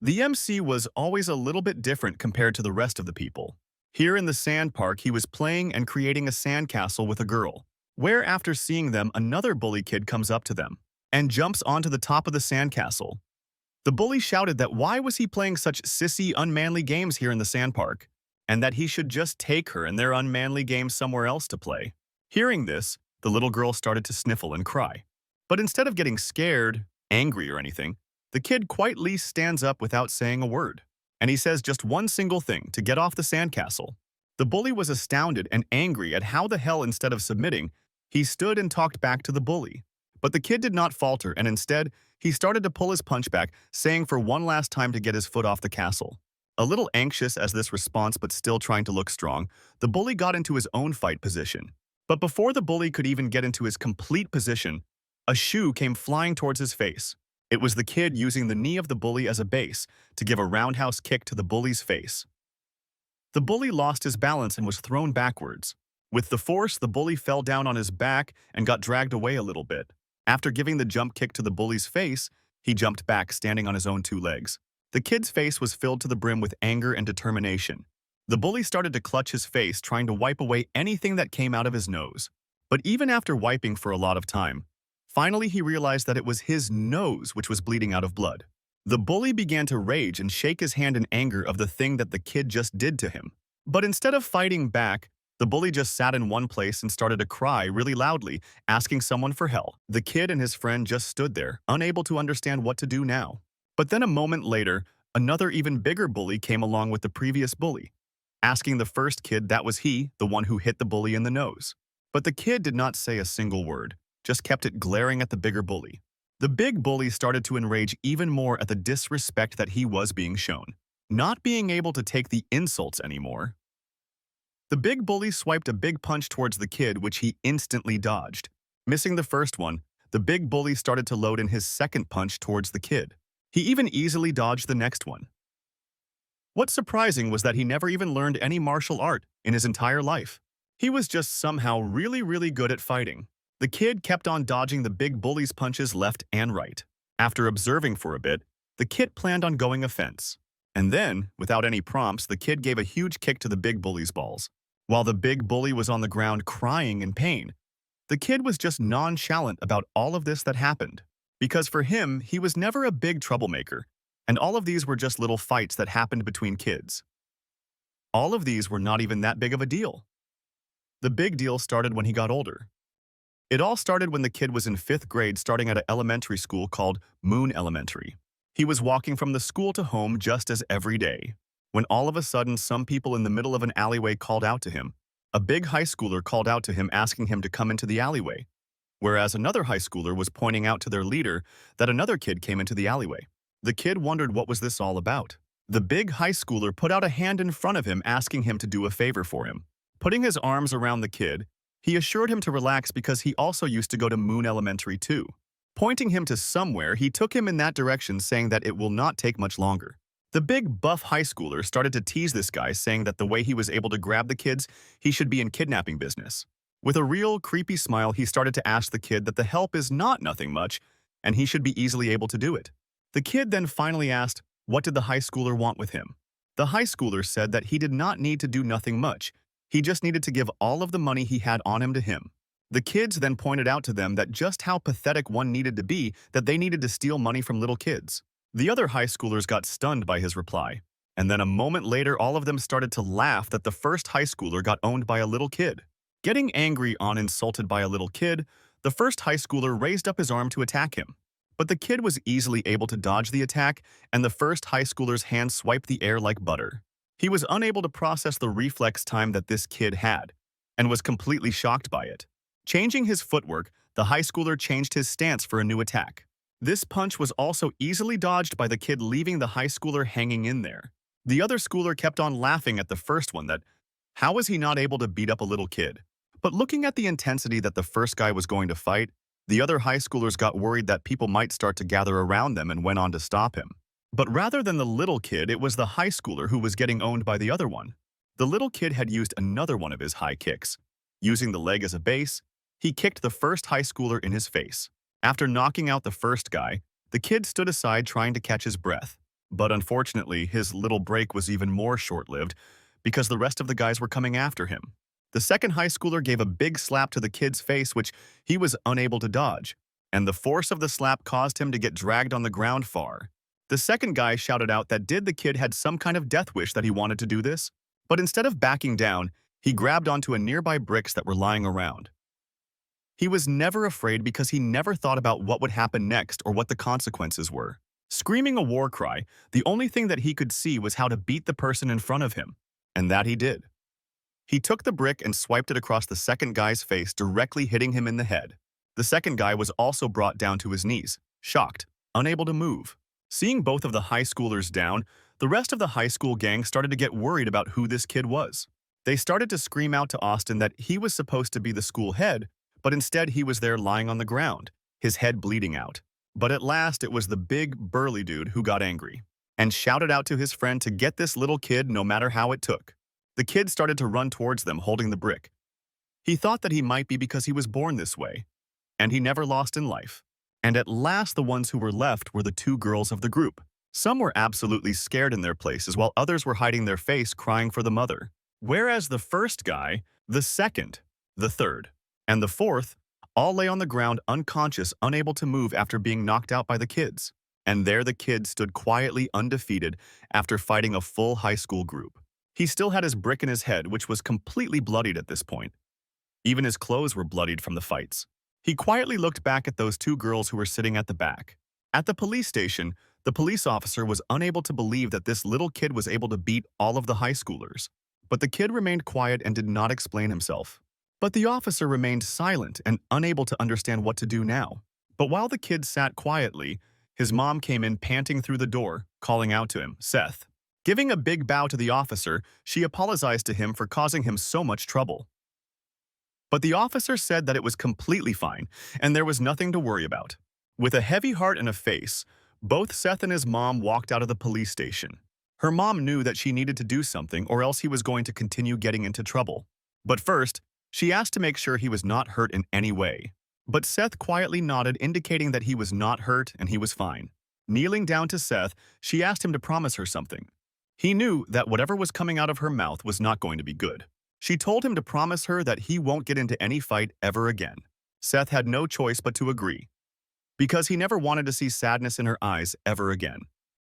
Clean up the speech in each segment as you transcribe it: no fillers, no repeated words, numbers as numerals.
The MC was always a little bit different compared to the rest of the people. Here in the sand park, he was playing and creating a sandcastle with a girl, where after seeing them, another bully kid comes up to them and jumps onto the top of the sandcastle. The bully shouted that why was he playing such sissy, unmanly games here in the sand park, and that he should just take her and their unmanly games somewhere else to play. Hearing this, the little girl started to sniffle and cry. But instead of getting scared, angry, or anything, the kid quietly stands up without saying a word, and he says just one single thing to get off the sandcastle. The bully was astounded and angry at how the hell, instead of submitting, he stood and talked back to the bully. But the kid did not falter, and instead, he started to pull his punch back, saying for one last time to get his foot off the castle. A little anxious as this response but still trying to look strong, the bully got into his own fight position. But before the bully could even get into his complete position, a shoe came flying towards his face. It was the kid using the knee of the bully as a base to give a roundhouse kick to the bully's face. The bully lost his balance and was thrown backwards. With the force, the bully fell down on his back and got dragged away a little bit. After giving the jump kick to the bully's face, he jumped back, standing on his own two legs. The kid's face was filled to the brim with anger and determination. The bully started to clutch his face, trying to wipe away anything that came out of his nose. But even after wiping for a lot of time, finally he realized that it was his nose which was bleeding out of blood. The bully began to rage and shake his hand in anger of the thing that the kid just did to him. But instead of fighting back, the bully just sat in one place and started to cry really loudly, asking someone for help. The kid and his friend just stood there, unable to understand what to do now. But then a moment later, another even bigger bully came along with the previous bully, asking the first kid that was he, the one who hit the bully in the nose. But the kid did not say a single word, just kept it glaring at the bigger bully. The big bully started to enrage even more at the disrespect that he was being shown, not being able to take the insults anymore. The big bully swiped a big punch towards the kid, which he instantly dodged. Missing the first one, the big bully started to load in his second punch towards the kid. He even easily dodged the next one. What's surprising was that he never even learned any martial art in his entire life. He was just somehow really good at fighting. The kid kept on dodging the big bully's punches left and right. After observing for a bit, the kid planned on going offense. And then, without any prompts, the kid gave a huge kick to the big bully's balls. While the big bully was on the ground crying in pain, the kid was just nonchalant about all of this that happened. Because for him, he was never a big troublemaker, and all of these were just little fights that happened between kids. All of these were not even that big of a deal. The big deal started when he got older. It all started when the kid was in 5th grade, starting at an elementary school called Moon Elementary. He was walking from the school to home just as every day, when all of a sudden some people in the middle of an alleyway called out to him. A big high schooler called out to him asking him to come into the alleyway, whereas another high schooler was pointing out to their leader that another kid came into the alleyway. The kid wondered what was this all about. The big high schooler put out a hand in front of him asking him to do a favor for him. Putting his arms around the kid, he assured him to relax because he also used to go to Moon Elementary too. Pointing him to somewhere, he took him in that direction, saying that it will not take much longer. The big buff high schooler started to tease this guy, saying that the way he was able to grab the kids, he should be in kidnapping business. With a real creepy smile, he started to ask the kid that the help is not nothing much, and he should be easily able to do it. The kid then finally asked, what did the high schooler want with him? The high schooler said that he did not need to do nothing much. He just needed to give all of the money he had on him to him. The kids then pointed out to them that just how pathetic one needed to be, that they needed to steal money from little kids. The other high schoolers got stunned by his reply. And then a moment later, all of them started to laugh that the first high schooler got owned by a little kid. Getting angry on insulted by a little kid, the first high schooler raised up his arm to attack him. But the kid was easily able to dodge the attack, and the first high schooler's hand swiped the air like butter. He was unable to process the reflex time that this kid had, and was completely shocked by it. Changing his footwork, the high schooler changed his stance for a new attack. This punch was also easily dodged by the kid, leaving the high schooler hanging in there. The other schooler kept on laughing at the first one that, how was he not able to beat up a little kid? But looking at the intensity that the first guy was going to fight, the other high schoolers got worried that people might start to gather around them and went on to stop him. But rather than the little kid, it was the high schooler who was getting owned by the other one. The little kid had used another one of his high kicks. Using the leg as a base, he kicked the first high schooler in his face. After knocking out the first guy, the kid stood aside trying to catch his breath. But unfortunately, his little break was even more short-lived because the rest of the guys were coming after him. The second high schooler gave a big slap to the kid's face, which he was unable to dodge, and the force of the slap caused him to get dragged on the ground far. The second guy shouted out that the kid had some kind of death wish that he wanted to do this, but instead of backing down, he grabbed onto a nearby bricks that were lying around. He was never afraid because he never thought about what would happen next or what the consequences were. Screaming a war cry, the only thing that he could see was how to beat the person in front of him, and that he did. He took the brick and swiped it across the second guy's face, directly hitting him in the head. The second guy was also brought down to his knees, shocked, unable to move. Seeing both of the high schoolers down, the rest of the high school gang started to get worried about who this kid was. They started to scream out to Austin that he was supposed to be the school head, but instead he was there lying on the ground, his head bleeding out. But at last it was the big, burly dude who got angry and shouted out to his friend to get this little kid no matter how it took. The kid started to run towards them holding the brick. He thought that he might be because he was born this way, and he never lost in life. And at last the ones who were left were the two girls of the group. Some were absolutely scared in their places while others were hiding their face crying for the mother. Whereas the first guy, the second, the third, and the fourth all lay on the ground unconscious, unable to move after being knocked out by the kids. And there the kid stood quietly undefeated after fighting a full high school group. He still had his brick in his head, which was completely bloodied at this point. Even his clothes were bloodied from the fights. He quietly looked back at those two girls who were sitting at the back. At the police station, the police officer was unable to believe that this little kid was able to beat all of the high schoolers. But the kid remained quiet and did not explain himself. But the officer remained silent and unable to understand what to do now. But while the kid sat quietly, his mom came in panting through the door, calling out to him, "Seth." Giving a big bow to the officer, she apologized to him for causing him so much trouble. But the officer said that it was completely fine, and there was nothing to worry about. With a heavy heart and a face, both Seth and his mom walked out of the police station. Her mom knew that she needed to do something or else he was going to continue getting into trouble. But first, she asked to make sure he was not hurt in any way. But Seth quietly nodded, indicating that he was not hurt and he was fine. Kneeling down to Seth, she asked him to promise her something. He knew that whatever was coming out of her mouth was not going to be good. She told him to promise her that he won't get into any fight ever again. Seth had no choice but to agree, because he never wanted to see sadness in her eyes ever again.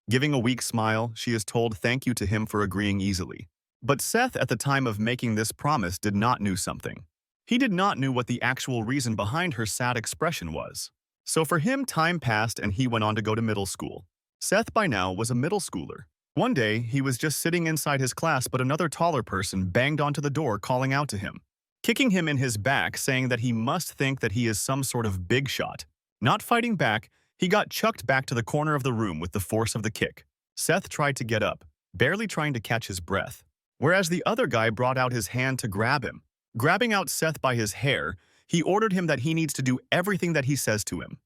Giving a weak smile, she is told thank you to him for agreeing easily. But Seth, at the time of making this promise, did not know something. He did not know what the actual reason behind her sad expression was. So for him, time passed and he went on to go to middle school. Seth by now was a middle schooler. One day, he was just sitting inside his class, but another taller person banged onto the door calling out to him, kicking him in his back, saying that he must think that he is some sort of big shot. Not fighting back, he got chucked back to the corner of the room with the force of the kick. Seth tried to get up, barely trying to catch his breath, whereas the other guy brought out his hand to grab him. Grabbing out Seth by his hair, he ordered him that he needs to do everything that he says to him.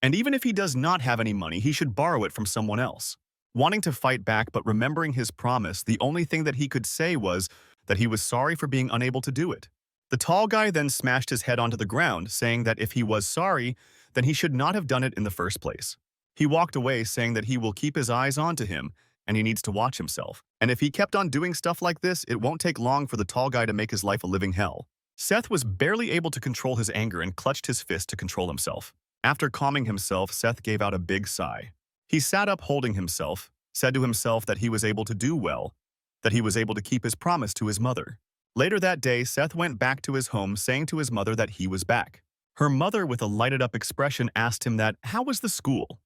And even if he does not have any money, he should borrow it from someone else. Wanting to fight back but remembering his promise, the only thing that he could say was that he was sorry for being unable to do it. The tall guy then smashed his head onto the ground, saying that if he was sorry, then he should not have done it in the first place. He walked away saying that he will keep his eyes onto him and he needs to watch himself. And if he kept on doing stuff like this, it won't take long for the tall guy to make his life a living hell. Seth was barely able to control his anger and clutched his fist to control himself. After calming himself, Seth gave out a big sigh. He sat up holding himself, said to himself that he was able to do well, that he was able to keep his promise to his mother. Later that day, Seth went back to his home saying to his mother that he was back. Her mother, with a lighted-up expression, asked him that, how was the school?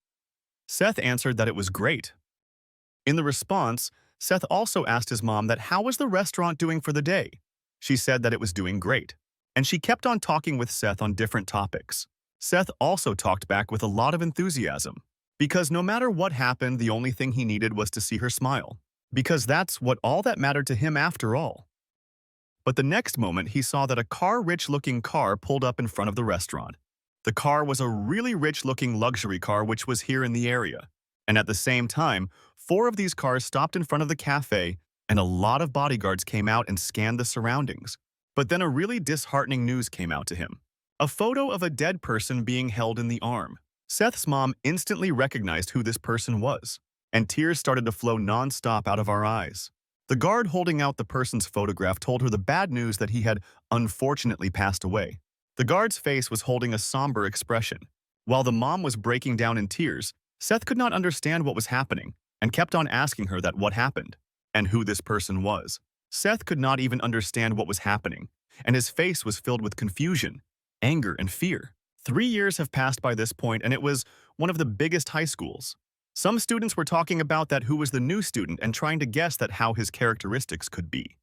Seth answered that it was great. In the response, Seth also asked his mom that how was the restaurant doing for the day? She said that it was doing great. And she kept on talking with Seth on different topics. Seth also talked back with a lot of enthusiasm. Because no matter what happened, the only thing he needed was to see her smile. Because that's what all that mattered to him after all. But the next moment, he saw that a rich-looking car pulled up in front of the restaurant. The car was a really rich-looking luxury car which was here in the area. And at the same time, 4 of these cars stopped in front of the cafe, and a lot of bodyguards came out and scanned the surroundings. But then a really disheartening news came out to him. A photo of a dead person being held in the arm. Seth's mom instantly recognized who this person was. and tears started to flow non-stop out of our eyes. The guard holding out the person's photograph told her the bad news that he had unfortunately passed away. The guard's face was holding a somber expression. While the mom was breaking down in tears, Seth could not understand what was happening and kept on asking her that what happened and who this person was. Seth could not even understand what was happening, and his face was filled with confusion, anger, and fear. 3 years have passed by this point, and it was one of the biggest high schools. Some students were talking about that who was the new student and trying to guess that how his characteristics could be.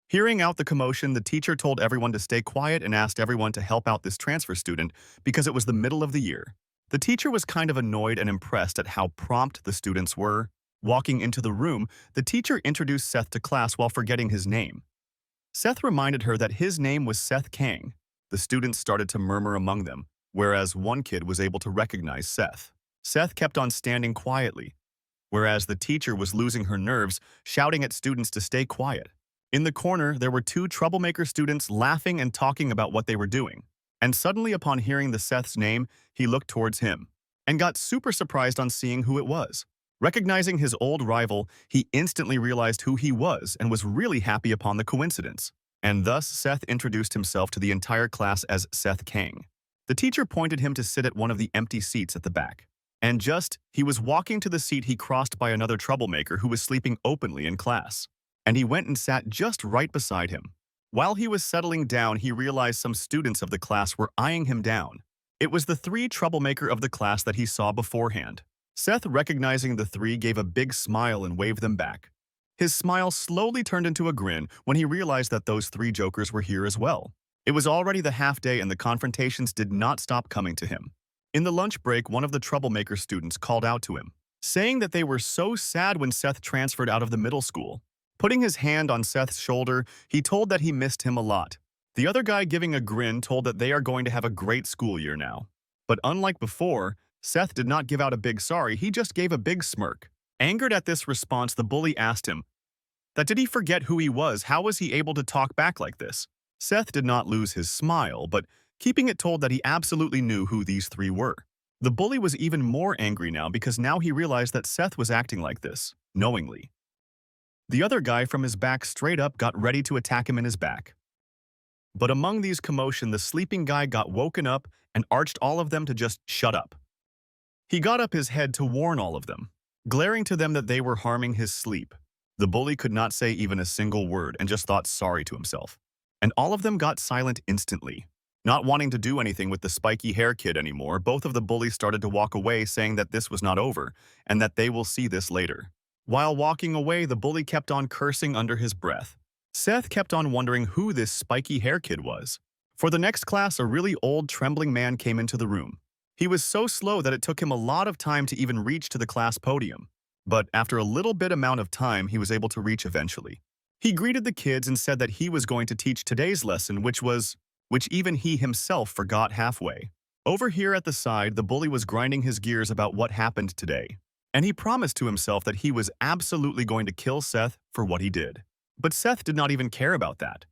Hearing out the commotion, the teacher told everyone to stay quiet and asked everyone to help out this transfer student because it was the middle of the year. The teacher was kind of annoyed and impressed at how prompt the students were. Walking into the room, the teacher introduced Seth to class while forgetting his name. Seth reminded her that his name was Seth Kang. The students started to murmur among them, whereas one kid was able to recognize Seth. Seth kept on standing quietly, whereas the teacher was losing her nerves, shouting at students to stay quiet. In the corner, there were 2 troublemaker students laughing and talking about what they were doing. And suddenly, upon hearing the Seth's name, he looked towards him and got super surprised on seeing who it was. Recognizing his old rival, he instantly realized who he was and was really happy upon the coincidence. And thus, Seth introduced himself to the entire class as Seth Kang. The teacher pointed him to sit at one of the empty seats at the back. And he was walking to the seat he crossed by another troublemaker who was sleeping openly in class. And he went and sat just right beside him. While he was settling down, he realized some students of the class were eyeing him down. It was the 3 troublemaker of the class that he saw beforehand. Seth, recognizing the 3, gave a big smile and waved them back. His smile slowly turned into a grin when he realized that those 3 jokers were here as well. It was already the half day and the confrontations did not stop coming to him. In the lunch break, one of the troublemaker students called out to him, saying that they were so sad when Seth transferred out of the middle school. Putting his hand on Seth's shoulder, he told that he missed him a lot. The other guy, giving a grin, told that they are going to have a great school year now. But unlike before, Seth did not give out a big sorry, he just gave a big smirk. Angered at this response, the bully asked him that did he forget who he was? How was he able to talk back like this? Seth did not lose his smile, but keeping it told that he absolutely knew who these 3 were. The bully was even more angry now because now he realized that Seth was acting like this, knowingly. The other guy from his back straight up got ready to attack him in his back. But among these commotion, the sleeping guy got woken up and urged all of them to just shut up. He got up his head to warn all of them, glaring to them that they were harming his sleep. The bully could not say even a single word and just thought sorry to himself. And all of them got silent instantly. Not wanting to do anything with the spiky hair kid anymore, both of the bullies started to walk away, saying that this was not over and that they will see this later. While walking away, the bully kept on cursing under his breath. Seth kept on wondering who this spiky hair kid was. For the next class, a really old, trembling man came into the room. He was so slow that it took him a lot of time to even reach to the class podium. But after a little bit amount of time, he was able to reach eventually. He greeted the kids and said that he was going to teach today's lesson, which even he himself forgot halfway. Over here at the side, the bully was grinding his gears about what happened today. And he promised to himself that he was absolutely going to kill Seth for what he did. But Seth did not even care about that.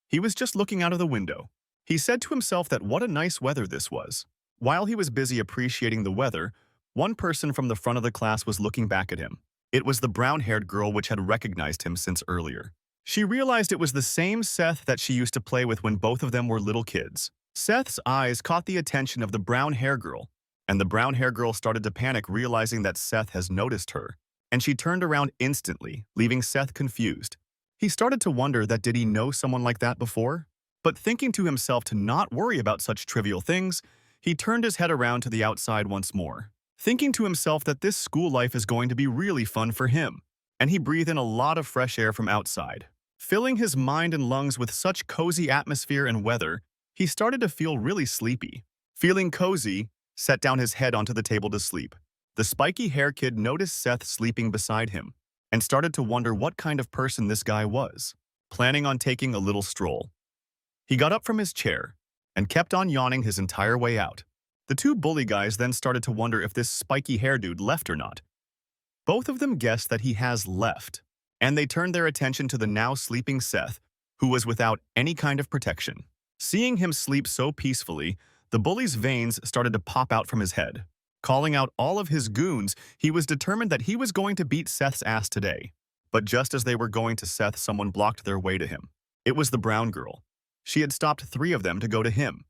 He was just looking out of the window. He said to himself that what a nice weather this was. While he was busy appreciating the weather, one person from the front of the class was looking back at him. It was the brown-haired girl which had recognized him since earlier. She realized it was the same Seth that she used to play with when both of them were little kids. Seth's eyes caught the attention of the brown-haired girl, and the brown-haired girl started to panic, realizing that Seth has noticed her, and she turned around instantly, leaving Seth confused. He started to wonder that did he know someone like that before? But thinking to himself to not worry about such trivial things, he turned his head around to the outside once more, thinking to himself that this school life is going to be really fun for him, and he breathed in a lot of fresh air from outside. Filling his mind and lungs with such cozy atmosphere and weather, he started to feel really sleepy. Feeling cozy, set down his head onto the table to sleep. The spiky hair kid noticed Seth sleeping beside him and started to wonder what kind of person this guy was, planning on taking a little stroll. He got up from his chair and kept on yawning his entire way out. The 2 bully guys then started to wonder if this spiky hair dude left or not. Both of them guessed that he has left, and they turned their attention to the now sleeping Seth, who was without any kind of protection. Seeing him sleep so peacefully, the bully's veins started to pop out from his head, Calling out all of his goons, he was determined that he was going to beat Seth's ass today. But just as they were going to Seth, someone blocked their way to him. It was the brown girl. She had stopped 3 of them to go to him.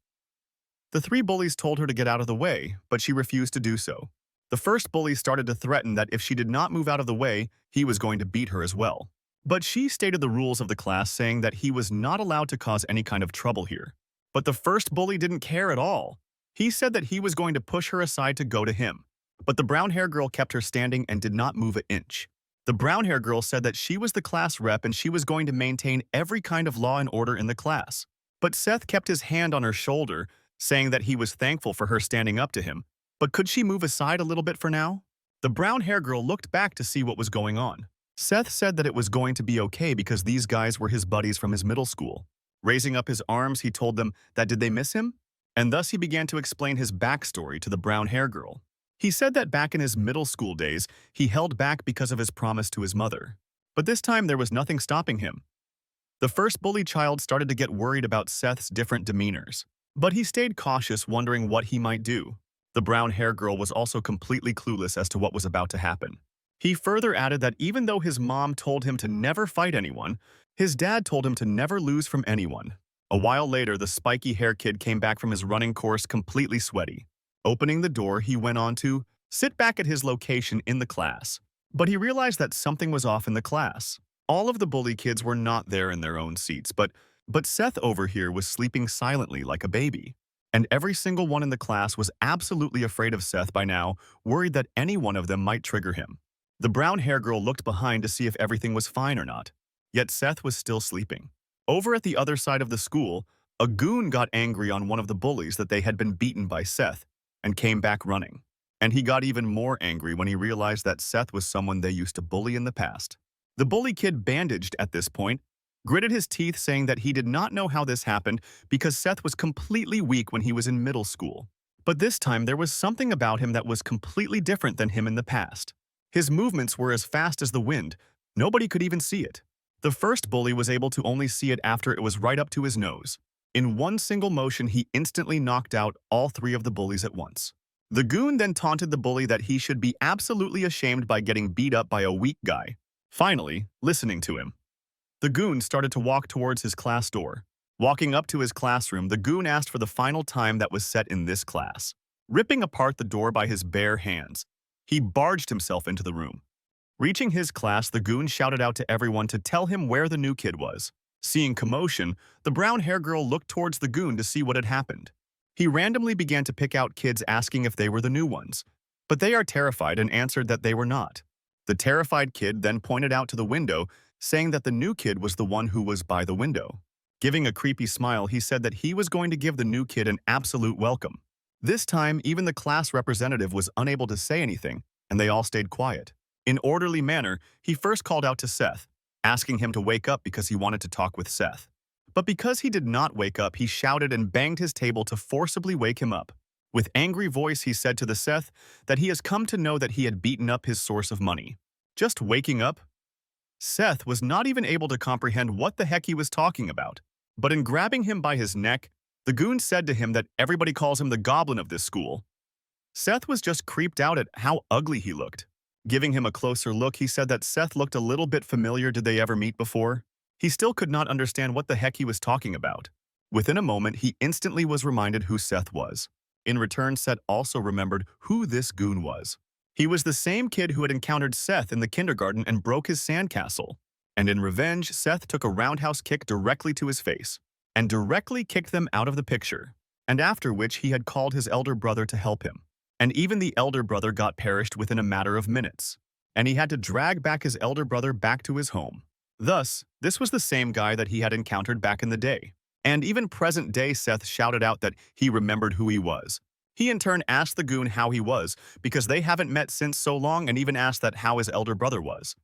The 3 bullies told her to get out of the way, but she refused to do so. The first bully started to threaten that if she did not move out of the way, he was going to beat her as well. But she stated the rules of the class, saying that he was not allowed to cause any kind of trouble here. But the first bully didn't care at all. He said that he was going to push her aside to go to him. But the brown-haired girl kept her standing and did not move an inch. The brown-haired girl said that she was the class rep and she was going to maintain every kind of law and order in the class. But Seth kept his hand on her shoulder, saying that he was thankful for her standing up to him. But could she move aside a little bit for now? The brown-haired girl looked back to see what was going on. Seth said that it was going to be okay because these guys were his buddies from his middle school. Raising up his arms, he told them that did they miss him? And thus he began to explain his backstory to the brown-haired girl. He said that back in his middle school days, he held back because of his promise to his mother. But this time there was nothing stopping him. The first bully child started to get worried about Seth's different demeanors. But he stayed cautious, wondering what he might do. The brown-haired girl was also completely clueless as to what was about to happen. He further added that even though his mom told him to never fight anyone, his dad told him to never lose from anyone. A while later, the spiky-haired kid came back from his running course completely sweaty. Opening the door, he went on to sit back at his location in the class. But he realized that something was off in the class. All of the bully kids were not there in their own seats, but Seth over here was sleeping silently like a baby. And every single one in the class was absolutely afraid of Seth by now, worried that any one of them might trigger him. The brown-haired girl looked behind to see if everything was fine or not. Yet Seth was still sleeping. Over at the other side of the school, a goon got angry on one of the bullies that they had been beaten by Seth and came back running. And he got even more angry when he realized that Seth was someone they used to bully in the past. The bully kid, bandaged at this point, gritted his teeth, saying that he did not know how this happened because Seth was completely weak when he was in middle school. But this time there was something about him that was completely different than him in the past. His movements were as fast as the wind. Nobody could even see it. The first bully was able to only see it after it was right up to his nose. In one single motion, he instantly knocked out all 3 of the bullies at once. The goon then taunted the bully that he should be absolutely ashamed by getting beat up by a weak guy. Finally, listening to him, the goon started to walk towards his class door. Walking up to his classroom, the goon asked for the final time that was set in this class. Ripping apart the door by his bare hands, he barged himself into the room. Reaching his class, the goon shouted out to everyone to tell him where the new kid was. Seeing commotion, the brown-haired girl looked towards the goon to see what had happened. He randomly began to pick out kids, asking if they were the new ones. But they are terrified and answered that they were not. The terrified kid then pointed out to the window, saying that the new kid was the one who was by the window. Giving a creepy smile, he said that he was going to give the new kid an absolute welcome. This time, even the class representative was unable to say anything, and they all stayed quiet. In orderly manner, he first called out to Seth, asking him to wake up because he wanted to talk with Seth. But because he did not wake up, he shouted and banged his table to forcibly wake him up. With angry voice, he said to the Seth that he has come to know that he had beaten up his source of money. Just waking up? Seth was not even able to comprehend what the heck he was talking about. But in grabbing him by his neck, the goon said to him that everybody calls him the goblin of this school. Seth was just creeped out at how ugly he looked. Giving him a closer look, he said that Seth looked a little bit familiar. Did they ever meet before? He still could not understand what the heck he was talking about. Within a moment, he instantly was reminded who Seth was. In return, Seth also remembered who this goon was. He was the same kid who had encountered Seth in the kindergarten and broke his sandcastle. And in revenge, Seth took a roundhouse kick directly to his face and directly kicked them out of the picture. And after which he had called his elder brother to help him. And even the elder brother got perished within a matter of minutes. And he had to drag back his elder brother back to his home. Thus, this was the same guy that he had encountered back in the day. And even present day, Seth shouted out that he remembered who he was. He in turn asked the goon how he was, because they haven't met since so long, and even asked that how his elder brother was.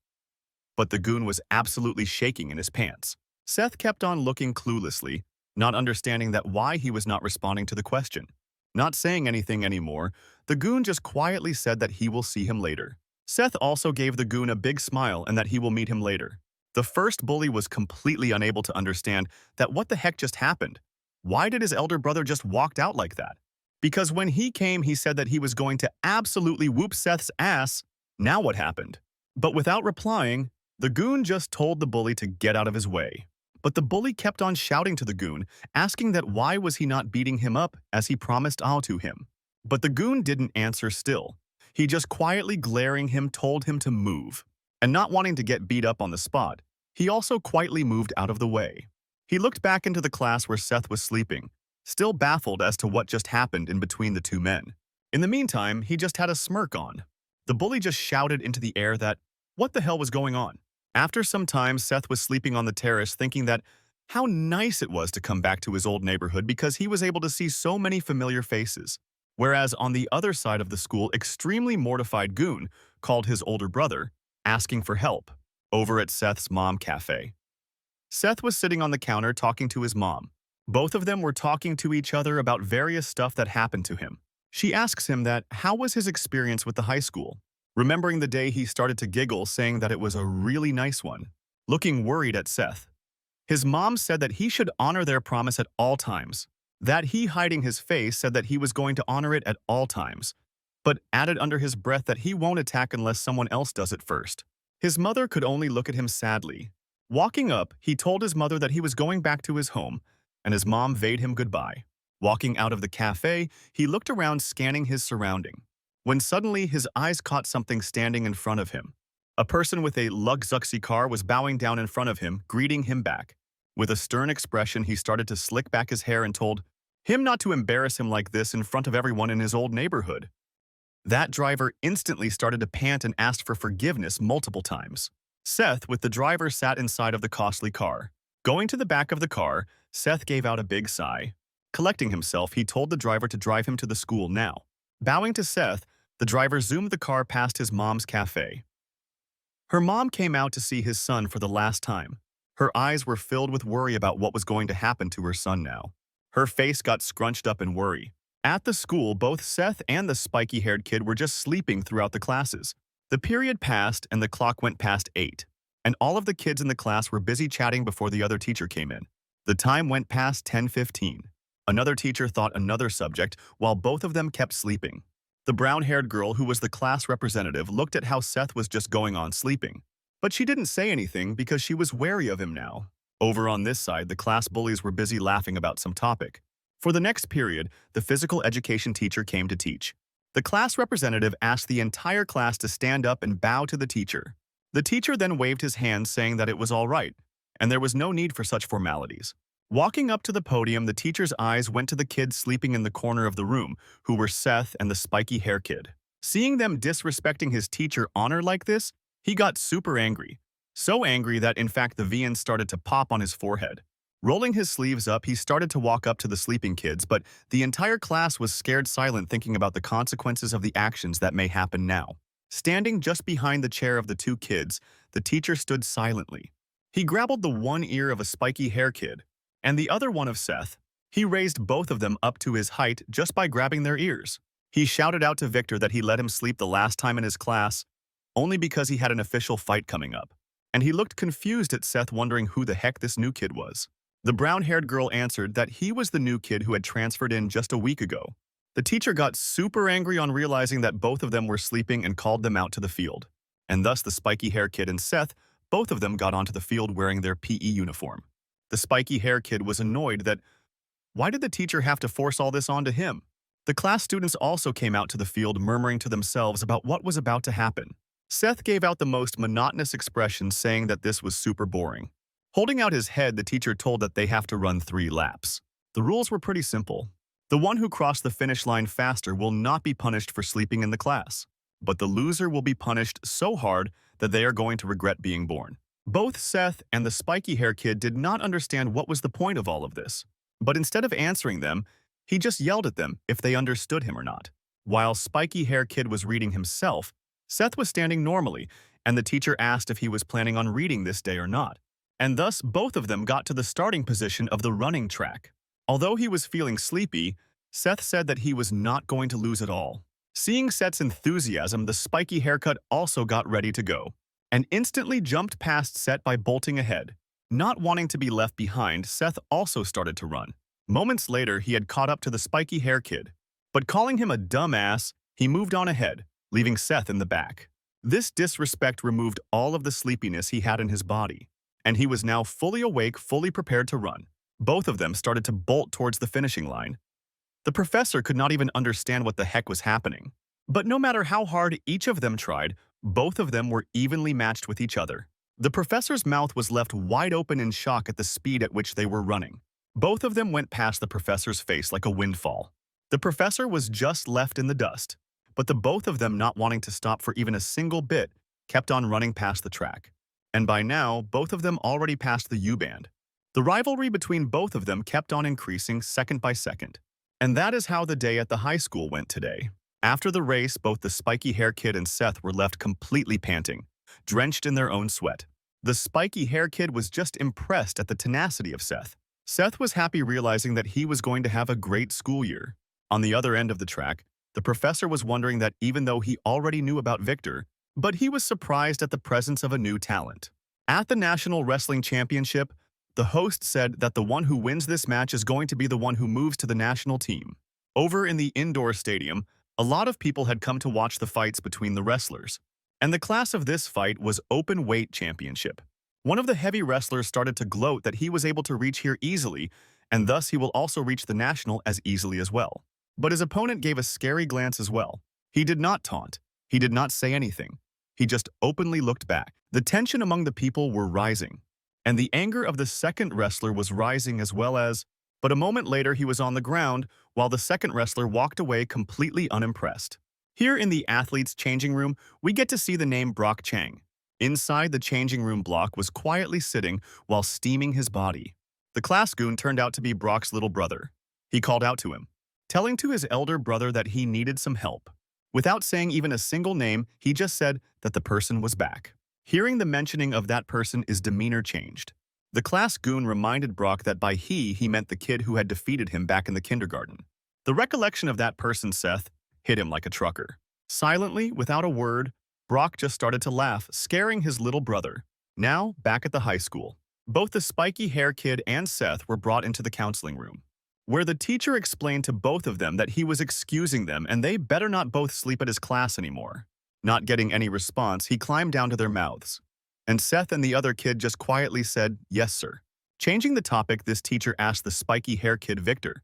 But the goon was absolutely shaking in his pants. Seth kept on looking cluelessly, not understanding that why he was not responding to the question. Not saying anything anymore, the goon just quietly said that he will see him later. Seth also gave the goon a big smile and that he will meet him later. The first bully was completely unable to understand that what the heck just happened. Why did his elder brother just walk out like that? Because when he came, he said that he was going to absolutely whoop Seth's ass. Now what happened? But without replying, the goon just told the bully to get out of his way. But the bully kept on shouting to the goon, asking that why was he not beating him up as he promised to him. But the goon didn't answer still. He just quietly glaring him told him to move. And not wanting to get beat up on the spot, he also quietly moved out of the way. He looked back into the class where Seth was sleeping, still baffled as to what just happened in between the two men. In the meantime, he just had a smirk on. The bully just shouted into the air that, what the hell was going on? After some time, Seth was sleeping on the terrace thinking that how nice it was to come back to his old neighborhood because he was able to see so many familiar faces. Whereas on the other side of the school, extremely mortified goon called his older brother, asking for help, over at Seth's mom cafe. Seth was sitting on the counter talking to his mom. Both of them were talking to each other about various stuff that happened to him. She asks him that how was his experience with the high school, remembering the day he started to giggle saying that it was a really nice one, looking worried at Seth. His mom said that he should honor their promise at all times, that he hiding his face said that he was going to honor it at all times, but added under his breath that he won't attack unless someone else does it first. His mother could only look at him sadly. Walking up, he told his mother that he was going back to his home, and his mom bade him goodbye. Walking out of the cafe, he looked around scanning his surrounding, when suddenly his eyes caught something standing in front of him. A person with a Luxury car was bowing down in front of him, greeting him back. With a stern expression, he started to slick back his hair and told him not to embarrass him like this in front of everyone in his old neighborhood. That driver instantly started to pant and asked for forgiveness multiple times. Seth, with the driver, sat inside of the costly car. Going to the back of the car, Seth gave out a big sigh. Collecting himself, he told the driver to drive him to the school now. Bowing to Seth, the driver zoomed the car past his mom's cafe. Her mom came out to see his son for the last time. Her eyes were filled with worry about what was going to happen to her son now. Her face got scrunched up in worry. At the school, both Seth and the spiky-haired kid were just sleeping throughout the classes. The period passed and the clock went past 8, and all of the kids in the class were busy chatting before the other teacher came in. The time went past 10:15. Another teacher thought another subject while both of them kept sleeping. The brown-haired girl, who was the class representative, looked at how Seth was just going on sleeping. But she didn't say anything because she was wary of him now. Over on this side, the class bullies were busy laughing about some topic. For the next period, the physical education teacher came to teach. The class representative asked the entire class to stand up and bow to the teacher. The teacher then waved his hand saying that it was all right, and there was no need for such formalities. Walking up to the podium, the teacher's eyes went to the kids sleeping in the corner of the room, who were Seth and the spiky hair kid. Seeing them disrespecting his teacher honor like this, he got super angry. So angry that in fact the veins started to pop on his forehead. Rolling his sleeves up, he started to walk up to the sleeping kids, but the entire class was scared silent thinking about the consequences of the actions that may happen now. Standing just behind the chair of the two kids, the teacher stood silently. He grabbed the one ear of a spiky hair kid, and the other one of Seth. He raised both of them up to his height just by grabbing their ears. He shouted out to Victor that he let him sleep the last time in his class, only because he had an official fight coming up. And he looked confused at Seth, wondering who the heck this new kid was. The brown-haired girl answered that he was the new kid who had transferred in just a week ago. The teacher got super angry on realizing that both of them were sleeping and called them out to the field. And thus the spiky hair kid and Seth, both of them got onto the field wearing their PE uniform. The spiky hair kid was annoyed that why did the teacher have to force all this onto him? The class students also came out to the field murmuring to themselves about what was about to happen. Seth gave out the most monotonous expression, saying that this was super boring. Holding out his head, the teacher told that they have to run 3 laps. The rules were pretty simple. The one who crossed the finish line faster will not be punished for sleeping in the class, but the loser will be punished so hard that they are going to regret being born. Both Seth and the spiky hair kid did not understand what was the point of all of this, but instead of answering them, he just yelled at them if they understood him or not. While spiky hair kid was reading himself, Seth was standing normally, and the teacher asked if he was planning on reading this day or not. And thus, both of them got to the starting position of the running track. Although he was feeling sleepy, Seth said that he was not going to lose at all. Seeing Seth's enthusiasm, the spiky haircut also got ready to go, and instantly jumped past Seth by bolting ahead. Not wanting to be left behind, Seth also started to run. Moments later, he had caught up to the spiky hair kid. But calling him a dumbass, he moved on ahead, leaving Seth in the back. This disrespect removed all of the sleepiness he had in his body, and he was now fully awake, fully prepared to run. Both of them started to bolt towards the finishing line. The professor could not even understand what the heck was happening. But no matter how hard each of them tried, both of them were evenly matched with each other. The professor's mouth was left wide open in shock at the speed at which they were running. Both of them went past the professor's face like a windfall. The professor was just left in the dust, but the both of them, not wanting to stop for even a single bit, kept on running past the track. And by now, both of them already passed the U-band. The rivalry between both of them kept on increasing second by second. And that is how the day at the high school went today. After the race, both the spiky hair kid and Seth were left completely panting, drenched in their own sweat. The spiky hair kid was just impressed at the tenacity of Seth. Seth was happy, realizing that he was going to have a great school year. On the other end of the track, the professor was wondering that even though he already knew about Victor, but he was surprised at the presence of a new talent. At the National Wrestling Championship, the host said that the one who wins this match is going to be the one who moves to the national team. Over in the indoor stadium, a lot of people had come to watch the fights between the wrestlers, and the class of this fight was open weight championship. One of the heavy wrestlers started to gloat that he was able to reach here easily, and thus he will also reach the national as easily as well. But his opponent gave a scary glance as well. He did not taunt. He did not say anything. He just openly looked back. The tension among the people were rising, and the anger of the second wrestler was rising as well as, but a moment later he was on the ground while the second wrestler walked away completely unimpressed. Here in the athletes' changing room, we get to see the name Brock Chang. Inside the changing room, Block was quietly sitting while steaming his body. The class goon turned out to be Brock's little brother. He called out to him, telling to his elder brother that he needed some help. Without saying even a single name, he just said that the person was back. Hearing the mentioning of that person, his demeanor changed. The class goon reminded Brock that by he meant the kid who had defeated him back in the kindergarten. The recollection of that person, Seth, hit him like a trucker. Silently, without a word, Brock just started to laugh, scaring his little brother. Now, back at the high school, both the spiky hair kid and Seth were brought into the counseling room, where the teacher explained to both of them that he was excusing them and they better not both sleep at his class anymore. Not getting any response, he climbed down to their mouths, and Seth and the other kid just quietly said, "Yes, sir." Changing the topic, this teacher asked the spiky hair kid, Victor,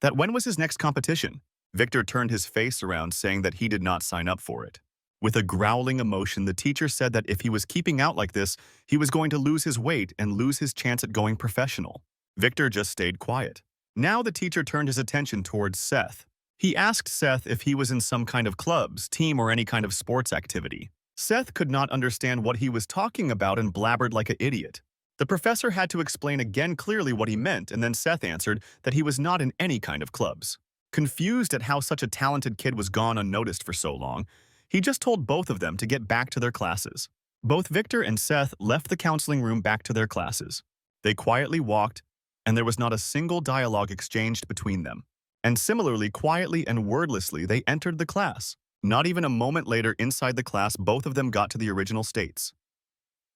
that when was his next competition? Victor turned his face around, saying that he did not sign up for it. With a growling emotion, the teacher said that if he was keeping out like this, he was going to lose his weight and lose his chance at going professional. Victor just stayed quiet. Now the teacher turned his attention towards Seth. He asked Seth if he was in some kind of clubs, team, or any kind of sports activity. Seth could not understand what he was talking about and blabbered like an idiot. The professor had to explain again clearly what he meant, and then Seth answered that he was not in any kind of clubs. Confused at how such a talented kid was gone unnoticed for so long, he just told both of them to get back to their classes. Both Victor and Seth left the counseling room back to their classes. They quietly walked, and there was not a single dialogue exchanged between them. And similarly, quietly and wordlessly, they entered the class. Not even a moment later, inside the class, both of them got to the original states.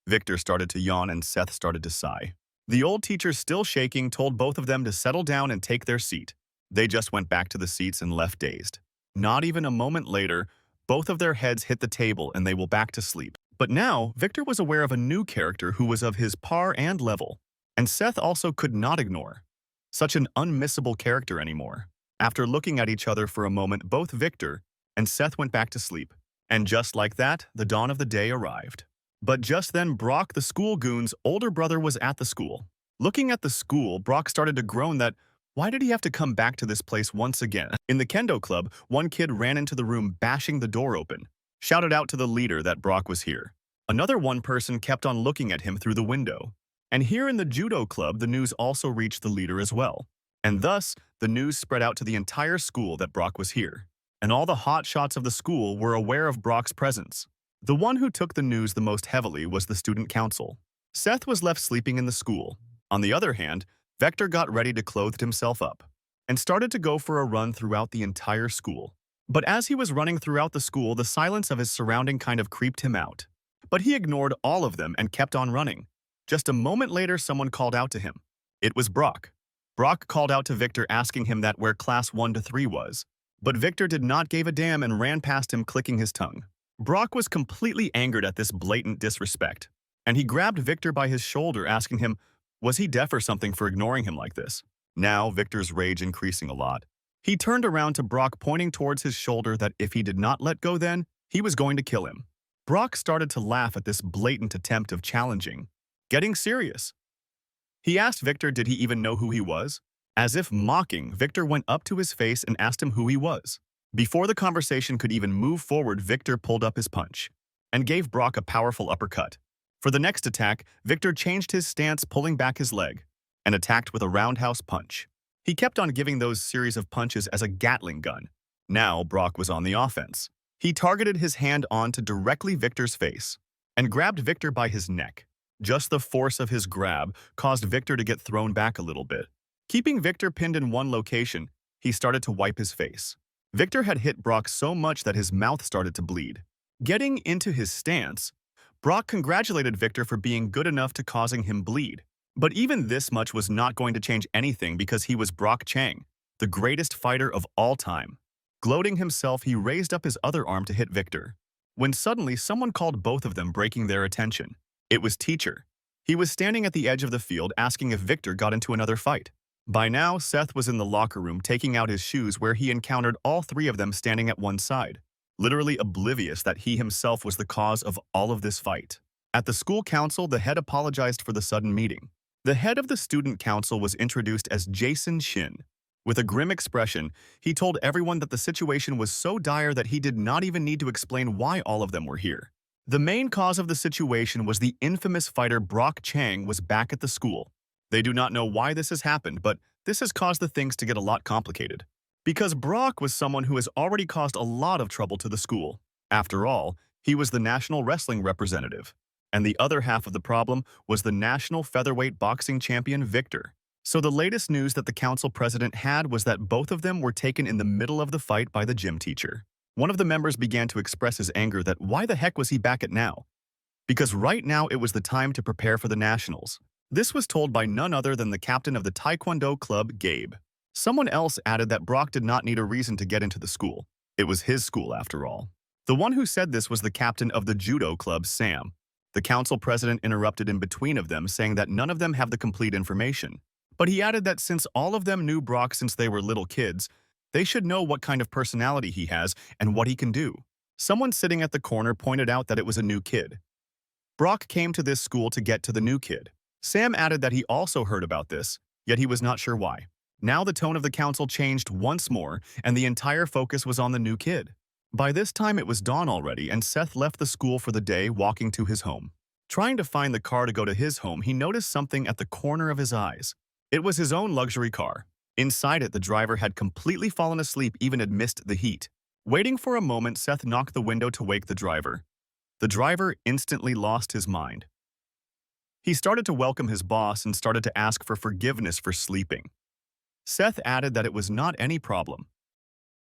Victor started to yawn and Seth started to sigh. The old teacher, still shaking, told both of them to settle down and take their seat. They just went back to the seats and left dazed. Not even a moment later, both of their heads hit the table and they were back to sleep. But now, Victor was aware of a new character who was of his par and level, and Seth also could not ignore such an unmissable character anymore. After looking at each other for a moment, both Victor and Seth went back to sleep. And just like that, the dawn of the day arrived. But just then, Brock, the school goon's older brother, was at the school. Looking at the school, Brock started to groan that why did he have to come back to this place once again? In the kendo club, one kid ran into the room, bashing the door open, shouted out to the leader that Brock was here. Another one person kept on looking at him through the window. And here in the judo club, the news also reached the leader as well. And thus, the news spread out to the entire school that Brock was here. And all the hot shots of the school were aware of Brock's presence. The one who took the news the most heavily was the student council. Seth was left sleeping in the school. On the other hand, Victor got ready to clothe himself up and started to go for a run throughout the entire school. But as he was running throughout the school, the silence of his surrounding kind of creeped him out. But he ignored all of them and kept on running. Just a moment later, someone called out to him. It was Brock. Brock called out to Victor, asking him that where class 1 to 3 was. But Victor did not give a damn and ran past him, clicking his tongue. Brock was completely angered at this blatant disrespect, and he grabbed Victor by his shoulder, asking him, was he deaf or something for ignoring him like this? Now, Victor's rage increasing a lot. He turned around to Brock, pointing towards his shoulder that if he did not let go then, he was going to kill him. Brock started to laugh at this blatant attempt of challenging, getting serious. He asked Victor did he even know who he was? As if mocking, Victor went up to his face and asked him who he was. Before the conversation could even move forward, Victor pulled up his punch and gave Brock a powerful uppercut. For the next attack, Victor changed his stance, pulling back his leg, and attacked with a roundhouse punch. He kept on giving those series of punches as a Gatling gun. Now Brock was on the offense. He targeted his hand onto directly Victor's face and grabbed Victor by his neck. Just the force of his grab caused Victor to get thrown back a little bit. Keeping Victor pinned in one location, he started to wipe his face. Victor had hit Brock so much that his mouth started to bleed. Getting into his stance, Brock congratulated Victor for being good enough to causing him bleed. But even this much was not going to change anything because he was Brock Chang, the greatest fighter of all time. Gloating himself, he raised up his other arm to hit Victor, when suddenly someone called both of them, breaking their attention. It was Teacher. He was standing at the edge of the field asking if Victor got into another fight. By now, Seth was in the locker room taking out his shoes where he encountered all three of them standing at one side, literally oblivious that he himself was the cause of all of this fight. At the school council, the head apologized for the sudden meeting. The head of the student council was introduced as Jason Shin. With a grim expression, he told everyone that the situation was so dire that he did not even need to explain why all of them were here. The main cause of the situation was the infamous fighter Brock Chang was back at the school. They do not know why this has happened, but this has caused the things to get a lot complicated. Because Brock was someone who has already caused a lot of trouble to the school. After all, he was the national wrestling representative. And the other half of the problem was the national featherweight boxing champion Victor. So the latest news that the council president had was that both of them were taken in the middle of the fight by the gym teacher. One of the members began to express his anger that why the heck was he back at now? Because right now it was the time to prepare for the nationals. This was told by none other than the captain of the Taekwondo club, Gabe. Someone else added that Brock did not need a reason to get into the school. It was his school after all. The one who said this was the captain of the judo club, Sam. The council president interrupted in between of them, saying that none of them have the complete information. But he added that since all of them knew Brock since they were little kids, they should know what kind of personality he has and what he can do. Someone sitting at the corner pointed out that it was a new kid. Brock came to this school to get to the new kid. Sam added that he also heard about this, yet he was not sure why. Now the tone of the council changed once more, and the entire focus was on the new kid. By this time it was dawn already, and Seth left the school for the day, walking to his home. Trying to find the car to go to his home, he noticed something at the corner of his eyes. It was his own luxury car. Inside it, the driver had completely fallen asleep even amidst the heat. Waiting for a moment, Seth knocked the window to wake the driver. The driver instantly lost his mind. He started to welcome his boss and started to ask for forgiveness for sleeping. Seth added that it was not any problem.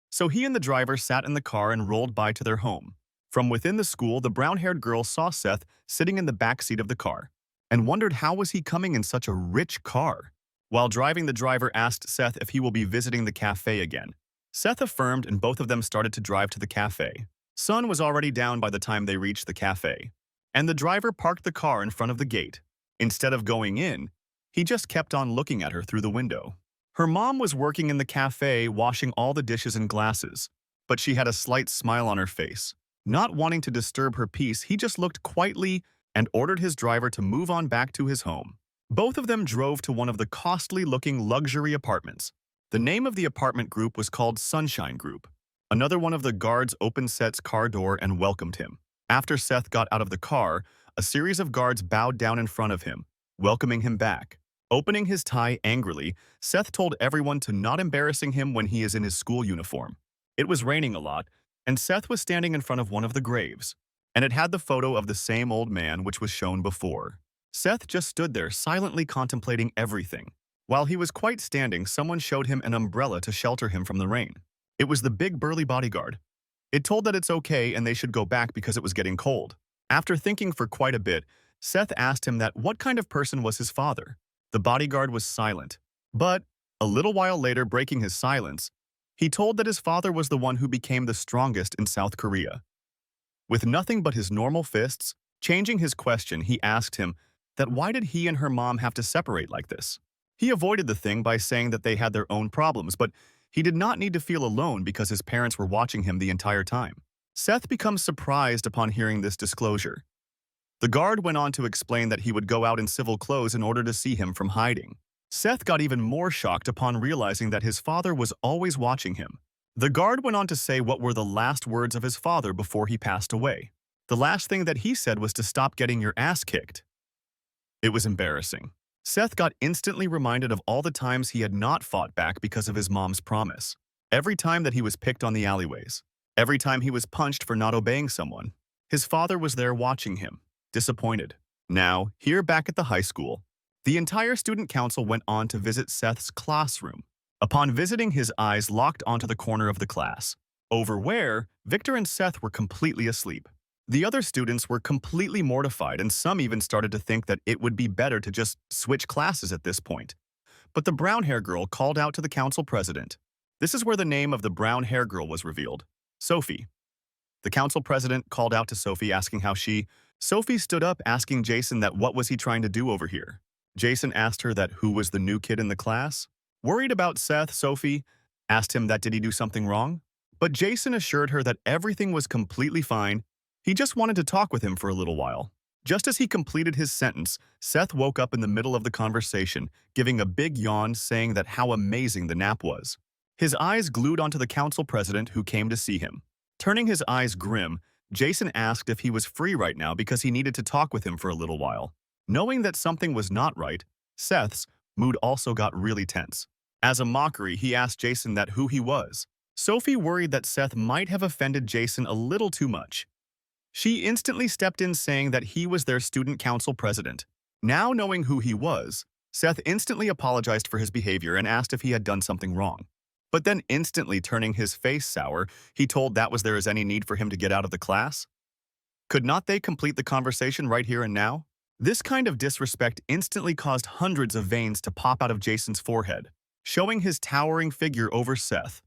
So he and the driver sat in the car and rolled by to their home. From within the school, the brown-haired girl saw Seth sitting in the back seat of the car and wondered how was he coming in such a rich car. While driving, the driver asked Seth if he will be visiting the cafe again. Seth affirmed, and both of them started to drive to the cafe. Sun was already down by the time they reached the cafe, and the driver parked the car in front of the gate. Instead of going in, he just kept on looking at her through the window. Her mom was working in the cafe, washing all the dishes and glasses, but she had a slight smile on her face. Not wanting to disturb her peace, he just looked quietly and ordered his driver to move on back to his home. Both of them drove to one of the costly-looking luxury apartments. The name of the apartment group was called Sunshine Group. Another one of the guards opened Seth's car door and welcomed him. After Seth got out of the car, a series of guards bowed down in front of him, welcoming him back. Opening his tie angrily, Seth told everyone to not embarrassing him when he is in his school uniform. It was raining a lot, and Seth was standing in front of one of the graves, and it had the photo of the same old man which was shown before. Seth just stood there silently contemplating everything. While he was quite standing, someone showed him an umbrella to shelter him from the rain. It was the big burly bodyguard. It told that it's okay and they should go back because it was getting cold. After thinking for quite a bit, Seth asked him that what kind of person was his father. The bodyguard was silent, but a little while later, breaking his silence, He told that his father was the one who became the strongest in South Korea. With nothing but his normal fists, changing his question, he asked him that why did he and her mom have to separate like this? He avoided the thing by saying that they had their own problems, but he did not need to feel alone because his parents were watching him the entire time. Seth becomes surprised upon hearing this disclosure. The guard went on to explain that he would go out in civil clothes in order to see him from hiding. Seth got even more shocked upon realizing that his father was always watching him. The guard went on to say what were the last words of his father before he passed away. The last thing that he said was to stop getting your ass kicked. It was embarrassing. Seth got instantly reminded of all the times he had not fought back because of his mom's promise. Every time that he was picked on the alleyways. Every time he was punched for not obeying someone. His father was there watching him, disappointed. Now, here back at the high school, the entire student council went on to visit Seth's classroom. Upon visiting, his eyes locked onto the corner of the class, over where Victor and Seth were completely asleep. The other students were completely mortified, and some even started to think that it would be better to just switch classes at this point. But the brown-hair girl called out to the council president. This is where the name of the brown-hair girl was revealed. Sophie. The council president called out to Sophie asking how Sophie stood up asking Jason that what was he trying to do over here. Jason asked her that who was the new kid in the class. Worried about Seth, Sophie asked him that did he do something wrong? But Jason assured her that everything was completely fine. He just wanted to talk with him for a little while. Just as he completed his sentence, Seth woke up in the middle of the conversation, giving a big yawn saying that how amazing the nap was. His eyes glued onto the council president who came to see him. Turning his eyes grim, Jason asked if he was free right now because he needed to talk with him for a little while. Knowing that something was not right, Seth's mood also got really tense. As a mockery, he asked Jason that who he was. Sophie worried that Seth might have offended Jason a little too much. She instantly stepped in saying that he was their student council president. Now knowing who he was, Seth instantly apologized for his behavior and asked if he had done something wrong. But then instantly turning his face sour, he told that was there is any need for him to get out of the class? Could not they complete the conversation right here and now? This kind of disrespect instantly caused hundreds of veins to pop out of Jason's forehead, showing his towering figure over Seth.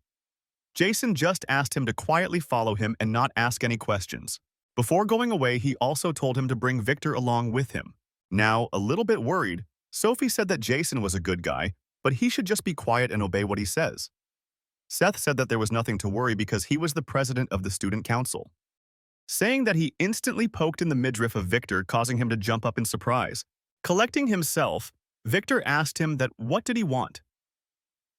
Jason just asked him to quietly follow him and not ask any questions. Before going away, he also told him to bring Victor along with him. Now, a little bit worried, Sophie said that Jason was a good guy, but he should just be quiet and obey what he says. Seth said that there was nothing to worry because he was the president of the student council, saying that he instantly poked in the midriff of Victor, causing him to jump up in surprise. Collecting himself, Victor asked him that what did he want.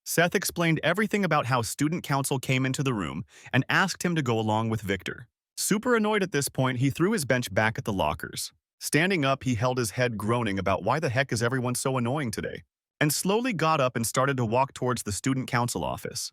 Seth explained everything about how student council came into the room and asked him to go along with Victor. Super annoyed at this point, he threw his bench back at the lockers. Standing up, he held his head groaning about why the heck is everyone so annoying today, and slowly got up and started to walk towards the student council office.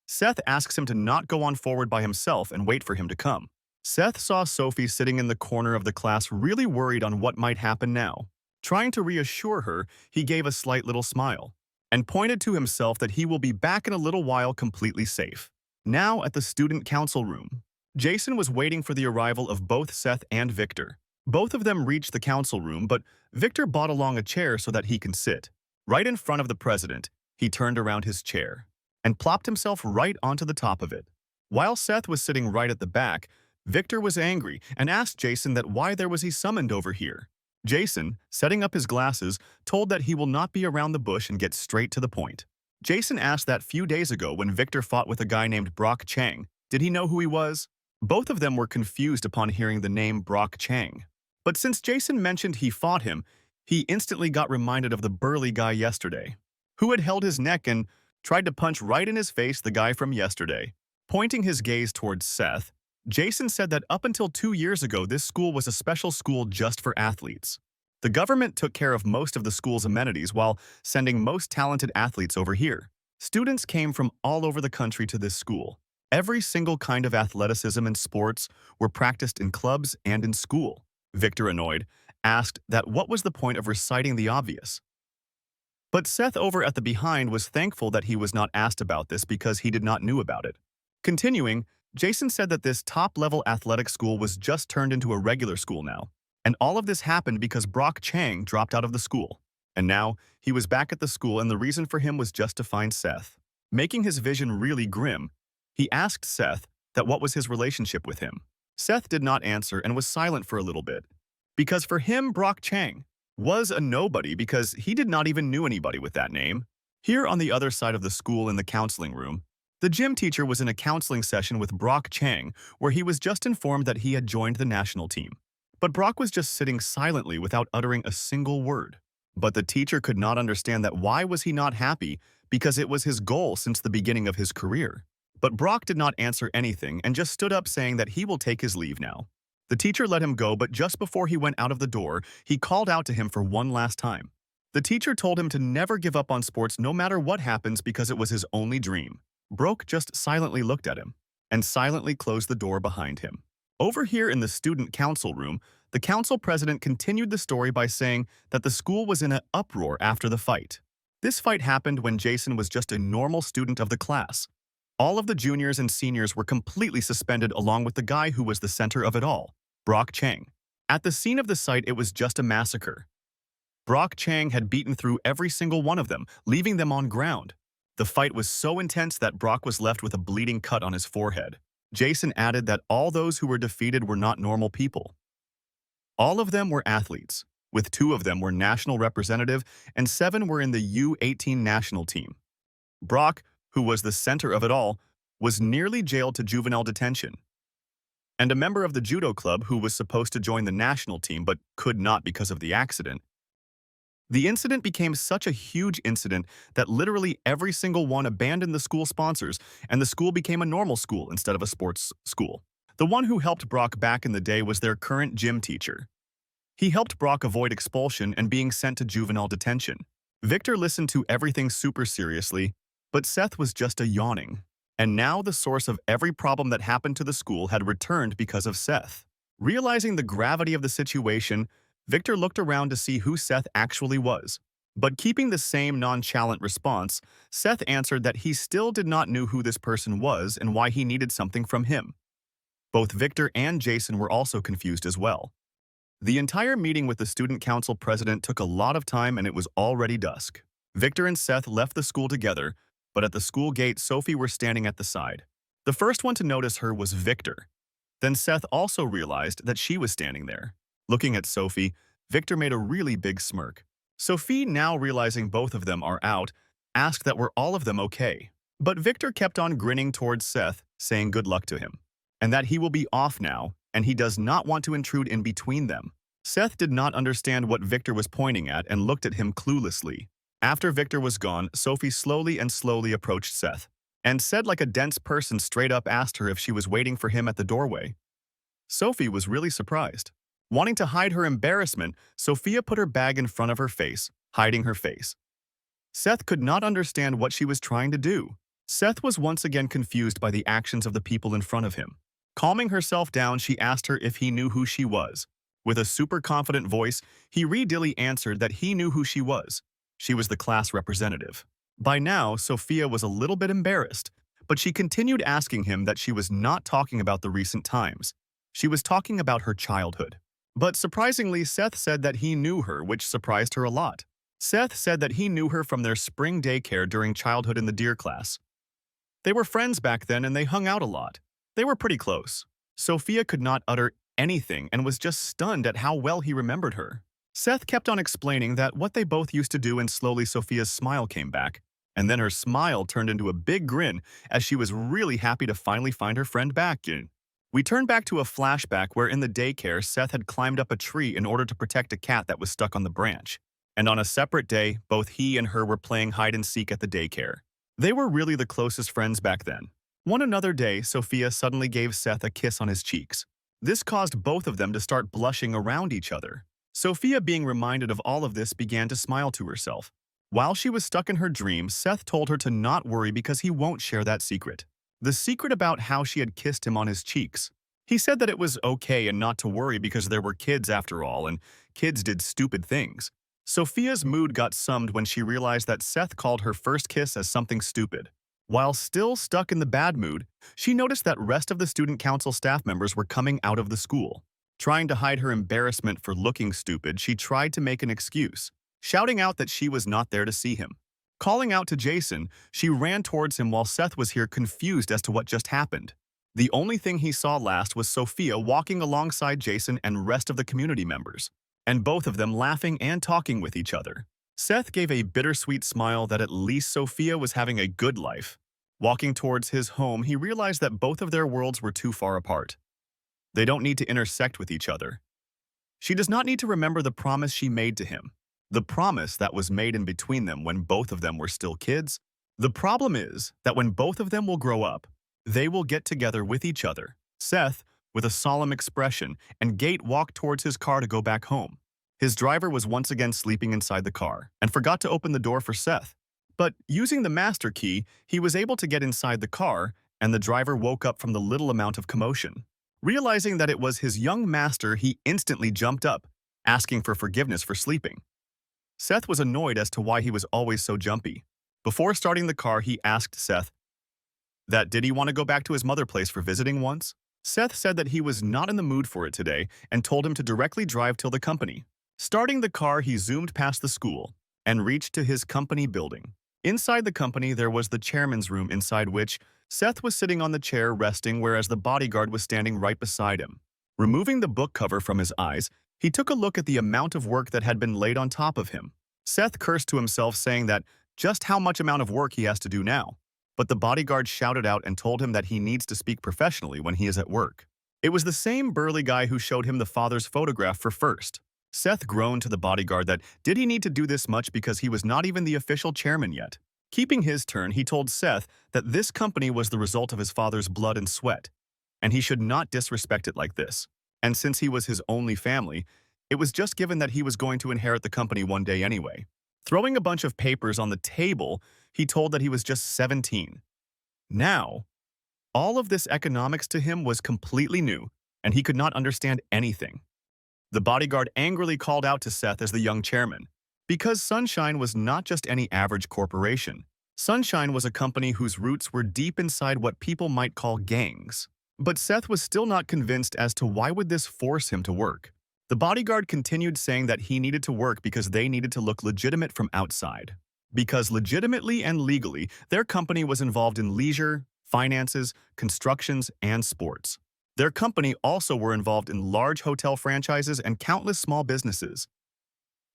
Seth asks him to not go on forward by himself and wait for him to come. Seth saw Sophie sitting in the corner of the class really worried on what might happen now. Trying to reassure her, he gave a slight little smile and pointed to himself that he will be back in a little while completely safe. Now at the student council room, Jason was waiting for the arrival of both Seth and Victor. Both of them reached the council room, but Victor brought along a chair so that he can sit. Right in front of the president, he turned around his chair and plopped himself right onto the top of it. While Seth was sitting right at the back, Victor was angry and asked Jason that why there was he summoned over here. Jason, setting up his glasses, told that he will not be around the bush and get straight to the point. Jason asked that few days ago when Victor fought with a guy named Brock Chang, did he know who he was? Both of them were confused upon hearing the name Brock Chang. But since Jason mentioned he fought him, he instantly got reminded of the burly guy yesterday, who had held his neck and tried to punch right in his face the guy from yesterday. Pointing his gaze towards Seth, Jason said that up until 2 years ago, this school was a special school just for athletes. The government took care of most of the school's amenities while sending most talented athletes over here. Students came from all over the country to this school. Every single kind of athleticism and sports were practiced in clubs and in school. Victor, annoyed, asked that what was the point of reciting the obvious. But Seth over at the behind was thankful that he was not asked about this because he did not knew about it. Continuing, Jason said that this top-level athletic school was just turned into a regular school now, and all of this happened because Brock Chang dropped out of the school. And now, he was back at the school and the reason for him was just to find Seth. Making his vision really grim, he asked Seth that what was his relationship with him. Seth did not answer and was silent for a little bit. Because for him, Brock Chang was a nobody because he did not even knew anybody with that name. Here on the other side of the school in the counseling room, the gym teacher was in a counseling session with Brock Chang where he was just informed that he had joined the national team. But Brock was just sitting silently without uttering a single word. But the teacher could not understand that why was he not happy because it was his goal since the beginning of his career. But Brock did not answer anything and just stood up saying that he will take his leave now. The teacher let him go, but just before he went out of the door, he called out to him for one last time. The teacher told him to never give up on sports no matter what happens because it was his only dream. Brock just silently looked at him and silently closed the door behind him. Over here in the student council room, the council president continued the story by saying that the school was in an uproar after the fight. This fight happened when Jason was just a normal student of the class. All of the juniors and seniors were completely suspended along with the guy who was the center of it all, Brock Chang. At the scene of the site, it was just a massacre. Brock Chang had beaten through every single one of them, leaving them on ground. The fight was so intense that Brock was left with a bleeding cut on his forehead. Jason added that all those who were defeated were not normal people. All of them were athletes, with 2 of them were national representative and 7 were in the U18 national team. Brock, who was the center of it all, was nearly jailed to juvenile detention. And a member of the judo club who was supposed to join the national team but could not because of the accident. The incident became such a huge incident that literally every single one abandoned the school sponsors and the school became a normal school instead of a sports school. The one who helped Brock back in the day was their current gym teacher. He helped Brock avoid expulsion and being sent to juvenile detention. Victor listened to everything super seriously, but Seth was just a yawning. And now the source of every problem that happened to the school had returned because of Seth. Realizing the gravity of the situation, Victor looked around to see who Seth actually was. But keeping the same nonchalant response, Seth answered that he still did not know who this person was and why he needed something from him. Both Victor and Jason were also confused as well. The entire meeting with the student council president took a lot of time and it was already dusk. Victor and Seth left the school together, but at the school gate, Sophie were standing at the side. The first one to notice her was Victor. Then Seth also realized that she was standing there. Looking at Sophie, Victor made a really big smirk. Sophie, now realizing both of them are out, asked that were all of them okay. But Victor kept on grinning towards Seth, saying good luck to him, and that he will be off now, and he does not want to intrude in between them. Seth did not understand what Victor was pointing at and looked at him cluelessly. After Victor was gone, Sophie slowly approached Seth, and said like a dense person straight up asked her if she was waiting for him at the doorway. Sophie was really surprised. Wanting to hide her embarrassment, Sophia put her bag in front of her face, hiding her face. Seth could not understand what she was trying to do. Seth was once again confused by the actions of the people in front of him. Calming herself down, she asked her if he knew who she was. With a super confident voice, he readily answered that he knew who she was. She was the class representative. By now, Sophia was a little bit embarrassed, but she continued asking him that she was not talking about the recent times. She was talking about her childhood. But surprisingly, Seth said that he knew her, which surprised her a lot. Seth said that he knew her from their spring daycare during childhood in the Deer class. They were friends back then and they hung out a lot. They were pretty close. Sophia could not utter anything and was just stunned at how well he remembered her. Seth kept on explaining that what they both used to do, and slowly Sophia's smile came back. And then her smile turned into a big grin as she was really happy to finally find her friend back. We turned back to a flashback where in the daycare, Seth had climbed up a tree in order to protect a cat that was stuck on the branch. And on a separate day, both he and her were playing hide and seek at the daycare. They were really the closest friends back then. One another day, Sophia suddenly gave Seth a kiss on his cheeks. This caused both of them to start blushing around each other. Sophia, being reminded of all of this, began to smile to herself. While she was stuck in her dream, Seth told her to not worry because he won't share that secret. The secret about how she had kissed him on his cheeks. He said that it was okay and not to worry because there were kids after all, and kids did stupid things. Sophia's mood got summed when she realized that Seth called her first kiss as something stupid. While still stuck in the bad mood, she noticed that rest of the student council staff members were coming out of the school. Trying to hide her embarrassment for looking stupid, she tried to make an excuse, shouting out that she was not there to see him. Calling out to Jason, she ran towards him while Seth was here confused as to what just happened. The only thing he saw last was Sophia walking alongside Jason and rest of the community members, and both of them laughing and talking with each other. Seth gave a bittersweet smile that at least Sophia was having a good life. Walking towards his home, he realized that both of their worlds were too far apart. They don't need to intersect with each other. She does not need to remember the promise she made to him, the promise that was made in between them when both of them were still kids. The problem is that when both of them will grow up, they will get together with each other. Seth, with a solemn expression, and Gate walked towards his car to go back home. His driver was once again sleeping inside the car and forgot to open the door for Seth. But using the master key, he was able to get inside the car, and the driver woke up from the little amount of commotion. Realizing that it was his young master, he instantly jumped up, asking for forgiveness for sleeping. Seth was annoyed as to why he was always so jumpy. Before starting the car, he asked Seth that did he want to go back to his mother place for visiting once? Seth said that he was not in the mood for it today and told him to directly drive till the company. Starting the car, he zoomed past the school and reached to his company building. Inside the company, there was the chairman's room, inside which Seth was sitting on the chair resting, whereas the bodyguard was standing right beside him. Removing the book cover from his eyes, he took a look at the amount of work that had been laid on top of him. Seth cursed to himself, saying that just how much amount of work he has to do now. But the bodyguard shouted out and told him that he needs to speak professionally when he is at work. It was the same burly guy who showed him the father's photograph for first. Seth groaned to the bodyguard that did he need to do this much because he was not even the official chairman yet. Keeping his turn, he told Seth that this company was the result of his father's blood and sweat, and he should not disrespect it like this. And since he was his only family, it was just given that he was going to inherit the company one day anyway. Throwing a bunch of papers on the table, he told that he was just 17. Now, all of this economics to him was completely new, and he could not understand anything. The bodyguard angrily called out to Seth as the young chairman, because Sunshine was not just any average corporation. Sunshine was a company whose roots were deep inside what people might call gangs. But Seth was still not convinced as to why would this force him to work. The bodyguard continued saying that he needed to work because they needed to look legitimate from outside. Because legitimately and legally, their company was involved in leisure, finances, constructions, and sports. Their company also were involved in large hotel franchises and countless small businesses.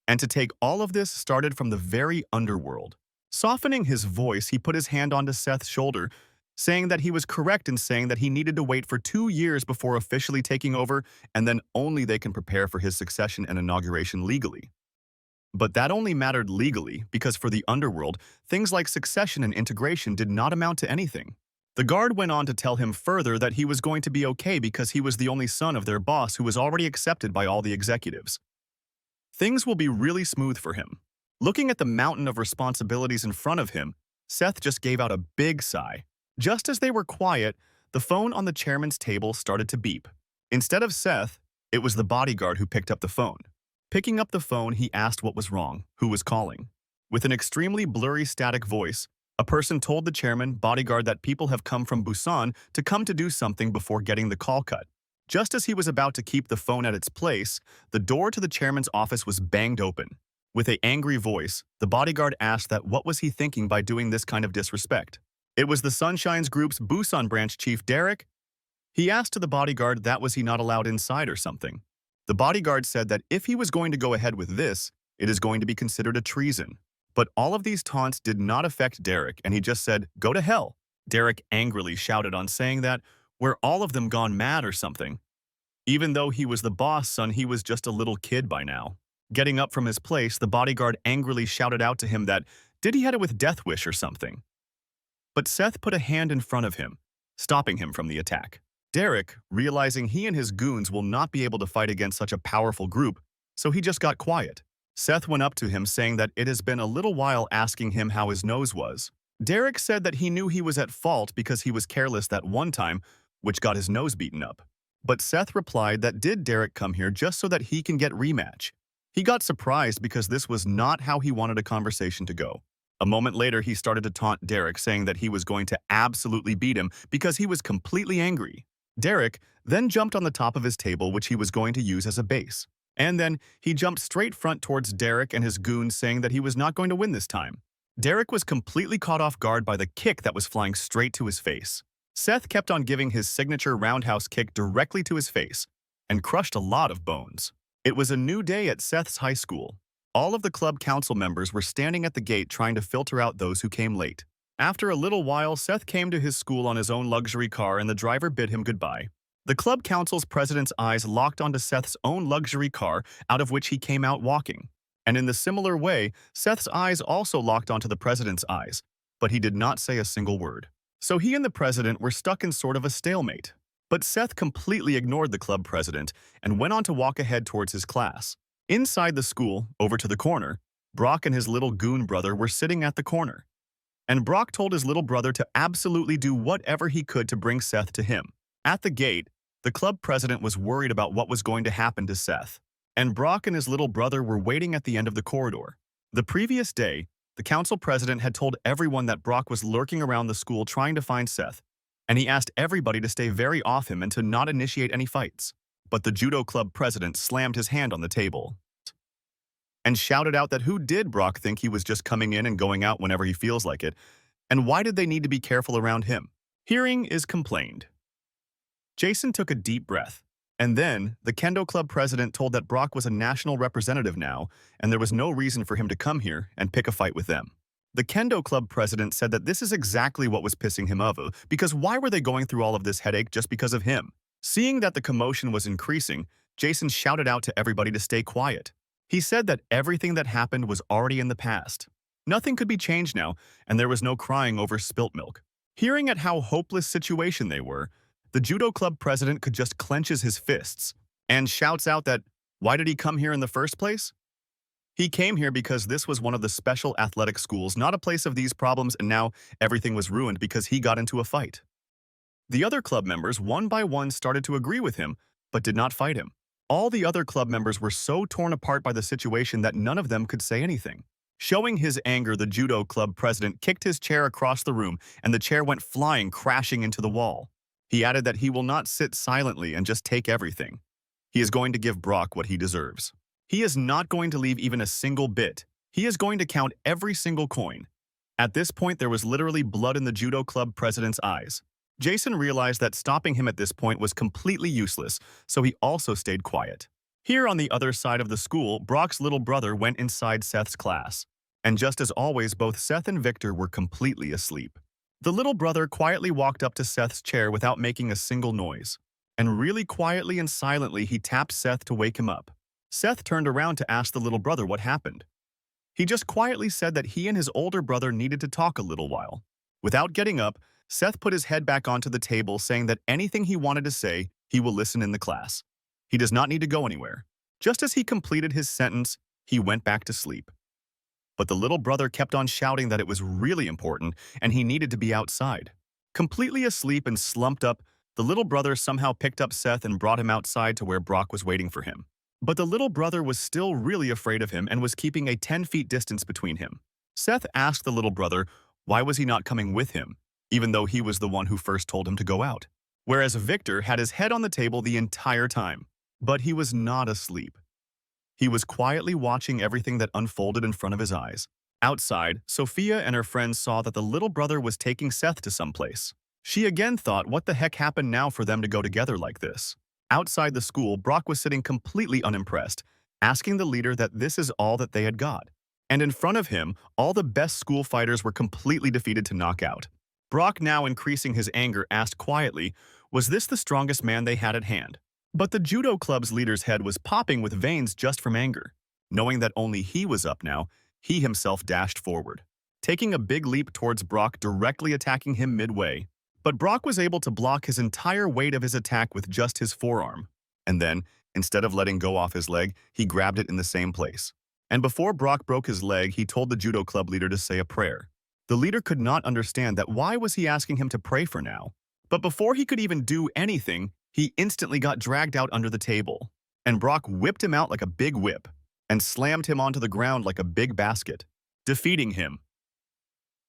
And to take all of this started from the very underworld. Softening his voice, he put his hand onto Seth's shoulder, saying that he was correct in saying that he needed to wait for 2 years before officially taking over, and then only they can prepare for his succession and inauguration legally. But that only mattered legally because for the underworld, things like succession and integration did not amount to anything. The guard went on to tell him further that he was going to be okay because he was the only son of their boss who was already accepted by all the executives. Things will be really smooth for him. Looking at the mountain of responsibilities in front of him, Seth just gave out a big sigh. Just as they were quiet, the phone on the chairman's table started to beep. Instead of Seth, it was the bodyguard who picked up the phone. Picking up the phone, he asked what was wrong, who was calling. With an extremely blurry static voice, a person told the chairman bodyguard that people have come from Busan to come to do something before getting the call cut. Just as he was about to keep the phone at its place, the door to the chairman's office was banged open. With an angry voice, the bodyguard asked that what was he thinking by doing this kind of disrespect. It was the Sunshine's group's Busan branch chief Derek. He asked to the bodyguard that was he not allowed inside or something. The bodyguard said that if he was going to go ahead with this, it is going to be considered a treason. But all of these taunts did not affect Derek, and he just said, "Go to hell." Derek angrily shouted on saying that, "Were all of them gone mad or something?" Even though he was the boss son, he was just a little kid by now. Getting up from his place, the bodyguard angrily shouted out to him that, did he had it with Death Wish or something? But Seth put a hand in front of him, stopping him from the attack. Derek, realizing he and his goons will not be able to fight against such a powerful group, so he just got quiet. Seth went up to him saying that it has been a little while, asking him how his nose was. Derek said that he knew he was at fault because he was careless that one time, which got his nose beaten up. But Seth replied that did Derek come here just so that he can get rematch. He got surprised because this was not how he wanted a conversation to go. A moment later, he started to taunt Derek, saying that he was going to absolutely beat him because he was completely angry. Derek then jumped on the top of his table, which he was going to use as a base. And then he jumped straight front towards Derek and his goons, saying that he was not going to win this time. Derek was completely caught off guard by the kick that was flying straight to his face. Seth kept on giving his signature roundhouse kick directly to his face and crushed a lot of bones. It was a new day at Seth's high school. All of the club council members were standing at the gate trying to filter out those who came late. After a little while, Seth came to his school on his own luxury car and the driver bid him goodbye. The club council's president's eyes locked onto Seth's own luxury car, out of which he came out walking. And in the similar way, Seth's eyes also locked onto the president's eyes, but he did not say a single word. So he and the president were stuck in sort of a stalemate. But Seth completely ignored the club president and went on to walk ahead towards his class. Inside the school, over to the corner, Brock and his little goon brother were sitting at the corner. And Brock told his little brother to absolutely do whatever he could to bring Seth to him. At the gate, the club president was worried about what was going to happen to Seth. And Brock and his little brother were waiting at the end of the corridor. The previous day, the council president had told everyone that Brock was lurking around the school trying to find Seth, and he asked everybody to stay very off him and to not initiate any fights. But the judo club president slammed his hand on the table and shouted out that who did Brock think he was just coming in and going out whenever he feels like it, and why did they need to be careful around him? Hearing is complained. Jason took a deep breath. And then, the Kendo Club president told that Brock was a national representative now, and there was no reason for him to come here and pick a fight with them. The Kendo Club president said that this is exactly what was pissing him off, because why were they going through all of this headache just because of him? Seeing that the commotion was increasing, Jason shouted out to everybody to stay quiet. He said that everything that happened was already in the past. Nothing could be changed now, and there was no crying over spilt milk. Hearing at how hopeless situation they were, the judo club president could just clenches his fists and shouts out that, why did he come here in the first place? He came here because this was one of the special athletic schools, not a place of these problems, and now everything was ruined because he got into a fight. The other club members, one by one, started to agree with him, but did not fight him. All the other club members were so torn apart by the situation that none of them could say anything. Showing his anger, the judo club president kicked his chair across the room, and the chair went flying, crashing into the wall. He added that he will not sit silently and just take everything. He is going to give Brock what he deserves. He is not going to leave even a single bit. He is going to count every single coin. At this point, there was literally blood in the judo club president's eyes. Jason realized that stopping him at this point was completely useless, so he also stayed quiet. Here on the other side of the school, Brock's little brother went inside Seth's class. And just as always, both Seth and Victor were completely asleep. The little brother quietly walked up to Seth's chair without making a single noise. And really quietly and silently, he tapped Seth to wake him up. Seth turned around to ask the little brother what happened. He just quietly said that he and his older brother needed to talk a little while. Without getting up, Seth put his head back onto the table, saying that anything he wanted to say, he will listen in the class. He does not need to go anywhere. Just as he completed his sentence, he went back to sleep. But the little brother kept on shouting that it was really important and he needed to be outside. Completely asleep and slumped up, the little brother somehow picked up Seth and brought him outside to where Brock was waiting for him. But the little brother was still really afraid of him and was keeping a 10-feet distance between him. Seth asked the little brother why was he not coming with him, even though he was the one who first told him to go out. Whereas Victor had his head on the table the entire time. But he was not asleep. He was quietly watching everything that unfolded in front of his eyes. Outside, Sophia and her friends saw that the little brother was taking Seth to someplace. She again thought, what the heck happened now for them to go together like this? Outside the school, Brock was sitting completely unimpressed, asking the leader that this is all that they had got. And in front of him, all the best school fighters were completely defeated to knockout. Brock, now increasing his anger, asked quietly, was this the strongest man they had at hand? But the judo club's leader's head was popping with veins just from anger. Knowing that only he was up now, he himself dashed forward, taking a big leap towards Brock, directly attacking him midway. But Brock was able to block his entire weight of his attack with just his forearm. And then, instead of letting go off his leg, he grabbed it in the same place. And before Brock broke his leg, he told the judo club leader to say a prayer. The leader could not understand that why was he asking him to pray for now. But before he could even do anything, he instantly got dragged out under the table, and Brock whipped him out like a big whip and slammed him onto the ground like a big basket, defeating him.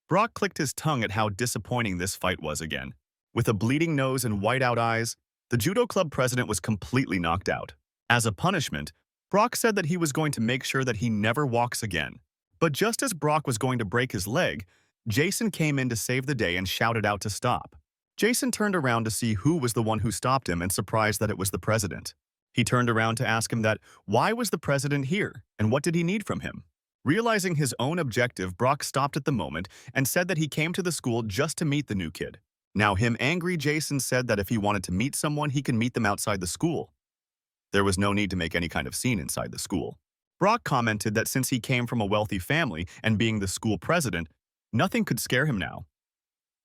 Brock clicked his tongue at how disappointing this fight was again. With a bleeding nose and white-out eyes, the judo club president was completely knocked out. As a punishment, Brock said that he was going to make sure that he never walks again. But just as Brock was going to break his leg, Jason came in to save the day and shouted out to stop. Jason turned around to see who was the one who stopped him and surprised that it was the president. He turned around to ask him that why was the president here and what did he need from him. Realizing his own objective, Brock stopped at the moment and said that he came to the school just to meet the new kid. Now him angry Jason said that if he wanted to meet someone, he can meet them outside the school. There was no need to make any kind of scene inside the school. Brock commented that since he came from a wealthy family and being the school president, nothing could scare him now.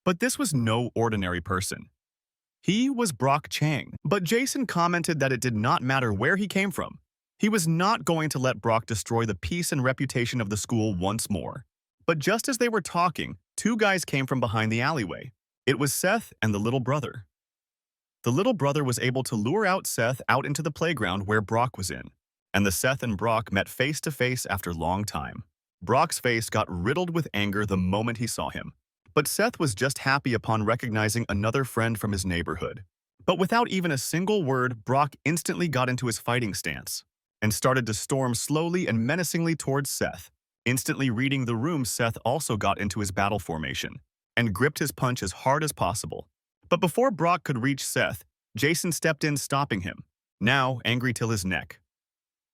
But this was no ordinary person. He was Brock Chang. But Jason commented that it did not matter where he came from. He was not going to let Brock destroy the peace and reputation of the school once more. But just as they were talking, two guys came from behind the alleyway. It was Seth and the little brother. The little brother was able to lure out Seth out into the playground where Brock was in. And the Seth and Brock met face to face after a long time. Brock's face got riddled with anger the moment he saw him. But Seth was just happy upon recognizing another friend from his neighborhood. But without even a single word, Brock instantly got into his fighting stance and started to storm slowly and menacingly towards Seth. Instantly reading the room, Seth also got into his battle formation and gripped his punch as hard as possible. But before Brock could reach Seth, Jason stepped in, stopping him, now angry till his neck.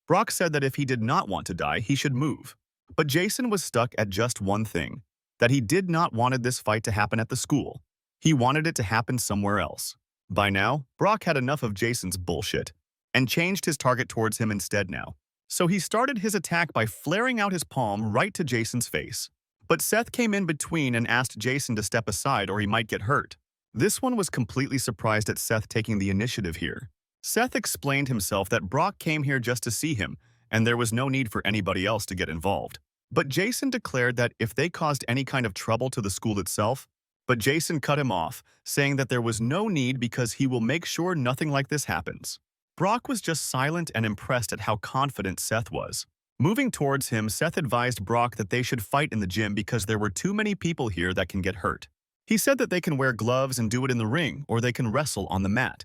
Brock said that if he did not want to die, he should move. But Jason was stuck at just one thing, that he did not wanted this fight to happen at the school. He wanted it to happen somewhere else. By now, Brock had enough of Jason's bullshit and changed his target towards him instead now. So he started his attack by flaring out his palm right to Jason's face. But Seth came in between and asked Jason to step aside or he might get hurt. This one was completely surprised at Seth taking the initiative here. Seth explained himself that Brock came here just to see him, and there was no need for anybody else to get involved. But Jason declared that if they caused any kind of trouble to the school itself, but Jason cut him off, saying that there was no need because he will make sure nothing like this happens. Brock was just silent and impressed at how confident Seth was. Moving towards him, Seth advised Brock that they should fight in the gym because there were too many people here that can get hurt. He said that they can wear gloves and do it in the ring, or they can wrestle on the mat.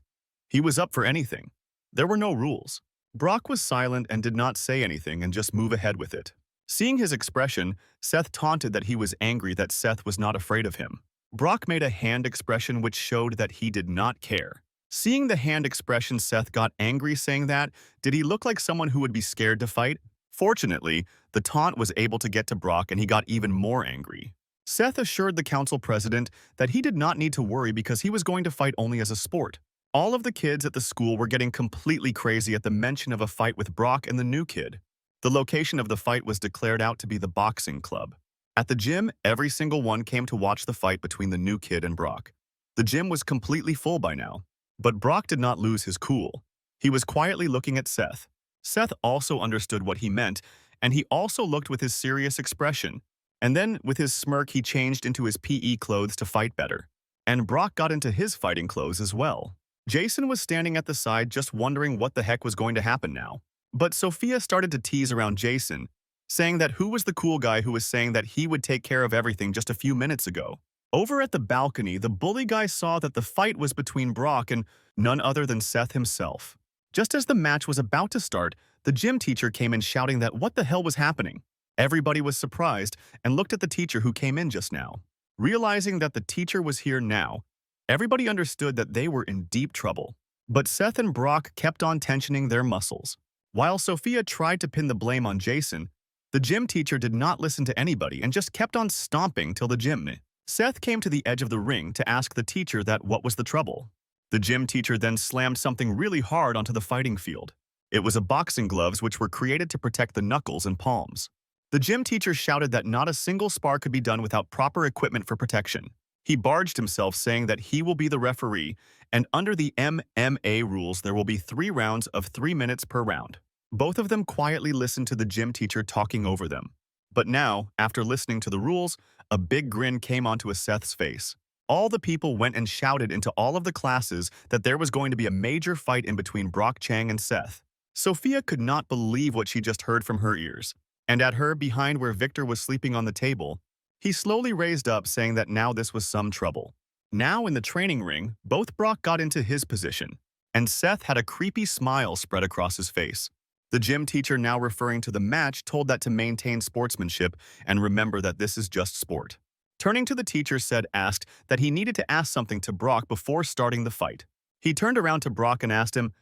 He was up for anything. There were no rules. Brock was silent and did not say anything and just move ahead with it. Seeing his expression, Seth taunted that he was angry that Seth was not afraid of him. Brock made a hand expression which showed that he did not care. Seeing the hand expression, Seth got angry, saying that, did he look like someone who would be scared to fight? Fortunately, the taunt was able to get to Brock and he got even more angry. Seth assured the council president that he did not need to worry because he was going to fight only as a sport. All of the kids at the school were getting completely crazy at the mention of a fight with Brock and the new kid. The location of the fight was declared out to be the boxing club. At the gym, every single one came to watch the fight between the new kid and Brock. The gym was completely full by now. But Brock did not lose his cool. He was quietly looking at Seth. Seth also understood what he meant, and he also looked with his serious expression. And then, with his smirk, he changed into his PE clothes to fight better. And Brock got into his fighting clothes as well. Jason was standing at the side just wondering what the heck was going to happen now. But Sophia started to tease around Jason, saying that who was the cool guy who was saying that he would take care of everything just a few minutes ago. Over at the balcony, the bully guy saw that the fight was between Brock and none other than Seth himself. Just as the match was about to start, the gym teacher came in shouting that what the hell was happening. Everybody was surprised and looked at the teacher who came in just now. Realizing that the teacher was here now, everybody understood that they were in deep trouble. But Seth and Brock kept on tensioning their muscles. While Sophia tried to pin the blame on Jason, the gym teacher did not listen to anybody and just kept on stomping till the gym. Seth came to the edge of the ring to ask the teacher that what was the trouble. The gym teacher then slammed something really hard onto the fighting field. It was a boxing gloves which were created to protect the knuckles and palms. The gym teacher shouted that not a single spar could be done without proper equipment for protection. He barged himself, saying that he will be the referee, and under the MMA rules there will be 3 rounds of 3 minutes per round. Both of them quietly listened to the gym teacher talking over them. But now, after listening to the rules, a big grin came onto Seth's face. All the people went and shouted into all of the classes that there was going to be a major fight in between Brock Chang and Seth. Sophia could not believe what she just heard from her ears. And at her, behind where Victor was sleeping on the table, he slowly raised up, saying that now this was some trouble. Now in the training ring, both Brock got into his position, and Seth had a creepy smile spread across his face. The gym teacher, now referring to the match, told that to maintain sportsmanship and remember that this is just sport. Turning to the teacher, asked that he needed to ask something to Brock before starting the fight. He turned around to Brock and asked him,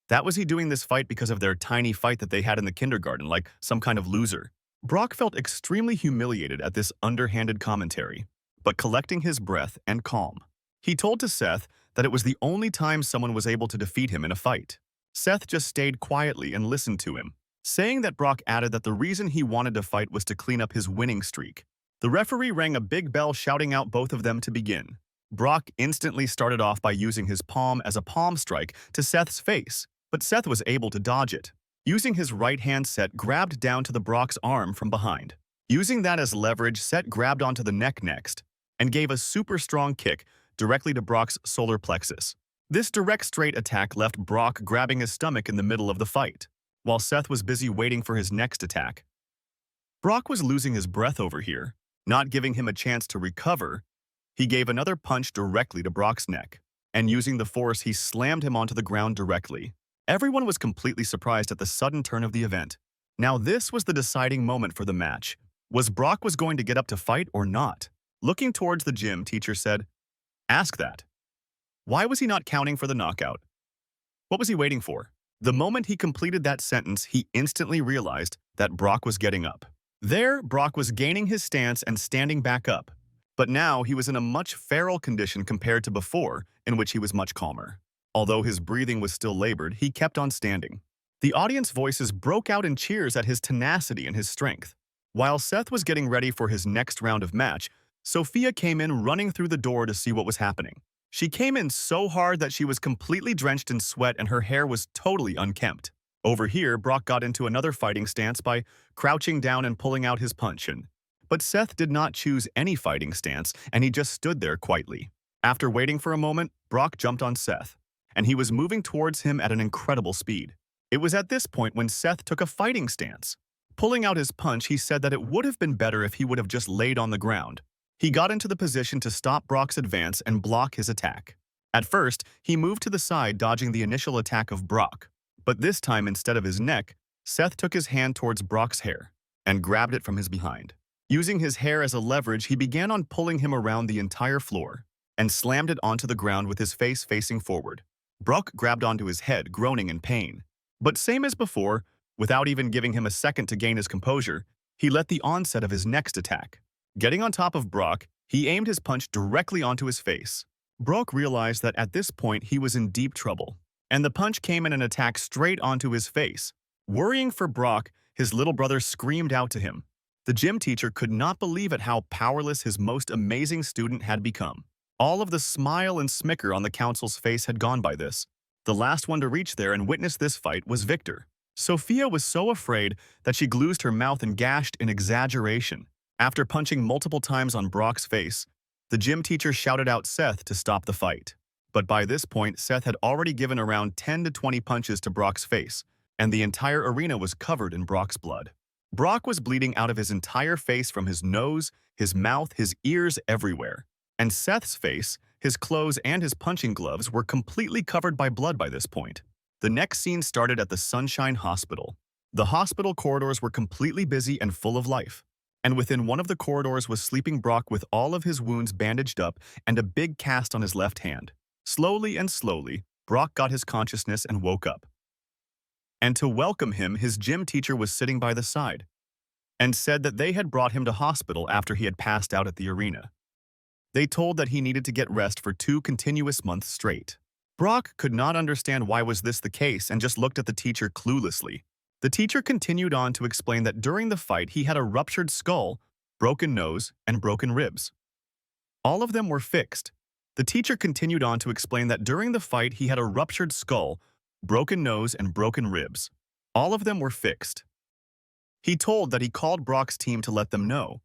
that was he doing this fight because of their tiny fight that they had in the kindergarten, like some kind of loser? Brock felt extremely humiliated at this underhanded commentary, but collecting his breath and calm, he told to Seth that it was the only time someone was able to defeat him in a fight. Seth just stayed quietly and listened to him, saying that Brock added that the reason he wanted to fight was to clean up his winning streak. The referee rang a big bell, shouting out both of them to begin. Brock instantly started off by using his palm as a palm strike to Seth's face, but Seth was able to dodge it. Using his right hand, Seth grabbed down to the Brock's arm from behind. Using that as leverage, Seth grabbed onto the neck next and gave a super strong kick directly to Brock's solar plexus. This direct straight attack left Brock grabbing his stomach in the middle of the fight, while Seth was busy waiting for his next attack. Brock was losing his breath over here, not giving him a chance to recover. He gave another punch directly to Brock's neck, and using the force, he slammed him onto the ground directly. Everyone was completely surprised at the sudden turn of the event. Now this was the deciding moment for the match. Was Brock going to get up to fight or not? Looking towards the gym teacher, ask that. Why was he not counting for the knockout? What was he waiting for? The moment he completed that sentence, he instantly realized that Brock was getting up. There, Brock was gaining his stance and standing back up. But now he was in a much feral condition compared to before, in which he was much calmer. Although his breathing was still labored, he kept on standing. The audience voices broke out in cheers at his tenacity and his strength. While Seth was getting ready for his next round of match, Sophia came in running through the door to see what was happening. She came in so hard that she was completely drenched in sweat and her hair was totally unkempt. Over here, Brock got into another fighting stance by crouching down and pulling out his punch. But Seth did not choose any fighting stance, and he just stood there quietly. After waiting for a moment, Brock jumped on Seth, and he was moving towards him at an incredible speed. It was at this point when Seth took a fighting stance. Pulling out his punch, he said that it would have been better if he would have just laid on the ground. He got into the position to stop Brock's advance and block his attack. At first, he moved to the side, dodging the initial attack of Brock. But this time, instead of his neck, Seth took his hand towards Brock's hair and grabbed it from his behind. Using his hair as a leverage, he began on pulling him around the entire floor and slammed it onto the ground with his face facing forward. Brock grabbed onto his head, groaning in pain. But same as before, without even giving him a second to gain his composure, he let the onset of his next attack. Getting on top of Brock, he aimed his punch directly onto his face. Brock realized that at this point he was in deep trouble, and the punch came in an attack straight onto his face. Worrying for Brock, his little brother screamed out to him. The gym teacher could not believe at how powerless his most amazing student had become. All of the smile and smicker on the council's face had gone by this. The last one to reach there and witness this fight was Victor. Sophia was so afraid that she glued her mouth and gashed in exaggeration. After punching multiple times on Brock's face, the gym teacher shouted out Seth to stop the fight. But by this point, Seth had already given around 10 to 20 punches to Brock's face, and the entire arena was covered in Brock's blood. Brock was bleeding out of his entire face from his nose, his mouth, his ears, everywhere. And Seth's face, his clothes, and his punching gloves were completely covered by blood by this point. The next scene started at the Sunshine Hospital. The hospital corridors were completely busy and full of life. And within one of the corridors was sleeping Brock with all of his wounds bandaged up and a big cast on his left hand. Slowly and slowly, Brock got his consciousness and woke up. And to welcome him, his gym teacher was sitting by the side and said that they had brought him to hospital after he had passed out at the arena. They told that he needed to get rest for 2 continuous months straight. Brock could not understand why was this the case and just looked at the teacher cluelessly. The teacher continued on to explain that during the fight he had a ruptured skull, broken nose, and broken ribs. All of them were fixed. The teacher continued on to explain that during the fight he had a ruptured skull, broken nose, and broken ribs. All of them were fixed. He told that he called Brock's team to let them know.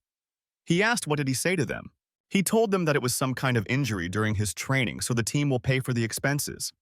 He asked what did he say to them. He told them that it was some kind of injury during his training, so the team will pay for the expenses.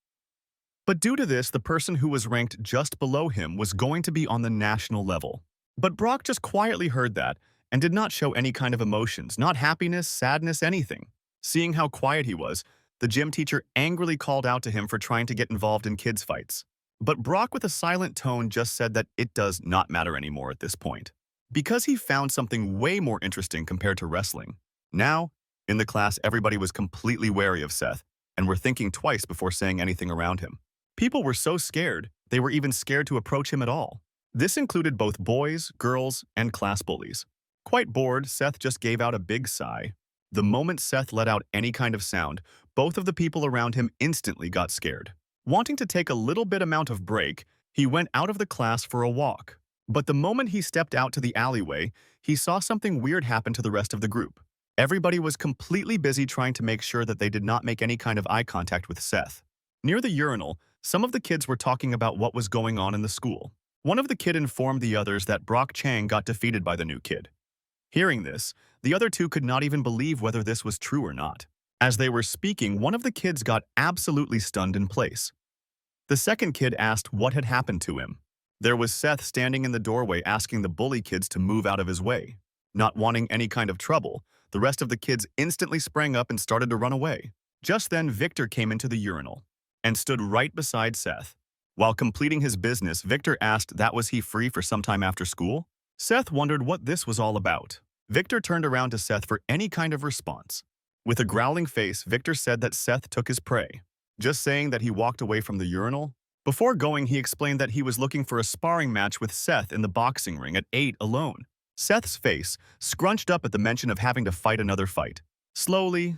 But due to this, the person who was ranked just below him was going to be on the national level. But Brock just quietly heard that and did not show any kind of emotions, not happiness, sadness, anything. Seeing how quiet he was, the gym teacher angrily called out to him for trying to get involved in kids' fights. But Brock, with a silent tone, just said that it does not matter anymore at this point, because he found something way more interesting compared to wrestling. Now, in the class, everybody was completely wary of Seth and were thinking twice before saying anything around him. People were so scared, they were even scared to approach him at all. This included both boys, girls, and class bullies. Quite bored, Seth just gave out a big sigh. The moment Seth let out any kind of sound, both of the people around him instantly got scared. Wanting to take a little bit amount of break, he went out of the class for a walk. But the moment he stepped out to the alleyway, he saw something weird happen to the rest of the group. Everybody was completely busy trying to make sure that they did not make any kind of eye contact with Seth. Near the urinal, some of the kids were talking about what was going on in the school. One of the kids informed the others that Brock Chang got defeated by the new kid. Hearing this, the other two could not even believe whether this was true or not. As they were speaking, one of the kids got absolutely stunned in place. The second kid asked what had happened to him. There was Seth standing in the doorway asking the bully kids to move out of his way. Not wanting any kind of trouble, the rest of the kids instantly sprang up and started to run away. Just then, Victor came into the urinal and stood right beside Seth. While completing his business, Victor asked that was he free for some time after school? Seth wondered what this was all about. Victor turned around to Seth for any kind of response. With a growling face, Victor said that Seth took his prey, just saying that he walked away from the urinal. Before going, he explained that he was looking for a sparring match with Seth in the boxing ring at 8 alone. Seth's face scrunched up at the mention of having to fight another fight. Slowly,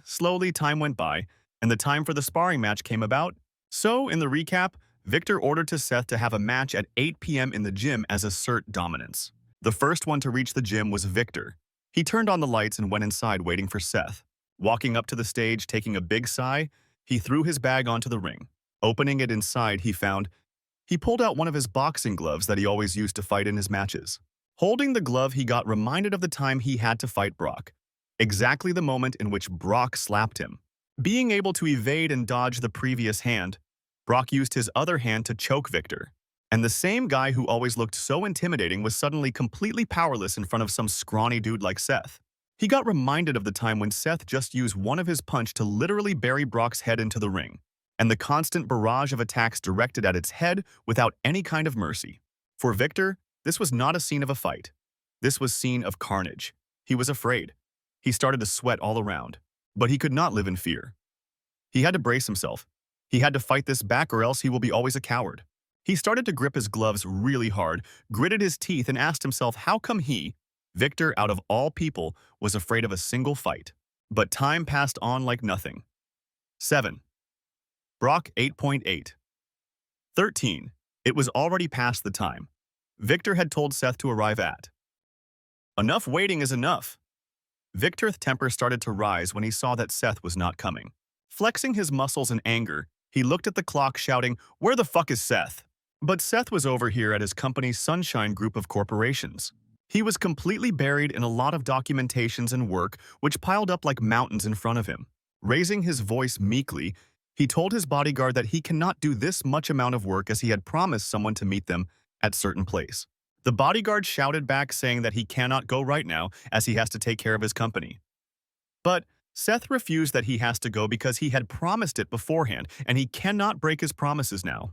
time went by, and the time for the sparring match came about. So, in the recap, Victor ordered to Seth to have a match at 8 p.m. in the gym as assert dominance. The first one to reach the gym was Victor. He turned on the lights and went inside waiting for Seth. Walking up to the stage, taking a big sigh, he threw his bag onto the ring. Opening it inside, he pulled out one of his boxing gloves that he always used to fight in his matches. Holding the glove, he got reminded of the time he had to fight Brock. Exactly the moment in which Brock slapped him. Being able to evade and dodge the previous hand, Brock used his other hand to choke Victor. And the same guy who always looked so intimidating was suddenly completely powerless in front of some scrawny dude like Seth. He got reminded of the time when Seth just used one of his punch to literally bury Brock's head into the ring, and the constant barrage of attacks directed at its head without any kind of mercy. For Victor, this was not a scene of a fight. This was scene of carnage. He was afraid. He started to sweat all around, but he could not live in fear. He had to brace himself. He had to fight this back or else he will be always a coward. He started to grip his gloves really hard, gritted his teeth, and asked himself how come he, Victor, out of all people, was afraid of a single fight. But time passed on like nothing. 7. Brock 8.8. 13. It was already past the time. Victor had told Seth to arrive at. Enough waiting is enough. Victor's temper started to rise when he saw that Seth was not coming. Flexing his muscles in anger, he looked at the clock shouting, "Where the fuck is Seth?" But Seth was over here at his company's Sunshine Group of corporations. He was completely buried in a lot of documentations and work which piled up like mountains in front of him. Raising his voice meekly, he told his bodyguard that he cannot do this much amount of work as he had promised someone to meet them at certain place. The bodyguard shouted back saying that he cannot go right now as he has to take care of his company. But Seth refused that he has to go because he had promised it beforehand and he cannot break his promises now.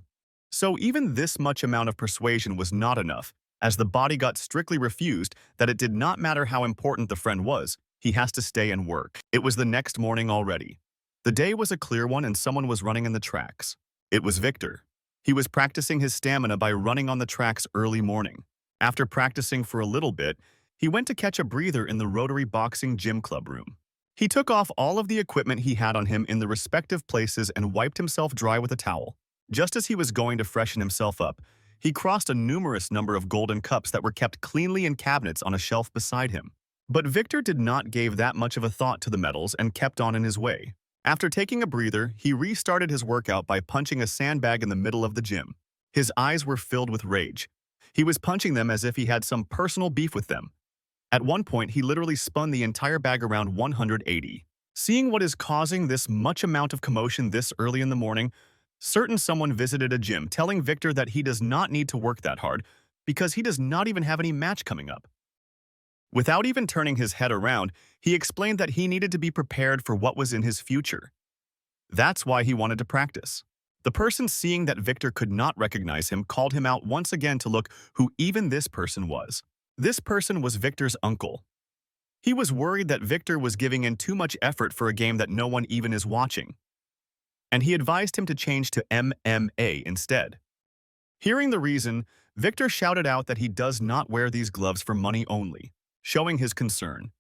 So even this much amount of persuasion was not enough, as the bodyguard strictly refused that it did not matter how important the friend was, he has to stay and work. It was the next morning already. The day was a clear one and someone was running in the tracks. It was Victor. He was practicing his stamina by running on the tracks early morning. After practicing for a little bit, he went to catch a breather in the Rotary Boxing Gym Club room. He took off all of the equipment he had on him in the respective places and wiped himself dry with a towel. Just as he was going to freshen himself up, he crossed a numerous number of golden cups that were kept cleanly in cabinets on a shelf beside him. But Victor did not give that much of a thought to the medals and kept on in his way. After taking a breather, he restarted his workout by punching a sandbag in the middle of the gym. His eyes were filled with rage. He was punching them as if he had some personal beef with them. At one point, he literally spun the entire bag around 180. Seeing what is causing this much amount of commotion this early in the morning, someone visited a gym telling Victor that he does not need to work that hard because he does not even have any match coming up. Without even turning his head around, he explained that he needed to be prepared for what was in his future. That's why he wanted to practice. The person, seeing that Victor could not recognize him, called him out once again to look who even this person was. This person was Victor's uncle. He was worried that Victor was giving in too much effort for a game that no one even is watching, and he advised him to change to MMA instead. Hearing the reason, Victor shouted out that he does not wear these gloves for money only, showing his concern.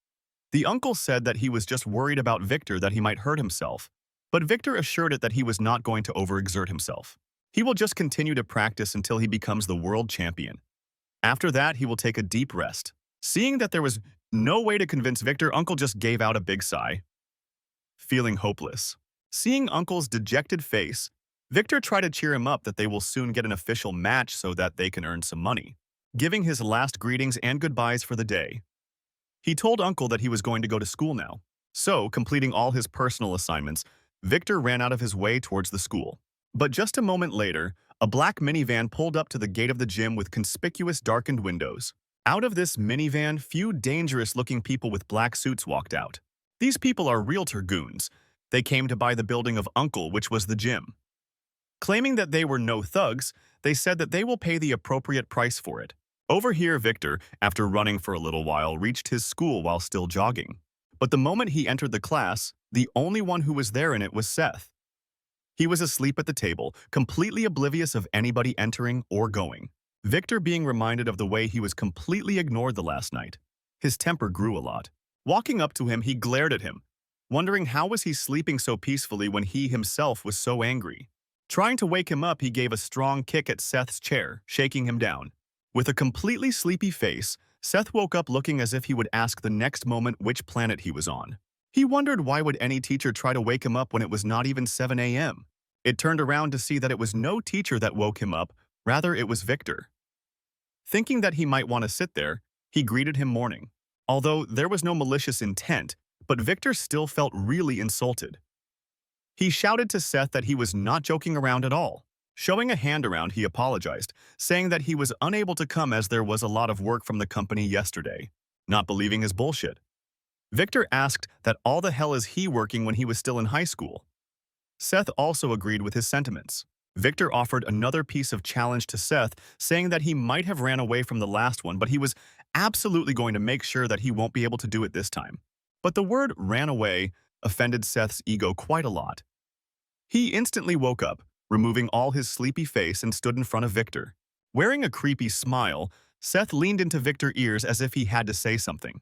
The uncle said that he was just worried about Victor, that he might hurt himself, but Victor assured it that he was not going to overexert himself. He will just continue to practice until he becomes the world champion. After that, he will take a deep rest. Seeing that there was no way to convince Victor, Uncle just gave out a big sigh, feeling hopeless. Seeing Uncle's dejected face, Victor tried to cheer him up that they will soon get an official match so that they can earn some money. Giving his last greetings and goodbyes for the day, he told Uncle that he was going to go to school now. So, completing all his personal assignments, Victor ran out of his way towards the school. But just a moment later, a black minivan pulled up to the gate of the gym with conspicuous darkened windows. Out of this minivan, few dangerous-looking people with black suits walked out. These people are realtor goons. They came to buy the building of Uncle, which was the gym. Claiming that they were no thugs, they said that they will pay the appropriate price for it. Over here, Victor, after running for a little while, reached his school while still jogging. But the moment he entered the class, the only one who was there in it was Seth. He was asleep at the table, completely oblivious of anybody entering or going. Victor, being reminded of the way he was completely ignored the last night, his temper grew a lot. Walking up to him, he glared at him, wondering how was he sleeping so peacefully when he himself was so angry. Trying to wake him up, he gave a strong kick at Seth's chair, shaking him down. With a completely sleepy face, Seth woke up looking as if he would ask the next moment which planet he was on. He wondered why would any teacher try to wake him up when it was not even 7 a.m. It turned around to see that it was no teacher that woke him up, rather it was Victor. Thinking that he might want to sit there, he greeted him morning. Although there was no malicious intent, but Victor still felt really insulted. He shouted to Seth that he was not joking around at all. Showing a hand around, he apologized, saying that he was unable to come as there was a lot of work from the company yesterday. Not believing his bullshit, Victor asked that all the hell is he working when he was still in high school. Seth also agreed with his sentiments. Victor offered another piece of challenge to Seth, saying that he might have ran away from the last one, but he was absolutely going to make sure that he won't be able to do it this time. But the word ran away offended Seth's ego quite a lot. He instantly woke up, removing all his sleepy face, and stood in front of Victor. Wearing a creepy smile, Seth leaned into Victor's ears as if he had to say something.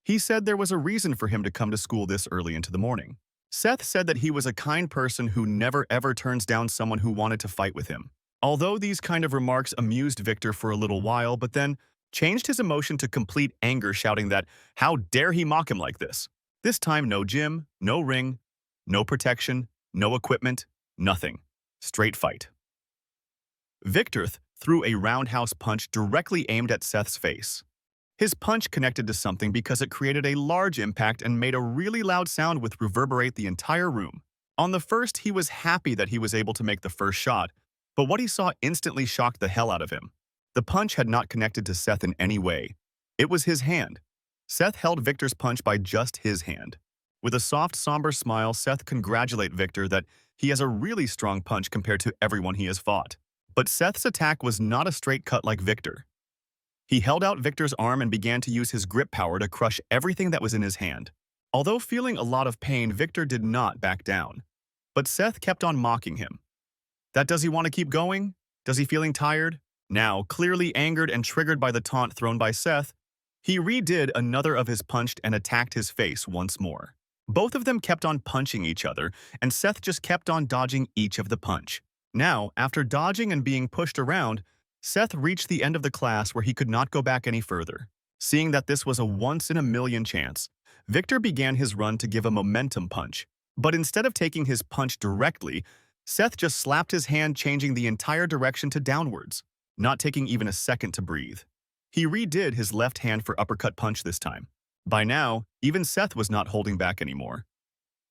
He said there was a reason for him to come to school this early into the morning. Seth said that he was a kind person who never ever turns down someone who wanted to fight with him. Although these kind of remarks amused Victor for a little while, but then changed his emotion to complete anger, shouting that how dare he mock him like this. This time no gym, no ring, no protection, no equipment, nothing. Straight fight. Victor threw a roundhouse punch directly aimed at Seth's face. His punch connected to something because it created a large impact and made a really loud sound which reverberate the entire room. On the first, he was happy that he was able to make the first shot, but what he saw instantly shocked the hell out of him. The punch had not connected to Seth in any way. It was his hand. Seth held Victor's punch by just his hand. With a soft, somber smile, Seth congratulated Victor that he has a really strong punch compared to everyone he has fought. But Seth's attack was not a straight cut like Victor. He held out Victor's arm and began to use his grip power to crush everything that was in his hand. Although feeling a lot of pain, Victor did not back down. But Seth kept on mocking him. That does he want to keep going? Does he feeling tired? Now, clearly angered and triggered by the taunt thrown by Seth, he redid another of his punch and attacked his face once more. Both of them kept on punching each other, and Seth just kept on dodging each of the punch. Now, after dodging and being pushed around, Seth reached the end of the class where he could not go back any further. Seeing that this was a once-in-a-million chance, Victor began his run to give a momentum punch. But instead of taking his punch directly, Seth just slapped his hand, changing the entire direction to downwards, not taking even a second to breathe. He redid his left hand for uppercut punch this time. By now, even Seth was not holding back anymore.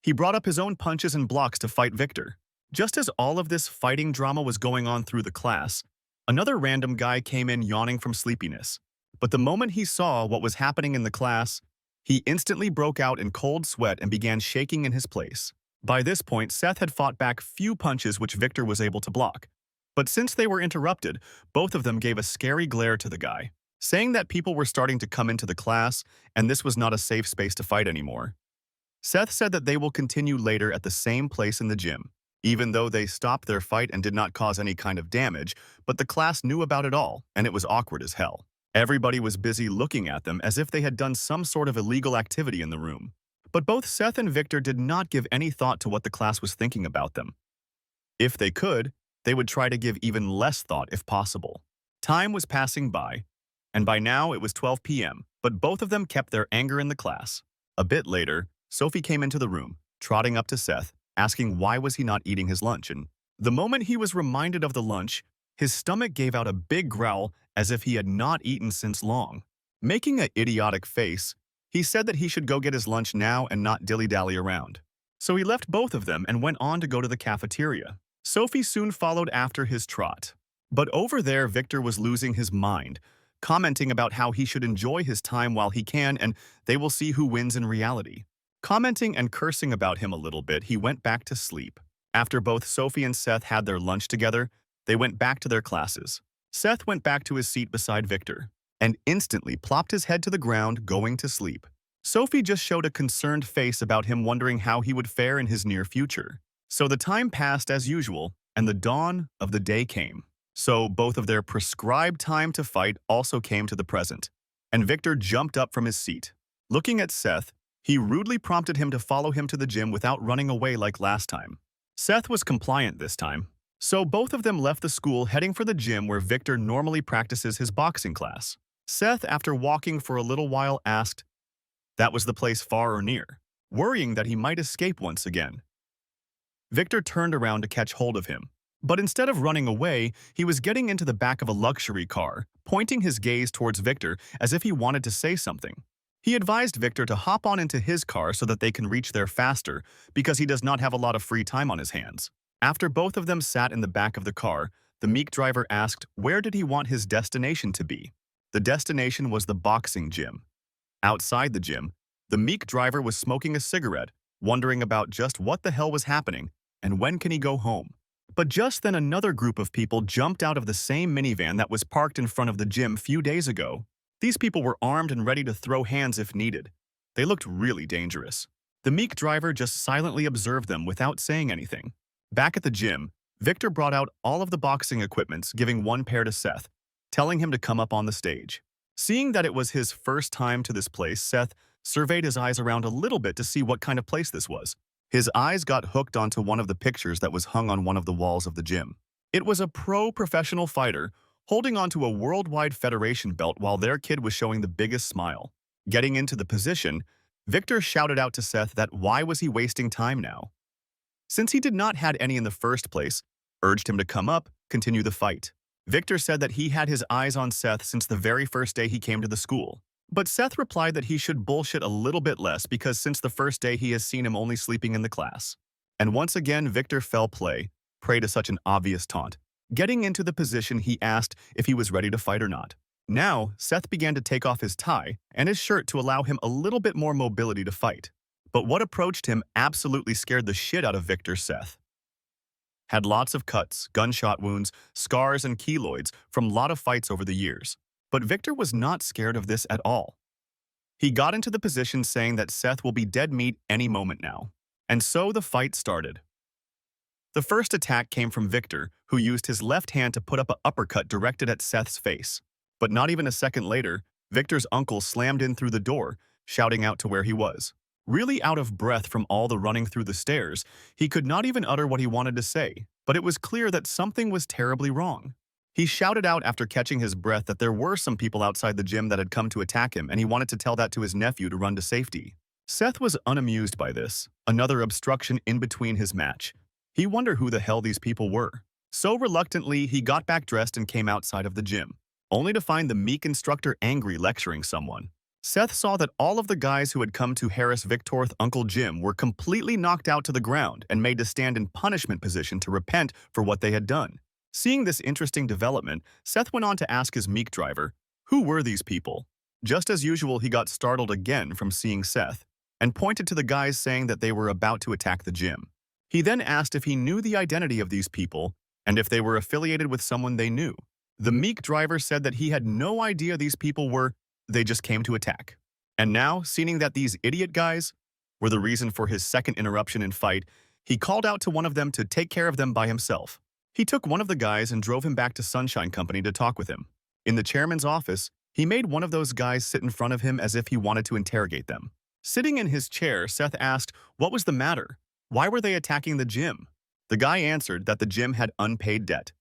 He brought up his own punches and blocks to fight Victor. Just as all of this fighting drama was going on through the class, another random guy came in yawning from sleepiness. But the moment he saw what was happening in the class, he instantly broke out in cold sweat and began shaking in his place. By this point, Seth had fought back few punches which Victor was able to block. But since they were interrupted, both of them gave a scary glare to the guy, saying that people were starting to come into the class and this was not a safe space to fight anymore. Seth said that they will continue later at the same place in the gym, even though they stopped their fight and did not cause any kind of damage, but the class knew about it all, and it was awkward as hell. Everybody was busy looking at them as if they had done some sort of illegal activity in the room. But both Seth and Victor did not give any thought to what the class was thinking about them. If they could, they would try to give even less thought if possible. Time was passing by, and by now it was 12 p.m., but both of them kept their anger in the class. A bit later, Sophie came into the room, trotting up to Seth, asking why was he not eating his lunch, and the moment he was reminded of the lunch, his stomach gave out a big growl as if he had not eaten since long. Making an idiotic face, he said that he should go get his lunch now and not dilly-dally around. So he left both of them and went on to go to the cafeteria. Sophie soon followed after his trot. But over there, Victor was losing his mind, commenting about how he should enjoy his time while he can and they will see who wins in reality. Commenting and cursing about him a little bit, he went back to sleep. After both Sophie and Seth had their lunch together, they went back to their classes. Seth went back to his seat beside Victor and instantly plopped his head to the ground, going to sleep. Sophie just showed a concerned face about him, wondering how he would fare in his near future. So the time passed as usual, and the dawn of the day came. So both of their prescribed time to fight also came to the present, and Victor jumped up from his seat. Looking at Seth, he rudely prompted him to follow him to the gym without running away like last time. Seth was compliant this time, so both of them left the school heading for the gym where Victor normally practices his boxing class. Seth, after walking for a little while, asked, "That was the place far or near?" worrying that he might escape once again. Victor turned around to catch hold of him, but instead of running away, he was getting into the back of a luxury car, pointing his gaze towards Victor as if he wanted to say something. He advised Victor to hop on into his car so that they can reach there faster because he does not have a lot of free time on his hands. After both of them sat in the back of the car, the meek driver asked where did he want his destination to be. The destination was the boxing gym. Outside the gym, the meek driver was smoking a cigarette, wondering about just what the hell was happening and when can he go home. But just then another group of people jumped out of the same minivan that was parked in front of the gym few days ago. These people were armed and ready to throw hands if needed. They looked really dangerous. The meek driver just silently observed them without saying anything. Back at the gym, Victor brought out all of the boxing equipments, giving one pair to Seth, telling him to come up on the stage. Seeing that it was his first time to this place, Seth surveyed his eyes around a little bit to see what kind of place this was. His eyes got hooked onto one of the pictures that was hung on one of the walls of the gym. It was a pro-professional fighter holding onto a worldwide federation belt while their kid was showing the biggest smile. Getting into the position, Victor shouted out to Seth that why was he wasting time now? Since he did not had any in the first place, urged him to come up, continue the fight. Victor said that he had his eyes on Seth since the very first day he came to the school. But Seth replied that he should bullshit a little bit less because since the first day he has seen him only sleeping in the class. And once again, Victor fell prey to such an obvious taunt. Getting into the position, he asked if he was ready to fight or not. Now, Seth began to take off his tie and his shirt to allow him a little bit more mobility to fight. But what approached him absolutely scared the shit out of Victor. Seth had lots of cuts, gunshot wounds, scars, and keloids from a lot of fights over the years. But Victor was not scared of this at all. He got into the position saying that Seth will be dead meat any moment now. And so the fight started. The first attack came from Victor, who used his left hand to put up an uppercut directed at Seth's face. But not even a second later, Victor's uncle slammed in through the door, shouting out to where he was. Really out of breath from all the running through the stairs, he could not even utter what he wanted to say, but it was clear that something was terribly wrong. He shouted out after catching his breath that there were some people outside the gym that had come to attack him, and he wanted to tell that to his nephew to run to safety. Seth was unamused by this, another obstruction in between his match. He wondered who the hell these people were. So reluctantly, he got back dressed and came outside of the gym, only to find the meek instructor angry lecturing someone. Seth saw that all of the guys who had come to harass Victor's Uncle Jim were completely knocked out to the ground and made to stand in punishment position to repent for what they had done. Seeing this interesting development, Seth went on to ask his meek driver, who were these people? Just as usual, he got startled again from seeing Seth and pointed to the guys saying that they were about to attack the gym. He then asked if he knew the identity of these people and if they were affiliated with someone they knew. The meek driver said that he had no idea these people were, they just came to attack. And now, seeing that these idiot guys were the reason for his second interruption in fight, he called out to one of them to take care of them by himself. He took one of the guys and drove him back to Sunshine Company to talk with him. In the chairman's office, he made one of those guys sit in front of him as if he wanted to interrogate them. Sitting in his chair, Seth asked, what was the matter? Why were they attacking the gym? The guy answered that the gym had unpaid debt.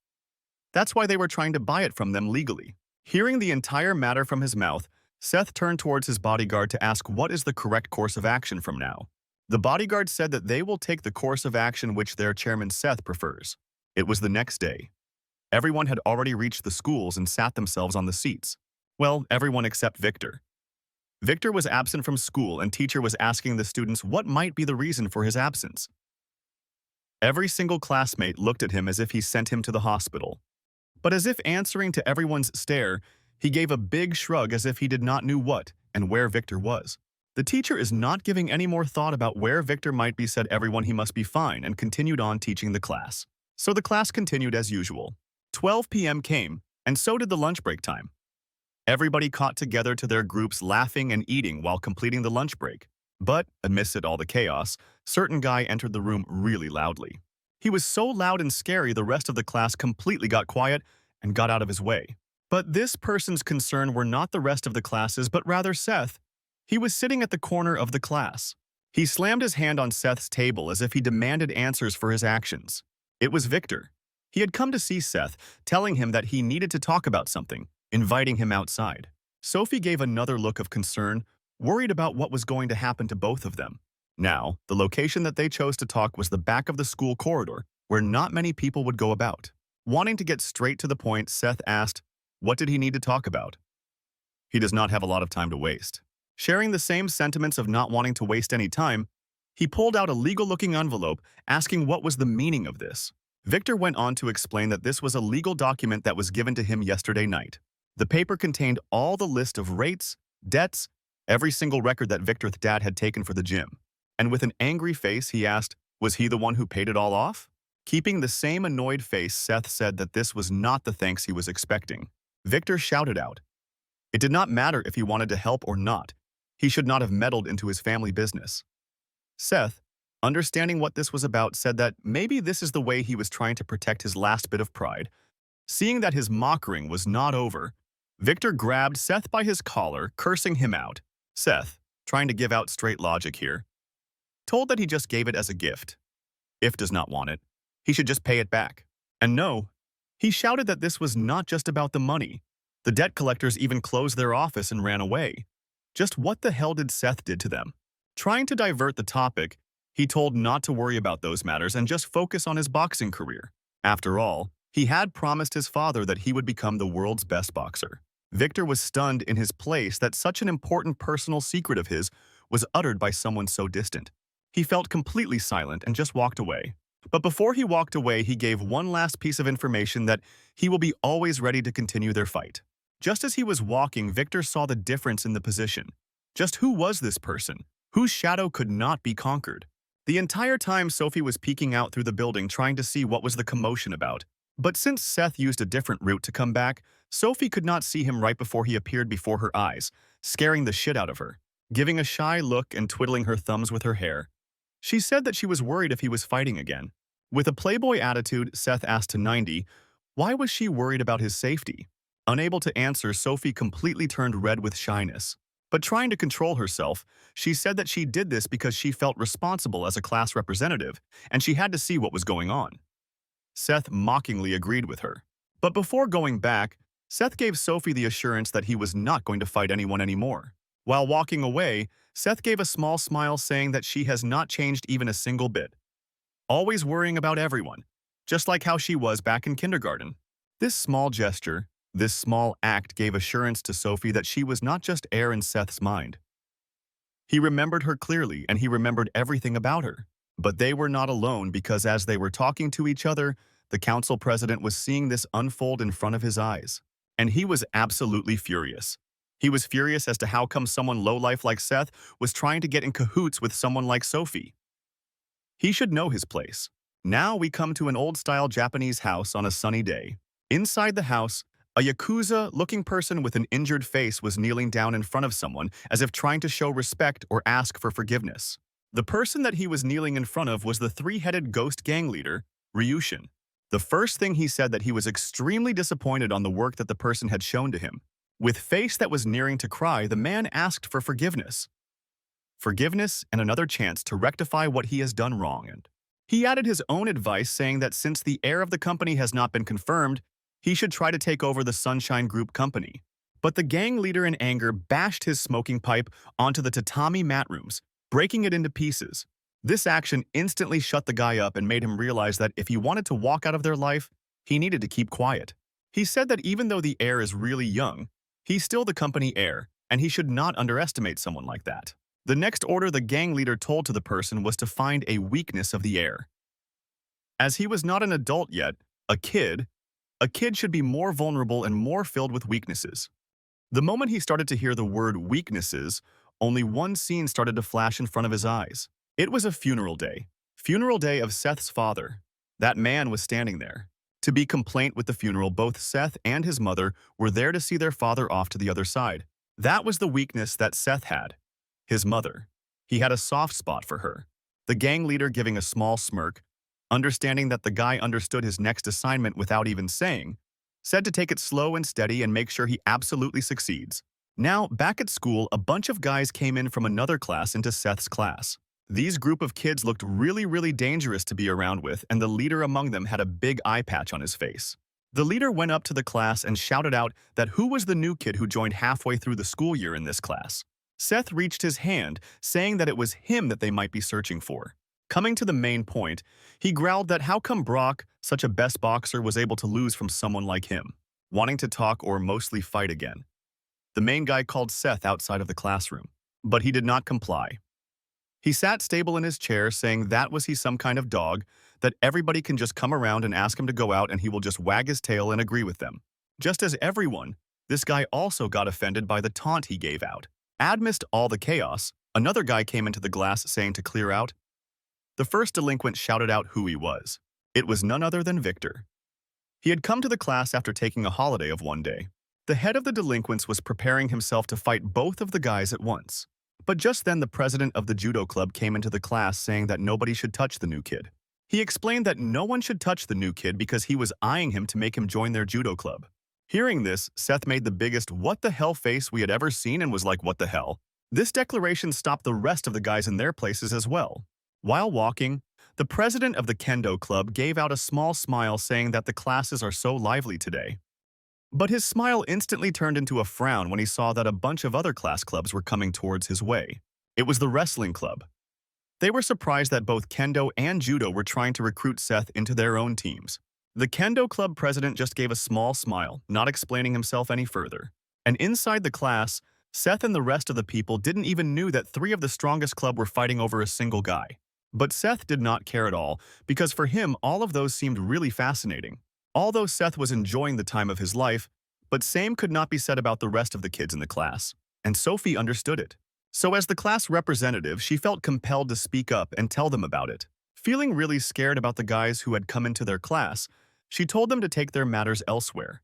That's why they were trying to buy it from them legally. Hearing the entire matter from his mouth, Seth turned towards his bodyguard to ask what is the correct course of action from now. The bodyguard said that they will take the course of action which their chairman Seth prefers. It was the next day. Everyone had already reached the schools and sat themselves on the seats. Well, everyone except Victor. Victor was absent from school and teacher was asking the students what might be the reason for his absence. Every single classmate looked at him as if he sent him to the hospital. But as if answering to everyone's stare, he gave a big shrug as if he did not know what and where Victor was. The teacher is not giving any more thought about where Victor might be, said everyone he must be fine, and continued on teaching the class. So the class continued as usual. 12 p.m. came, and so did the lunch break time. Everybody caught together to their groups laughing and eating while completing the lunch break. But, amidst all the chaos, certain guy entered the room really loudly. He was so loud and scary the rest of the class completely got quiet and got out of his way. But this person's concern were not the rest of the classes, but rather Seth. He was sitting at the corner of the class. He slammed his hand on Seth's table as if he demanded answers for his actions. It was Victor. He had come to see Seth, telling him that he needed to talk about something, inviting him outside. Sophie gave another look of concern, worried about what was going to happen to both of them. Now, the location that they chose to talk was the back of the school corridor, where not many people would go about. Wanting to get straight to the point, Seth asked, what did he need to talk about? He does not have a lot of time to waste. Sharing the same sentiments of not wanting to waste any time, he pulled out a legal-looking envelope, asking what was the meaning of this. Victor went on to explain that this was a legal document that was given to him yesterday night. The paper contained all the list of rates, debts, every single record that Victor's dad had taken for the gym. And with an angry face, he asked, was he the one who paid it all off? Keeping the same annoyed face, Seth said that this was not the thanks he was expecting. Victor shouted out. It did not matter if he wanted to help or not. He should not have meddled into his family business. Seth, understanding what this was about, said that maybe this is the way he was trying to protect his last bit of pride. Seeing that his mockering was not over, Victor grabbed Seth by his collar, cursing him out. Seth, trying to give out straight logic here, told that he just gave it as a gift. If does not want it, he should just pay it back. And no, he shouted that this was not just about the money. The debt collectors even closed their office and ran away. Just what the hell did Seth did to them? Trying to divert the topic, he told not to worry about those matters and just focus on his boxing career. After all, he had promised his father that he would become the world's best boxer. Victor was stunned in his place that such an important personal secret of his was uttered by someone so distant. He felt completely silent and just walked away. But before he walked away, he gave one last piece of information that he will be always ready to continue their fight. Just as he was walking, Victor saw the difference in the position. Just who was this person, whose shadow could not be conquered? The entire time Sophie was peeking out through the building trying to see what was the commotion about. But since Seth used a different route to come back, Sophie could not see him right before he appeared before her eyes, scaring the shit out of her. Giving a shy look and twiddling her thumbs with her hair, she said that she was worried if he was fighting again. With a playboy attitude, Seth asked to 90, why was she worried about his safety? Unable to answer, Sophie completely turned red with shyness. But trying to control herself, she said that she did this because she felt responsible as a class representative, and she had to see what was going on. Seth mockingly agreed with her. But before going back, Seth gave Sophie the assurance that he was not going to fight anyone anymore. While walking away, Seth gave a small smile saying that she has not changed even a single bit. Always worrying about everyone, just like how she was back in kindergarten. This small gesture, this small act gave assurance to Sophie that she was not just air in Seth's mind. He remembered her clearly and he remembered everything about her. But they were not alone because as they were talking to each other, the council president was seeing this unfold in front of his eyes. And he was absolutely furious. He was furious as to how come someone lowlife like Seth was trying to get in cahoots with someone like Sophie. He should know his place. Now we come to an old-style Japanese house on a sunny day. Inside the house, a Yakuza-looking person with an injured face was kneeling down in front of someone as if trying to show respect or ask for forgiveness. The person that he was kneeling in front of was the three-headed ghost gang leader, Ryushin. The first thing he said that he was extremely disappointed on the work that the person had shown to him. With face that was nearing to cry, the man asked for forgiveness. Forgiveness and another chance to rectify what he has done wrong. And he added his own advice saying that since the heir of the company has not been confirmed, he should try to take over the Sunshine Group company. But the gang leader in anger bashed his smoking pipe onto the tatami mat rooms, breaking it into pieces. This action instantly shut the guy up and made him realize that if he wanted to walk out of their life, he needed to keep quiet. He said that even though the heir is really young, he's still the company heir, and he should not underestimate someone like that. The next order the gang leader told to the person was to find a weakness of the heir. As he was not an adult yet, a kid should be more vulnerable and more filled with weaknesses. The moment he started to hear the word weaknesses, only one scene started to flash in front of his eyes. It was a funeral day. Funeral day of Seth's father. That man was standing there. To be complaint with the funeral, both Seth and his mother were there to see their father off to the other side. That was the weakness that Seth had. His mother. He had a soft spot for her. The gang leader giving a small smirk, understanding that the guy understood his next assignment without even saying, said to take it slow and steady and make sure he absolutely succeeds. Now, back at school, a bunch of guys came in from another class into Seth's class. These group of kids looked really dangerous to be around with, and the leader among them had a big eye patch on his face. The leader went up to the class and shouted out that who was the new kid who joined halfway through the school year in this class. Seth reached his hand, saying that it was him that they might be searching for. Coming to the main point, he growled that how come Brock, such a best boxer, was able to lose from someone like him, wanting to talk or mostly fight again. The main guy called Seth outside of the classroom, but he did not comply. He sat stable in his chair, saying that was he some kind of dog, that everybody can just come around and ask him to go out and he will just wag his tail and agree with them. Just as everyone, this guy also got offended by the taunt he gave out. Amidst all the chaos, another guy came into the class saying to clear out. The first delinquent shouted out who he was. It was none other than Victor. He had come to the class after taking a holiday of one day. The head of the delinquents was preparing himself to fight both of the guys at once. But just then the president of the judo club came into the class saying that nobody should touch the new kid. He explained that no one should touch the new kid because he was eyeing him to make him join their judo club. Hearing this, Seth made the biggest what the hell face we had ever seen and was like, what the hell? This declaration stopped the rest of the guys in their places as well. While walking, the president of the kendo club gave out a small smile saying that the classes are so lively today. But his smile instantly turned into a frown when he saw that a bunch of other class clubs were coming towards his way. It was the wrestling club. They were surprised that both kendo and judo were trying to recruit Seth into their own teams. The kendo club president just gave a small smile, not explaining himself any further. And inside the class, Seth and the rest of the people didn't even knew that 3 of the strongest club were fighting over a single guy. But Seth did not care at all, because for him all of those seemed really fascinating. Although Seth was enjoying the time of his life, but same could not be said about the rest of the kids in the class, and Sophie understood it. So as the class representative, she felt compelled to speak up and tell them about it. Feeling really scared about the guys who had come into their class, she told them to take their matters elsewhere,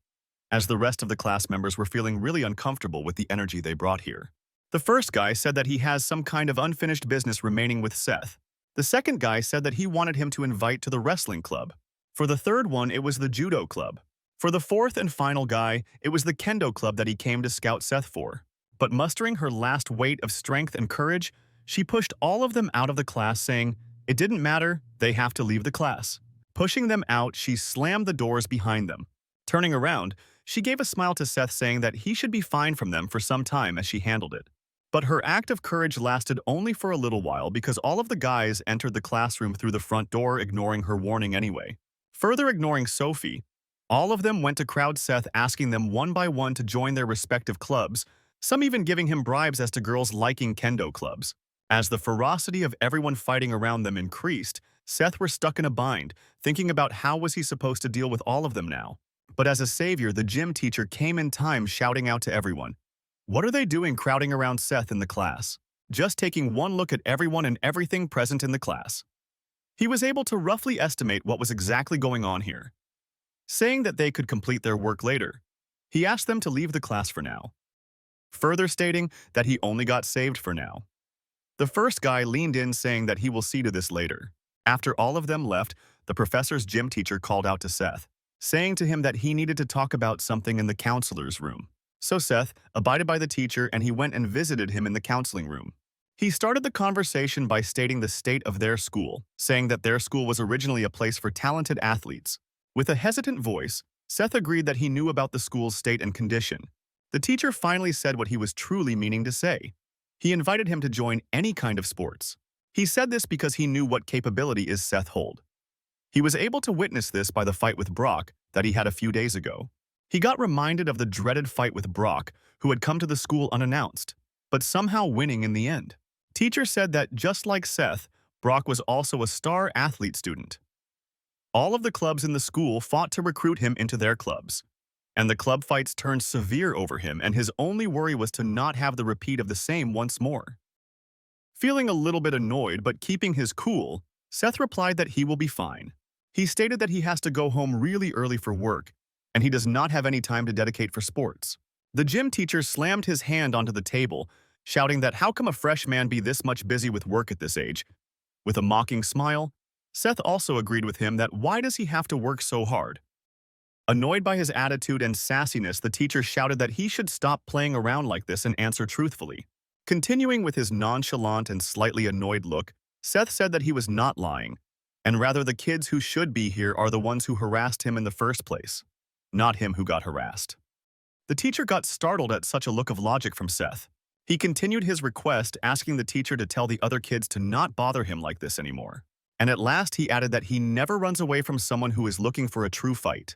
as the rest of the class members were feeling really uncomfortable with the energy they brought here. The first guy said that he has some kind of unfinished business remaining with Seth. The second guy said that he wanted him to invite to the wrestling club. For the third one, it was the judo club. For the fourth and final guy, it was the kendo club that he came to scout Seth for. But mustering her last weight of strength and courage, she pushed all of them out of the class saying, it didn't matter, they have to leave the class. Pushing them out, she slammed the doors behind them. Turning around, she gave a smile to Seth saying that he should be fine from them for some time as she handled it. But her act of courage lasted only for a little while because all of the guys entered the classroom through the front door, ignoring her warning anyway. Further ignoring Sophie, all of them went to crowd Seth, asking them one by one to join their respective clubs, some even giving him bribes as to girls liking kendo clubs. As the ferocity of everyone fighting around them increased, Seth were stuck in a bind, thinking about how was he supposed to deal with all of them now. But as a savior, the gym teacher came in time shouting out to everyone, what are they doing crowding around Seth in the class? Just taking one look at everyone and everything present in the class. He was able to roughly estimate what was exactly going on here. Saying that they could complete their work later, he asked them to leave the class for now, further stating that he only got saved for now. The first guy leaned in saying that he will see to this later. After all of them left, the professor's gym teacher called out to Seth, saying to him that he needed to talk about something in the counselor's room. So Seth abided by the teacher and he went and visited him in the counseling room. He started the conversation by stating the state of their school, saying that their school was originally a place for talented athletes. With a hesitant voice, Seth agreed that he knew about the school's state and condition. The teacher finally said what he was truly meaning to say. He invited him to join any kind of sports. He said this because he knew what capability is Seth hold. He was able to witness this by the fight with Brock that he had a few days ago. He got reminded of the dreaded fight with Brock, who had come to the school unannounced, but somehow winning in the end. Teacher said that just like Seth, Brock was also a star athlete student. All of the clubs in the school fought to recruit him into their clubs, and the club fights turned severe over him, and his only worry was to not have the repeat of the same once more. Feeling a little bit annoyed but keeping his cool, Seth replied that he will be fine. He stated that he has to go home really early for work, and he does not have any time to dedicate for sports. The gym teacher slammed his hand onto the table, shouting that how come a fresh man be this much busy with work at this age? With a mocking smile, Seth also agreed with him that why does he have to work so hard? Annoyed by his attitude and sassiness, the teacher shouted that he should stop playing around like this and answer truthfully. Continuing with his nonchalant and slightly annoyed look, Seth said that he was not lying, and rather the kids who should be here are the ones who harassed him in the first place, not him who got harassed. The teacher got startled at such a look of logic from Seth. He continued his request, asking the teacher to tell the other kids to not bother him like this anymore. And at last he added that he never runs away from someone who is looking for a true fight.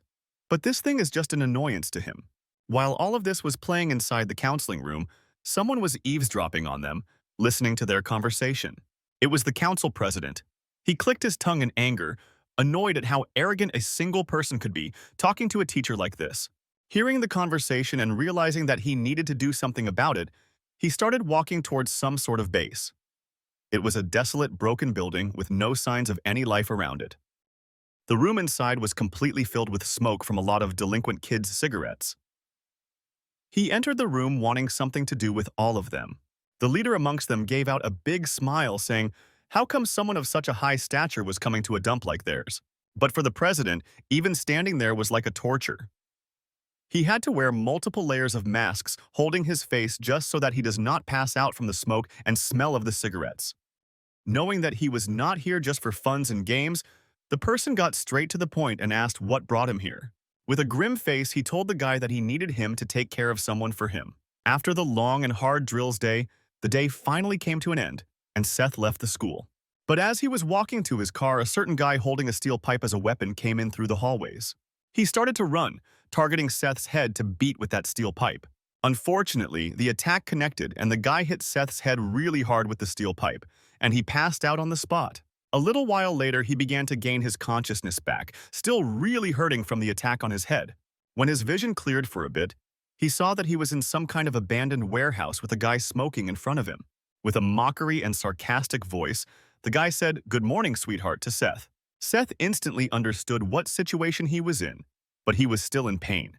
But this thing is just an annoyance to him. While all of this was playing inside the counseling room, someone was eavesdropping on them, listening to their conversation. It was the council president. He clicked his tongue in anger, annoyed at how arrogant a single person could be, talking to a teacher like this. Hearing the conversation and realizing that he needed to do something about it, he started walking towards some sort of base. It was a desolate, broken building with no signs of any life around it. The room inside was completely filled with smoke from a lot of delinquent kids' cigarettes. He entered the room wanting something to do with all of them. The leader amongst them gave out a big smile, saying, how come someone of such a high stature was coming to a dump like theirs? But for the president, even standing there was like a torture. He had to wear multiple layers of masks, holding his face just so that he does not pass out from the smoke and smell of the cigarettes. Knowing that he was not here just for funs and games, the person got straight to the point and asked what brought him here. With a grim face, he told the guy that he needed him to take care of someone for him. After the long and hard drills day, the day finally came to an end, and Seth left the school. But as he was walking to his car, a certain guy holding a steel pipe as a weapon came in through the hallways. He started to run, targeting Seth's head to beat with that steel pipe. Unfortunately, the attack connected and the guy hit Seth's head really hard with the steel pipe, and he passed out on the spot. A little while later, he began to gain his consciousness back, still really hurting from the attack on his head. When his vision cleared for a bit, he saw that he was in some kind of abandoned warehouse with a guy smoking in front of him. With a mockery and sarcastic voice, the guy said, "Good morning, sweetheart," to Seth. Seth instantly understood what situation he was in, but he was still in pain.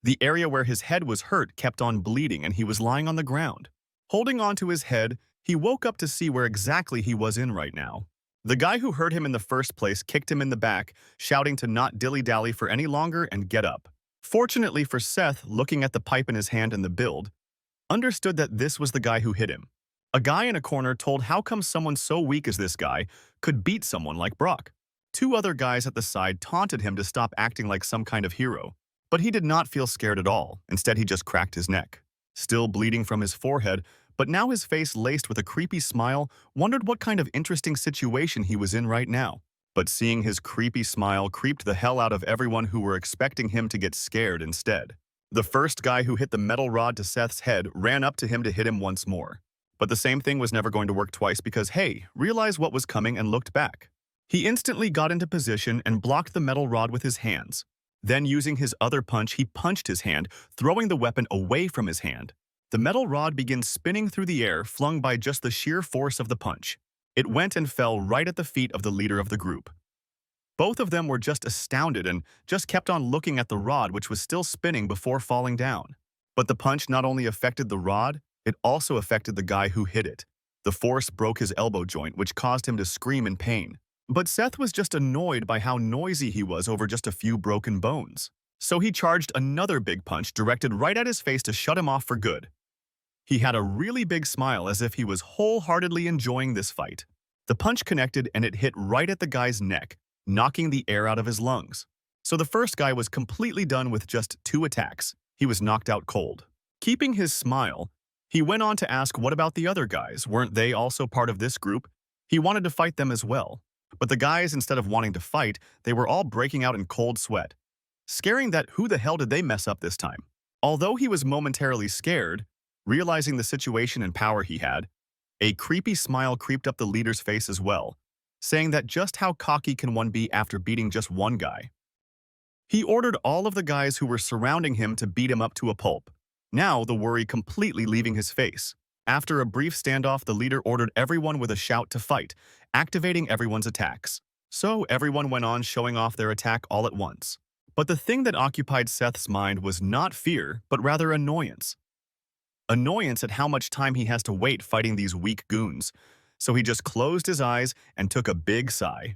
The area where his head was hurt kept on bleeding and he was lying on the ground. Holding on to his head, he woke up to see where exactly he was in right now. The guy who hurt him in the first place kicked him in the back, shouting to not dilly-dally for any longer and get up. Fortunately for Seth, looking at the pipe in his hand and the build, understood that this was the guy who hit him. A guy in a corner told how come someone so weak as this guy could beat someone like Brock. Two other guys at the side taunted him to stop acting like some kind of hero, but he did not feel scared at all. Instead, he just cracked his neck. Still bleeding from his forehead, but now his face laced with a creepy smile, wondered what kind of interesting situation he was in right now. But seeing his creepy smile creeped the hell out of everyone who were expecting him to get scared instead. The first guy who hit the metal rod to Seth's head ran up to him to hit him once more. But the same thing was never going to work twice because, hey, realized what was coming and looked back. He instantly got into position and blocked the metal rod with his hands. Then using his other punch, he punched his hand, throwing the weapon away from his hand. The metal rod begins spinning through the air, flung by just the sheer force of the punch. It went and fell right at the feet of the leader of the group. Both of them were just astounded and just kept on looking at the rod which was still spinning before falling down. But the punch not only affected the rod, it also affected the guy who hit it. The force broke his elbow joint, which caused him to scream in pain. But Seth was just annoyed by how noisy he was over just a few broken bones. So he charged another big punch directed right at his face to shut him off for good. He had a really big smile as if he was wholeheartedly enjoying this fight. The punch connected and it hit right at the guy's neck, knocking the air out of his lungs. So the first guy was completely done with just 2 attacks. He was knocked out cold. Keeping his smile, he went on to ask what about the other guys? Weren't they also part of this group? He wanted to fight them as well. But the guys, instead of wanting to fight, they were all breaking out in cold sweat, scaring that who the hell did they mess up this time? Although he was momentarily scared, realizing the situation and power he had, a creepy smile creeped up the leader's face as well, saying that just how cocky can one be after beating just one guy? He ordered all of the guys who were surrounding him to beat him up to a pulp, now the worry completely leaving his face. After a brief standoff, the leader ordered everyone with a shout to fight, activating everyone's attacks. So everyone went on showing off their attack all at once. But the thing that occupied Seth's mind was not fear, but rather annoyance. Annoyance at how much time he has to wait fighting these weak goons. So he just closed his eyes and took a big sigh.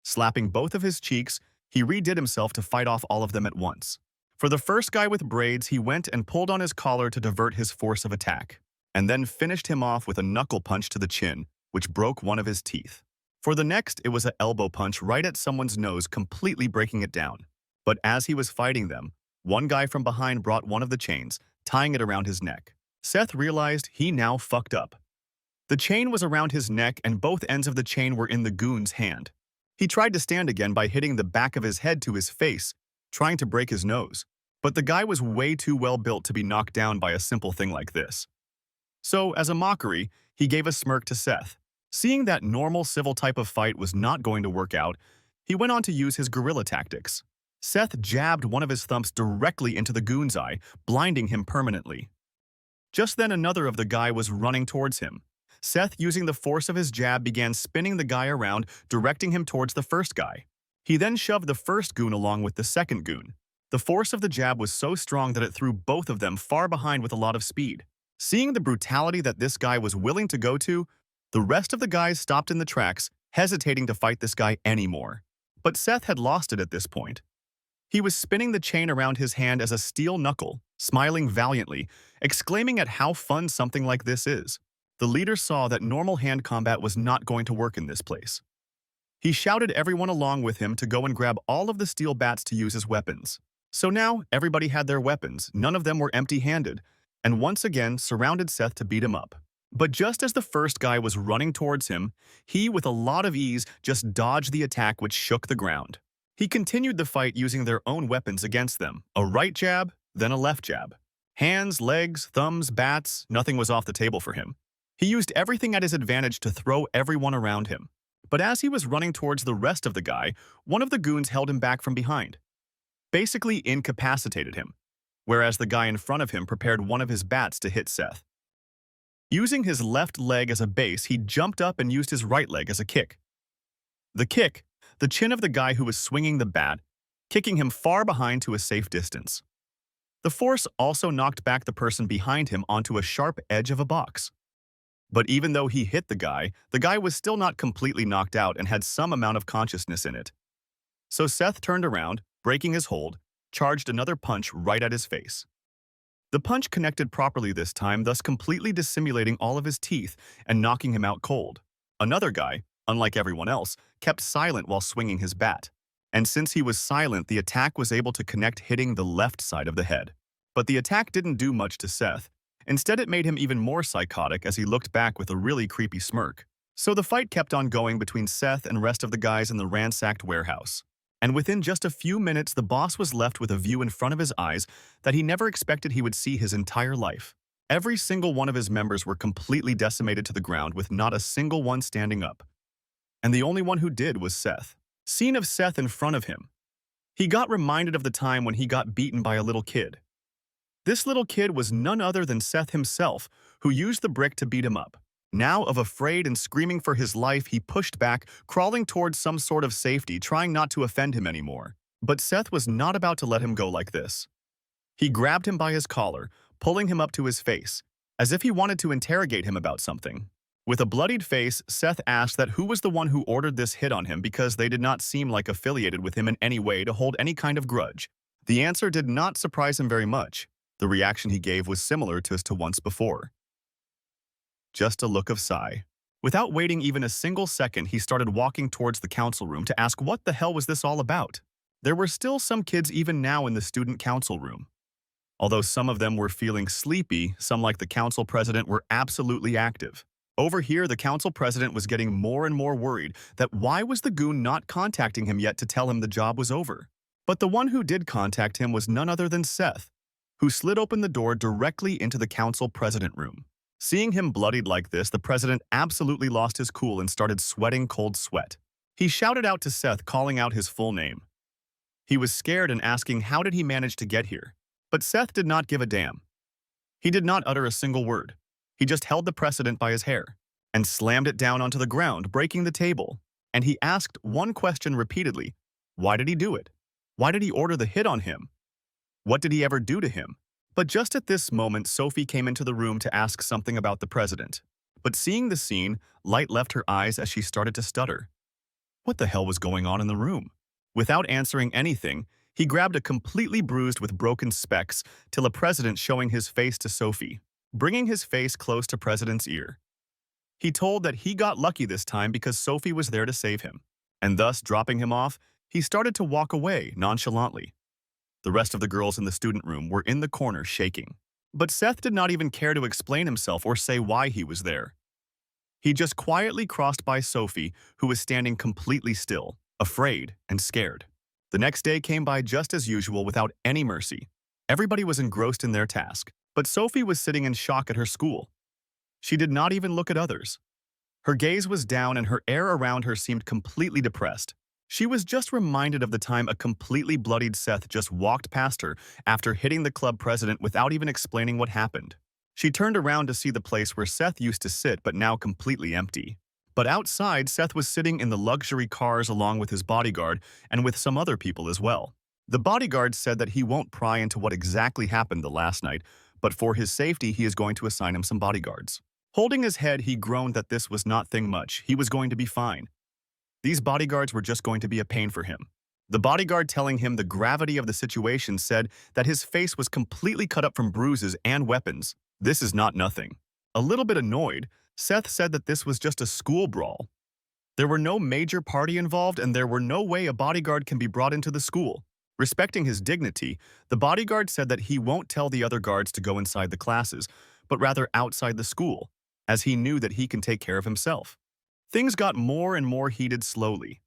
Slapping both of his cheeks, he redid himself to fight off all of them at once. For the first guy with braids, he went and pulled on his collar to divert his force of attack, and then finished him off with a knuckle punch to the chin, which broke one of his teeth. For the next, it was an elbow punch right at someone's nose, completely breaking it down. But as he was fighting them, one guy from behind brought one of the chains, tying it around his neck. Seth realized he now fucked up. The chain was around his neck and both ends of the chain were in the goon's hand. He tried to stand again by hitting the back of his head to his face, trying to break his nose. But the guy was way too well built to be knocked down by a simple thing like this. So, as a mockery, he gave a smirk to Seth. Seeing that normal civil type of fight was not going to work out, he went on to use his guerrilla tactics. Seth jabbed one of his thumps directly into the goon's eye, blinding him permanently. Just then another of the guy was running towards him. Seth, using the force of his jab, began spinning the guy around, directing him towards the first guy. He then shoved the first goon along with the second goon. The force of the jab was so strong that it threw both of them far behind with a lot of speed. Seeing the brutality that this guy was willing to go to, the rest of the guys stopped in the tracks, hesitating to fight this guy anymore. But Seth had lost it at this point. He was spinning the chain around his hand as a steel knuckle, smiling valiantly, exclaiming at how fun something like this is. The leader saw that normal hand combat was not going to work in this place. He shouted everyone along with him to go and grab all of the steel bats to use as weapons. So now everybody had their weapons, none of them were empty-handed, and once again surrounded Seth to beat him up. But just as the first guy was running towards him, he, with a lot of ease, just dodged the attack which shook the ground. He continued the fight using their own weapons against them, a right jab, then a left jab. Hands, legs, thumbs, bats, nothing was off the table for him. He used everything at his advantage to throw everyone around him. But as he was running towards the rest of the guy, one of the goons held him back from behind, basically incapacitated him, whereas the guy in front of him prepared one of his bats to hit Seth. Using his left leg as a base, he jumped up and used his right leg as a kick. The kick, the chin of the guy who was swinging the bat, kicking him far behind to a safe distance. The force also knocked back the person behind him onto a sharp edge of a box. But even though he hit the guy was still not completely knocked out and had some amount of consciousness in it. So Seth turned around, breaking his hold, charged another punch right at his face. The punch connected properly this time, thus completely dissimulating all of his teeth and knocking him out cold. Another guy, unlike everyone else, kept silent while swinging his bat. And since he was silent, the attack was able to connect, hitting the left side of the head. But the attack didn't do much to Seth. Instead, it made him even more psychotic as he looked back with a really creepy smirk. So the fight kept on going between Seth and rest of the guys in the ransacked warehouse. And within just a few minutes, the boss was left with a view in front of his eyes that he never expected he would see his entire life. Every single one of his members were completely decimated to the ground with not a single one standing up. And the only one who did was Seth. Scene of Seth in front of him. He got reminded of the time when he got beaten by a little kid. This little kid was none other than Seth himself, who used the brick to beat him up. Now, afraid and screaming for his life, he pushed back, crawling towards some sort of safety, trying not to offend him anymore. But Seth was not about to let him go like this. He grabbed him by his collar, pulling him up to his face, as if he wanted to interrogate him about something. With a bloodied face, Seth asked that who was the one who ordered this hit on him because they did not seem like affiliated with him in any way to hold any kind of grudge. The answer did not surprise him very much. The reaction he gave was similar to once before. Just a look of sigh. Without waiting even a single second, he started walking towards the council room to ask what the hell was this all about. There were still some kids even now in the student council room. Although some of them were feeling sleepy, some like the council president were absolutely active. Over here, the council president was getting more and more worried that why was the goon not contacting him yet to tell him the job was over? But the one who did contact him was none other than Seth, who slid open the door directly into the council president room. Seeing him bloodied like this, the president absolutely lost his cool and started sweating cold sweat. He shouted out to Seth, calling out his full name. He was scared and asking how did he manage to get here. But Seth did not give a damn. He did not utter a single word. He just held the president by his hair and slammed it down onto the ground, breaking the table. And he asked one question repeatedly. Why did he do it? Why did he order the hit on him? What did he ever do to him? But just at this moment, Sophie came into the room to ask something about the president. But seeing the scene, light left her eyes as she started to stutter. What the hell was going on in the room? Without answering anything, he grabbed a completely bruised with broken specs till a president showing his face to Sophie, bringing his face close to president's ear. He told that he got lucky this time because Sophie was there to save him, and thus dropping him off, he started to walk away nonchalantly. The rest of the girls in the student room were in the corner shaking. But Seth did not even care to explain himself or say why he was there. He just quietly crossed by Sophie, who was standing completely still, afraid and scared. The next day came by just as usual without any mercy. Everybody was engrossed in their task, but Sophie was sitting in shock at her school. She did not even look at others. Her gaze was down and her air around her seemed completely depressed. She was just reminded of the time a completely bloodied Seth just walked past her after hitting the club president without even explaining what happened. She turned around to see the place where Seth used to sit but now completely empty. But outside, Seth was sitting in the luxury cars along with his bodyguard and with some other people as well. The bodyguard said that he won't pry into what exactly happened the last night, but for his safety he is going to assign him some bodyguards. Holding his head, he groaned that this was not thing much. He was going to be fine. These bodyguards were just going to be a pain for him. The bodyguard telling him the gravity of the situation said that his face was completely cut up from bruises and weapons. This is not nothing. A little bit annoyed, Seth said that this was just a school brawl. There were no major party involved and there were no way a bodyguard can be brought into the school. Respecting his dignity, the bodyguard said that he won't tell the other guards to go inside the classes, but rather outside the school, as he knew that he can take care of himself. Things got more and more heated slowly.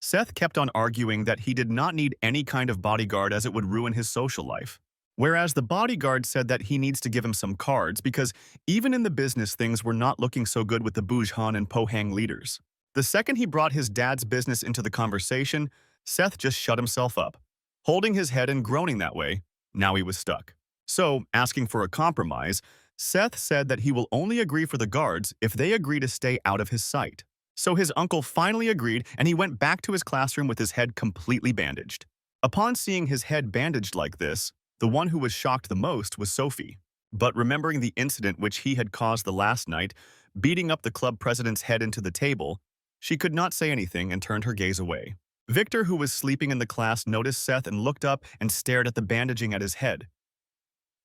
Seth kept on arguing that he did not need any kind of bodyguard as it would ruin his social life. Whereas the bodyguard said that he needs to give him some cards because even in the business things were not looking so good with the Bujhan and Pohang leaders. The second he brought his dad's business into the conversation, Seth just shut himself up, holding his head and groaning that way. Now he was stuck. So, asking for a compromise, Seth said that he will only agree for the guards if they agree to stay out of his sight. So his uncle finally agreed and he went back to his classroom with his head completely bandaged. Upon seeing his head bandaged like this, the one who was shocked the most was Sophie. But remembering the incident which he had caused the last night, beating up the club president's head into the table, she could not say anything and turned her gaze away. Victor, who was sleeping in the class, noticed Seth and looked up and stared at the bandaging at his head.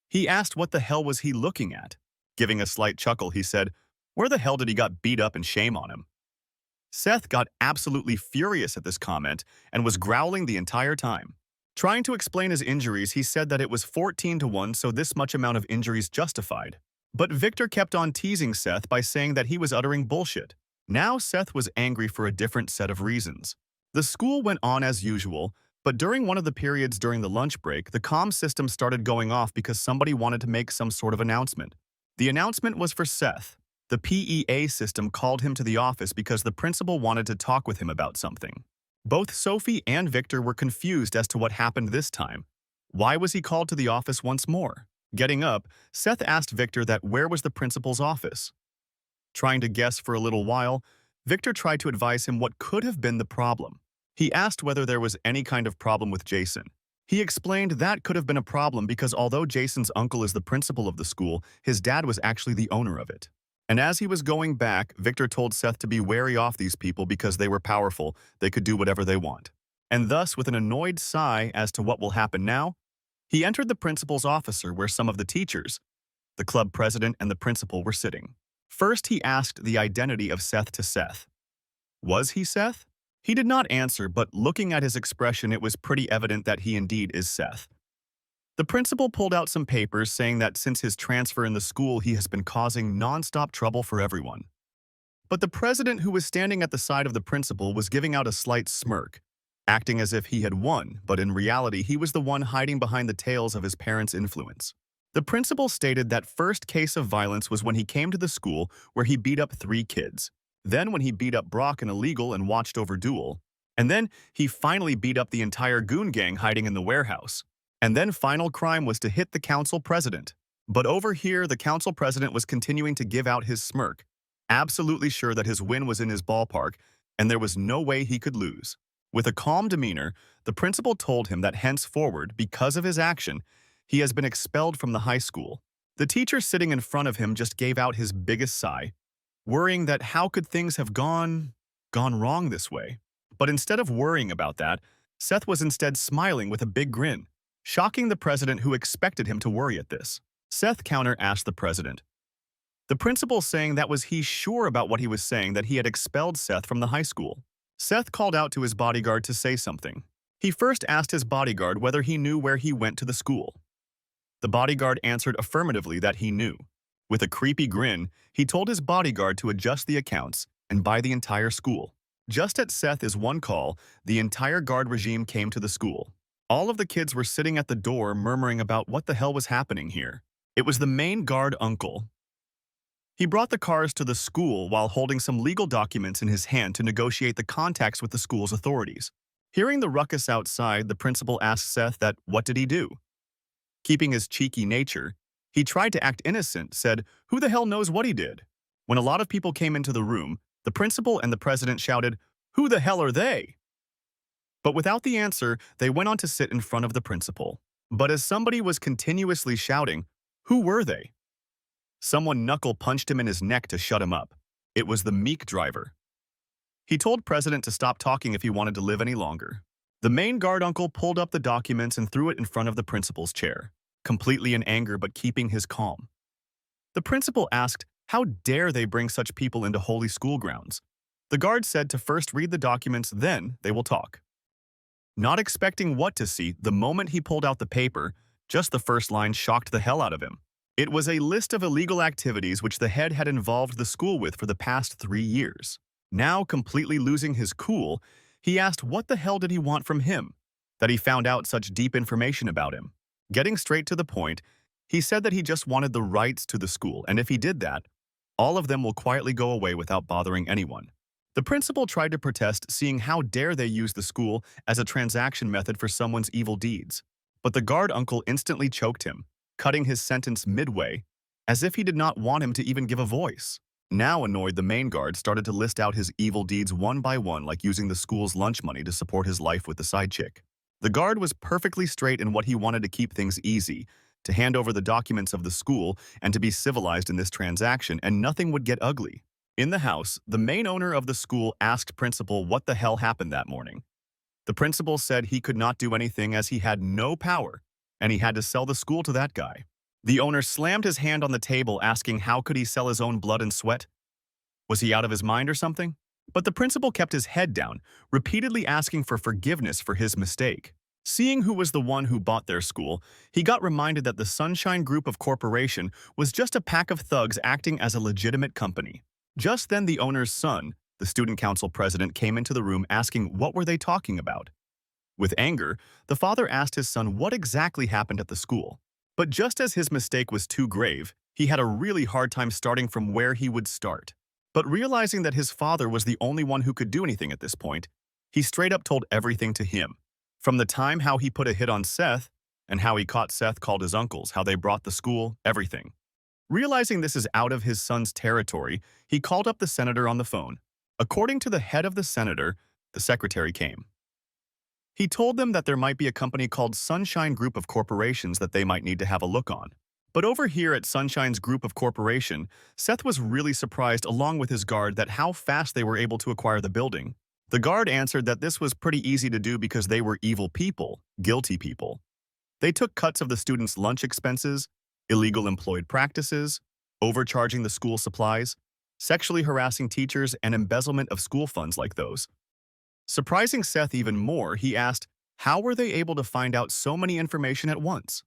He asked what the hell was he looking at. Giving a slight chuckle, he said, "Where the hell did he got beat up and shame on him?" Seth got absolutely furious at this comment and was growling the entire time. Trying to explain his injuries, he said that it was 14-1, so this much amount of injuries justified. But Victor kept on teasing Seth by saying that he was uttering bullshit. Now Seth was angry for a different set of reasons. The school went on as usual, but during one of the periods during the lunch break, the comm system started going off because somebody wanted to make some sort of announcement. The announcement was for Seth. The PEA system called him to the office because the principal wanted to talk with him about something. Both Sophie and Victor were confused as to what happened this time. Why was he called to the office once more? Getting up, Seth asked Victor that where was the principal's office. Trying to guess for a little while, Victor tried to advise him what could have been the problem. He asked whether there was any kind of problem with Jason. He explained that could have been a problem because although Jason's uncle is the principal of the school, his dad was actually the owner of it. And as he was going back, Victor told Seth to be wary of these people because they were powerful, they could do whatever they want. And thus, with an annoyed sigh as to what will happen now, he entered the principal's office where some of the teachers, the club president and the principal were sitting. First, he asked the identity of Seth to Seth. Was he Seth? He did not answer, but looking at his expression, it was pretty evident that he indeed is Seth. The principal pulled out some papers saying that since his transfer in the school, he has been causing non-stop trouble for everyone. But the president, who was standing at the side of the principal, was giving out a slight smirk, acting as if he had won, but in reality, he was the one hiding behind the tails of his parents' influence. The principal stated that first case of violence was when he came to the school where he beat up 3 kids. Then when he beat up Brock, an illegal, and watched over Duel. And then he finally beat up the entire goon gang hiding in the warehouse. And then final crime was to hit the council president. But over here, the council president was continuing to give out his smirk, absolutely sure that his win was in his ballpark, and there was no way he could lose. With a calm demeanor, the principal told him that henceforward, because of his action, he has been expelled from the high school. The teacher sitting in front of him just gave out his biggest sigh, worrying that how could things have gone wrong this way. But instead of worrying about that, Seth was instead smiling with a big grin, shocking the president who expected him to worry at this. Seth counter-asked the president, the principal saying that was he sure about what he was saying, that he had expelled Seth from the high school. Seth called out to his bodyguard to say something. He first asked his bodyguard whether he knew where he went to the school. The bodyguard answered affirmatively that he knew. With a creepy grin, he told his bodyguard to adjust the accounts and buy the entire school. Just at Seth's one call, the entire guard regime came to the school. All of the kids were sitting at the door murmuring about what the hell was happening here. It was the main guard uncle. He brought the cars to the school while holding some legal documents in his hand to negotiate the contacts with the school's authorities. Hearing the ruckus outside, the principal asked Seth that what did he do? Keeping his cheeky nature, he tried to act innocent, said, who the hell knows what he did? When a lot of people came into the room, the principal and the president shouted, who the hell are they? But without the answer, they went on to sit in front of the principal. But as somebody was continuously shouting, who were they? Someone knuckle-punched him in his neck to shut him up. It was the meek driver. He told president to stop talking if he wanted to live any longer. The main guard uncle pulled up the documents and threw it in front of the principal's chair, completely in anger but keeping his calm. The principal asked, how dare they bring such people into holy school grounds? The guard said to first read the documents, then they will talk. Not expecting what to see, the moment he pulled out the paper, just the first line shocked the hell out of him. It was a list of illegal activities which the head had involved the school with for the past 3 years. Now, completely losing his cool, he asked what the hell did he want from him, that he found out such deep information about him. Getting straight to the point, he said that he just wanted the rights to the school, and if he did that, all of them will quietly go away without bothering anyone. The principal tried to protest, seeing how dare they use the school as a transaction method for someone's evil deeds. But the guard uncle instantly choked him, cutting his sentence midway, as if he did not want him to even give a voice. Now annoyed, the main guard started to list out his evil deeds one by one, like using the school's lunch money to support his life with the side chick. The guard was perfectly straight in what he wanted to keep things easy, to hand over the documents of the school and to be civilized in this transaction, and nothing would get ugly. In the house, the main owner of the school asked principal what the hell happened that morning. The principal said he could not do anything as he had no power, and he had to sell the school to that guy. The owner slammed his hand on the table, asking how could he sell his own blood and sweat? Was he out of his mind or something? But the principal kept his head down, repeatedly asking for forgiveness for his mistake. Seeing who was the one who bought their school, he got reminded that the Sunshine Group of Corporation was just a pack of thugs acting as a legitimate company. Just then the owner's son, the student council president, came into the room asking what were they talking about. With anger, the father asked his son what exactly happened at the school. But just as his mistake was too grave, he had a really hard time starting from where he would start. But realizing that his father was the only one who could do anything at this point, he straight up told everything to him. From the time how he put a hit on Seth, and how he caught Seth, called his uncles, how they brought the school, everything. Realizing this is out of his son's territory, he called up the senator on the phone. According to the head of the senator, the secretary came. He told them that there might be a company called Sunshine Group of Corporations that they might need to have a look on. But over here at Sunshine's Group of Corporation, Seth was really surprised along with his guard that how fast they were able to acquire the building. The guard answered that this was pretty easy to do because they were evil people, guilty people. They took cuts of the students' lunch expenses, illegal employed practices, overcharging the school supplies, sexually harassing teachers, and embezzlement of school funds like those. Surprising Seth even more, he asked, how were they able to find out so many information at once?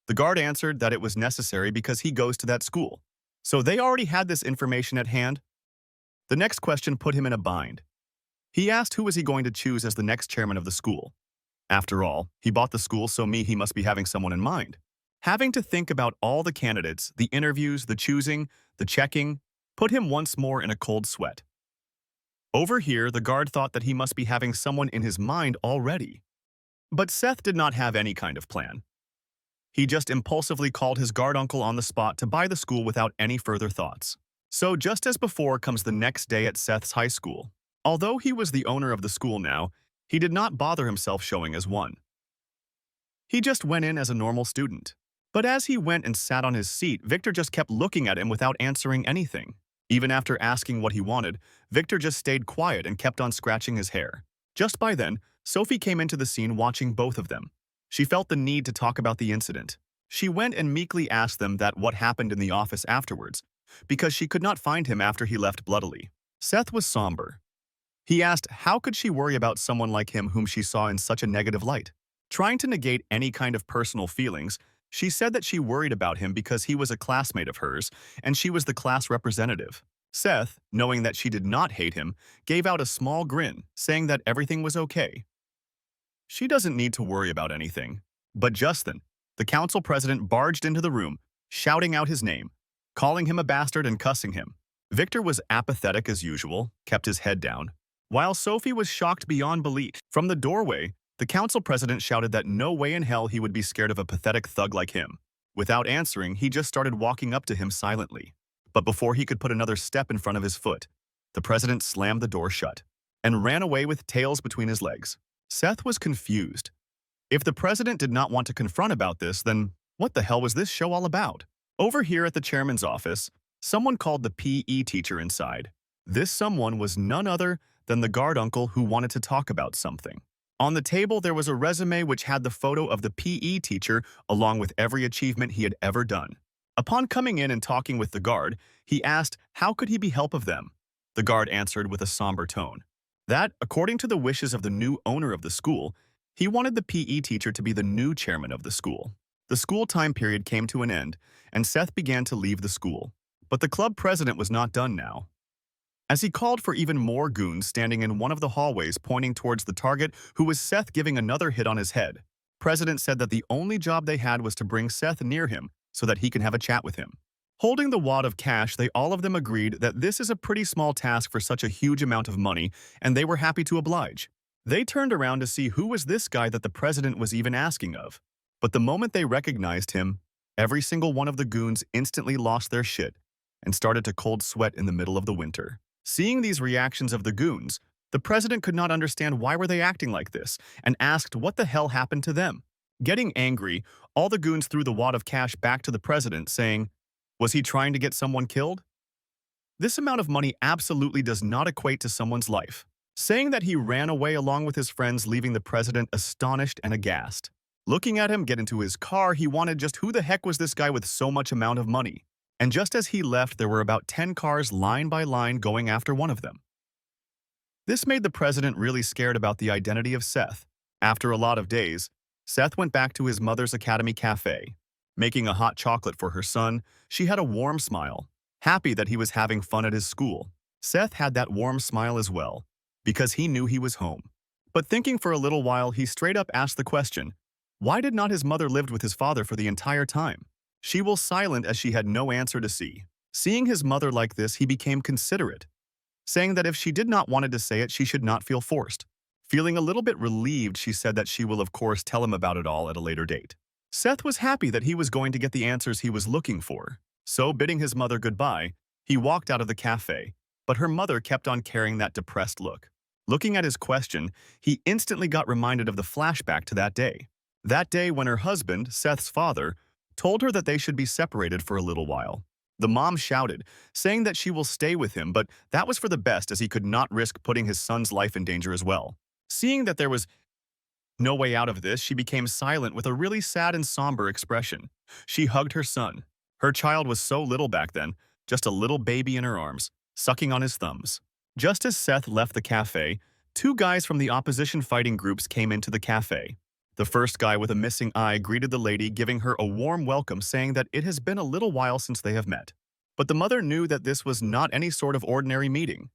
The guard answered that it was necessary because he goes to that school. So they already had this information at hand? The next question put him in a bind. He asked who was he going to choose as the next chairman of the school. After all, he bought the school, so he must be having someone in mind. Having to think about all the candidates, the interviews, the choosing, the checking, put him once more in a cold sweat. Over here, the guard thought that he must be having someone in his mind already. But Seth did not have any kind of plan. He just impulsively called his guard uncle on the spot to buy the school without any further thoughts. So just as before comes the next day at Seth's high school. Although he was the owner of the school now, he did not bother himself showing as one. He just went in as a normal student. But as he went and sat on his seat, Victor just kept looking at him without answering anything. Even after asking what he wanted, Victor just stayed quiet and kept on scratching his hair. Just by then, Sophie came into the scene watching both of them. She felt the need to talk about the incident. She went and meekly asked them that what happened in the office afterwards, because she could not find him after he left bloodily. Seth was somber. He asked how could she worry about someone like him whom she saw in such a negative light. Trying to negate any kind of personal feelings, she said that she worried about him because he was a classmate of hers and she was the class representative. Seth, knowing that she did not hate him, gave out a small grin, saying that everything was okay. She doesn't need to worry about anything. But just then, the council president barged into the room, shouting out his name, calling him a bastard and cussing him. Victor was apathetic as usual, kept his head down, while Sophie was shocked beyond belief. From the doorway, the council president shouted that no way in hell he would be scared of a pathetic thug like him. Without answering, he just started walking up to him silently. But before he could put another step in front of his foot, the president slammed the door shut and ran away with tails between his legs. Seth was confused. If the president did not want to confront about this, then what the hell was this show all about? Over here at the chairman's office, someone called the PE teacher inside. This someone was none other than the guard uncle who wanted to talk about something. On the table, there was a resume which had the photo of the PE teacher along with every achievement he had ever done. Upon coming in and talking with the guard, he asked how could he be help of them. The guard answered with a somber tone that, according to the wishes of the new owner of the school, he wanted the PE teacher to be the new chairman of the school. The school time period came to an end, and Seth began to leave the school. But the club president was not done now. As he called for even more goons standing in one of the hallways pointing towards the target who was Seth giving another hit on his head, President said that the only job they had was to bring Seth near him so that he can have a chat with him. Holding the wad of cash, they all of them agreed that this is a pretty small task for such a huge amount of money, and they were happy to oblige. They turned around to see who was this guy that the president was even asking of. But the moment they recognized him, every single one of the goons instantly lost their shit and started to cold sweat in the middle of the winter. Seeing these reactions of the goons, the president could not understand why were they acting like this and asked what the hell happened to them. Getting angry, all the goons threw the wad of cash back to the president, saying, was he trying to get someone killed? This amount of money absolutely does not equate to someone's life. Saying that he ran away along with his friends, leaving the president astonished and aghast. Looking at him get into his car, he wanted just who the heck was this guy with so much amount of money? And just as he left, there were about 10 cars line by line going after one of them. This made the president really scared about the identity of Seth. After a lot of days, Seth went back to his mother's academy cafe. Making a hot chocolate for her son, she had a warm smile, happy that he was having fun at his school. Seth had that warm smile as well, because he knew he was home. But thinking for a little while, he straight up asked the question, why did not his mother live with his father for the entire time? She was silent as she had no answer to see. Seeing his mother like this, he became considerate, saying that if she did not wanted to say it, she should not feel forced. Feeling a little bit relieved, she said that she will of course tell him about it all at a later date. Seth was happy that he was going to get the answers he was looking for. So, bidding his mother goodbye, he walked out of the cafe, but her mother kept on carrying that depressed look. Looking at his question, he instantly got reminded of the flashback to that day. That day when her husband, Seth's father, told her that they should be separated for a little while. The mom shouted, saying that she will stay with him, but that was for the best as he could not risk putting his son's life in danger as well. Seeing that there was no way out of this, she became silent with a really sad and somber expression. She hugged her son. Her child was so little back then, just a little baby in her arms, sucking on his thumbs. Just as Seth left the cafe, two guys from the opposition fighting groups came into the cafe. The first guy with a missing eye greeted the lady, giving her a warm welcome, saying that it has been a little while since they have met. But the mother knew that this was not any sort of ordinary meeting.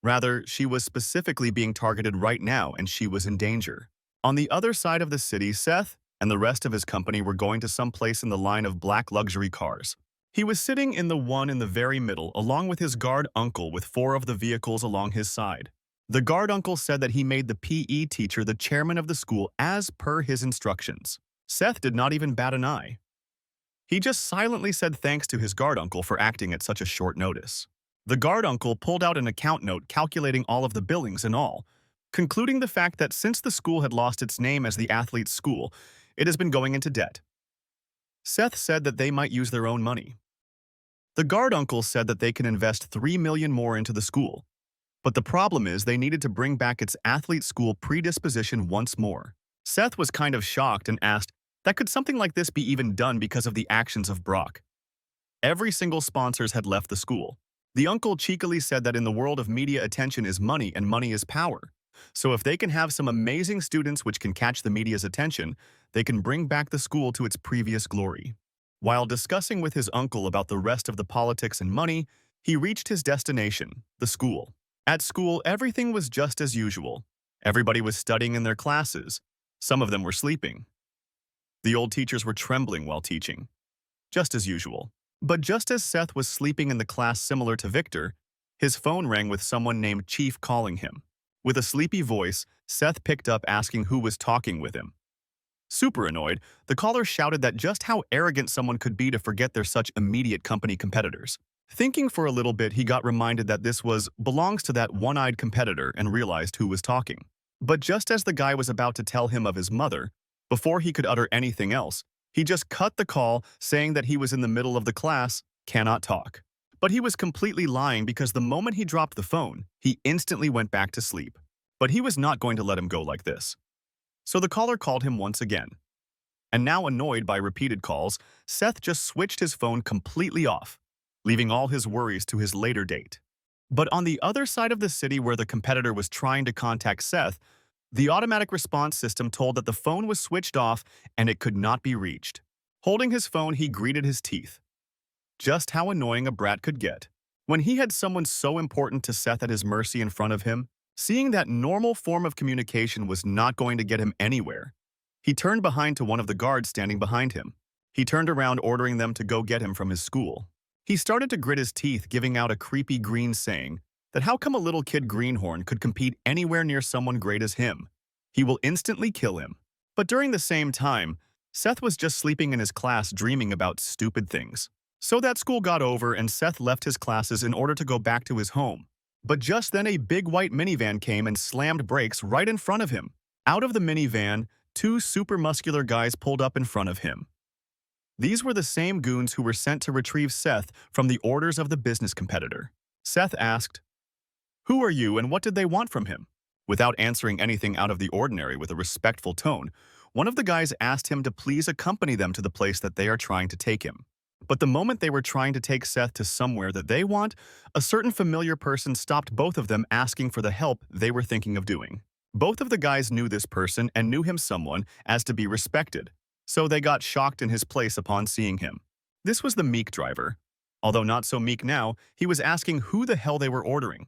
Rather, she was specifically being targeted right now and she was in danger. On the other side of the city, Seth and the rest of his company were going to some place in the line of black luxury cars. He was sitting in the one in the very middle along with his guard uncle with four of the vehicles along his side. The guard uncle said that he made the PE teacher the chairman of the school as per his instructions. Seth did not even bat an eye. He just silently said thanks to his guard uncle for acting at such a short notice. The guard uncle pulled out an account note calculating all of the billings and all, concluding the fact that since the school had lost its name as the athlete's school, it has been going into debt. Seth said that they might use their own money. The guard uncle said that they can invest $3 million more into the school. But the problem is they needed to bring back its athlete school predisposition once more. Seth was kind of shocked and asked, that could something like this be even done because of the actions of Brock? Every single sponsors had left the school. The uncle cheekily said that in the world of media, attention is money and money is power. So if they can have some amazing students which can catch the media's attention, they can bring back the school to its previous glory. While discussing with his uncle about the rest of the politics and money, he reached his destination, the school. At school, everything was just as usual. Everybody was studying in their classes. Some of them were sleeping. The old teachers were trembling while teaching. Just as usual. But just as Seth was sleeping in the class similar to Victor, his phone rang with someone named Chief calling him. With a sleepy voice, Seth picked up asking who was talking with him. Super annoyed, the caller shouted that just how arrogant someone could be to forget they're such immediate company competitors. Thinking for a little bit, he got reminded that this belongs to that one-eyed competitor and realized who was talking. But just as the guy was about to tell him of his mother, before he could utter anything else, he just cut the call, saying that he was in the middle of the class, cannot talk. But he was completely lying because the moment he dropped the phone, he instantly went back to sleep. But he was not going to let him go like this. So the caller called him once again. And now annoyed by repeated calls, Seth just switched his phone completely off, leaving all his worries to his later date. But on the other side of the city where the competitor was trying to contact Seth, the automatic response system told that the phone was switched off and it could not be reached. Holding his phone, he gritted his teeth. Just how annoying a brat could get. When he had someone so important to Seth at his mercy in front of him, seeing that normal form of communication was not going to get him anywhere, he turned behind to one of the guards standing behind him. He turned around, ordering them to go get him from his school. He started to grit his teeth, giving out a creepy green saying that how come a little kid greenhorn could compete anywhere near someone great as him? He will instantly kill him. But during the same time, Seth was just sleeping in his class dreaming about stupid things. So that school got over and Seth left his classes in order to go back to his home. But just then a big white minivan came and slammed brakes right in front of him. Out of the minivan, two super muscular guys pulled up in front of him. These were the same goons who were sent to retrieve Seth from the orders of the business competitor. Seth asked, "Who are you and what did they want from him?" Without answering anything out of the ordinary with a respectful tone, one of the guys asked him to please accompany them to the place that they are trying to take him. But the moment they were trying to take Seth to somewhere that they want, a certain familiar person stopped both of them, asking for the help they were thinking of doing. Both of the guys knew this person and knew him someone as to be respected, so they got shocked in his place upon seeing him. This was the meek driver. Although not so meek now, he was asking who the hell they were ordering.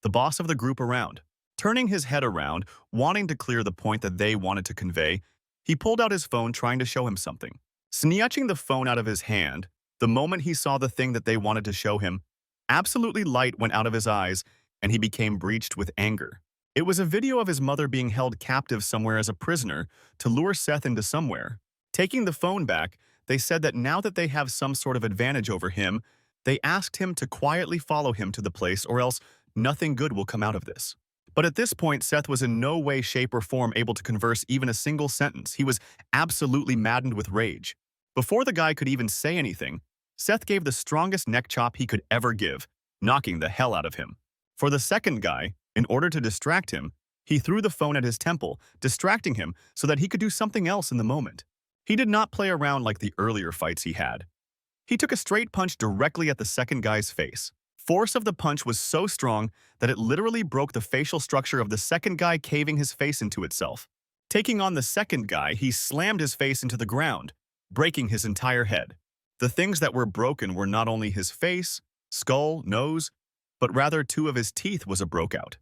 The boss of the group around. Turning his head around, wanting to clear the point that they wanted to convey, he pulled out his phone trying to show him something. Snatching the phone out of his hand, the moment he saw the thing that they wanted to show him, absolutely light went out of his eyes and he became breached with anger. It was a video of his mother being held captive somewhere as a prisoner to lure Seth into somewhere. Taking the phone back, they said that now that they have some sort of advantage over him, they asked him to quietly follow him to the place or else nothing good will come out of this. But at this point, Seth was in no way, shape, or form able to converse even a single sentence. He was absolutely maddened with rage. Before the guy could even say anything, Seth gave the strongest neck chop he could ever give, knocking the hell out of him. For the second guy, in order to distract him, he threw the phone at his temple, distracting him so that he could do something else in the moment. He did not play around like the earlier fights he had. He took a straight punch directly at the second guy's face. Force of the punch was so strong that it literally broke the facial structure of the second guy, caving his face into itself. Taking on the second guy, he slammed his face into the ground, breaking his entire head. The things that were broken were not only his face, skull, nose, but rather 2 of his teeth was a broke-out.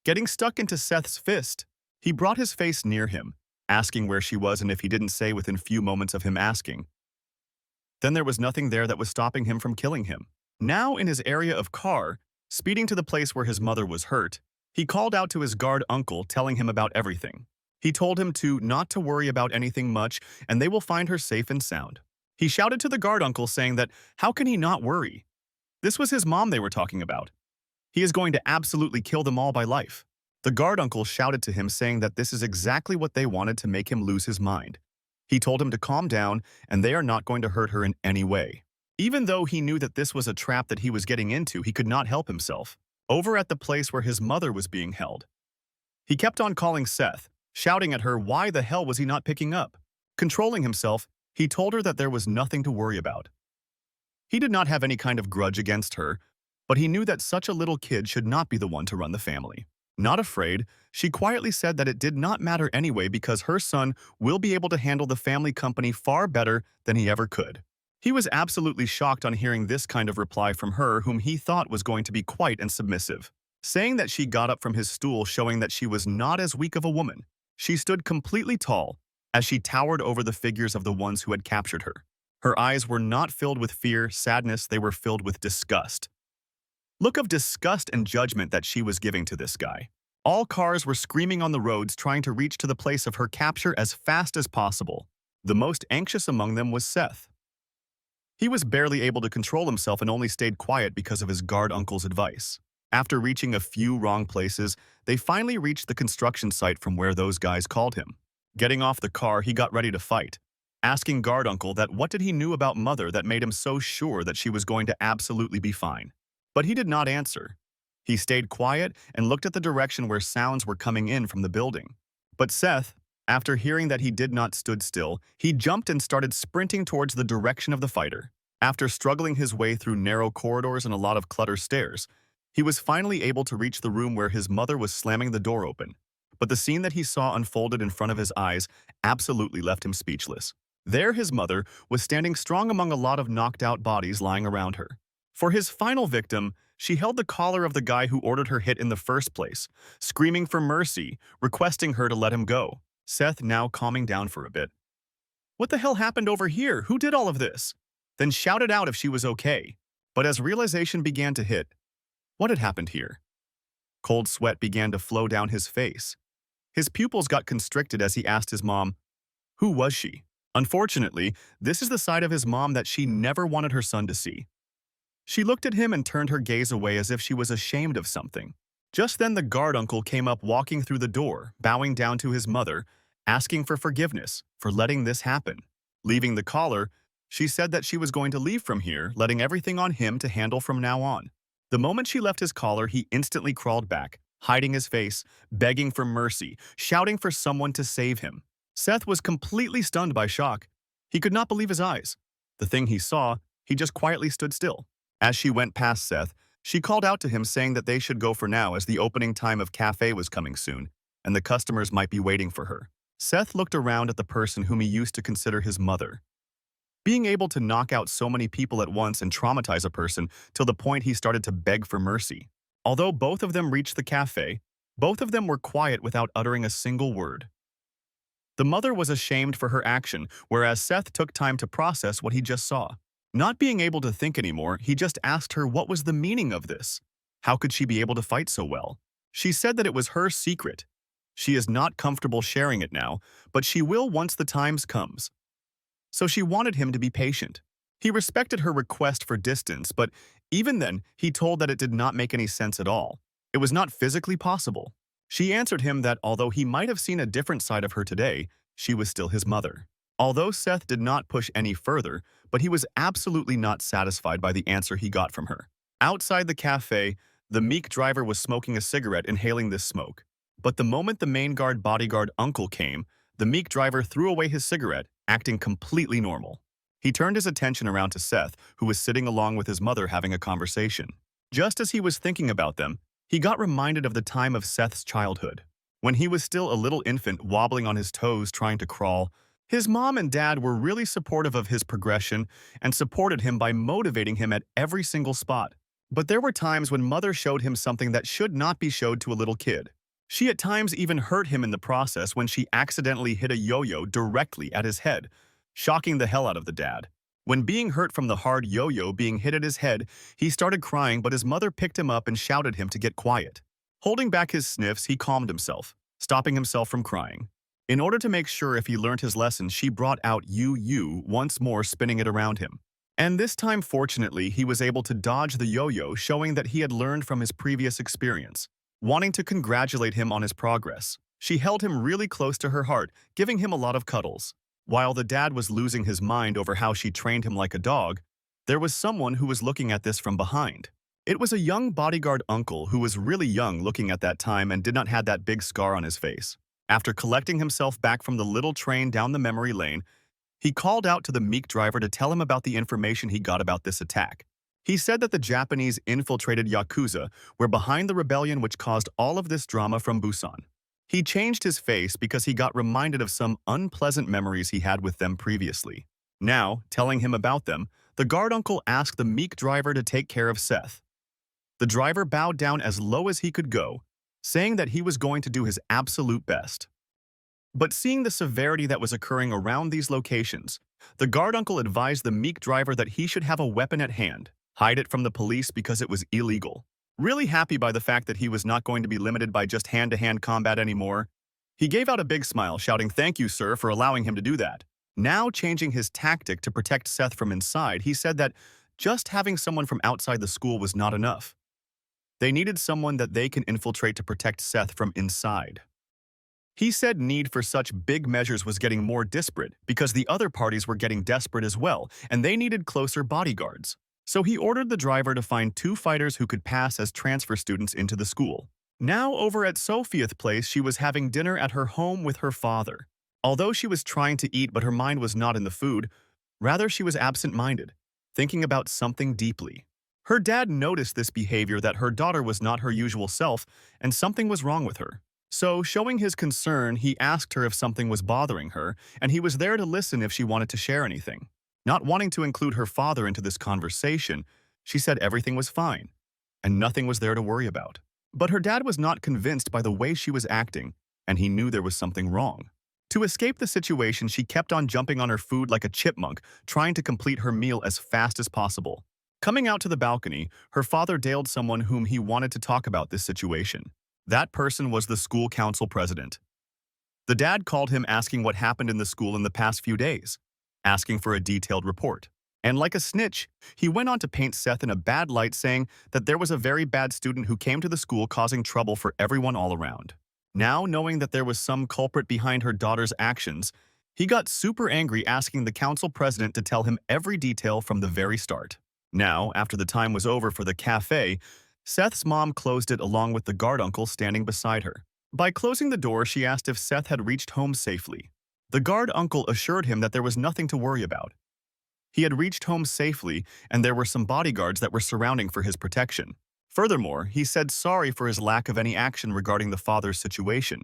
Getting stuck into Seth's fist, he brought his face near him, asking where she was and if he didn't say within few moments of him asking. Then there was nothing there that was stopping him from killing him. Now in his area of car, speeding to the place where his mother was hurt, he called out to his guard uncle telling him about everything. He told him to not to worry about anything much and they will find her safe and sound. He shouted to the guard uncle saying that how can he not worry? This was his mom they were talking about. He is going to absolutely kill them all by life. The guard uncle shouted to him saying that this is exactly what they wanted to make him lose his mind. He told him to calm down and they are not going to hurt her in any way. Even though he knew that this was a trap that he was getting into, he could not help himself. Over at the place where his mother was being held, he kept on calling Seth, shouting at her why the hell was he not picking up. Controlling himself, he told her that there was nothing to worry about. He did not have any kind of grudge against her, but he knew that such a little kid should not be the one to run the family. Not afraid, she quietly said that it did not matter anyway because her son will be able to handle the family company far better than he ever could. He was absolutely shocked on hearing this kind of reply from her whom he thought was going to be quiet and submissive. Saying that she got up from his stool showing that she was not as weak of a woman. She stood completely tall as she towered over the figures of the ones who had captured her. Her eyes were not filled with fear, sadness, they were filled with disgust. Look of disgust and judgment that she was giving to this guy. All cars were screaming on the roads trying to reach to the place of her capture as fast as possible. The most anxious among them was Seth. He was barely able to control himself and only stayed quiet because of his guard uncle's advice. After reaching a few wrong places, they finally reached the construction site from where those guys called him. Getting off the car, he got ready to fight, asking guard uncle that what did he knew about mother that made him so sure that she was going to absolutely be fine. But he did not answer. He stayed quiet and looked at the direction where sounds were coming in from the building. But Seth, after hearing that he did not stood still, he jumped and started sprinting towards the direction of the fighter. After struggling his way through narrow corridors and a lot of cluttered stairs, he was finally able to reach the room where his mother was slamming the door open. But the scene that he saw unfolded in front of his eyes absolutely left him speechless. There his mother was standing strong among a lot of knocked out bodies lying around her. For his final victim, she held the collar of the guy who ordered her hit in the first place, screaming for mercy, requesting her to let him go. Seth now calming down for a bit. What the hell happened over here? Who did all of this? Then shouted out if she was okay. But as realization began to hit, what had happened here? Cold sweat began to flow down his face. His pupils got constricted as he asked his mom, who was she? Unfortunately, this is the side of his mom that she never wanted her son to see. She looked at him and turned her gaze away as if she was ashamed of something. Just then the guard uncle came up walking through the door, bowing down to his mother, asking for forgiveness for letting this happen. Leaving the collar, she said that she was going to leave from here, letting everything on him to handle from now on. The moment she left his collar, he instantly crawled back, hiding his face, begging for mercy, shouting for someone to save him. Seth was completely stunned by shock. He could not believe his eyes. The thing he saw, he just quietly stood still. As she went past Seth, she called out to him saying that they should go for now as the opening time of cafe was coming soon, and the customers might be waiting for her. Seth looked around at the person whom he used to consider his mother. Being able to knock out so many people at once and traumatize a person till the point he started to beg for mercy. Although both of them reached the cafe, both of them were quiet without uttering a single word. The mother was ashamed for her action, whereas Seth took time to process what he just saw. Not being able to think anymore, he just asked her what was the meaning of this. How could she be able to fight so well? She said that it was her secret. She is not comfortable sharing it now, but she will once the times comes. so she wanted him to be patient. He respected her request for distance, but even then, he told that it did not make any sense at all. It was not physically possible. She answered him that although he might have seen a different side of her today, she was still his mother. Although Seth did not push any further, but he was absolutely not satisfied by the answer he got from her. Outside the cafe, the meek driver was smoking a cigarette, inhaling this smoke. But the moment the main guard bodyguard uncle came, the meek driver threw away his cigarette, acting completely normal. He turned his attention around to Seth, who was sitting along with his mother having a conversation. Just as he was thinking about them, he got reminded of the time of Seth's childhood. When he was still a little infant wobbling on his toes trying to crawl, his mom and dad were really supportive of his progression and supported him by motivating him at every single spot. But there were times when mother showed him something that should not be showed to a little kid. She at times even hurt him in the process when she accidentally hit a yo-yo directly at his head, shocking the hell out of the dad. When being hurt from the hard yo-yo being hit at his head, he started crying, but his mother picked him up and shouted him to get quiet. Holding back his sniffs, he calmed himself, stopping himself from crying. In order to make sure if he learned his lesson, she brought out you once more, spinning it around him. And this time, fortunately, he was able to dodge the yo-yo, showing that he had learned from his previous experience. Wanting to congratulate him on his progress, she held him really close to her heart, giving him a lot of cuddles. While the dad was losing his mind over how she trained him like a dog, there was someone who was looking at this from behind. It was a young bodyguard uncle who was really young looking at that time and did not have that big scar on his face. After collecting himself back from the little train down the memory lane, he called out to the meek driver to tell him about the information he got about this attack. He said that the Japanese infiltrated Yakuza were behind the rebellion which caused all of this drama from Busan. He changed his face because he got reminded of some unpleasant memories he had with them previously. Now, telling him about them, the guard uncle asked the meek driver to take care of Seth. The driver bowed down as low as he could go, saying that he was going to do his absolute best. But seeing the severity that was occurring around these locations, the guard uncle advised the meek driver that he should have a weapon at hand, hide it from the police because it was illegal. Really happy by the fact that he was not going to be limited by just hand-to-hand combat anymore, he gave out a big smile, shouting, "Thank you, sir, for allowing him to do that." Now changing his tactic to protect Seth from inside, he said that just having someone from outside the school was not enough. They needed someone that they can infiltrate to protect Seth from inside. He said need for such big measures was getting more disparate because the other parties were getting desperate as well, and they needed closer bodyguards. So he ordered the driver to find 2 fighters who could pass as transfer students into the school. Now over at Sophia's place, she was having dinner at her home with her father. Although she was trying to eat, but her mind was not in the food, rather she was absent-minded, thinking about something deeply. Her dad noticed this behavior, that her daughter was not her usual self and something was wrong with her. So, showing his concern, he asked her if something was bothering her, and he was there to listen if she wanted to share anything. Not wanting to include her father into this conversation, she said everything was fine, and nothing was there to worry about. But her dad was not convinced by the way she was acting, and he knew there was something wrong. To escape the situation, she kept on jumping on her food like a chipmunk, trying to complete her meal as fast as possible. Coming out to the balcony, her father dialed someone whom he wanted to talk about this situation. That person was the school council president. The dad called him asking what happened in the school in the past few days, asking for a detailed report. And like a snitch, he went on to paint Seth in a bad light, saying that there was a very bad student who came to the school causing trouble for everyone all around. Now, knowing that there was some culprit behind her daughter's actions, he got super angry, asking the council president to tell him every detail from the very start. Now, after the time was over for the cafe, Seth's mom closed it along with the guard uncle standing beside her. By closing the door, she asked if Seth had reached home safely. The guard uncle assured him that there was nothing to worry about. He had reached home safely, and there were some bodyguards that were surrounding for his protection. Furthermore, he said sorry for his lack of any action regarding the father's situation.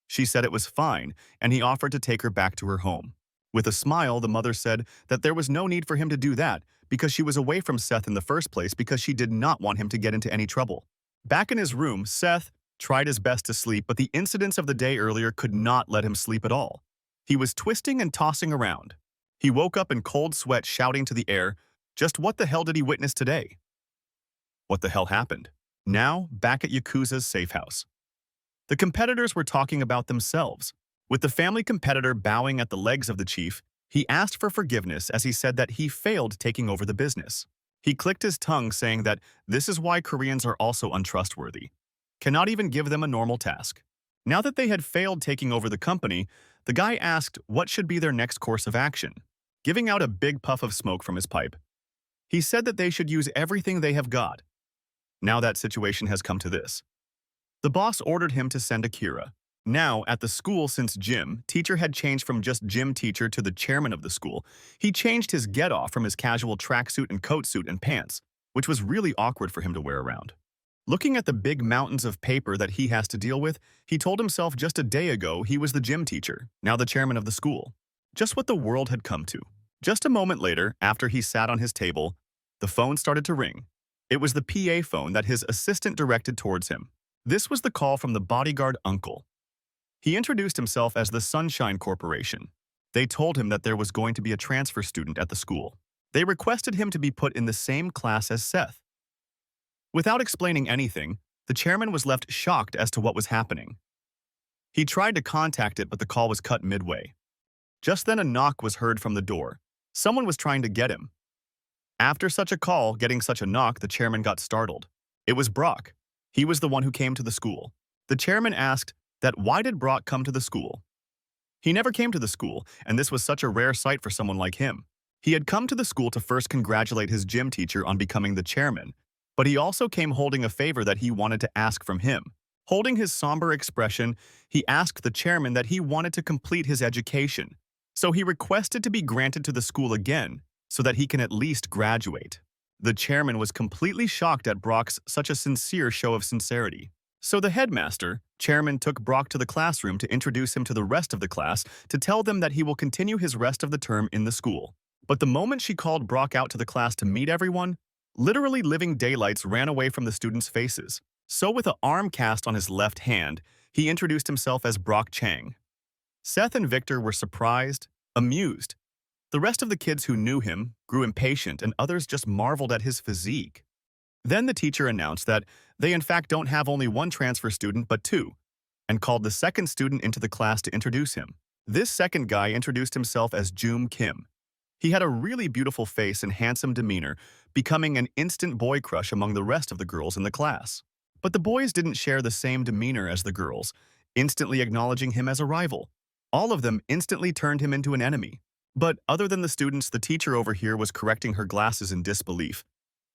She said it was fine, and he offered to take her back to her home. With a smile, the mother said that there was no need for him to do that because she was away from Seth in the first place because she did not want him to get into any trouble. Back in his room, Seth tried his best to sleep, but the incidents of the day earlier could not let him sleep at all. He was twisting and tossing around. He woke up in cold sweat, shouting to the air, just what the hell did he witness today? What the hell happened? Now, back at Yakuza's safe house. The competitors were talking about themselves. With the family competitor bowing at the legs of the chief, He asked for forgiveness as he said that he failed taking over the business. He clicked his tongue saying that this is why Koreans are also untrustworthy. Cannot even give them a normal task. Now that they had failed taking over the company, the guy asked what should be their next course of action, giving out a big puff of smoke from his pipe. He said that they should use everything they have got. Now that situation has come to this. The boss ordered him to send Akira. Now, at the school, since gym teacher had changed from just gym teacher to the chairman of the school, he changed his get-off from his casual tracksuit and coat suit and pants, which was really awkward for him to wear around. Looking at the big mountains of paper that he has to deal with, he told himself just a day ago he was the gym teacher, now the chairman of the school. Just what the world had come to. Just a moment later, after he sat on his table, the phone started to ring. It was the PA phone that his assistant directed towards him. This was the call from the bodyguard uncle. He introduced himself as the Sunshine Corporation. They told him that there was going to be a transfer student at the school. They requested him to be put in the same class as Seth. Without explaining anything, the chairman was left shocked as to what was happening. He tried to contact it, but the call was cut midway. Just then a knock was heard from the door. Someone was trying to get him. After such a call, getting such a knock, the chairman got startled. It was Brock. He was the one who came to the school. The chairman asked that why did Brock come to the school? He never came to the school, and this was such a rare sight for someone like him. He had come to the school to first congratulate his gym teacher on becoming the chairman, but he also came holding a favor that he wanted to ask from him. Holding his somber expression, he asked the chairman that he wanted to complete his education, so he requested to be granted to the school again so that he can at least graduate. The chairman was completely shocked at Brock's such a sincere show of sincerity. So the headmaster, chairman, took Brock to the classroom to introduce him to the rest of the class to tell them that he will continue his rest of the term in the school. But the moment she called Brock out to the class to meet everyone, literally living daylights ran away from the students' faces. So with an arm cast on his left hand, he introduced himself as Brock Chang. Seth and Victor were surprised, amused. The rest of the kids who knew him grew impatient, and others just marveled at his physique. Then the teacher announced that they in fact don't have only one transfer student but two, and called the second student into the class to introduce him. This second guy introduced himself as Joom Kim. He had a really beautiful face and handsome demeanor, becoming an instant boy crush among the rest of the girls in the class. But the boys didn't share the same demeanor as the girls, instantly acknowledging him as a rival. All of them instantly turned him into an enemy. But other than the students, the teacher over here was correcting her glasses in disbelief.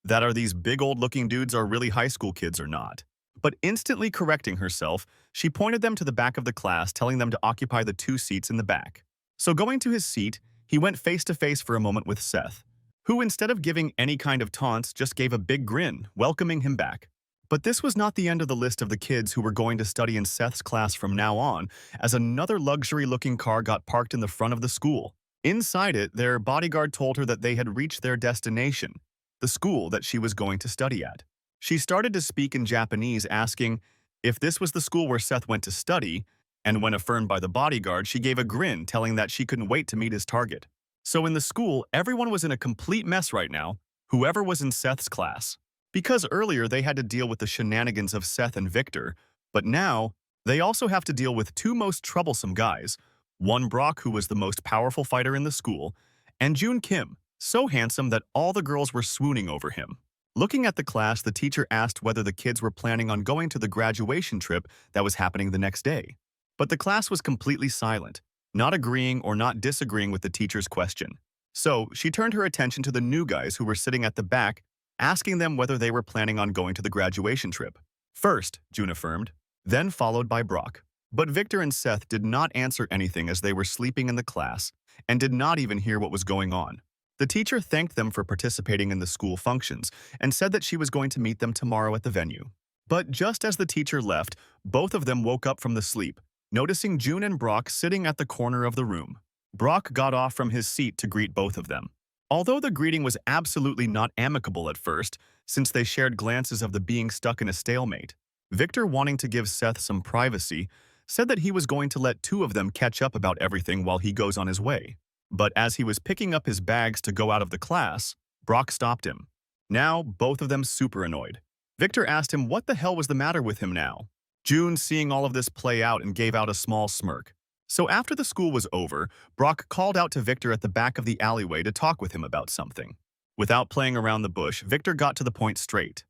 That are these big old-looking dudes are really high school kids or not. But instantly correcting herself, she pointed them to the back of the class, telling them to occupy the two seats in the back. So going to his seat, he went face-to-face for a moment with Seth, who instead of giving any kind of taunts, just gave a big grin, welcoming him back. But this was not the end of the list of the kids who were going to study in Seth's class from now on, as another luxury-looking car got parked in the front of the school. Inside it, their bodyguard told her that they had reached their destination, the school that she was going to study at. She started to speak in Japanese, asking if this was the school where Seth went to study, and when affirmed by the bodyguard, she gave a grin, telling that she couldn't wait to meet his target. So in the school, everyone was in a complete mess right now, whoever was in Seth's class. Because earlier they had to deal with the shenanigans of Seth and Victor, but now they also have to deal with two most troublesome guys, one Brock, who was the most powerful fighter in the school, and Joon Kim, so handsome that all the girls were swooning over him. Looking at the class, the teacher asked whether the kids were planning on going to the graduation trip that was happening the next day. But the class was completely silent, not agreeing or not disagreeing with the teacher's question. So she turned her attention to the new guys who were sitting at the back, asking them whether they were planning on going to the graduation trip. First, June affirmed, then followed by Brock. But Victor and Seth did not answer anything as they were sleeping in the class and did not even hear what was going on. The teacher thanked them for participating in the school functions and said that she was going to meet them tomorrow at the venue. But just as the teacher left, both of them woke up from the sleep, noticing June and Brock sitting at the corner of the room. Brock got off from his seat to greet both of them. Although the greeting was absolutely not amicable at first, since they shared glances of the being stuck in a stalemate, Victor, wanting to give Seth some privacy, said that he was going to let two of them catch up about everything while he goes on his way. But as he was picking up his bags to go out of the class, Brock stopped him. Now, both of them super annoyed. Victor asked him what the hell was the matter with him now. June, seeing all of this play out, and gave out a small smirk. So after the school was over, Brock called out to Victor at the back of the alleyway to talk with him about something. Without playing around the bush, Victor got to the point straight.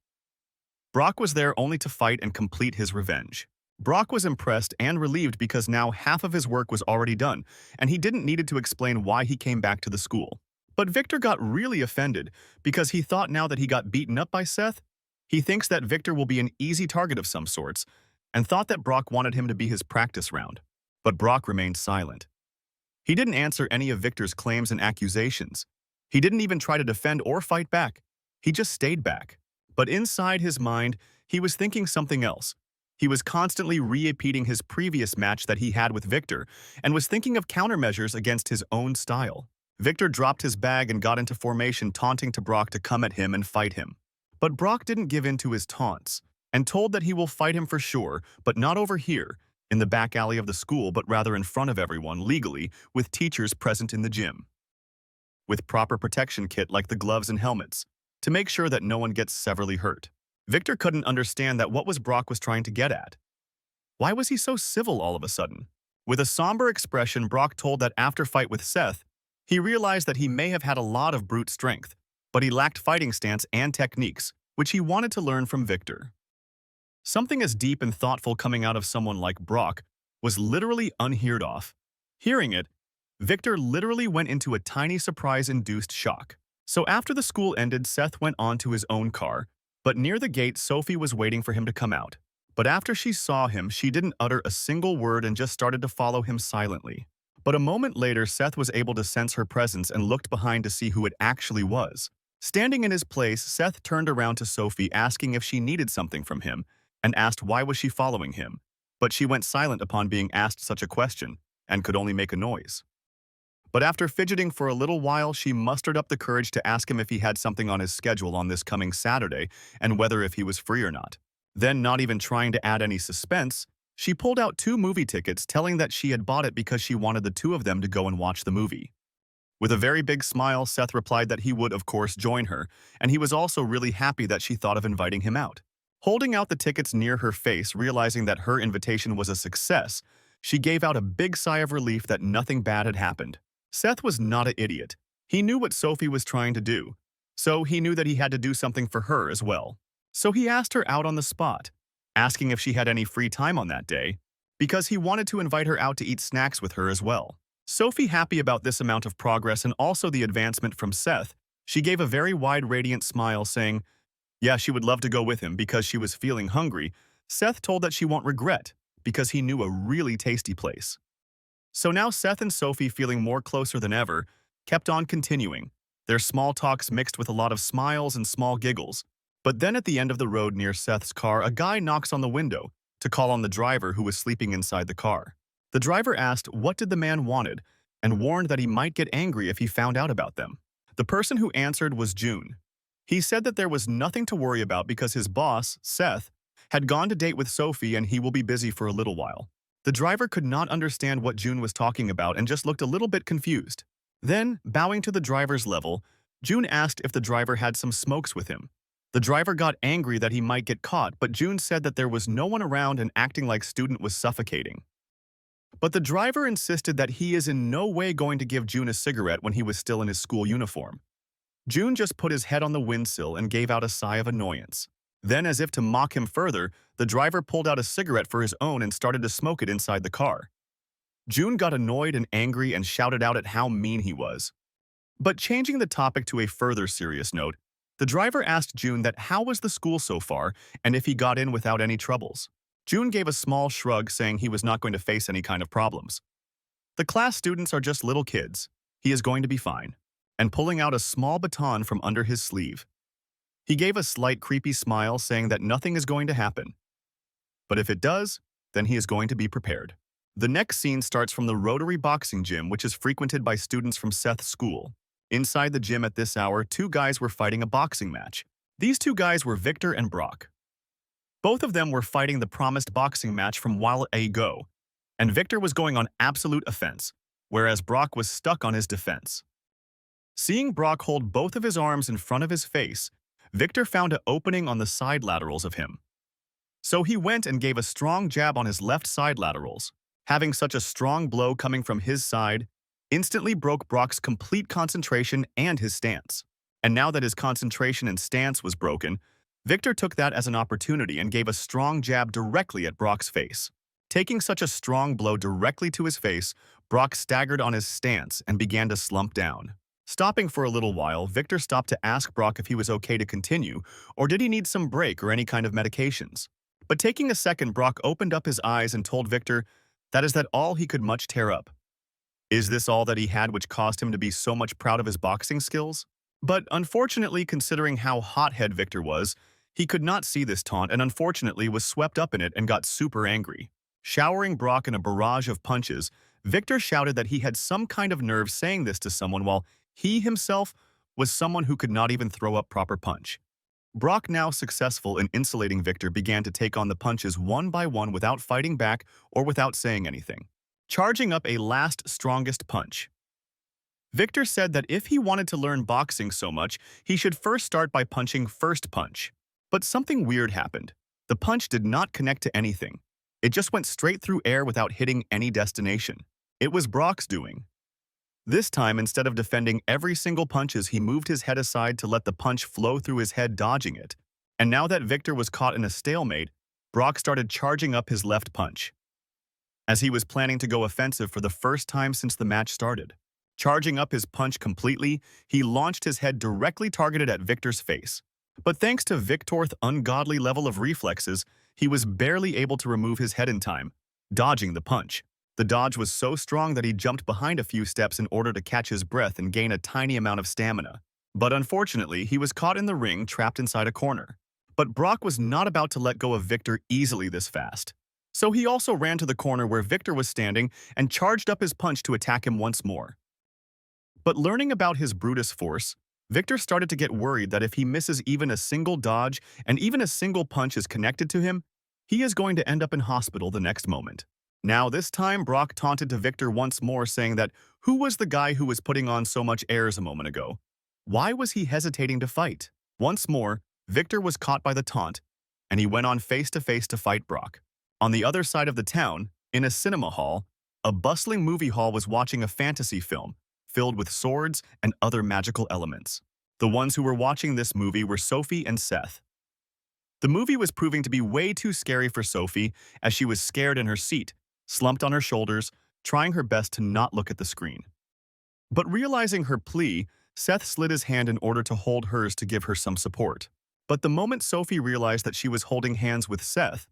Brock was there only to fight and complete his revenge. Brock was impressed and relieved because now half of his work was already done, and he didn't need to explain why he came back to the school. But Victor got really offended because he thought now that he got beaten up by Seth, he thinks that Victor will be an easy target of some sorts, and thought that Brock wanted him to be his practice round. But Brock remained silent. He didn't answer any of Victor's claims and accusations. He didn't even try to defend or fight back. He just stayed back. But inside his mind, he was thinking something else. He was constantly repeating his previous match that he had with Victor and was thinking of countermeasures against his own style. Victor dropped his bag and got into formation, taunting to Brock to come at him and fight him. But Brock didn't give in to his taunts and told that he will fight him for sure, but not over here, in the back alley of the school, but rather in front of everyone, legally, with teachers present in the gym. With proper protection kit like the gloves and helmets, to make sure that no one gets severely hurt. Victor couldn't understand that what was Brock was trying to get at. Why was he so civil all of a sudden? With a somber expression, Brock told that after fight with Seth, he realized that he may have had a lot of brute strength, but he lacked fighting stance and techniques, which he wanted to learn from Victor. Something as deep and thoughtful coming out of someone like Brock was literally unheard of. Hearing it, Victor literally went into a tiny surprise-induced shock. So after the school ended, Seth went on to his own car, but near the gate, Sophie was waiting for him to come out. But after she saw him, she didn't utter a single word and just started to follow him silently. But a moment later, Seth was able to sense her presence and looked behind to see who it actually was. Standing in his place, Seth turned around to Sophie, asking if she needed something from him, and asked why was she following him. But she went silent upon being asked such a question, and could only make a noise. But after fidgeting for a little while, she mustered up the courage to ask him if he had something on his schedule on this coming Saturday, and whether if he was free or not. Then, not even trying to add any suspense, she pulled out 2 movie tickets, telling that she had bought it because she wanted the 2 of them to go and watch the movie. With a very big smile, Seth replied that he would, of course, join her, and he was also really happy that she thought of inviting him out. Holding out the tickets near her face, realizing that her invitation was a success, she gave out a big sigh of relief that nothing bad had happened. Seth was not an idiot. He knew what Sophie was trying to do, so he knew that he had to do something for her as well. So he asked her out on the spot, asking if she had any free time on that day, because he wanted to invite her out to eat snacks with her as well. Sophie, happy about this amount of progress and also the advancement from Seth, she gave a very wide, radiant smile, saying, yeah, she would love to go with him because she was feeling hungry. Seth told that she won't regret, because he knew a really tasty place. So now Seth and Sophie, feeling more closer than ever, kept on continuing, their small talks mixed with a lot of smiles and small giggles. But then at the end of the road near Seth's car, a guy knocks on the window to call on the driver who was sleeping inside the car. The driver asked what did the man wanted and warned that he might get angry if he found out about them. The person who answered was June. He said that there was nothing to worry about because his boss, Seth, had gone to date with Sophie and he will be busy for a little while. The driver could not understand what June was talking about and just looked a little bit confused. Then, bowing to the driver's level, June asked if the driver had some smokes with him. The driver got angry that he might get caught, but June said that there was no one around and acting like student was suffocating. But the driver insisted that he is in no way going to give June a cigarette when he was still in his school uniform. June just put his head on the windsill and gave out a sigh of annoyance. Then, as if to mock him further, the driver pulled out a cigarette for his own and started to smoke it inside the car. June got annoyed and angry and shouted out at how mean he was. But changing the topic to a further serious note, the driver asked June that how was the school so far and if he got in without any troubles. June gave a small shrug, saying he was not going to face any kind of problems. The class students are just little kids. He is going to be fine. And pulling out a small baton from under his sleeve. He gave a slight creepy smile, saying that nothing is going to happen. But if it does, then he is going to be prepared. The next scene starts from the Rotary Boxing Gym, which is frequented by students from Seth's school. Inside the gym at this hour, 2 guys were fighting a boxing match. These 2 guys were Victor and Brock. Both of them were fighting the promised boxing match from while ago, and Victor was going on absolute offense, whereas Brock was stuck on his defense. Seeing Brock hold both of his arms in front of his face, Victor found an opening on the side laterals of him. So he went and gave a strong jab on his left side laterals, Having such a strong blow coming from his side instantly broke Brock's complete concentration and his stance. And now that his concentration and stance was broken, Victor took that as an opportunity and gave a strong jab directly at Brock's face. Taking such a strong blow directly to his face, Brock staggered on his stance and began to slump down. Stopping for a little while, Victor stopped to ask Brock if he was okay to continue, or did he need some break or any kind of medications. But taking a second, Brock opened up his eyes and told Victor that all he could much tear up. Is this all that he had which caused him to be so much proud of his boxing skills? But unfortunately, considering how hothead Victor was, he could not see this taunt and unfortunately was swept up in it and got super angry. Showering Brock in a barrage of punches, Victor shouted that he had some kind of nerve saying this to someone while he himself was someone who could not even throw up proper punch. Brock, now successful in insulating Victor, began to take on the punches one by one without fighting back or without saying anything, charging up a last strongest punch. Victor said that if he wanted to learn boxing so much, he should first start by punching first punch. But something weird happened. The punch did not connect to anything. It just went straight through air without hitting any destination. It was Brock's doing. This time, instead of defending every single punches, he moved his head aside to let the punch flow through his head, dodging it. And now that Victor was caught in a stalemate, Brock started charging up his left punch, as he was planning to go offensive for the first time since the match started. Charging up his punch completely, he launched his head directly targeted at Victor's face. But thanks to Victor's ungodly level of reflexes, he was barely able to remove his head in time, dodging the punch. The dodge was so strong that he jumped behind a few steps in order to catch his breath and gain a tiny amount of stamina. But unfortunately, he was caught in the ring, trapped inside a corner. But Brock was not about to let go of Victor easily this fast. So he also ran to the corner where Victor was standing and charged up his punch to attack him once more. But learning about his Brutus force, Victor started to get worried that if he misses even a single dodge and even a single punch is connected to him, he is going to end up in hospital the next moment. Now, this time, Brock taunted to Victor once more, saying that who was the guy who was putting on so much airs a moment ago? Why was he hesitating to fight? Once more, Victor was caught by the taunt, and he went on face-to-face to fight Brock. On the other side of the town, in a cinema hall, a bustling movie hall was watching a fantasy film filled with swords and other magical elements. The ones who were watching this movie were Sophie and Seth. The movie was proving to be way too scary for Sophie, as she was scared in her seat, slumped on her shoulders, trying her best to not look at the screen. But realizing her plea, Seth slid his hand in order to hold hers to give her some support. But the moment Sophie realized that she was holding hands with Seth,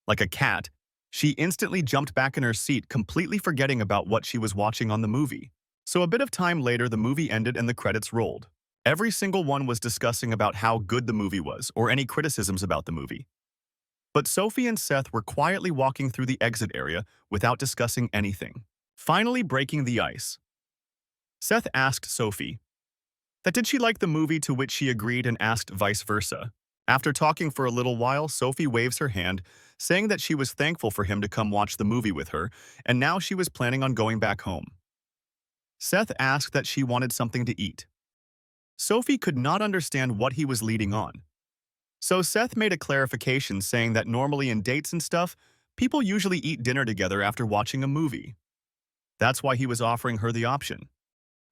like a cat, she instantly jumped back in her seat, completely forgetting about what she was watching on the movie. So a bit of time later, the movie ended and the credits rolled. Every single one was discussing about how good the movie was or any criticisms about the movie. But Sophie and Seth were quietly walking through the exit area without discussing anything. Finally breaking the ice, Seth asked Sophie that did she like the movie, to which she agreed and asked vice versa. After talking for a little while, Sophie waves her hand, saying that she was thankful for him to come watch the movie with her, and now she was planning on going back home. Seth asked that she wanted something to eat. Sophie could not understand what he was leading on. So Seth made a clarification, saying that normally in dates and stuff, people usually eat dinner together after watching a movie. That's why he was offering her the option.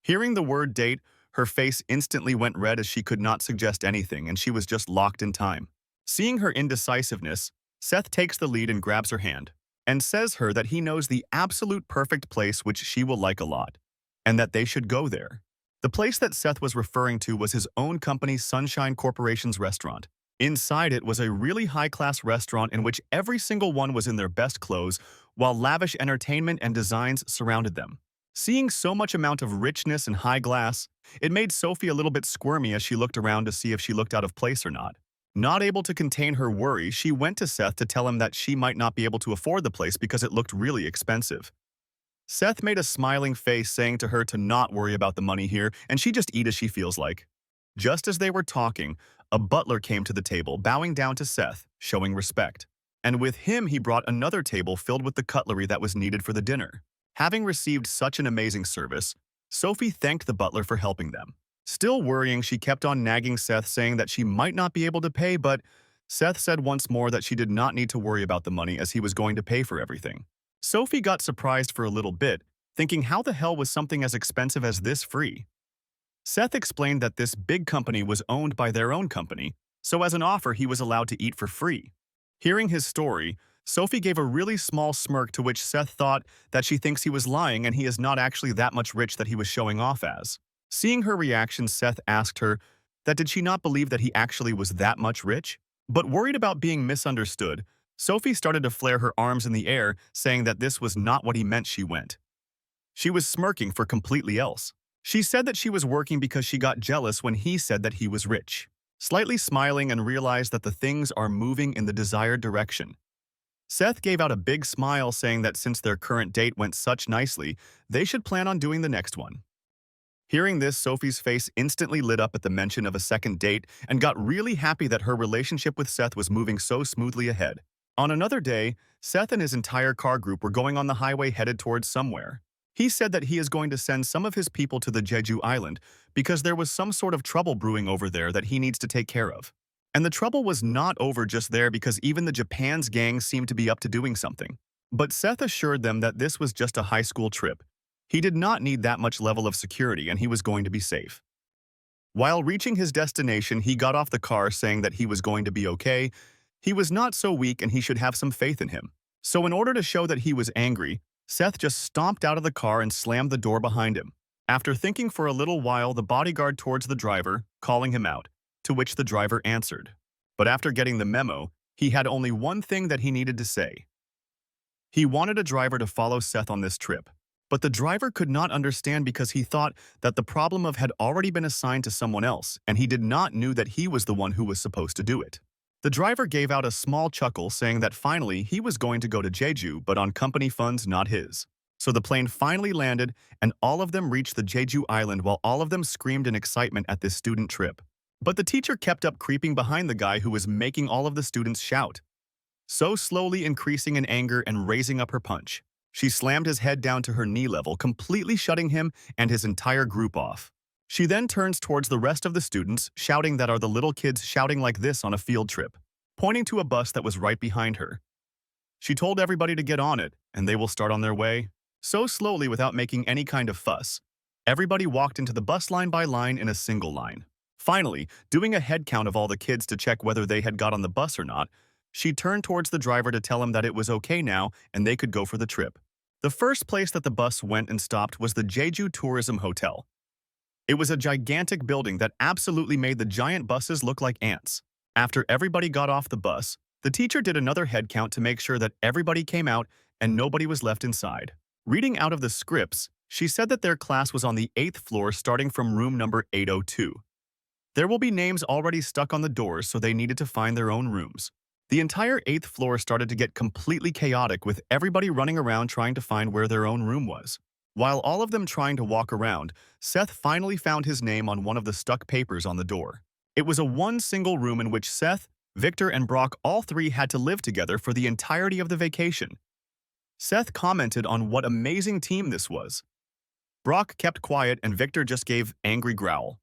Hearing the word date, her face instantly went red as she could not suggest anything and she was just locked in time. Seeing her indecisiveness, Seth takes the lead and grabs her hand and says her that he knows the absolute perfect place which she will like a lot, and that they should go there. The place that Seth was referring to was his own company, Sunshine Corporation's restaurant. Inside it was a really high-class restaurant in which every single one was in their best clothes, while lavish entertainment and designs surrounded them. Seeing so much amount of richness and high glass, it made Sophie a little bit squirmy as she looked around to see if she looked out of place or not. Not able to contain her worry, she went to Seth to tell him that she might not be able to afford the place because it looked really expensive. Seth made a smiling face, saying to her to not worry about the money here and she just eat as she feels like. Just as they were talking, a butler came to the table, bowing down to Seth, showing respect. And with him he brought another table filled with the cutlery that was needed for the dinner. Having received such an amazing service, Sophie thanked the butler for helping them. Still worrying, she kept on nagging Seth, saying that she might not be able to pay, but Seth said once more that she did not need to worry about the money as he was going to pay for everything. Sophie got surprised for a little bit, thinking how the hell was something as expensive as this free? Seth explained that this big company was owned by their own company, so as an offer he was allowed to eat for free. Hearing his story, Sophie gave a really small smirk, to which Seth thought that she thinks he was lying and he is not actually that much rich that he was showing off as. Seeing her reaction, Seth asked her that did she not believe that he actually was that much rich? But worried about being misunderstood, Sophie started to flare her arms in the air, saying that this was not what he meant. She was smirking for completely else. She said that she was working because she got jealous when he said that he was rich. Slightly smiling and realized that the things are moving in the desired direction. Seth gave out a big smile, saying that since their current date went such nicely, they should plan on doing the next one. Hearing this, Sophie's face instantly lit up at the mention of a second date and got really happy that her relationship with Seth was moving so smoothly ahead. On another day, Seth and his entire car group were going on the highway headed towards somewhere. He said that he is going to send some of his people to the Jeju Island because there was some sort of trouble brewing over there that he needs to take care of. And the trouble was not over just there, because even the Japan's gang seemed to be up to doing something. But Seth assured them that this was just a high school trip. He did not need that much level of security and he was going to be safe. While reaching his destination, he got off the car saying that he was going to be okay. He was not so weak and he should have some faith in him. So in order to show that he was angry, Seth just stomped out of the car and slammed the door behind him. After thinking for a little while, the bodyguard towards the driver, calling him out, to which the driver answered. But after getting the memo, he had only one thing that he needed to say. He wanted a driver to follow Seth on this trip. But the driver could not understand because he thought that the problem had already been assigned to someone else, and he did not know that he was the one who was supposed to do it. The driver gave out a small chuckle, saying that finally he was going to go to Jeju, but on company funds, not his. So the plane finally landed, and all of them reached the Jeju Island while all of them screamed in excitement at this student trip. But the teacher kept up creeping behind the guy who was making all of the students shout, so slowly increasing in anger and raising up her punch. She slammed his head down to her knee level, completely shutting him and his entire group off. She then turns towards the rest of the students, shouting that are the little kids shouting like this on a field trip, pointing to a bus that was right behind her. She told everybody to get on it, and they will start on their way. So slowly, without making any kind of fuss, everybody walked into the bus line by line in a single line. Finally, doing a head count of all the kids to check whether they had got on the bus or not, she turned towards the driver to tell him that it was okay now and they could go for the trip. The first place that the bus went and stopped was the Jeju Tourism Hotel. It was a gigantic building that absolutely made the giant buses look like ants. After everybody got off the bus, the teacher did another head count to make sure that everybody came out and nobody was left inside. Reading out of the scripts, she said that their class was on the 8th floor, starting from room number 802. There will be names already stuck on the doors, so they needed to find their own rooms. The entire 8th floor started to get completely chaotic, with everybody running around trying to find where their own room was. While all of them trying to walk around, Seth finally found his name on one of the stuck papers on the door. It was a one single room in which Seth, Victor, and Brock, all three, had to live together for the entirety of the vacation. Seth commented on what amazing team this was. Brock kept quiet and Victor just gave angry growl.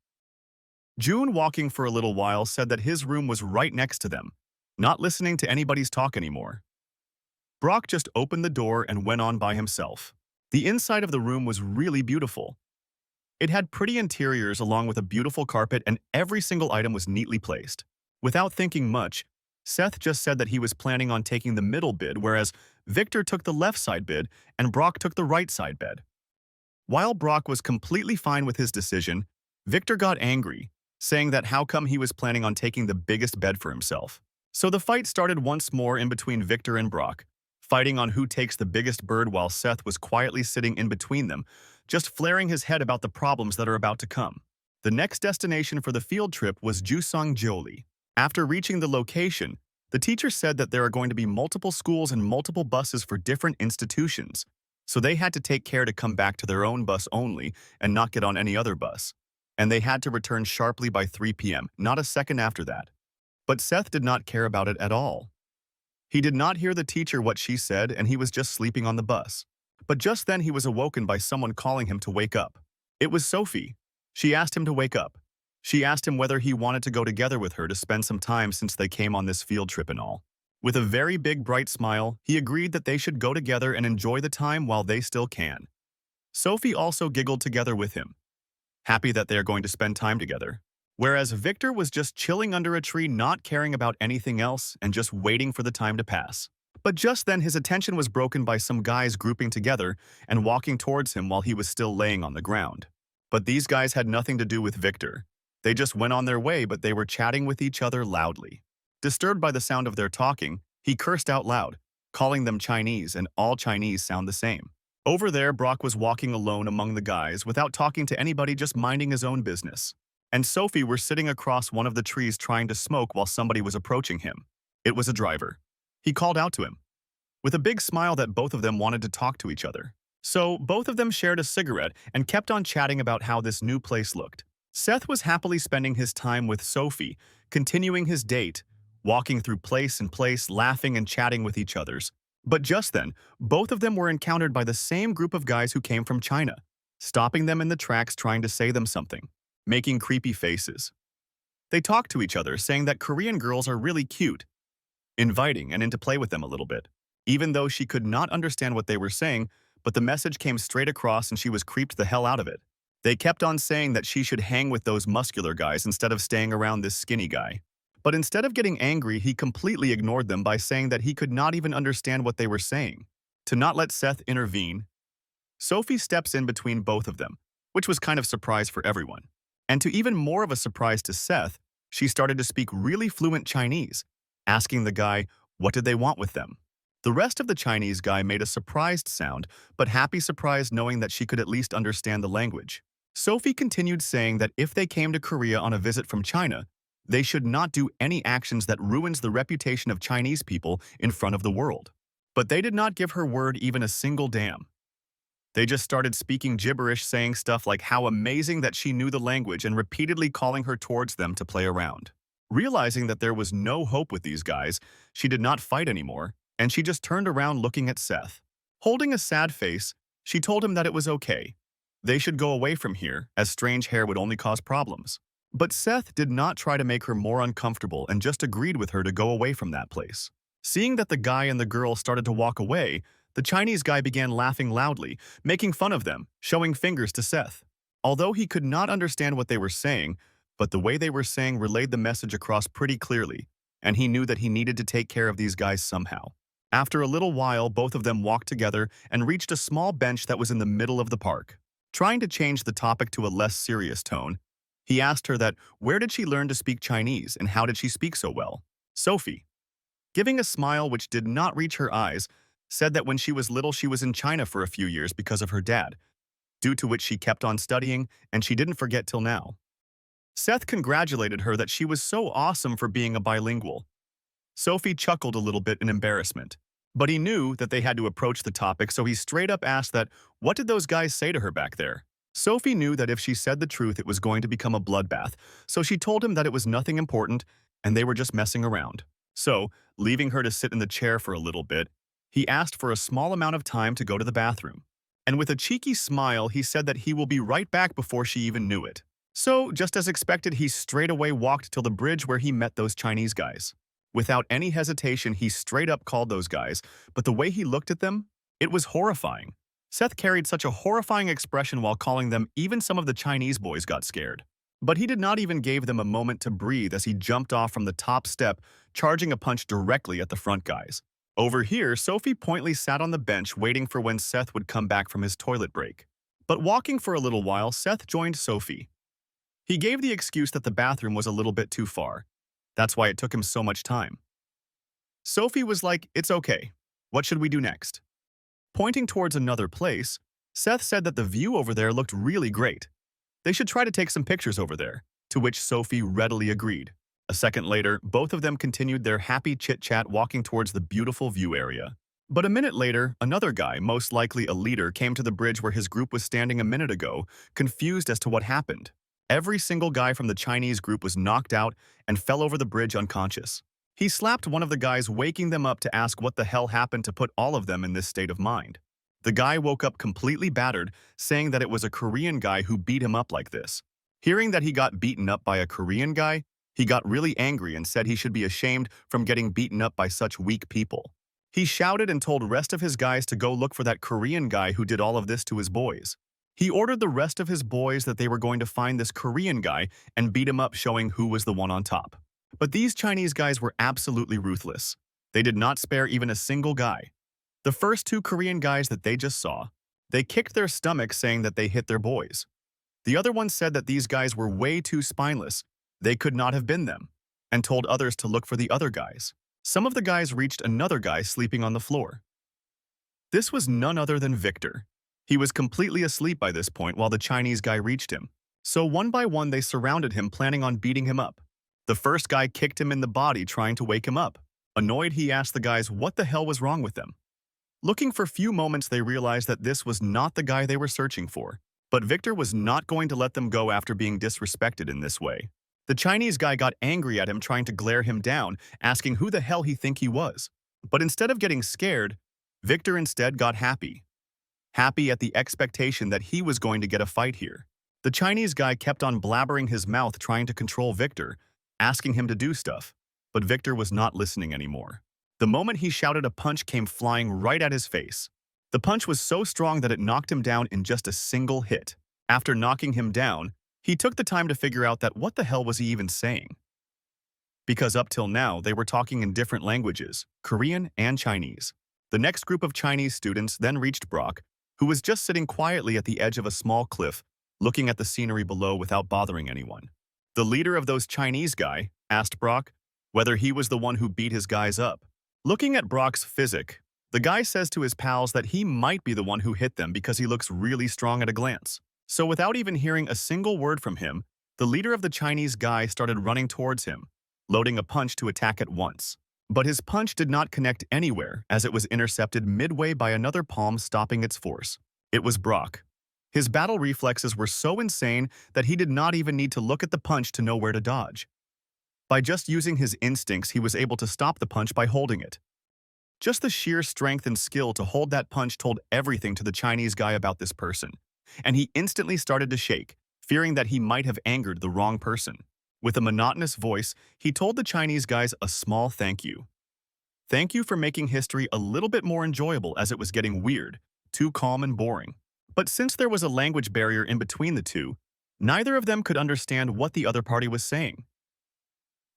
June, walking for a little while, said that his room was right next to them, not listening to anybody's talk anymore. Brock just opened the door and went on by himself. The inside of the room was really beautiful. It had pretty interiors along with a beautiful carpet, and every single item was neatly placed. Without thinking much, Seth just said that he was planning on taking the middle bed, whereas Victor took the left side bed and Brock took the right side bed. While Brock was completely fine with his decision, Victor got angry, saying that how come he was planning on taking the biggest bed for himself. So the fight started once more in between Victor and Brock, fighting on who takes the biggest bird, while Seth was quietly sitting in between them, just flaring his head about the problems that are about to come. The next destination for the field trip was Jusong-jeoli. After reaching the location, the teacher said that there are going to be multiple schools and multiple buses for different institutions, so they had to take care to come back to their own bus only and not get on any other bus. And they had to return sharply by 3 p.m., not a second after that. But Seth did not care about it at all. He did not hear the teacher what she said, and he was just sleeping on the bus. But just then he was awoken by someone calling him to wake up. It was Sophie. She asked him to wake up. She asked him whether he wanted to go together with her to spend some time since they came on this field trip and all. With a very big bright smile, he agreed that they should go together and enjoy the time while they still can. Sophie also giggled together with him, happy that they are going to spend time together. Whereas Victor was just chilling under a tree, not caring about anything else and just waiting for the time to pass. But just then his attention was broken by some guys grouping together and walking towards him while he was still laying on the ground. But these guys had nothing to do with Victor. They just went on their way, but they were chatting with each other loudly. Disturbed by the sound of their talking, he cursed out loud, calling them Chinese, and all Chinese sound the same. Over there, Brock was walking alone among the guys without talking to anybody, just minding his own business. And Sophie were sitting across one of the trees trying to smoke while somebody was approaching him. It was a driver. He called out to him, with a big smile, that both of them wanted to talk to each other. So both of them shared a cigarette and kept on chatting about how this new place looked. Seth was happily spending his time with Sophie, continuing his date, walking through place and place, laughing and chatting with each others. But just then, both of them were encountered by the same group of guys who came from China, stopping them in the tracks trying to say them something, making creepy faces. They talked to each other, saying that Korean girls are really cute, inviting and into play with them a little bit. Even though she could not understand what they were saying, but the message came straight across and she was creeped the hell out of it. They kept on saying that she should hang with those muscular guys instead of staying around this skinny guy. But instead of getting angry, he completely ignored them by saying that he could not even understand what they were saying. To not let Seth intervene, Sophie steps in between both of them, which was kind of a surprise for everyone. And to even more of a surprise to Seth, she started to speak really fluent Chinese, asking the guy, what did they want with them? The rest of the Chinese guy made a surprised sound, but happy surprise knowing that she could at least understand the language. Sophie continued saying that if they came to Korea on a visit from China, they should not do any actions that ruins the reputation of Chinese people in front of the world. But they did not give her word even a single damn. They just started speaking gibberish, saying stuff like how amazing that she knew the language and repeatedly calling her towards them to play around. Realizing that there was no hope with these guys, she did not fight anymore, and she just turned around looking at Seth. Holding a sad face, she told him that it was okay. They should go away from here, as strange hair would only cause problems. But Seth did not try to make her more uncomfortable and just agreed with her to go away from that place. Seeing that the guy and the girl started to walk away, the Chinese guy began laughing loudly, making fun of them, showing fingers to Seth. Although he could not understand what they were saying, but the way they were saying relayed the message across pretty clearly, and he knew that he needed to take care of these guys somehow. After a little while, both of them walked together and reached a small bench that was in the middle of the park. Trying to change the topic to a less serious tone, he asked her that where did she learn to speak Chinese and how did she speak so well? Sophie, giving a smile which did not reach her eyes, said that when she was little she was in China for a few years because of her dad, due to which she kept on studying and she didn't forget till now. Seth congratulated her that she was so awesome for being a bilingual. Sophie chuckled a little bit in embarrassment, but he knew that they had to approach the topic, so he straight up asked that, what did those guys say to her back there? Sophie knew that if she said the truth it was going to become a bloodbath, so she told him that it was nothing important and they were just messing around. So, leaving her to sit in the chair for a little bit, he asked for a small amount of time to go to the bathroom. And with a cheeky smile, he said that he will be right back before she even knew it. So, just as expected, he straight away walked till the bridge where he met those Chinese guys. Without any hesitation, he straight up called those guys, but the way he looked at them, it was horrifying. Seth carried such a horrifying expression while calling them, even some of the Chinese boys got scared. But he did not even give them a moment to breathe as he jumped off from the top step, charging a punch directly at the front guys. Over here, Sophie pointedly sat on the bench waiting for when Seth would come back from his toilet break. But walking for a little while, Seth joined Sophie. He gave the excuse that the bathroom was a little bit too far. That's why it took him so much time. Sophie was like, it's okay. What should we do next? Pointing towards another place, Seth said that the view over there looked really great. They should try to take some pictures over there, to which Sophie readily agreed. A second later, both of them continued their happy chit-chat walking towards the beautiful view area. But a minute later, another guy, most likely a leader, came to the bridge where his group was standing a minute ago, confused as to what happened. Every single guy from the Chinese group was knocked out and fell over the bridge unconscious. He slapped one of the guys, waking them up to ask what the hell happened to put all of them in this state of mind. The guy woke up completely battered, saying that it was a Korean guy who beat him up like this. Hearing that he got beaten up by a Korean guy, He got really angry and said he should be ashamed from getting beaten up by such weak people. He shouted and told the rest of his guys to go look for that Korean guy who did all of this to his boys. He ordered the rest of his boys that they were going to find this Korean guy and beat him up, showing who was the one on top. But these Chinese guys were absolutely ruthless. They did not spare even a single guy. The first two Korean guys that they just saw, they kicked their stomachs saying that they hit their boys. The other one said that these guys were way too spineless, they could not have been them, and told others to look for the other guys. Some of the guys reached another guy sleeping on the floor. This was none other than Victor. He was completely asleep by this point while the Chinese guy reached him. So one by one they surrounded him, planning on beating him up. The first guy kicked him in the body, trying to wake him up. Annoyed, he asked the guys what the hell was wrong with them. Looking for a few moments, they realized that this was not the guy they were searching for. But Victor was not going to let them go after being disrespected in this way. The Chinese guy got angry at him, trying to glare him down, asking who the hell he think he was. But instead of getting scared, Victor instead got happy. Happy at the expectation that he was going to get a fight here. The Chinese guy kept on blabbering his mouth, trying to control Victor, asking him to do stuff. But Victor was not listening anymore. The moment he shouted, a punch came flying right at his face. The punch was so strong that it knocked him down in just a single hit. After knocking him down, he took the time to figure out that what the hell was he even saying? Because up till now, they were talking in different languages, Korean and Chinese. The next group of Chinese students then reached Brock, who was just sitting quietly at the edge of a small cliff, looking at the scenery below without bothering anyone. The leader of those Chinese guy asked Brock whether he was the one who beat his guys up. Looking at Brock's physique, the guy says to his pals that he might be the one who hit them because he looks really strong at a glance. So without even hearing a single word from him, the leader of the Chinese guy started running towards him, loading a punch to attack at once. But his punch did not connect anywhere, as it was intercepted midway by another palm, stopping its force. It was Brock. His battle reflexes were so insane that he did not even need to look at the punch to know where to dodge. By just using his instincts, he was able to stop the punch by holding it. Just the sheer strength and skill to hold that punch told everything to the Chinese guy about this person, and he instantly started to shake, fearing that he might have angered the wrong person. With a monotonous voice, he told the Chinese guys a small thank you. Thank you for making history a little bit more enjoyable, as it was getting weird, too calm and boring. But since there was a language barrier in between the two, neither of them could understand what the other party was saying.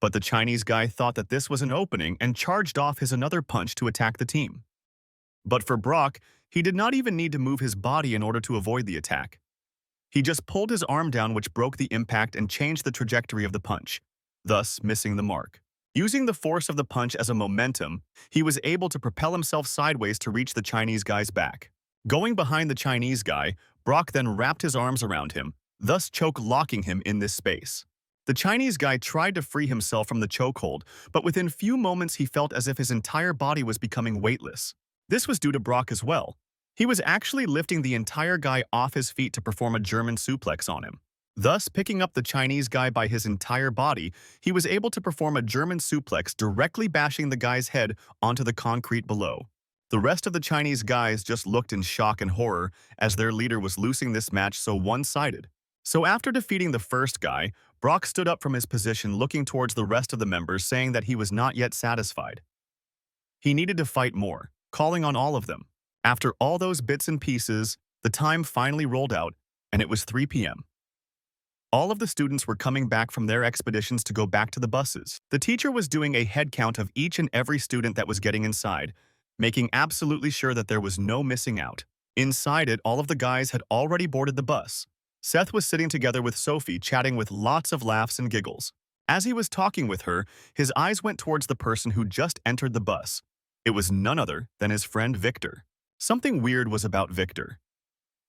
But the Chinese guy thought that this was an opening and charged off his another punch to attack the team. But for Brock, he did not even need to move his body in order to avoid the attack. He just pulled his arm down, which broke the impact and changed the trajectory of the punch, thus missing the mark. Using the force of the punch as a momentum, he was able to propel himself sideways to reach the Chinese guy's back. Going behind the Chinese guy, Brock then wrapped his arms around him, thus choke-locking him in this space. The Chinese guy tried to free himself from the chokehold, but within few moments he felt as if his entire body was becoming weightless. This was due to Brock as well. He was actually lifting the entire guy off his feet to perform a German suplex on him. Thus, picking up the Chinese guy by his entire body, he was able to perform a German suplex, directly bashing the guy's head onto the concrete below. The rest of the Chinese guys just looked in shock and horror as their leader was losing this match so one-sided. So after defeating the first guy, Brock stood up from his position, looking towards the rest of the members, saying that he was not yet satisfied. He needed to fight more, calling on all of them. After all those bits and pieces, the time finally rolled out, and it was 3 p.m. All of the students were coming back from their expeditions to go back to the buses. The teacher was doing a head count of each and every student that was getting inside, making absolutely sure that there was no missing out. Inside it, all of the guys had already boarded the bus. Seth was sitting together with Sophie, chatting with lots of laughs and giggles. As he was talking with her, his eyes went towards the person who just entered the bus. It was none other than his friend Victor. Something weird was about Victor.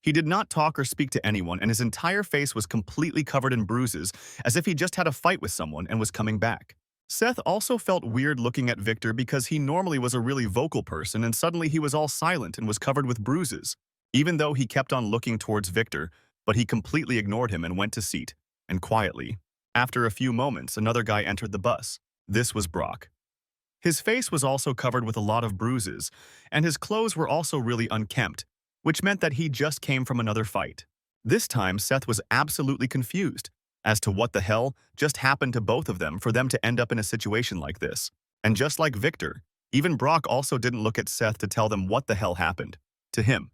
He did not talk or speak to anyone, and his entire face was completely covered in bruises, as if he just had a fight with someone and was coming back. Seth also felt weird looking at Victor because he normally was a really vocal person, and suddenly he was all silent and was covered with bruises. Even though he kept on looking towards Victor, but he completely ignored him and went to seat, and quietly. After a few moments, another guy entered the bus. This was Brock. His face was also covered with a lot of bruises, and his clothes were also really unkempt, which meant that he just came from another fight. This time, Seth was absolutely confused. as to what the hell just happened to both of them for them to end up in a situation like this. And just like Victor, even Brock also didn't look at Seth to tell them what the hell happened to him.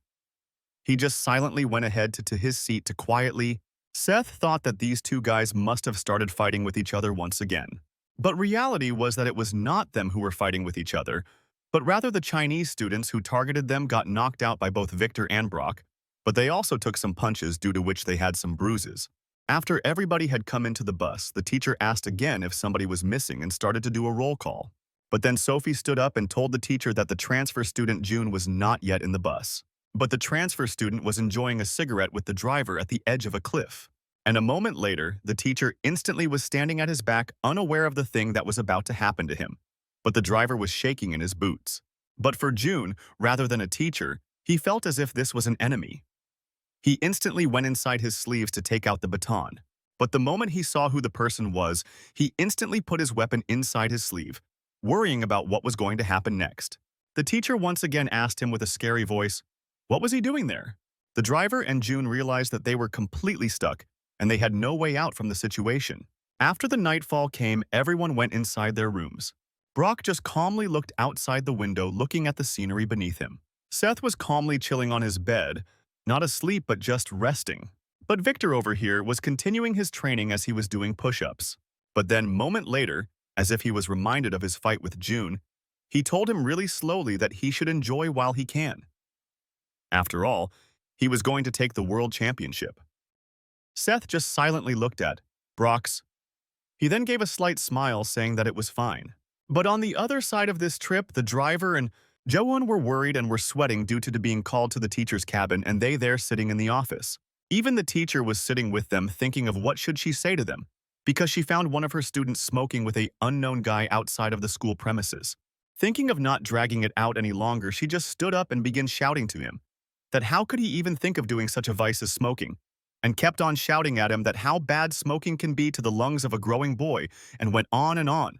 He just silently went ahead to his seat to quietly. Seth thought that these two guys must have started fighting with each other once again. But reality was that it was not them who were fighting with each other, but rather the Chinese students who targeted them got knocked out by both Victor and Brock, but they also took some punches due to which they had some bruises. After everybody had come into the bus, the teacher asked again if somebody was missing and started to do a roll call. But then Sophie stood up and told the teacher that the transfer student June was not yet in the bus. But the transfer student was enjoying a cigarette with the driver at the edge of a cliff. And a moment later, the teacher instantly was standing at his back, unaware of the thing that was about to happen to him. But the driver was shaking in his boots. But for June, rather than a teacher, he felt as if this was an enemy. He instantly went inside his sleeves to take out the baton. But the moment he saw who the person was, he instantly put his weapon inside his sleeve, worrying about what was going to happen next. The teacher once again asked him with a scary voice, what was he doing there? The driver and June realized that they were completely stuck, and they had no way out from the situation. After the nightfall came, everyone went inside their rooms. Brock just calmly looked outside the window, looking at the scenery beneath him. Seth was calmly chilling on his bed, not asleep but just resting. But Victor over here was continuing his training as he was doing push-ups. But then, moment later, as if he was reminded of his fight with June, he told him really slowly that he should enjoy while he can. After all, he was going to take the world championship. Seth just silently looked at Brock's. He then gave a slight smile, saying that it was fine. But on the other side of this trip, the driver and Joan were worried and were sweating due to being called to the teacher's cabin, and they there sitting in the office. Even the teacher was sitting with them, thinking of what should she say to them, because she found one of her students smoking with an unknown guy outside of the school premises. Thinking of not dragging it out any longer, she just stood up and began shouting to him that how could he even think of doing such a vice as smoking, and kept on shouting at him that how bad smoking can be to the lungs of a growing boy, and went on and on.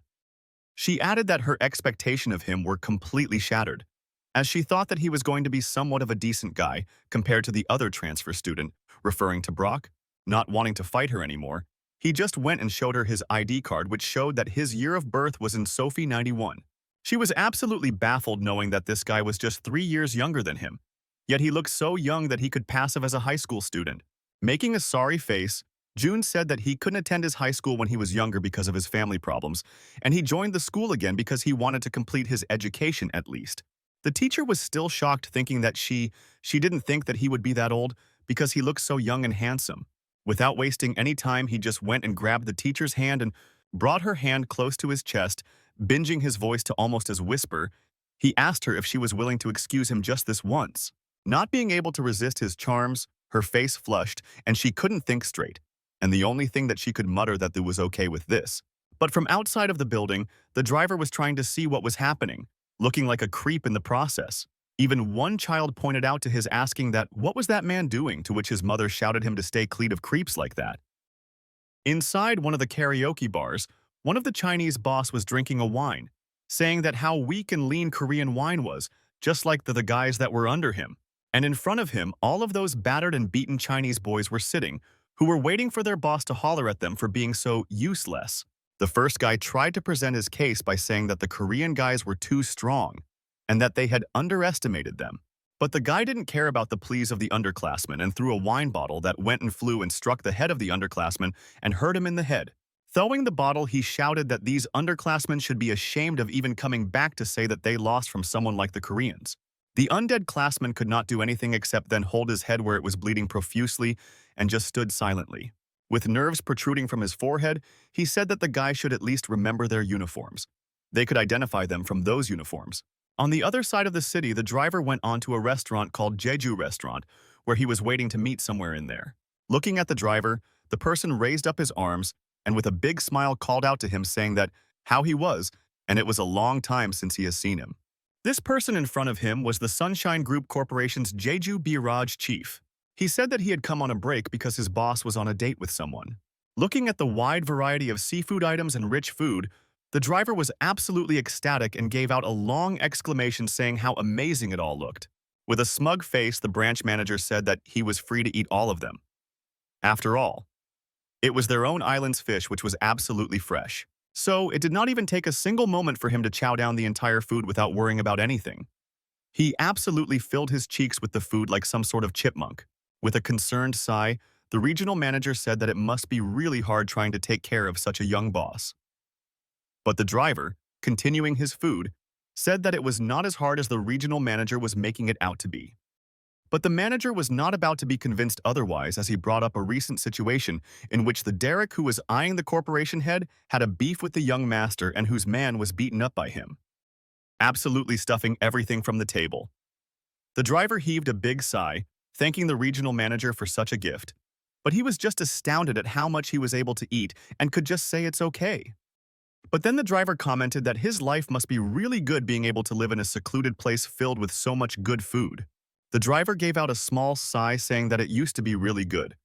She added that her expectation of him were completely shattered, as she thought that he was going to be somewhat of a decent guy compared to the other transfer student, referring to Brock. Not wanting to fight her anymore, he just went and showed her his ID card, which showed that his year of birth was in Sophie 91. She was absolutely baffled knowing that this guy was just 3 years younger than him, yet he looked so young that he could pass as a high school student. Making a sorry face, June said that he couldn't attend his high school when he was younger because of his family problems, and he joined the school again because he wanted to complete his education at least. The teacher was still shocked, thinking that she didn't think that he would be that old because he looked so young and handsome. Without wasting any time, he just went and grabbed the teacher's hand and brought her hand close to his chest, binging his voice to almost as whisper. He asked her if she was willing to excuse him just this once. Not being able to resist his charms, her face flushed, and she couldn't think straight. And the only thing that she could mutter that it was okay with this. But from outside of the building, the driver was trying to see what was happening, looking like a creep in the process. Even one child pointed out to his asking that what was that man doing, to which his mother shouted him to stay clean of creeps like that. Inside one of the karaoke bars, one of the Chinese boss was drinking a wine, saying that how weak and lean Korean wine was, just like the guys that were under him. And in front of him, all of those battered and beaten Chinese boys were sitting, who were waiting for their boss to holler at them for being so useless. The first guy tried to present his case by saying that the Korean guys were too strong, and that they had underestimated them. But the guy didn't care about the pleas of the underclassmen and threw a wine bottle that went and flew and struck the head of the underclassman and hurt him in the head. Throwing the bottle, he shouted that these underclassmen should be ashamed of even coming back to say that they lost from someone like the Koreans. The undead classman could not do anything except then hold his head where it was bleeding profusely and just stood silently. With nerves protruding from his forehead, he said that the guy should at least remember their uniforms. They could identify them from those uniforms. On the other side of the city, the driver went on to a restaurant called Jeju Restaurant, where he was waiting to meet somewhere in there. Looking at the driver, the person raised up his arms and with a big smile called out to him, saying that how he was, and it was a long time since he has seen him. This person in front of him was the Sunshine Group Corporation's Jeju Biraj chief. He said that he had come on a break because his boss was on a date with someone. Looking at the wide variety of seafood items and rich food, the driver was absolutely ecstatic and gave out a long exclamation saying how amazing it all looked. With a smug face, the branch manager said that he was free to eat all of them. After all, It was their own island's fish, which was absolutely fresh. So it did not even take a single moment for him to chow down the entire food without worrying about anything. He absolutely filled his cheeks with the food like some sort of chipmunk. With a concerned sigh, the regional manager said that it must be really hard trying to take care of such a young boss. But the driver, continuing his food, said that it was not as hard as the regional manager was making it out to be. But the manager was not about to be convinced otherwise, as he brought up a recent situation in which the Derek who was eyeing the corporation head had a beef with the young master and whose man was beaten up by him, absolutely stuffing everything from the table. The driver heaved a big sigh, thanking the regional manager for such a gift, but he was just astounded at how much he was able to eat and could just say it's okay. But then the driver commented that his life must be really good being able to live in a secluded place filled with so much good food. The driver gave out a small sigh, saying that it used to be really good.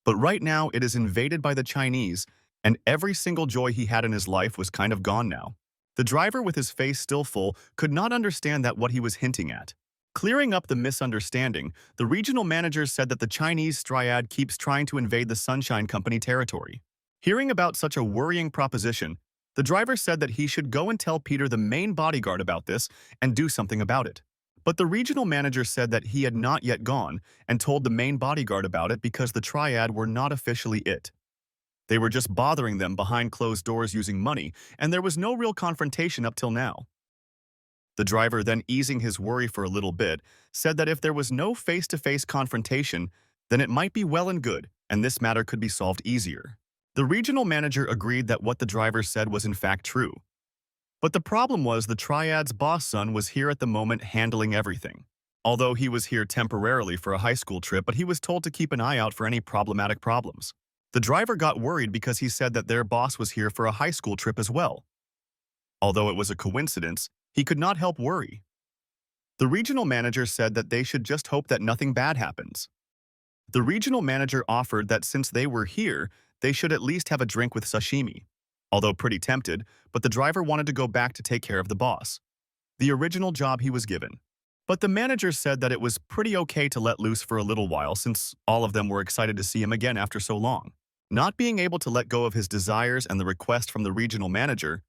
But right now it is invaded by the Chinese, and every single joy he had in his life was kind of gone now. The driver, with his face still full, could not understand that what he was hinting at. Clearing up the misunderstanding, the regional manager said that the Chinese triad keeps trying to invade the Sunshine Company territory. Hearing about such a worrying proposition, the driver said that he should go and tell Peter, the main bodyguard, about this and do something about it. But the regional manager said that he had not yet gone and told the main bodyguard about it because the triad were not officially it. They were just bothering them behind closed doors using money, and there was no real confrontation up till now. The driver, then easing his worry for a little bit, said that if there was no face-to-face confrontation, then it might be well and good, and this matter could be solved easier. The regional manager agreed that what the driver said was in fact true. But the problem was the triad's boss son was here at the moment handling everything. Although he was here temporarily for a high school trip, but he was told to keep an eye out for any problematic problems. The driver got worried because he said that their boss was here for a high school trip as well. Although it was a coincidence, he could not help worry. The regional manager said that they should just hope that nothing bad happens. The regional manager offered that since they were here, they should at least have a drink with sashimi. Although pretty tempted, but the driver wanted to go back to take care of the boss, the original job he was given. But the manager said that it was pretty okay to let loose for a little while since all of them were excited to see him again after so long. Not being able to let go of his desires and the request from the regional manager,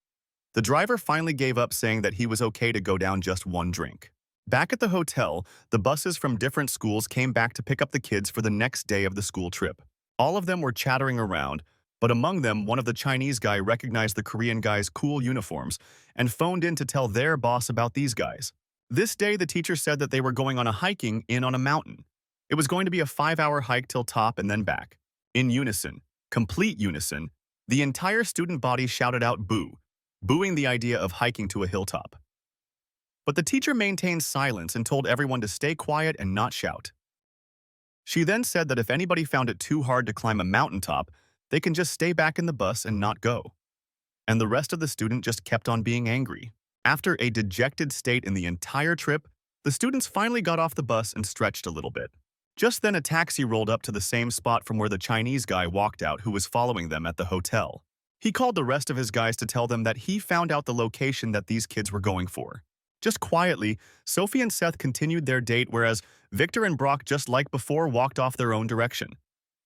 the driver finally gave up, saying that he was okay to go down just one drink. Back at the hotel, the buses from different schools came back to pick up the kids for the next day of the school trip. All of them were chattering around, but among them, one of the Chinese guy recognized the Korean guys' cool uniforms and phoned in to tell their boss about these guys. This day, the teacher said that they were going on a hiking in on a mountain. It was going to be a 5-hour hike till top and then back. In unison, complete unison, the entire student body shouted out boo, booing the idea of hiking to a hilltop. But the teacher maintained silence and told everyone to stay quiet and not shout. She then said that if anybody found it too hard to climb a mountaintop, they can just stay back in the bus and not go. And the rest of the student just kept on being angry. After a dejected state in the entire trip, the students finally got off the bus and stretched a little bit. Just then a taxi rolled up to the same spot from where the Chinese guy walked out who was following them at the hotel. He called the rest of his guys to tell them that he found out the location that these kids were going for. Just quietly, Sophie and Seth continued their date, whereas Victor and Brock, just like before, walked off their own direction,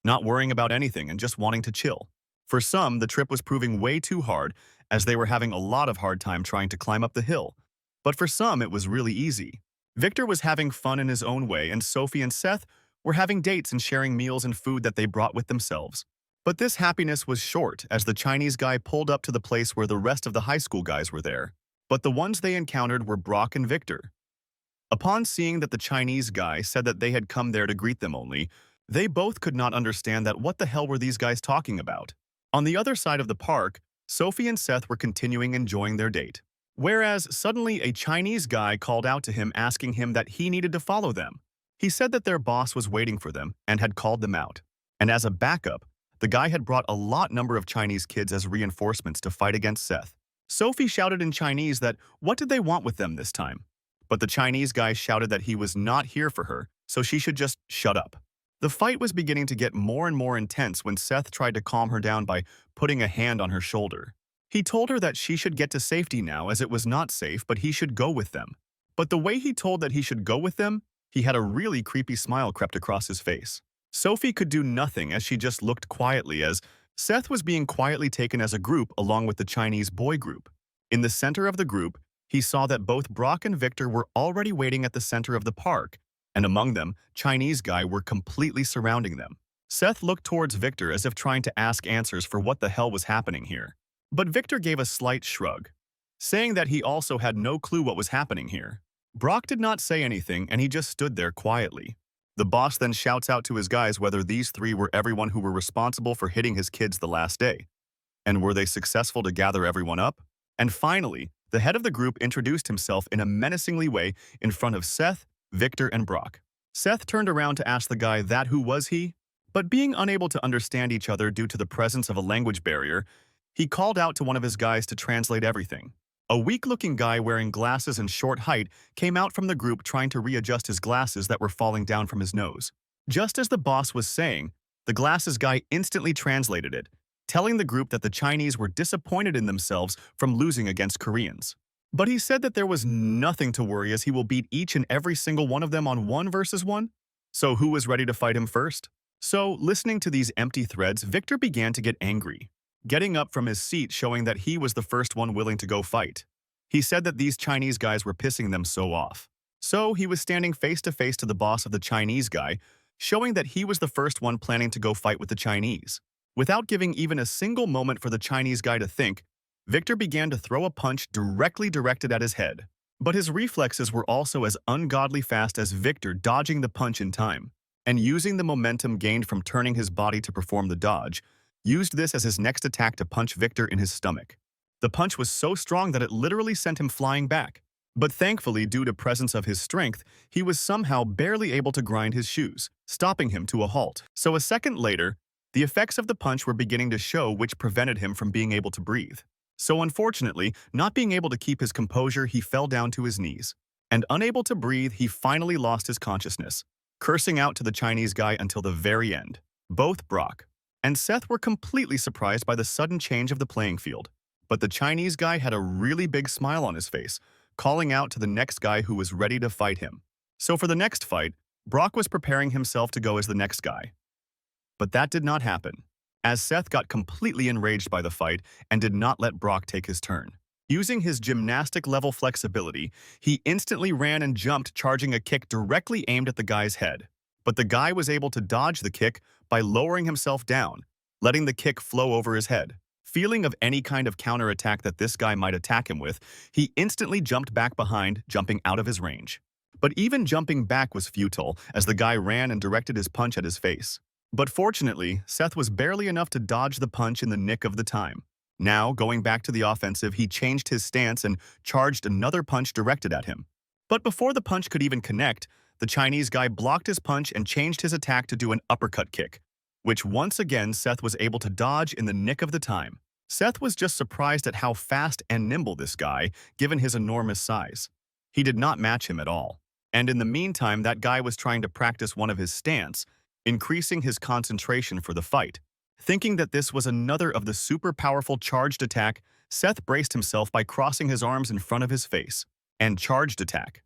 not worrying about anything and just wanting to chill. For some, the trip was proving way too hard, as they were having a lot of hard time trying to climb up the hill. But for some, it was really easy. Victor was having fun in his own way, and Sophie and Seth were having dates and sharing meals and food that they brought with themselves. But this happiness was short, as the Chinese guy pulled up to the place where the rest of the high school guys were there. But the ones they encountered were Brock and Victor. Upon seeing that the Chinese guy said that they had come there to greet them only, they both could not understand that what the hell were these guys talking about. On the other side of the park, Sophie and Seth were continuing enjoying their date. Whereas suddenly a Chinese guy called out to him, asking him that he needed to follow them. He said that their boss was waiting for them and had called them out. And as a backup, the guy had brought a number of Chinese kids as reinforcements to fight against Seth. Sophie shouted in Chinese that what did they want with them this time? But the Chinese guy shouted that he was not here for her, so she should just shut up. The fight was beginning to get more and more intense when Seth tried to calm her down by putting a hand on her shoulder. He told her that she should get to safety now, as it was not safe, but he should go with them. But the way he told that he should go with them, he had a really creepy smile crept across his face. Sophie could do nothing as she just looked quietly as Seth was being quietly taken as a group along with the Chinese boy group. In the center of the group, he saw that both Brock and Victor were already waiting at the center of the park, and among them, Chinese guy were completely surrounding them. Seth looked towards Victor as if trying to ask answers for what the hell was happening here. But Victor gave a slight shrug, saying that he also had no clue what was happening here. Brock did not say anything and he just stood there quietly. The boss then shouts out to his guys whether these three were everyone who were responsible for hitting his kids the last day. And were they successful to gather everyone up? And finally, the head of the group introduced himself in a menacingly way in front of Seth, Victor, and Brock. Seth turned around to ask the guy that who was he? But being unable to understand each other due to the presence of a language barrier, he called out to one of his guys to translate everything. A weak-looking guy wearing glasses and short height came out from the group trying to readjust his glasses that were falling down from his nose. Just as the boss was saying, the glasses guy instantly translated it, telling the group that the Chinese were disappointed in themselves from losing against Koreans. But he said that there was nothing to worry as he will beat each and every single one of them on 1 versus 1. So who was ready to fight him first? So, listening to these empty threads, Victor began to get angry, getting up from his seat showing that he was the first one willing to go fight. He said that these Chinese guys were pissing them so off. So he was standing face to face to the boss of the Chinese guy, showing that he was the first one planning to go fight with the Chinese. Without giving even a single moment for the Chinese guy to think, Victor began to throw a punch directly directed at his head. But his reflexes were also as ungodly fast as Victor dodging the punch in time, and using the momentum gained from turning his body to perform the dodge, used this as his next attack to punch Victor in his stomach. The punch was so strong that it literally sent him flying back. But thankfully, due to presence of his strength, he was somehow barely able to grind his shoes, stopping him to a halt. So a second later, the effects of the punch were beginning to show, which prevented him from being able to breathe. So unfortunately, not being able to keep his composure, he fell down to his knees. And unable to breathe, he finally lost his consciousness, cursing out to the Chinese guy until the very end. Both Brock and Seth were completely surprised by the sudden change of the playing field. But the Chinese guy had a really big smile on his face, calling out to the next guy who was ready to fight him. So for the next fight, Brock was preparing himself to go as the next guy. But that did not happen, as Seth got completely enraged by the fight and did not let Brock take his turn. Using his gymnastic-level flexibility, he instantly ran and jumped, charging a kick directly aimed at the guy's head. But the guy was able to dodge the kick by lowering himself down, letting the kick flow over his head. Feeling of any kind of counterattack that this guy might attack him with, he instantly jumped back behind, jumping out of his range. But even jumping back was futile, as the guy ran and directed his punch at his face. But fortunately, Seth was barely enough to dodge the punch in the nick of the time. Now, going back to the offensive, he changed his stance and charged another punch directed at him. But before the punch could even connect, the Chinese guy blocked his punch and changed his attack to do an uppercut kick, which once again Seth was able to dodge in the nick of the time. Seth was just surprised at how fast and nimble this guy, given his enormous size. He did not match him at all. And in the meantime, that guy was trying to practice one of his stance, increasing his concentration for the fight. Thinking that this was another of the super powerful charged attack, Seth braced himself by crossing his arms in front of his face and charged attack.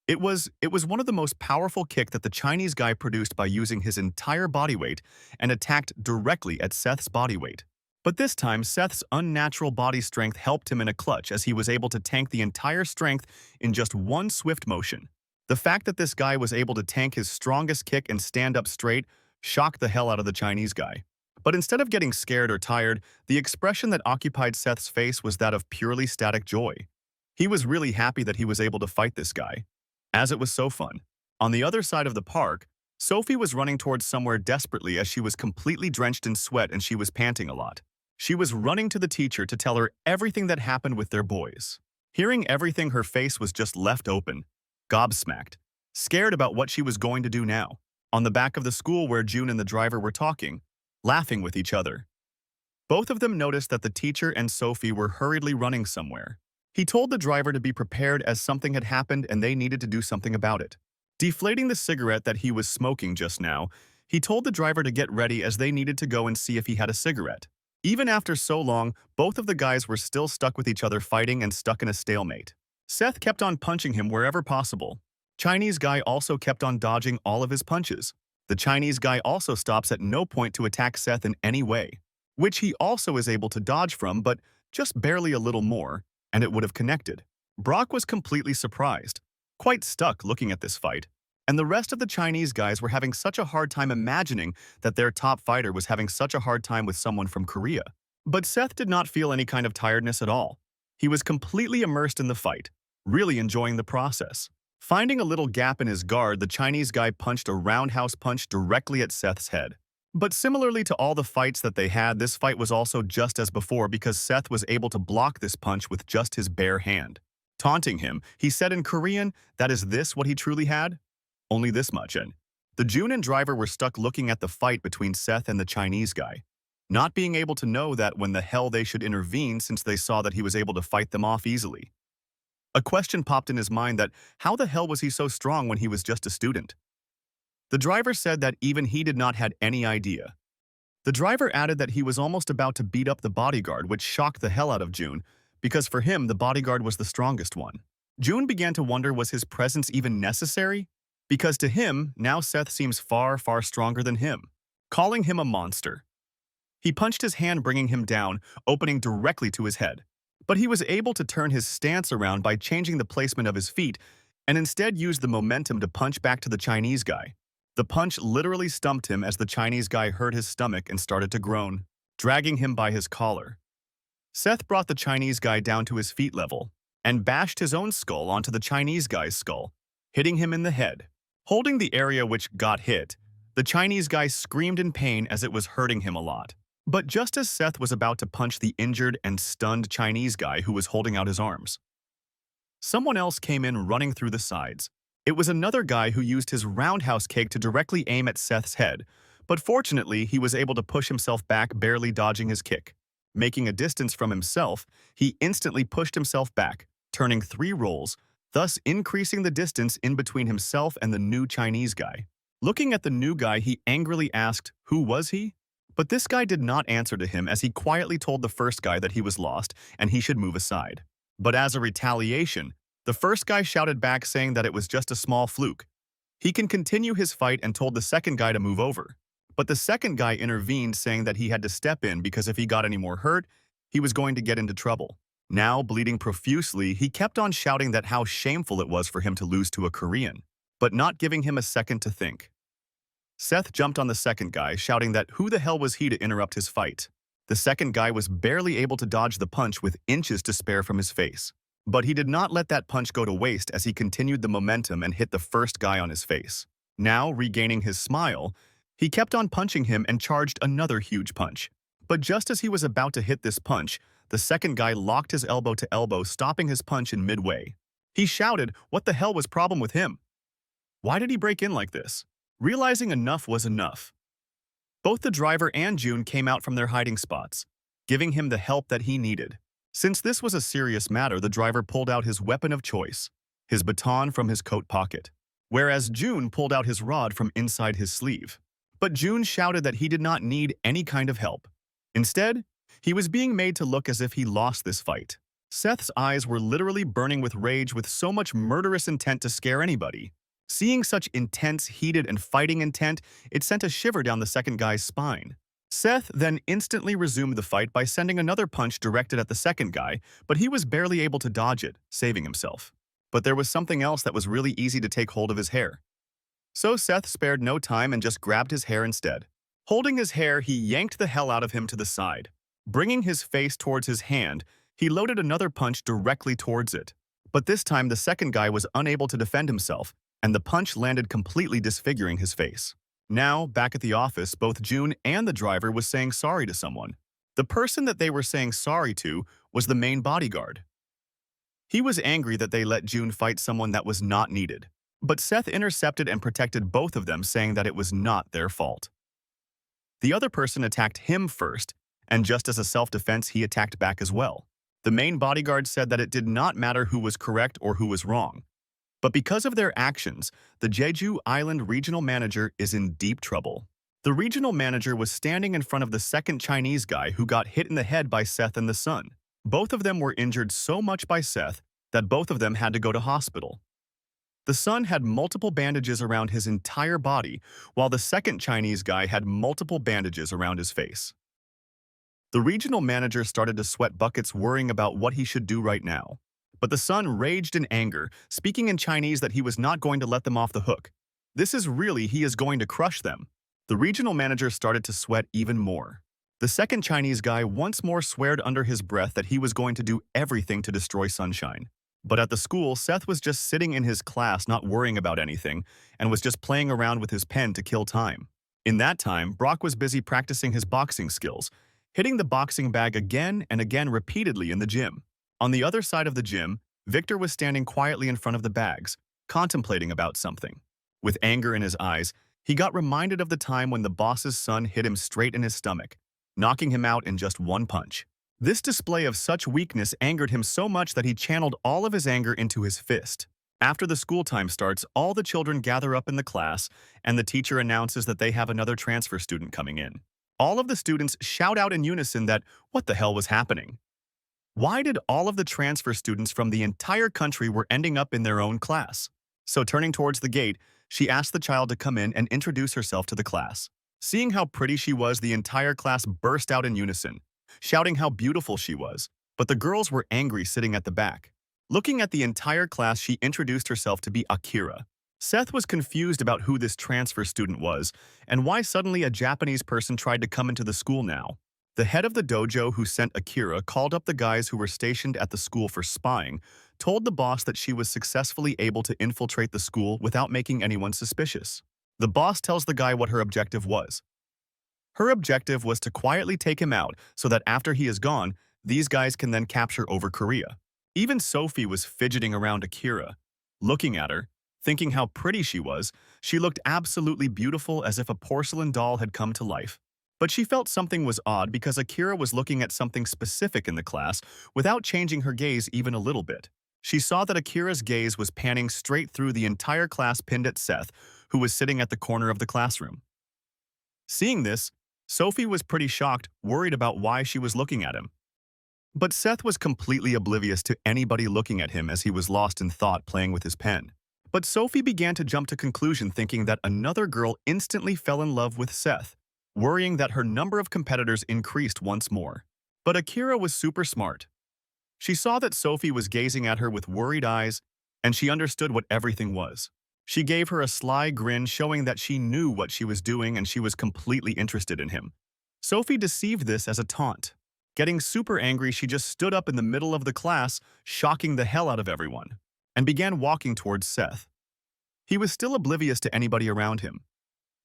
It was one of the most powerful kick that the Chinese guy produced by using his entire body weight and attacked directly at Seth's body weight. But this time, Seth's unnatural body strength helped him in a clutch as he was able to tank the entire strength in just one swift motion. The fact that this guy was able to tank his strongest kick and stand up straight shocked the hell out of the Chinese guy. But instead of getting scared or tired, the expression that occupied Seth's face was that of purely static joy. He was really happy that he was able to fight this guy, as it was so fun. On the other side of the park, Sophie was running towards somewhere desperately as she was completely drenched in sweat and she was panting a lot. She was running to the teacher to tell her everything that happened with their boys. Hearing everything, her face was just left open, gobsmacked, scared about what she was going to do now. On the back of the school where June and the driver were talking, laughing with each other. Both of them noticed that the teacher and Sophie were hurriedly running somewhere. He told the driver to be prepared as something had happened and they needed to do something about it. Deflating the cigarette that he was smoking just now, he told the driver to get ready as they needed to go and see if he had a cigarette. Even after so long, both of the guys were still stuck with each other, fighting and stuck in a stalemate. Seth kept on punching him wherever possible. Chinese guy also kept on dodging all of his punches. The Chinese guy also stops at no point to attack Seth in any way, which he also is able to dodge from, but just barely a little more, and it would have connected. Brock was completely surprised, quite stuck looking at this fight, and the rest of the Chinese guys were having such a hard time imagining that their top fighter was having such a hard time with someone from Korea. But Seth did not feel any kind of tiredness at all. He was completely immersed in the fight, really enjoying the process. Finding a little gap in his guard, the Chinese guy punched a roundhouse punch directly at Seth's head. But similarly to all the fights that they had, this fight was also just as before because Seth was able to block this punch with just his bare hand. Taunting him, he said in Korean, "That is this what he truly had? Only this much." And the June and driver were stuck looking at the fight between Seth and the Chinese guy, not being able to know that when the hell they should intervene since they saw that he was able to fight them off easily. A question popped in his mind that how the hell was he so strong when he was just a student? The driver said that even he did not had any idea. The driver added that he was almost about to beat up the bodyguard, which shocked the hell out of June, because for him, the bodyguard was the strongest one. June began to wonder, was his presence even necessary? Because to him, now Seth seems far, far stronger than him, calling him a monster. He punched his hand, bringing him down, opening directly to his head. But he was able to turn his stance around by changing the placement of his feet and instead used the momentum to punch back to the Chinese guy. The punch literally stumped him as the Chinese guy hurt his stomach and started to groan, dragging him by his collar. Seth brought the Chinese guy down to his feet level and bashed his own skull onto the Chinese guy's skull, hitting him in the head. Holding the area which got hit, the Chinese guy screamed in pain as it was hurting him a lot. But just as Seth was about to punch the injured and stunned Chinese guy who was holding out his arms, someone else came in running through the sides. It was another guy who used his roundhouse kick to directly aim at Seth's head, but fortunately he was able to push himself back, barely dodging his kick. Making a distance from himself, he instantly pushed himself back, turning 3 rolls, thus increasing the distance in between himself and the new Chinese guy. Looking at the new guy, he angrily asked, "Who was he?" But this guy did not answer to him as he quietly told the first guy that he was lost and he should move aside. But as a retaliation, the first guy shouted back saying that it was just a small fluke. He can continue his fight and told the second guy to move over. But the second guy intervened saying that he had to step in because if he got any more hurt, he was going to get into trouble. Now, bleeding profusely, he kept on shouting that how shameful it was for him to lose to a Korean, but not giving him a second to think. Seth jumped on the second guy, shouting that who the hell was he to interrupt his fight. The second guy was barely able to dodge the punch with inches to spare from his face. But he did not let that punch go to waste as he continued the momentum and hit the first guy on his face. Now, regaining his smile, he kept on punching him and charged another huge punch. But just as he was about to hit this punch, the second guy locked his elbow to elbow, stopping his punch in midway. He shouted, what the hell was problem with him? Why did he break in like this? Realizing enough was enough. Both the driver and June came out from their hiding spots, giving him the help that he needed. Since this was a serious matter, the driver pulled out his weapon of choice, his baton from his coat pocket, whereas June pulled out his rod from inside his sleeve. But June shouted that he did not need any kind of help. Instead, he was being made to look as if he lost this fight. Seth's eyes were literally burning with rage with so much murderous intent to scare anybody. Seeing such intense, heated, and fighting intent, it sent a shiver down the second guy's spine. Seth then instantly resumed the fight by sending another punch directed at the second guy, but he was barely able to dodge it, saving himself. But there was something else that was really easy to take hold of his hair. So Seth spared no time and just grabbed his hair instead. Holding his hair, he yanked the hell out of him to the side. Bringing his face towards his hand, he loaded another punch directly towards it. But this time, the second guy was unable to defend himself, and the punch landed completely disfiguring his face. Now, back at the office, both June and the driver was saying sorry to someone. The person that they were saying sorry to was the main bodyguard. He was angry that they let June fight someone that was not needed. But Seth intercepted and protected both of them, saying that it was not their fault. The other person attacked him first, and just as a self-defense, he attacked back as well. The main bodyguard said that it did not matter who was correct or who was wrong. But because of their actions, the Jeju Island regional manager is in deep trouble. The regional manager was standing in front of the second Chinese guy who got hit in the head by Seth and the son. Both of them were injured so much by Seth that both of them had to go to hospital. The son had multiple bandages around his entire body, while the second Chinese guy had multiple bandages around his face. The regional manager started to sweat buckets worrying about what he should do right now. But the son raged in anger, speaking in Chinese that he was not going to let them off the hook. This is really he is going to crush them. The regional manager started to sweat even more. The second Chinese guy once more sweared under his breath that he was going to do everything to destroy Sunshine. But at the school, Seth was just sitting in his class not worrying about anything and was just playing around with his pen to kill time. In that time, Brock was busy practicing his boxing skills, hitting the boxing bag again and again repeatedly in the gym. On the other side of the gym, Victor was standing quietly in front of the bags, contemplating about something. With anger in his eyes, he got reminded of the time when the boss's son hit him straight in his stomach, knocking him out in just one punch. This display of such weakness angered him so much that he channeled all of his anger into his fist. After the school time starts, all the children gather up in the class, and the teacher announces that they have another transfer student coming in. All of the students shout out in unison that what the hell was happening. Why did all of the transfer students from the entire country were ending up in their own class? So turning towards the gate, she asked the child to come in and introduce herself to the class. Seeing how pretty she was, the entire class burst out in unison, shouting how beautiful she was, but the girls were angry sitting at the back. Looking at the entire class, she introduced herself to be Akira. Seth was confused about who this transfer student was and why suddenly a Japanese person tried to come into the school now. The head of the dojo who sent Akira called up the guys who were stationed at the school for spying, told the boss that she was successfully able to infiltrate the school without making anyone suspicious. The boss tells the guy what her objective was. Her objective was to quietly take him out so that after he is gone, these guys can then capture over Korea. Even Sophie was fidgeting around Akira. Looking at her, thinking how pretty she was, she looked absolutely beautiful as if a porcelain doll had come to life. But she felt something was odd because Akira was looking at something specific in the class without changing her gaze even a little bit. She saw that Akira's gaze was panning straight through the entire class pinned at Seth, who was sitting at the corner of the classroom. Seeing this, Sophie was pretty shocked, worried about why she was looking at him. But Seth was completely oblivious to anybody looking at him as he was lost in thought playing with his pen. But Sophie began to jump to conclusion thinking that another girl instantly fell in love with Seth, worrying that her number of competitors increased once more. But Akira was super smart. She saw that Sophie was gazing at her with worried eyes, and she understood what everything was. She gave her a sly grin showing that she knew what she was doing and she was completely interested in him. Sophie deceived this as a taunt. Getting super angry, she just stood up in the middle of the class, shocking the hell out of everyone, and began walking towards Seth. He was still oblivious to anybody around him.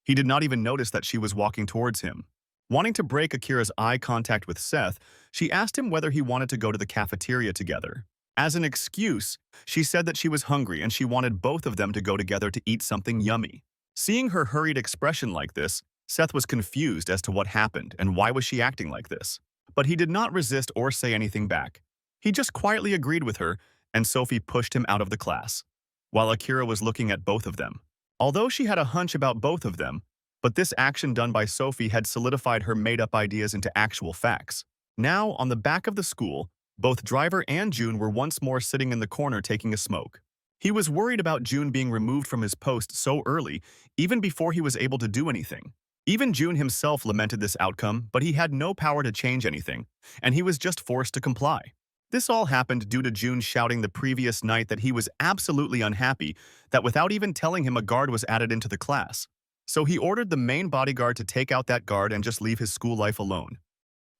He did not even notice that she was walking towards him. Wanting to break Akira's eye contact with Seth, she asked him whether he wanted to go to the cafeteria together. As an excuse, she said that she was hungry and she wanted both of them to go together to eat something yummy. Seeing her hurried expression like this, Seth was confused as to what happened and why was she acting like this. But he did not resist or say anything back. He just quietly agreed with her, and Sophie pushed him out of the class, while Akira was looking at both of them. Although she had a hunch about both of them, but this action done by Sophie had solidified her made-up ideas into actual facts. Now, on the back of the school, both Driver and June were once more sitting in the corner taking a smoke. He was worried about June being removed from his post so early, even before he was able to do anything. Even June himself lamented this outcome, but he had no power to change anything, and he was just forced to comply. This all happened due to June shouting the previous night that he was absolutely unhappy that without even telling him a guard was added into the class. So he ordered the main bodyguard to take out that guard and just leave his school life alone.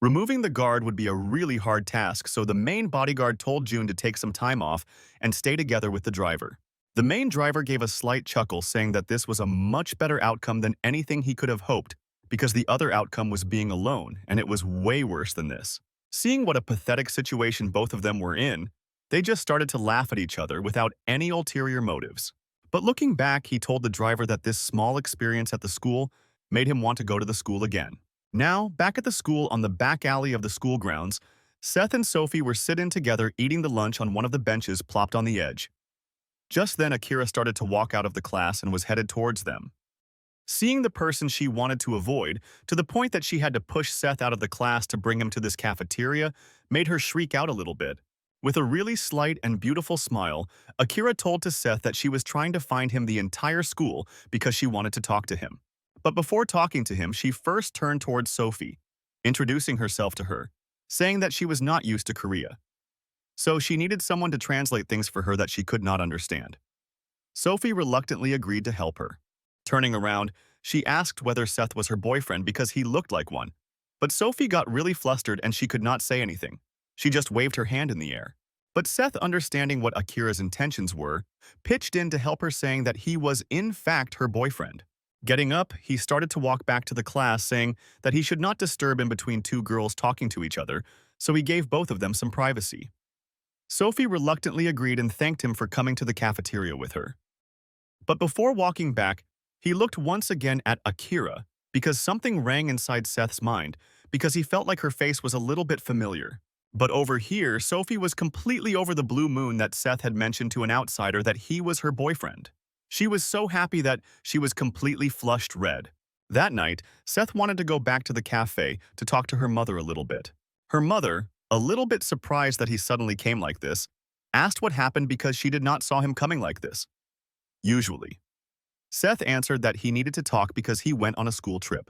Removing the guard would be a really hard task, so the main bodyguard told June to take some time off and stay together with the driver. The main driver gave a slight chuckle, saying that this was a much better outcome than anything he could have hoped, because the other outcome was being alone, and it was way worse than this. Seeing what a pathetic situation both of them were in, they just started to laugh at each other without any ulterior motives. But looking back, he told the driver that this small experience at the school made him want to go to the school again. Now, back at the school on the back alley of the school grounds, Seth and Sophie were sitting together eating the lunch on one of the benches plopped on the edge. Just then, Akira started to walk out of the class and was headed towards them. Seeing the person she wanted to avoid, to the point that she had to push Seth out of the class to bring him to this cafeteria, made her shriek out a little bit. With a really slight and beautiful smile, Akira told to Seth that she was trying to find him the entire school because she wanted to talk to him. But before talking to him, she first turned towards Sophie, introducing herself to her, saying that she was not used to Korea. So she needed someone to translate things for her that she could not understand. Sophie reluctantly agreed to help her. Turning around, she asked whether Seth was her boyfriend because he looked like one. But Sophie got really flustered and she could not say anything. She just waved her hand in the air. But Seth, understanding what Akira's intentions were, pitched in to help her, saying that he was in fact her boyfriend. Getting up, he started to walk back to the class, saying that he should not disturb in between two girls talking to each other, so he gave both of them some privacy. Sophie reluctantly agreed and thanked him for coming to the cafeteria with her. But before walking back, he looked once again at Akira because something rang inside Seth's mind because he felt like her face was a little bit familiar. But over here, Sophie was completely over the blue moon that Seth had mentioned to an outsider that he was her boyfriend. She was so happy that she was completely flushed red. That night, Seth wanted to go back to the cafe to talk to her mother a little bit. Her mother, a little bit surprised that he suddenly came like this, asked what happened because she did not saw him coming like this. Usually. Seth answered that he needed to talk because he went on a school trip.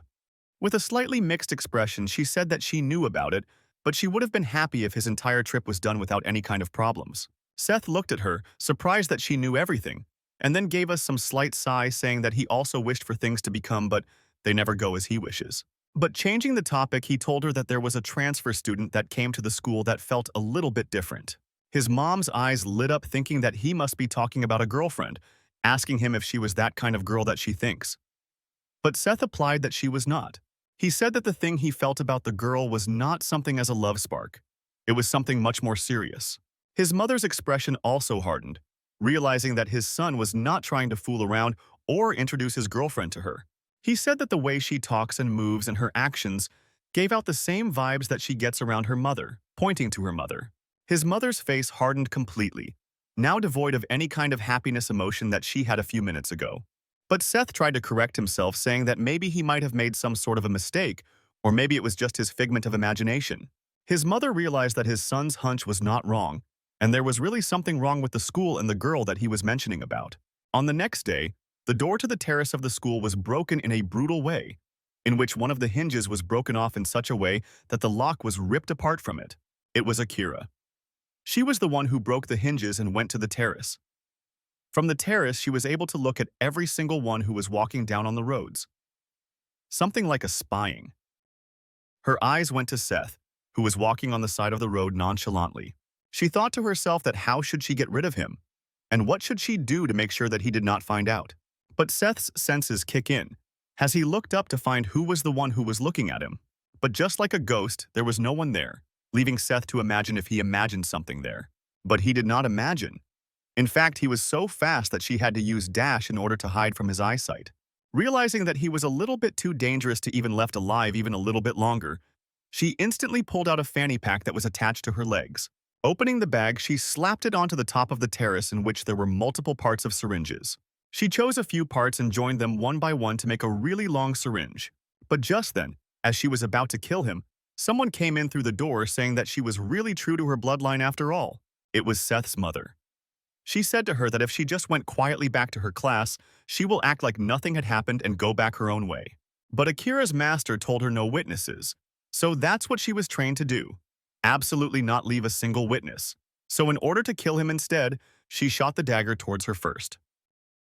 With a slightly mixed expression, she said that she knew about it, but she would have been happy if his entire trip was done without any kind of problems. Seth looked at her, surprised that she knew everything, and then gave us some slight sigh, saying that he also wished for things to become, but they never go as he wishes. But changing the topic, he told her that there was a transfer student that came to the school that felt a little bit different. His mom's eyes lit up, thinking that he must be talking about a girlfriend, asking him if she was that kind of girl that she thinks. But Seth replied that she was not. He said that the thing he felt about the girl was not something as a love spark. It was something much more serious. His mother's expression also hardened, realizing that his son was not trying to fool around or introduce his girlfriend to her. He said that the way she talks and moves and her actions gave out the same vibes that she gets around her mother, pointing to her mother. His mother's face hardened completely, now devoid of any kind of happiness emotion that she had a few minutes ago. But Seth tried to correct himself, saying that maybe he might have made some sort of a mistake, or maybe it was just his figment of imagination. His mother realized that his son's hunch was not wrong, and there was really something wrong with the school and the girl that he was mentioning about. On the next day, the door to the terrace of the school was broken in a brutal way, in which one of the hinges was broken off in such a way that the lock was ripped apart from it. It was Akira. She was the one who broke the hinges and went to the terrace. From the terrace, she was able to look at every single one who was walking down on the roads. Something like a spying. Her eyes went to Seth, who was walking on the side of the road nonchalantly. She thought to herself that how should she get rid of him? And what should she do to make sure that he did not find out? But Seth's senses kick in, as he looked up to find who was the one who was looking at him. But just like a ghost, there was no one there, leaving Seth to imagine if he imagined something there. But he did not imagine. In fact, he was so fast that she had to use dash in order to hide from his eyesight. Realizing that he was a little bit too dangerous to even left alive even a little bit longer, she instantly pulled out a fanny pack that was attached to her legs. Opening the bag, she slapped it onto the top of the terrace, in which there were multiple parts of syringes. She chose a few parts and joined them one by one to make a really long syringe. But just then, as she was about to kill him, someone came in through the door, saying that she was really true to her bloodline after all. It was Seth's mother. She said to her that if she just went quietly back to her class, she will act like nothing had happened and go back her own way. But Akira's master told her no witnesses, so that's what she was trained to do. Absolutely not leave a single witness. So in order to kill him instead, she shot the dagger towards her first.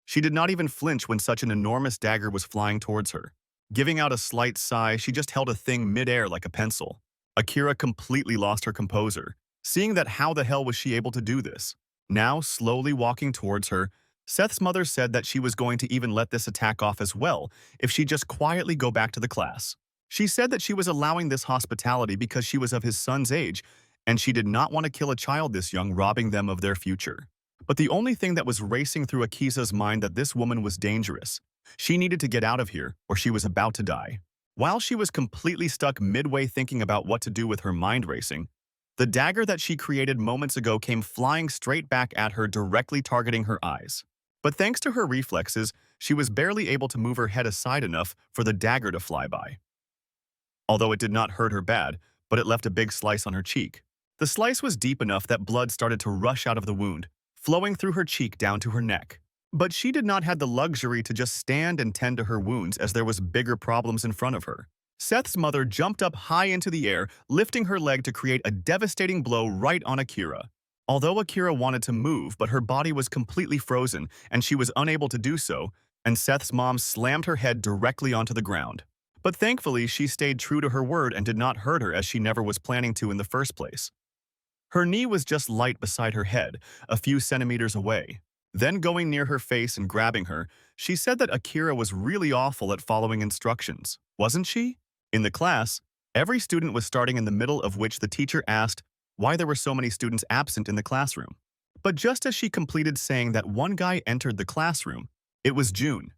She did not even flinch when such an enormous dagger was flying towards her. Giving out a slight sigh, she just held a thing mid-air like a pencil. Akira completely lost her composure, seeing that how the hell was she able to do this? Now, slowly walking towards her, Seth's mother said that she was going to even let this attack off as well if she just quietly go back to the class. She said that she was allowing this hospitality because she was of his son's age, and she did not want to kill a child this young, robbing them of their future. But the only thing that was racing through Akisa's mind that this woman was dangerous. She needed to get out of here, or she was about to die. While she was completely stuck midway thinking about what to do with her mind racing, the dagger that she created moments ago came flying straight back at her, directly targeting her eyes. But thanks to her reflexes, she was barely able to move her head aside enough for the dagger to fly by. Although it did not hurt her bad, but it left a big slice on her cheek. The slice was deep enough that blood started to rush out of the wound, flowing through her cheek down to her neck. But she did not have the luxury to just stand and tend to her wounds as there was bigger problems in front of her. Seth's mother jumped up high into the air, lifting her leg to create a devastating blow right on Akira. Although Akira wanted to move, but her body was completely frozen and she was unable to do so, and Seth's mom slammed her head directly onto the ground. But thankfully, she stayed true to her word and did not hurt her as she never was planning to in the first place. Her knee was just light beside her head, a few centimeters away. Then going near her face and grabbing her, she said that Akira was really awful at following instructions, wasn't she? In the class, every student was starting in the middle of which the teacher asked why there were so many students absent in the classroom. But just as she completed saying that one guy entered the classroom, it was June.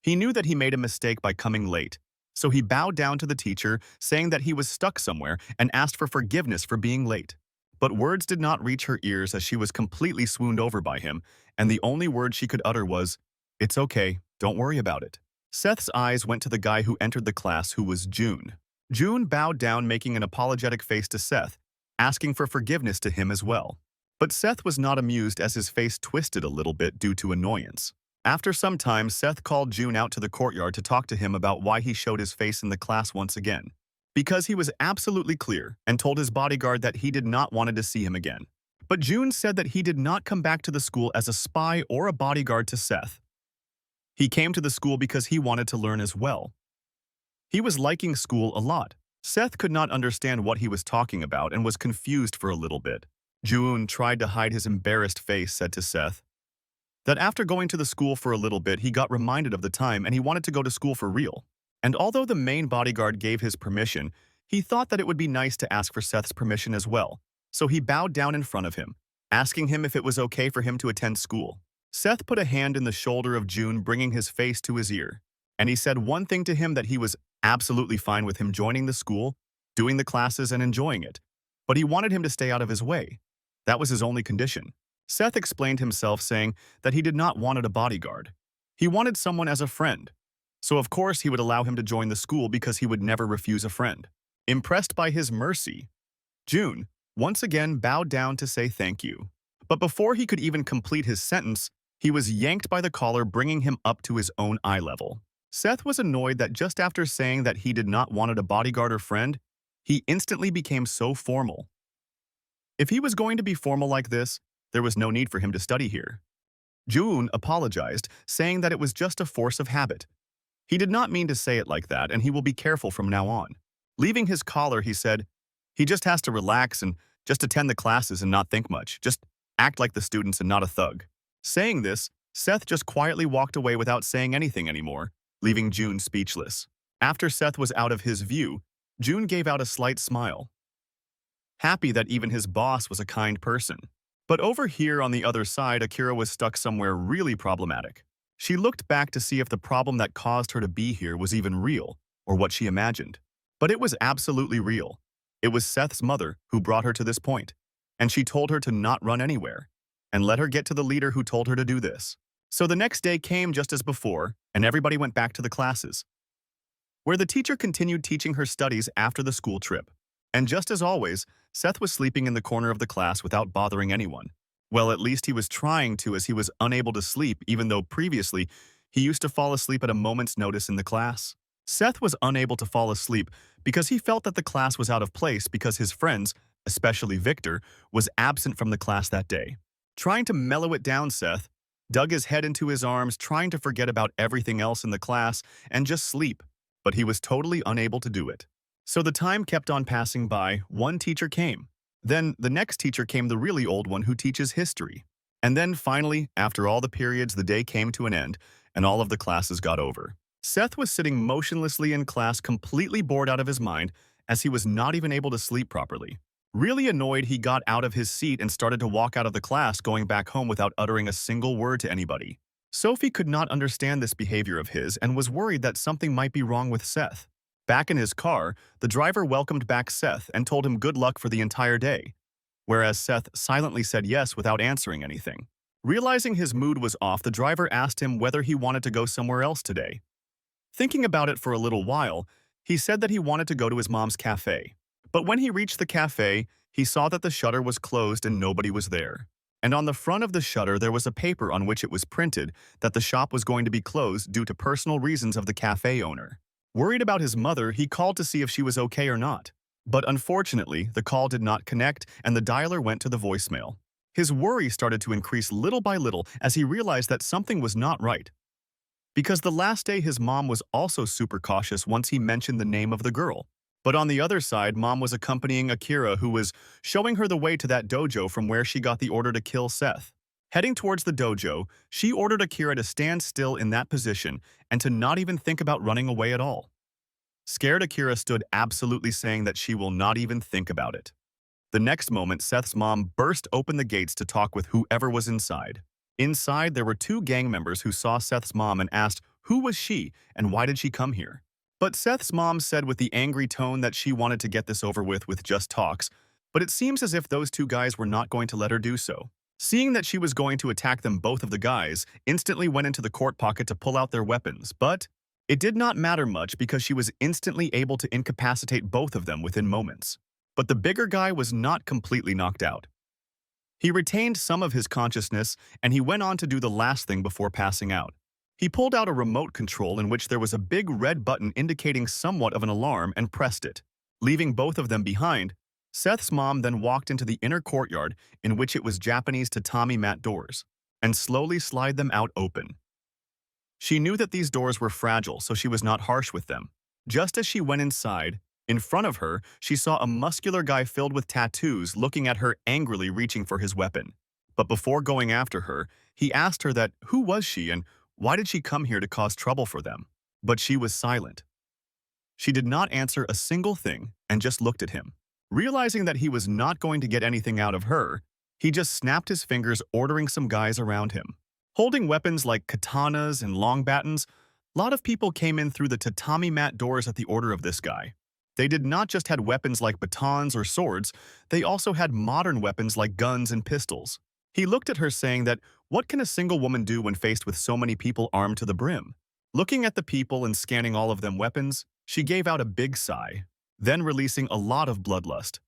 He knew that he made a mistake by coming late, so he bowed down to the teacher, saying that he was stuck somewhere and asked for forgiveness for being late. But words did not reach her ears as she was completely swooned over by him, and the only word she could utter was, "It's okay, don't worry about it." Seth's eyes went to the guy who entered the class, who was June. June bowed down, making an apologetic face to Seth, asking for forgiveness to him as well. But Seth was not amused as his face twisted a little bit due to annoyance. After some time, Seth called June out to the courtyard to talk to him about why he showed his face in the class once again. Because he was absolutely clear and told his bodyguard that he did not want to see him again. But June said that he did not come back to the school as a spy or a bodyguard to Seth. He came to the school because he wanted to learn as well. He was liking school a lot. Seth could not understand what he was talking about and was confused for a little bit. June tried to hide his embarrassed face, said to Seth that after going to the school for a little bit, he got reminded of the time and he wanted to go to school for real. And although the main bodyguard gave his permission, he thought that it would be nice to ask for Seth's permission as well. So he bowed down in front of him, asking him if it was okay for him to attend school. Seth put a hand in the shoulder of June, bringing his face to his ear. And he said one thing to him, that he was absolutely fine with him joining the school, doing the classes and enjoying it. But he wanted him to stay out of his way. That was his only condition. Seth explained himself, saying that he did not want a bodyguard. He wanted someone as a friend. So of course he would allow him to join the school because he would never refuse a friend. Impressed by his mercy, June once again bowed down to say thank you. But before he could even complete his sentence, he was yanked by the collar, bringing him up to his own eye level. Seth was annoyed that just after saying that he did not want a bodyguard or friend, he instantly became so formal. If he was going to be formal like this, there was no need for him to study here. June apologized, saying that it was just a force of habit. He did not mean to say it like that, and he will be careful from now on. Leaving his collar, he said, he just has to relax and just attend the classes and not think much. Just act like the students and not a thug. Saying this, Seth just quietly walked away without saying anything anymore, leaving June speechless. After Seth was out of his view, June gave out a slight smile, happy that even his boss was a kind person. But over here on the other side, Akira was stuck somewhere really problematic. She looked back to see if the problem that caused her to be here was even real, or what she imagined. But it was absolutely real. It was Seth's mother who brought her to this point, and she told her to not run anywhere, and let her get to the leader who told her to do this. So the next day came just as before, and everybody went back to the classes, where the teacher continued teaching her studies after the school trip. And just as always, Seth was sleeping in the corner of the class without bothering anyone. Well, at least he was trying to, as he was unable to sleep, even though previously he used to fall asleep at a moment's notice in the class. Seth was unable to fall asleep because he felt that the class was out of place because his friends, especially Victor, was absent from the class that day. Trying to mellow it down, Seth dug his head into his arms, trying to forget about everything else in the class and just sleep, but he was totally unable to do it. So the time kept on passing by. One teacher came. Then the next teacher came, the really old one who teaches history. And then finally, after all the periods, the day came to an end and all of the classes got over. Seth was sitting motionlessly in class, completely bored out of his mind, as he was not even able to sleep properly. Really annoyed, he got out of his seat and started to walk out of the class, going back home without uttering a single word to anybody. Sophie could not understand this behavior of his and was worried that something might be wrong with Seth. Back in his car, the driver welcomed back Seth and told him good luck for the entire day, whereas Seth silently said yes without answering anything. Realizing his mood was off, the driver asked him whether he wanted to go somewhere else today. Thinking about it for a little while, he said that he wanted to go to his mom's cafe. But when he reached the cafe, He saw that the shutter was closed and nobody was there. And on the front of the shutter there was a paper on which it was printed that the shop was going to be closed due to personal reasons of the cafe owner. Worried about his mother, he called to see if she was okay or not. But unfortunately, the call did not connect and the dialer went to the voicemail. His worry started to increase little by little as he realized that something was not right. Because the last day his mom was also super cautious once he mentioned the name of the girl. But on the other side, Mom was accompanying Akira, who was showing her the way to that dojo from where she got the order to kill Seth. Heading towards the dojo, she ordered Akira to stand still in that position and to not even think about running away at all. Scared, Akira stood absolutely saying that she will not even think about it. The next moment, Seth's mom burst open the gates to talk with whoever was inside. Inside, there were two gang members who saw Seth's mom and asked who was she and why did she come here. But Seth's mom said with the angry tone that she wanted to get this over with just talks, but it seems as if those two guys were not going to let her do so. Seeing that she was going to attack them, both of the guys instantly went into the coat pocket to pull out their weapons, but it did not matter much because she was instantly able to incapacitate both of them within moments. But the bigger guy was not completely knocked out. He retained some of his consciousness and he went on to do the last thing before passing out. He pulled out a remote control in which there was a big red button indicating somewhat of an alarm and pressed it. Leaving both of them behind, Seth's mom then walked into the inner courtyard in which it was Japanese tatami mat doors, and slowly slid them out open. She knew that these doors were fragile, so she was not harsh with them. Just as she went inside, in front of her, she saw a muscular guy filled with tattoos looking at her angrily reaching for his weapon. But before going after her, he asked her that who was she and why did she come here to cause trouble for them? But she was silent. She did not answer a single thing and just looked at him. Realizing that he was not going to get anything out of her, he just snapped his fingers, ordering some guys around him. Holding weapons like katanas and long batons, a lot of people came in through the tatami mat doors at the order of this guy. They did not just had weapons like batons or swords, they also had modern weapons like guns and pistols. He looked at her saying that, what can a single woman do when faced with so many people armed to the brim? Looking at the people and scanning all of them weapons, she gave out a big sigh, then releasing a lot of bloodlust.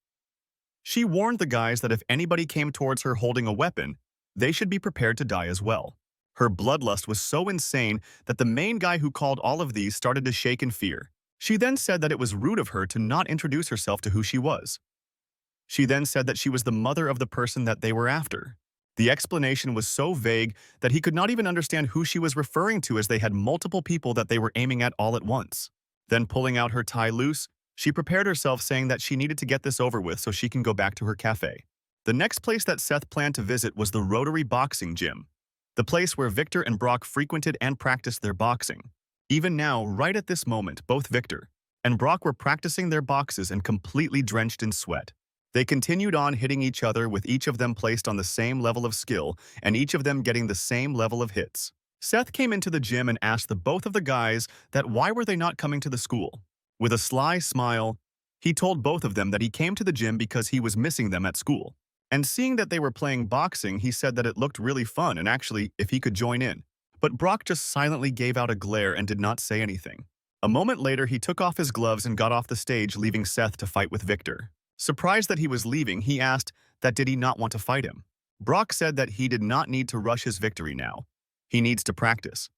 She warned the guys that if anybody came towards her holding a weapon, they should be prepared to die as well. Her bloodlust was so insane that the main guy who called all of these started to shake in fear. She then said that it was rude of her to not introduce herself to who she was. She then said that she was the mother of the person that they were after. The explanation was so vague that he could not even understand who she was referring to, as they had multiple people that they were aiming at all at once. Then pulling out her tie loose, she prepared herself saying that she needed to get this over with so she can go back to her cafe. The next place that Seth planned to visit was the Rotary Boxing Gym, the place where Victor and Brock frequented and practiced their boxing. Even now, right at this moment, both Victor and Brock were practicing their boxes and completely drenched in sweat. They continued on hitting each other, with each of them placed on the same level of skill and each of them getting the same level of hits. Seth came into the gym and asked the both of the guys that why were they not coming to the school. With a sly smile, he told both of them that he came to the gym because he was missing them at school. And seeing that they were playing boxing, he said that it looked really fun and actually if he could join in. But Brock just silently gave out a glare and did not say anything. A moment later, he took off his gloves and got off the stage, leaving Seth to fight with Victor. Surprised that he was leaving, he asked that did he not want to fight him. Brock said that he did not need to rush his victory now. He needs to practice.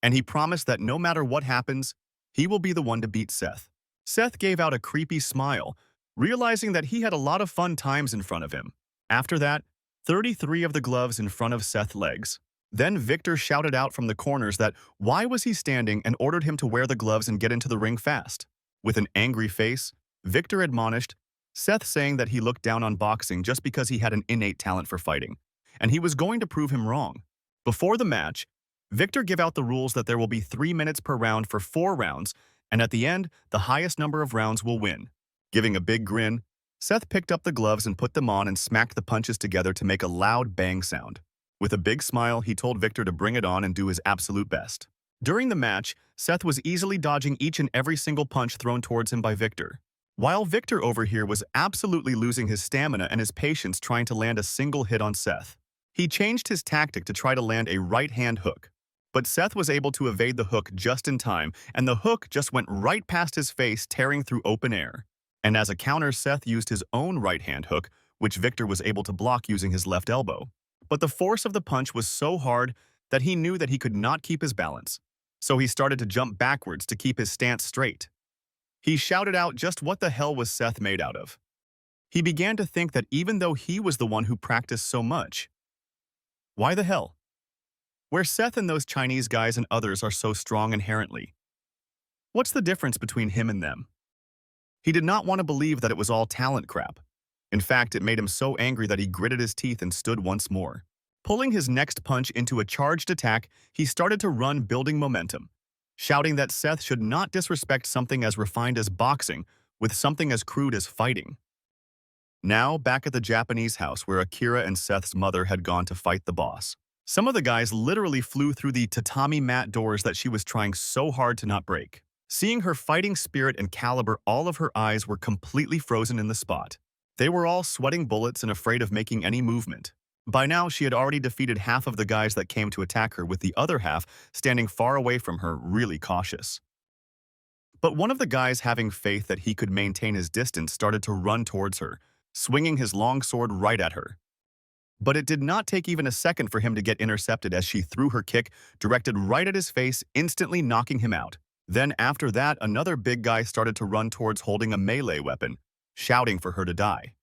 And he promised that no matter what happens, he will be the one to beat Seth. Seth gave out a creepy smile, realizing that he had a lot of fun times in front of him. After that, 33 of the gloves in front of Seth's legs. Then Victor shouted out from the corners that why was he standing and ordered him to wear the gloves and get into the ring fast. With an angry face, Victor admonished Seth, saying that he looked down on boxing just because he had an innate talent for fighting, and he was going to prove him wrong. Before the match, Victor gave out the rules that there will be 3 minutes per round for 4 rounds, and at the end, the highest number of rounds will win. Giving a big grin, Seth picked up the gloves and put them on and smacked the punches together to make a loud bang sound. With a big smile, he told Victor to bring it on and do his absolute best. During the match, Seth was easily dodging each and every single punch thrown towards him by Victor, while Victor over here was absolutely losing his stamina and his patience trying to land a single hit on Seth. He changed his tactic to try to land a right-hand hook, but Seth was able to evade the hook just in time, and the hook just went right past his face, tearing through open air. And as a counter, Seth used his own right-hand hook, which Victor was able to block using his left elbow. But the force of the punch was so hard that he knew that he could not keep his balance. So he started to jump backwards to keep his stance straight. He shouted out just what the hell was Seth made out of. He began to think that even though he was the one who practiced so much, why the hell? Where Seth and those Chinese guys and others are so strong inherently. What's the difference between him and them? He did not want to believe that it was all talent crap. In fact, it made him so angry that he gritted his teeth and stood once more. Pulling his next punch into a charged attack, he started to run, building momentum, shouting that Seth should not disrespect something as refined as boxing with something as crude as fighting. Now, back at the Japanese house where Akira and Seth's mother had gone to fight the boss. Some of the guys literally flew through the tatami mat doors that she was trying so hard to not break. Seeing her fighting spirit and caliber, all of her eyes were completely frozen in the spot. They were all sweating bullets and afraid of making any movement. By now, she had already defeated half of the guys that came to attack her, with the other half standing far away from her, really cautious. But one of the guys, having faith that he could maintain his distance, started to run towards her, swinging his long sword right at her. But it did not take even a second for him to get intercepted as she threw her kick directed right at his face, instantly knocking him out. Then after that, another big guy started to run towards, holding a melee weapon, shouting for her to die.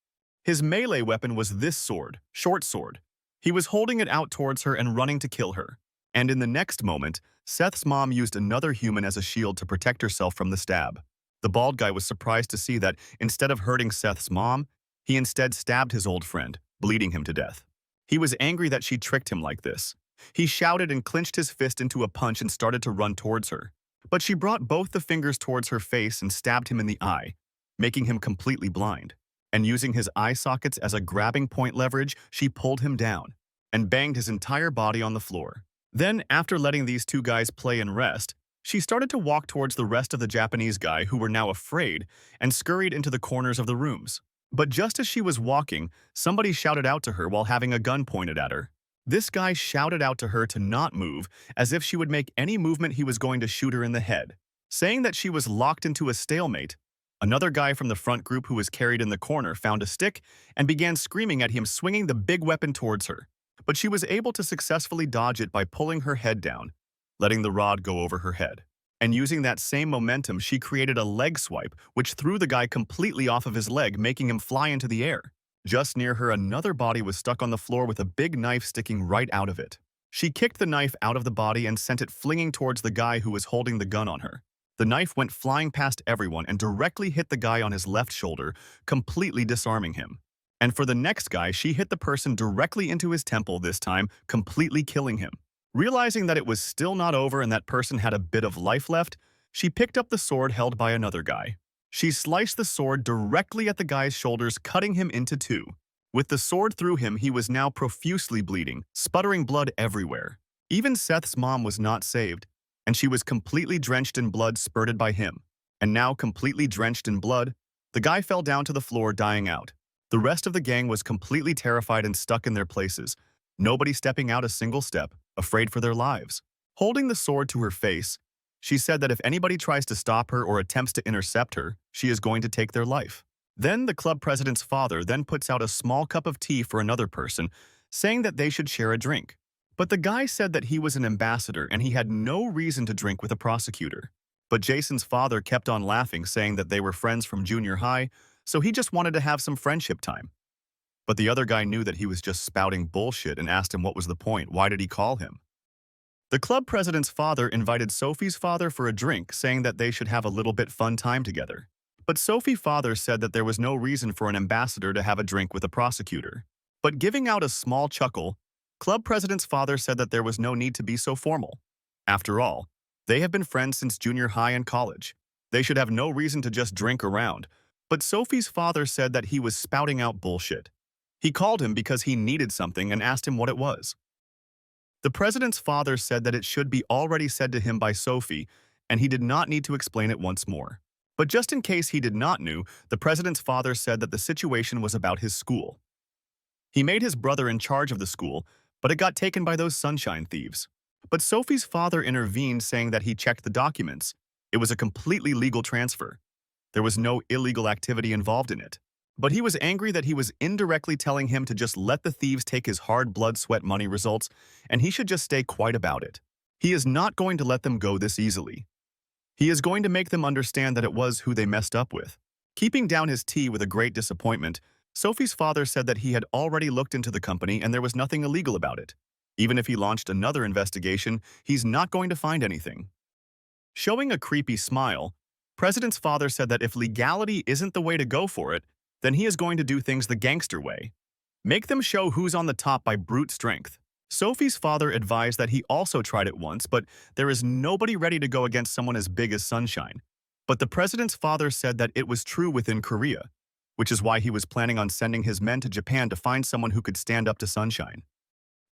His melee weapon was this sword, short sword. He was holding it out towards her and running to kill her. And in the next moment, Seth's mom used another human as a shield to protect herself from the stab. The bald guy was surprised to see that instead of hurting Seth's mom, he instead stabbed his old friend, bleeding him to death. He was angry that she tricked him like this. He shouted and clenched his fist into a punch and started to run towards her. But she brought both the fingers towards her face and stabbed him in the eye, making him completely blind. And using his eye sockets as a grabbing point leverage, she pulled him down and banged his entire body on the floor. Then, after letting these two guys play and rest, she started to walk towards the rest of the Japanese guy, who were now afraid, and scurried into the corners of the rooms. But just as she was walking, somebody shouted out to her while having a gun pointed at her. This guy shouted out to her to not move, as if she would make any movement he was going to shoot her in the head. Saying that she was locked into a stalemate, another guy from the front group who was carried in the corner found a stick and began screaming at him, swinging the big weapon towards her. But she was able to successfully dodge it by pulling her head down, letting the rod go over her head. And using that same momentum, she created a leg swipe, which threw the guy completely off of his leg, making him fly into the air. Just near her, another body was stuck on the floor with a big knife sticking right out of it. She kicked the knife out of the body and sent it flinging towards the guy who was holding the gun on her. The knife went flying past everyone and directly hit the guy on his left shoulder, completely disarming him. And for the next guy, she hit the person directly into his temple, this time completely killing him. Realizing that it was still not over and that person had a bit of life left, she picked up the sword held by another guy. She sliced the sword directly at the guy's shoulders, cutting him into two. With the sword through him, he was now profusely bleeding, sputtering blood everywhere. Even Seth's mom was not saved, and she was completely drenched in blood spurted by him. And now, completely drenched in blood, the guy fell down to the floor, dying out. The rest of the gang was completely terrified and stuck in their places, nobody stepping out a single step, afraid for their lives. Holding the sword to her face, she said that if anybody tries to stop her or attempts to intercept her, she is going to take their life. Then the club president's father then puts out a small cup of tea for another person, saying that they should share a drink. But the guy said that he was an ambassador and he had no reason to drink with a prosecutor. But Jason's father kept on laughing, saying that they were friends from junior high, so he just wanted to have some friendship time. But the other guy knew that he was just spouting bullshit and asked him what was the point, why did he call him? The club president's father invited Sophie's father for a drink, saying that they should have a little bit fun time together. But Sophie's father said that there was no reason for an ambassador to have a drink with a prosecutor. But giving out a small chuckle, club president's father said that there was no need to be so formal. After all, they have been friends since junior high and college. They should have no reason to just drink around. But Sophie's father said that he was spouting out bullshit. He called him because he needed something and asked him what it was. The president's father said that it should be already said to him by Sophie, and he did not need to explain it once more. But just in case he did not know, the president's father said that the situation was about his school. He made his brother in charge of the school, but it got taken by those sunshine thieves. But Sophie's father intervened, saying that he checked the documents. It was a completely legal transfer. There was no illegal activity involved in it. But he was angry that he was indirectly telling him to just let the thieves take his hard blood, sweat, money results, and he should just stay quiet about it. He is not going to let them go this easily. He is going to make them understand that it was who they messed up with. Keeping down his tea with a great disappointment, Sophie's father said that he had already looked into the company and there was nothing illegal about it. Even if he launched another investigation, he's not going to find anything. Showing a creepy smile, President's father said that if legality isn't the way to go for it, then he is going to do things the gangster way. Make them show who's on the top by brute strength. Sophie's father advised that he also tried it once, but there is nobody ready to go against someone as big as Sunshine. But the president's father said that it was true within Korea, which is why he was planning on sending his men to Japan to find someone who could stand up to Sunshine.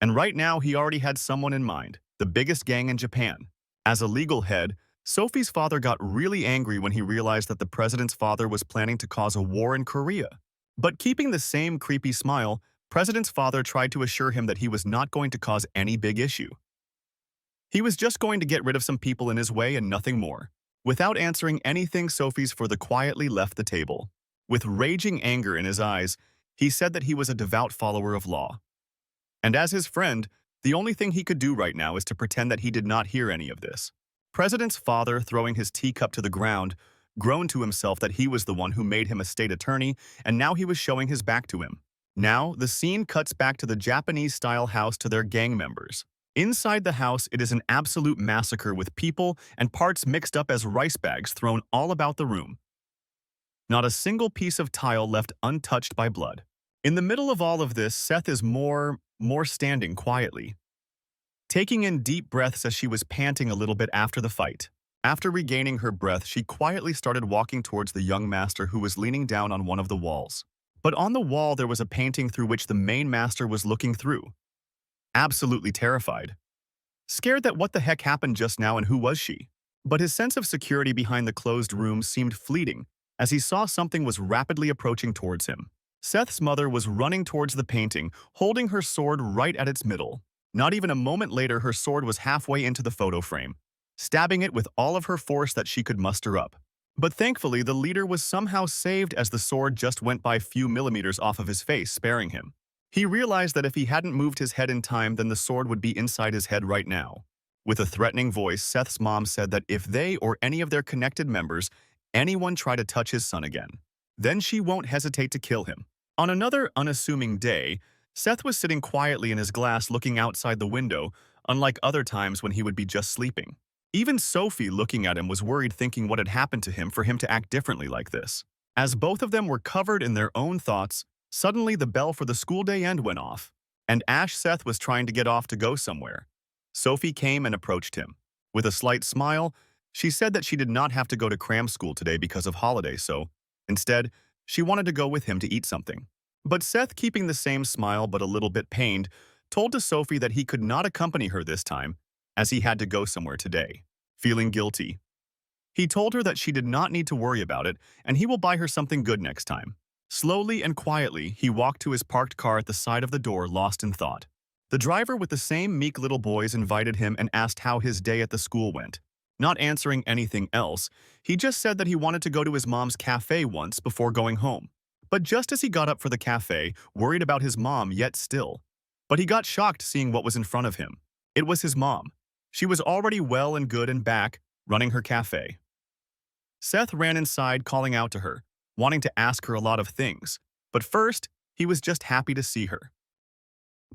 And right now, he already had someone in mind, the biggest gang in Japan. As a legal head, Sophie's father got really angry when he realized that the president's father was planning to cause a war in Korea. But keeping the same creepy smile, President's father tried to assure him that he was not going to cause any big issue. He was just going to get rid of some people in his way and nothing more. Without answering anything, Sophie's father quietly left the table. With raging anger in his eyes, he said that he was a devout follower of law. And as his friend, the only thing he could do right now is to pretend that he did not hear any of this. President's father, throwing his teacup to the ground, groaned to himself that he was the one who made him a state attorney, and now he was showing his back to him. Now, the scene cuts back to the Japanese-style house to their gang members. Inside the house, it is an absolute massacre with people and parts mixed up as rice bags thrown all about the room. Not a single piece of tile left untouched by blood. In the middle of all of this, Seth is more standing quietly, taking in deep breaths as she was panting a little bit after the fight. After regaining her breath, she quietly started walking towards the young master who was leaning down on one of the walls. But on the wall there was a painting through which the main master was looking through. Absolutely terrified. Scared that what the heck happened just now and who was she? But his sense of security behind the closed room seemed fleeting as he saw something was rapidly approaching towards him. Seth's mother was running towards the painting, holding her sword right at its middle. Not even a moment later, her sword was halfway into the photo frame, stabbing it with all of her force that she could muster up. But thankfully, the leader was somehow saved as the sword just went by a few millimeters off of his face, sparing him. He realized that if he hadn't moved his head in time, then the sword would be inside his head right now. With a threatening voice, Seth's mom said that if they or any of their connected members, anyone try to touch his son again, then she won't hesitate to kill him. On another unassuming day, Seth was sitting quietly in his glass looking outside the window, unlike other times when he would be just sleeping. Even Sophie, looking at him, was worried, thinking what had happened to him for him to act differently like this. As both of them were covered in their own thoughts, suddenly the bell for the school day end went off, and Seth was trying to get off to go somewhere. Sophie came and approached him. With a slight smile, she said that she did not have to go to cram school today because of holiday, so instead, she wanted to go with him to eat something. But Seth, keeping the same smile but a little bit pained, told to Sophie that he could not accompany her this time, as he had to go somewhere today. Feeling guilty, he told her that she did not need to worry about it, and he will buy her something good next time. Slowly and quietly, he walked to his parked car at the side of the door, lost in thought. The driver with the same meek little boys invited him and asked how his day at the school went. Not answering anything else, he just said that he wanted to go to his mom's cafe once before going home. But just as he got up for the cafe, worried about his mom yet still, but he got shocked seeing what was in front of him. It was his mom. She was already well and good and back, running her cafe. Seth ran inside, calling out to her, wanting to ask her a lot of things, but first, he was just happy to see her.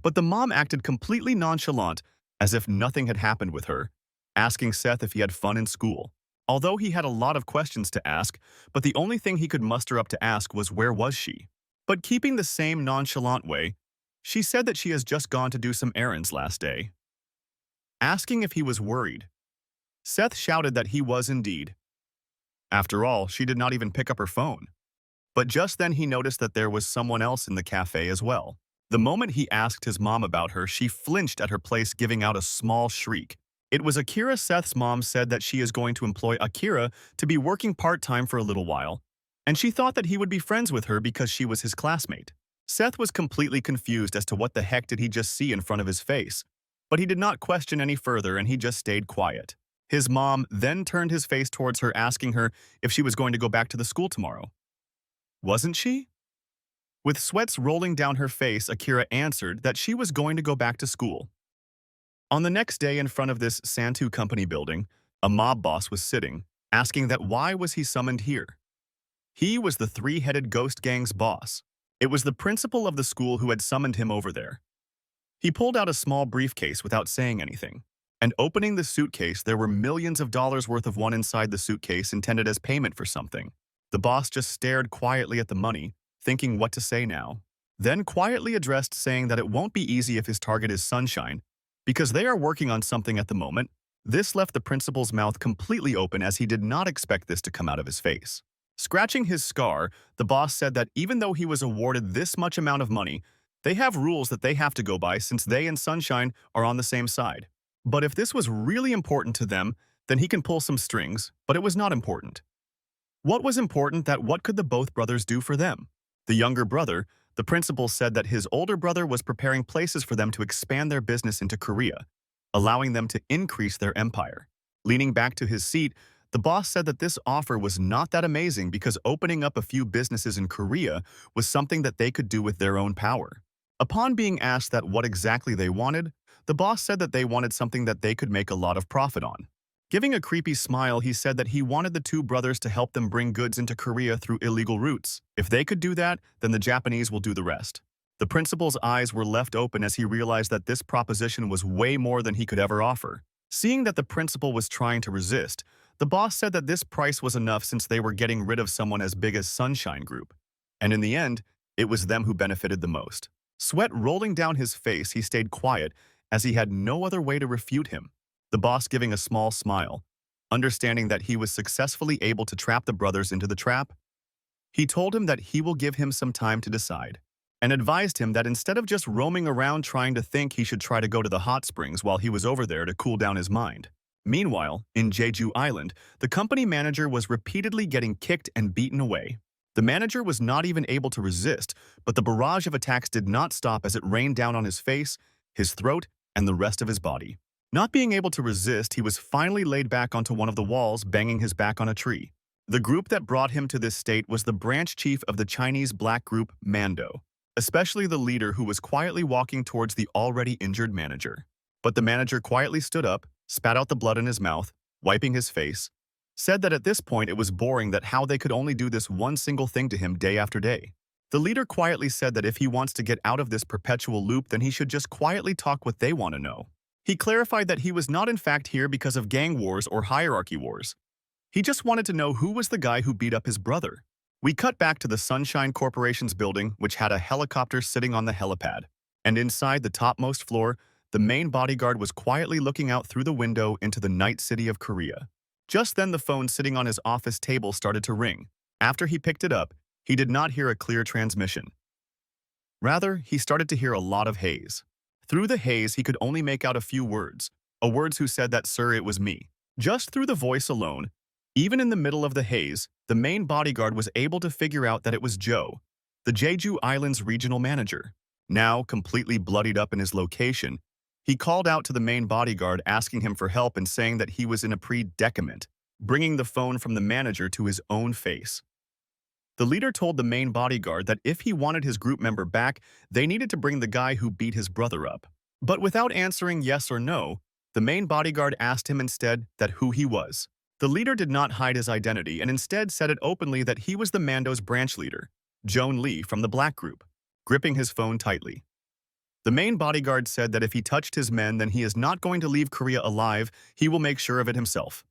But the mom acted completely nonchalant, as if nothing had happened with her, asking Seth if he had fun in school. Although he had a lot of questions to ask, but the only thing he could muster up to ask was where was she? But keeping the same nonchalant way, she said that she has just gone to do some errands last day. Asking if he was worried, Seth shouted that he was indeed. After all, she did not even pick up her phone. But just then he noticed that there was someone else in the cafe as well. The moment he asked his mom about her, she flinched at her place, giving out a small shriek. It was Akira. Seth's mom said that she is going to employ Akira to be working part-time for a little while, and she thought that he would be friends with her because she was his classmate. Seth was completely confused as to what the heck did he just see in front of his face, but he did not question any further and he just stayed quiet. His mom then turned his face towards her, asking her if she was going to go back to the school tomorrow. Wasn't she? With sweats rolling down her face, Akira answered that she was going to go back to school. On the next day, in front of this Santu company building, a mob boss was sitting, asking that why was he summoned here. He was the three-headed ghost gang's boss. It was the principal of the school who had summoned him over there. He pulled out a small briefcase without saying anything, and opening the suitcase, there were millions of dollars worth of one inside the suitcase intended as payment for something. The boss just stared quietly at the money, thinking what to say now. Then quietly addressed, saying that it won't be easy if his target is Sunshine, because they are working on something at the moment. This left the principal's mouth completely open, as he did not expect this to come out of his face. Scratching his scar, the boss said that even though he was awarded this much amount of money, they have rules that they have to go by, since they and Sunshine are on the same side. But if this was really important to them, then he can pull some strings, but it was not important. What was important? That what could the both brothers do for them? The younger brother, the principal, said that his older brother was preparing places for them to expand their business into Korea, allowing them to increase their empire. Leaning back to his seat, the boss said that this offer was not that amazing, because opening up a few businesses in Korea was something that they could do with their own power. Upon being asked that what exactly they wanted, the boss said that they wanted something that they could make a lot of profit on. Giving a creepy smile, he said that he wanted the two brothers to help them bring goods into Korea through illegal routes. If they could do that, then the Japanese will do the rest. The principal's eyes were left open as he realized that this proposition was way more than he could ever offer. Seeing that the principal was trying to resist, the boss said that this price was enough, since they were getting rid of someone as big as Sunshine Group. And in the end, it was them who benefited the most. Sweat rolling down his face, he stayed quiet, as he had no other way to refute him. The boss giving a small smile, understanding that he was successfully able to trap the brothers into the trap. He told him that he will give him some time to decide, and advised him that instead of just roaming around trying to think, he should try to go to the hot springs while he was over there to cool down his mind. Meanwhile, in Jeju Island, the company manager was repeatedly getting kicked and beaten away. The manager was not even able to resist, but the barrage of attacks did not stop as it rained down on his face, his throat, and the rest of his body. Not being able to resist, he was finally laid back onto one of the walls, banging his back on a tree. The group that brought him to this state was the branch chief of the Chinese black group, Mando, especially the leader, who was quietly walking towards the already injured manager. But the manager quietly stood up, spat out the blood in his mouth, wiping his face, said that at this point it was boring that how they could only do this one single thing to him day after day. The leader quietly said that if he wants to get out of this perpetual loop, then he should just quietly talk what they want to know. He clarified that he was not in fact here because of gang wars or hierarchy wars. He just wanted to know who was the guy who beat up his brother. We cut back to the Sunshine Corporation's building, which had a helicopter sitting on the helipad. And inside the topmost floor, the main bodyguard was quietly looking out through the window into the night city of Korea. Just then the phone sitting on his office table started to ring. After he picked it up, he did not hear a clear transmission. Rather, he started to hear a lot of haze. Through the haze, he could only make out a few words. A words who said that, "Sir, it was me." Just through the voice alone, even in the middle of the haze, the main bodyguard was able to figure out that it was Joe, the Jeju Island's regional manager. Now, completely bloodied up in his location, he called out to the main bodyguard, asking him for help and saying that he was in a predicament, bringing the phone from the manager to his own face. The leader told the main bodyguard that if he wanted his group member back, they needed to bring the guy who beat his brother up. But without answering yes or no, the main bodyguard asked him instead that who he was. The leader did not hide his identity and instead said it openly that he was the Mando's branch leader, Joan Lee from the black group, gripping his phone tightly. The main bodyguard said that if he touched his men, then he is not going to leave Korea alive. He will make sure of it himself.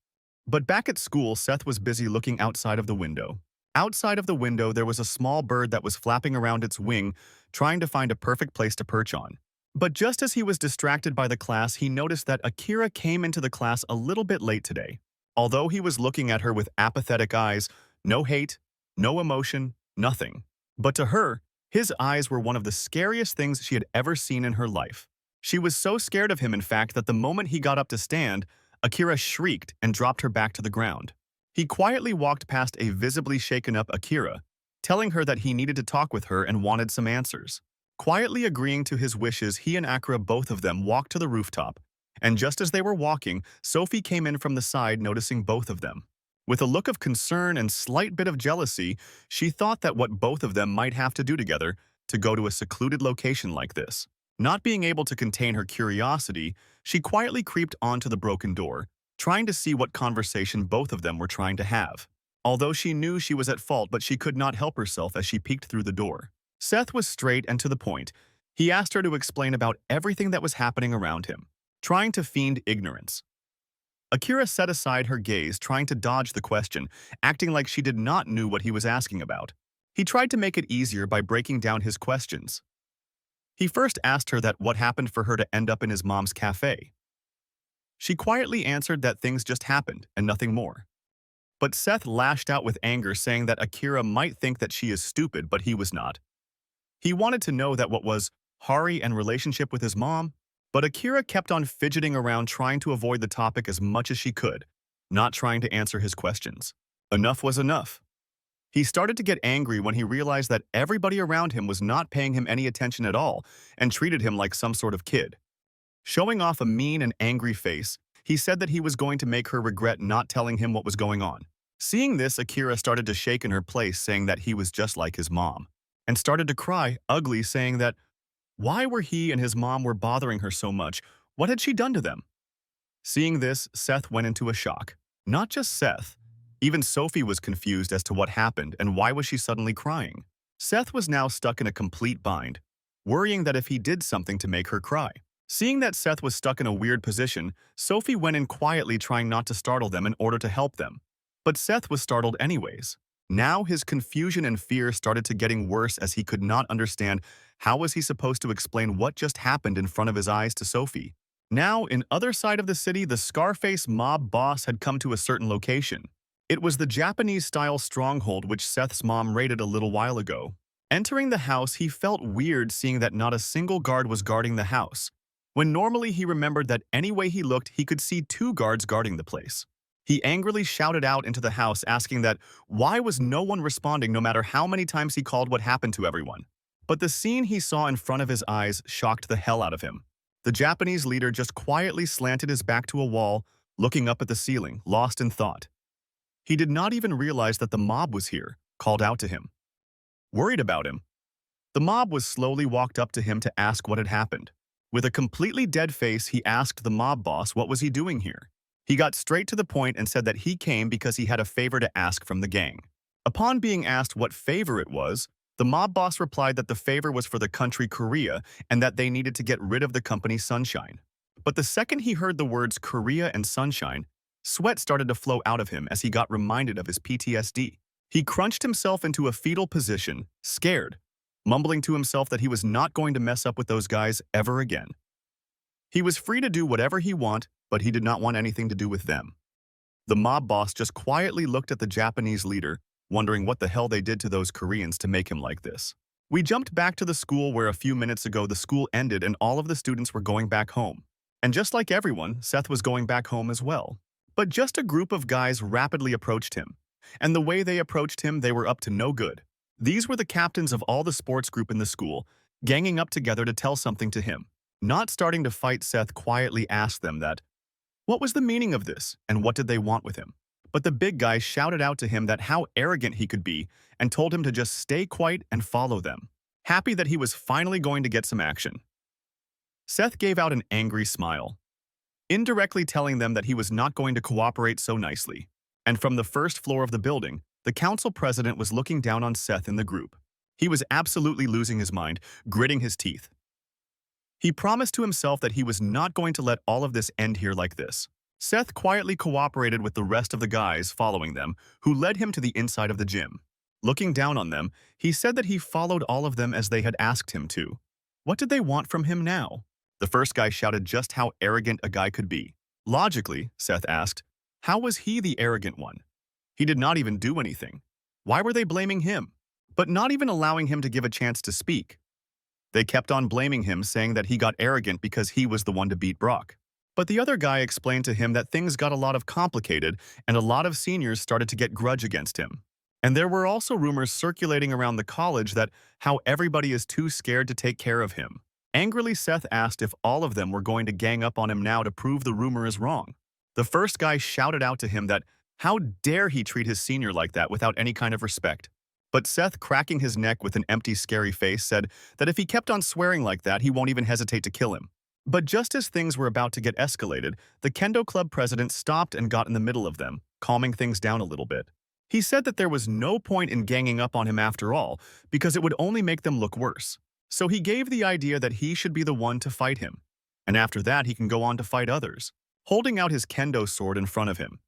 But back at school, Seth was busy looking outside of the window. Outside of the window, there was a small bird that was flapping around its wing, trying to find a perfect place to perch on. But just as he was distracted by the class, he noticed that Akira came into the class a little bit late today. Although he was looking at her with apathetic eyes, no hate, no emotion, nothing. But to her, his eyes were one of the scariest things she had ever seen in her life. She was so scared of him, in fact, that the moment he got up to stand, Akira shrieked and dropped her back to the ground. He quietly walked past a visibly shaken-up Akira, telling her that he needed to talk with her and wanted some answers. Quietly agreeing to his wishes, he and Akira, both of them, walked to the rooftop, And just as they were walking, Sophie came in from the side, noticing both of them. With a look of concern and slight bit of jealousy, she thought that what both of them might have to do together to go to a secluded location like this. Not being able to contain her curiosity, she quietly creeped onto the broken door, trying to see what conversation both of them were trying to have. Although she knew she was at fault, but she could not help herself as she peeked through the door. Seth was straight and to the point. He asked her to explain about everything that was happening around him, trying to feign ignorance. Akira set aside her gaze, trying to dodge the question, acting like she did not know what he was asking about. He tried to make it easier by breaking down his questions. He first asked her that what happened for her to end up in his mom's cafe. She quietly answered that things just happened and nothing more. But Seth lashed out with anger, saying that Akira might think that she is stupid, but he was not. He wanted to know that what was Hari and relationship with his mom, but Akira kept on fidgeting around, trying to avoid the topic as much as she could, not trying to answer his questions. Enough was enough. He started to get angry when he realized that everybody around him was not paying him any attention at all and treated him like some sort of kid. Showing off a mean and angry face, he said that he was going to make her regret not telling him what was going on. Seeing this, Akira started to shake in her place, saying that he was just like his mom, and started to cry, ugly, saying that why were he and his mom were bothering her so much? What had she done to them? Seeing this, Seth went into a shock. Not just Seth. Even Sophie was confused as to what happened and why was she suddenly crying. Seth was now stuck in a complete bind, worrying that if he did something to make her cry. Seeing that Seth was stuck in a weird position, Sophie went in quietly, trying not to startle them in order to help them. But Seth was startled anyways. Now his confusion and fear started to getting worse as he could not understand how was he supposed to explain what just happened in front of his eyes to Sophie. Now, in other side of the city, the Scarface mob boss had come to a certain location. It was the Japanese-style stronghold which Seth's mom raided a little while ago. Entering the house, he felt weird seeing that not a single guard was guarding the house, when normally he remembered that any way he looked, he could see 2 guards guarding the place. He angrily shouted out into the house, asking that why was no one responding no matter how many times he called what happened to everyone. But the scene he saw in front of his eyes shocked the hell out of him. The Japanese leader just quietly slanted his back to a wall, looking up at the ceiling, lost in thought. He did not even realize that the mob was here, called out to him. Worried about him, the mob was slowly walked up to him to ask what had happened. With a completely dead face, he asked the mob boss what was he doing here. He got straight to the point and said that he came because he had a favor to ask from the gang. Upon being asked what favor it was, the mob boss replied that the favor was for the country Korea and that they needed to get rid of the company Sunshine. But the second he heard the words Korea and Sunshine, sweat started to flow out of him as he got reminded of his PTSD. He crunched himself into a fetal position, scared, mumbling to himself that he was not going to mess up with those guys ever again. He was free to do whatever he wanted, but he did not want anything to do with them. The mob boss just quietly looked at the Japanese leader, wondering what the hell they did to those Koreans to make him like this. We jumped back to the school where a few minutes ago the school ended and all of the students were going back home. And just like everyone, Seth was going back home as well. But just a group of guys rapidly approached him. And the way they approached him, they were up to no good. These were the captains of all the sports group in the school, ganging up together to tell something to him. Not starting to fight, Seth quietly asked them that, what was the meaning of this, and what did they want with him? But the big guy shouted out to him that how arrogant he could be and told him to just stay quiet and follow them, happy that he was finally going to get some action. Seth gave out an angry smile, indirectly telling them that he was not going to cooperate so nicely. And from the first floor of the building, the council president was looking down on Seth in the group. He was absolutely losing his mind, gritting his teeth. He promised to himself that he was not going to let all of this end here like this. Seth quietly cooperated with the rest of the guys following them, who led him to the inside of the gym. Looking down on them, he said that he followed all of them as they had asked him to. What did they want from him now? The first guy shouted just how arrogant a guy could be. Logically, Seth asked, how was he the arrogant one? He did not even do anything. Why were they blaming him? But not even allowing him to give a chance to speak. They kept on blaming him, saying that he got arrogant because he was the one to beat Brock. But the other guy explained to him that things got a lot of complicated and a lot of seniors started to get grudge against him. And there were also rumors circulating around the college that how everybody is too scared to take care of him. Angrily, Seth asked if all of them were going to gang up on him now to prove the rumor is wrong. The first guy shouted out to him that how dare he treat his senior like that without any kind of respect. But Seth, cracking his neck with an empty, scary face, said that if he kept on swearing like that, he won't even hesitate to kill him. But just as things were about to get escalated, the Kendo Club president stopped and got in the middle of them, calming things down a little bit. He said that there was no point in ganging up on him after all, because it would only make them look worse. So he gave the idea that he should be the one to fight him. And after that, he can go on to fight others, holding out his kendo sword in front of him.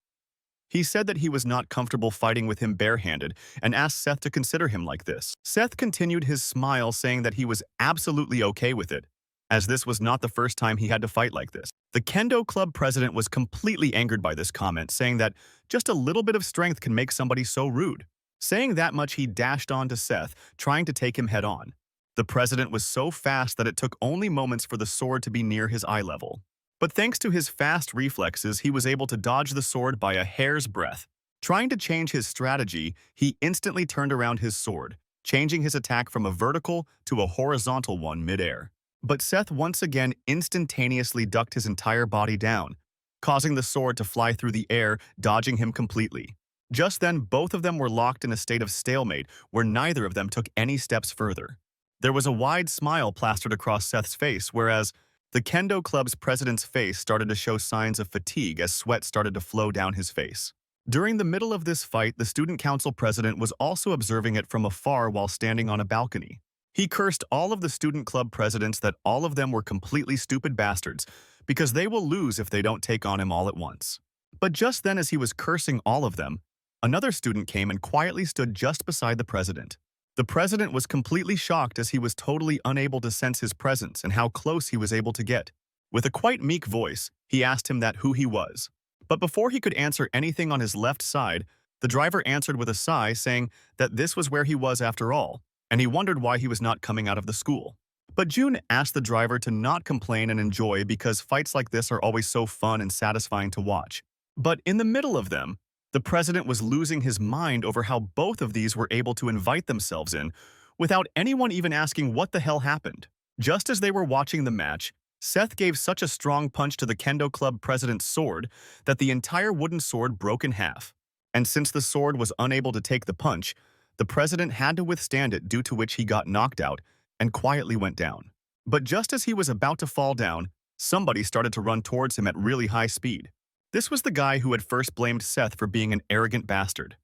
He said that he was not comfortable fighting with him barehanded and asked Seth to consider him like this. Seth continued his smile, saying that he was absolutely okay with it, as this was not the first time he had to fight like this. The Kendo Club president was completely angered by this comment, saying that just a little bit of strength can make somebody so rude. Saying that much, he dashed on to Seth, trying to take him head on. The president was so fast that it took only moments for the sword to be near his eye level. But thanks to his fast reflexes, he was able to dodge the sword by a hair's breadth. Trying to change his strategy, he instantly turned around his sword, changing his attack from a vertical to a horizontal one midair. But Seth once again instantaneously ducked his entire body down, causing the sword to fly through the air, dodging him completely. Just then, both of them were locked in a state of stalemate where neither of them took any steps further. There was a wide smile plastered across Seth's face, whereas the Kendo Club's president's face started to show signs of fatigue as sweat started to flow down his face. During the middle of this fight, the student council president was also observing it from afar while standing on a balcony. He cursed all of the student club presidents that all of them were completely stupid bastards because they will lose if they don't take on him all at once. But just then, as he was cursing all of them, another student came and quietly stood just beside the president. The president was completely shocked as he was totally unable to sense his presence and how close he was able to get. With a quite meek voice, he asked him that who he was. But before he could answer anything on his left side, the driver answered with a sigh, saying that this was where he was after all, and he wondered why he was not coming out of the school. But June asked the driver to not complain and enjoy because fights like this are always so fun and satisfying to watch. But in the middle of them, the president was losing his mind over how both of these were able to invite themselves in without anyone even asking what the hell happened. Just as they were watching the match, Seth gave such a strong punch to the Kendo Club president's sword that the entire wooden sword broke in half. And since the sword was unable to take the punch, the president had to withstand it, due to which he got knocked out and quietly went down. But just as he was about to fall down, somebody started to run towards him at really high speed. This was the guy who had first blamed Seth for being an arrogant bastard.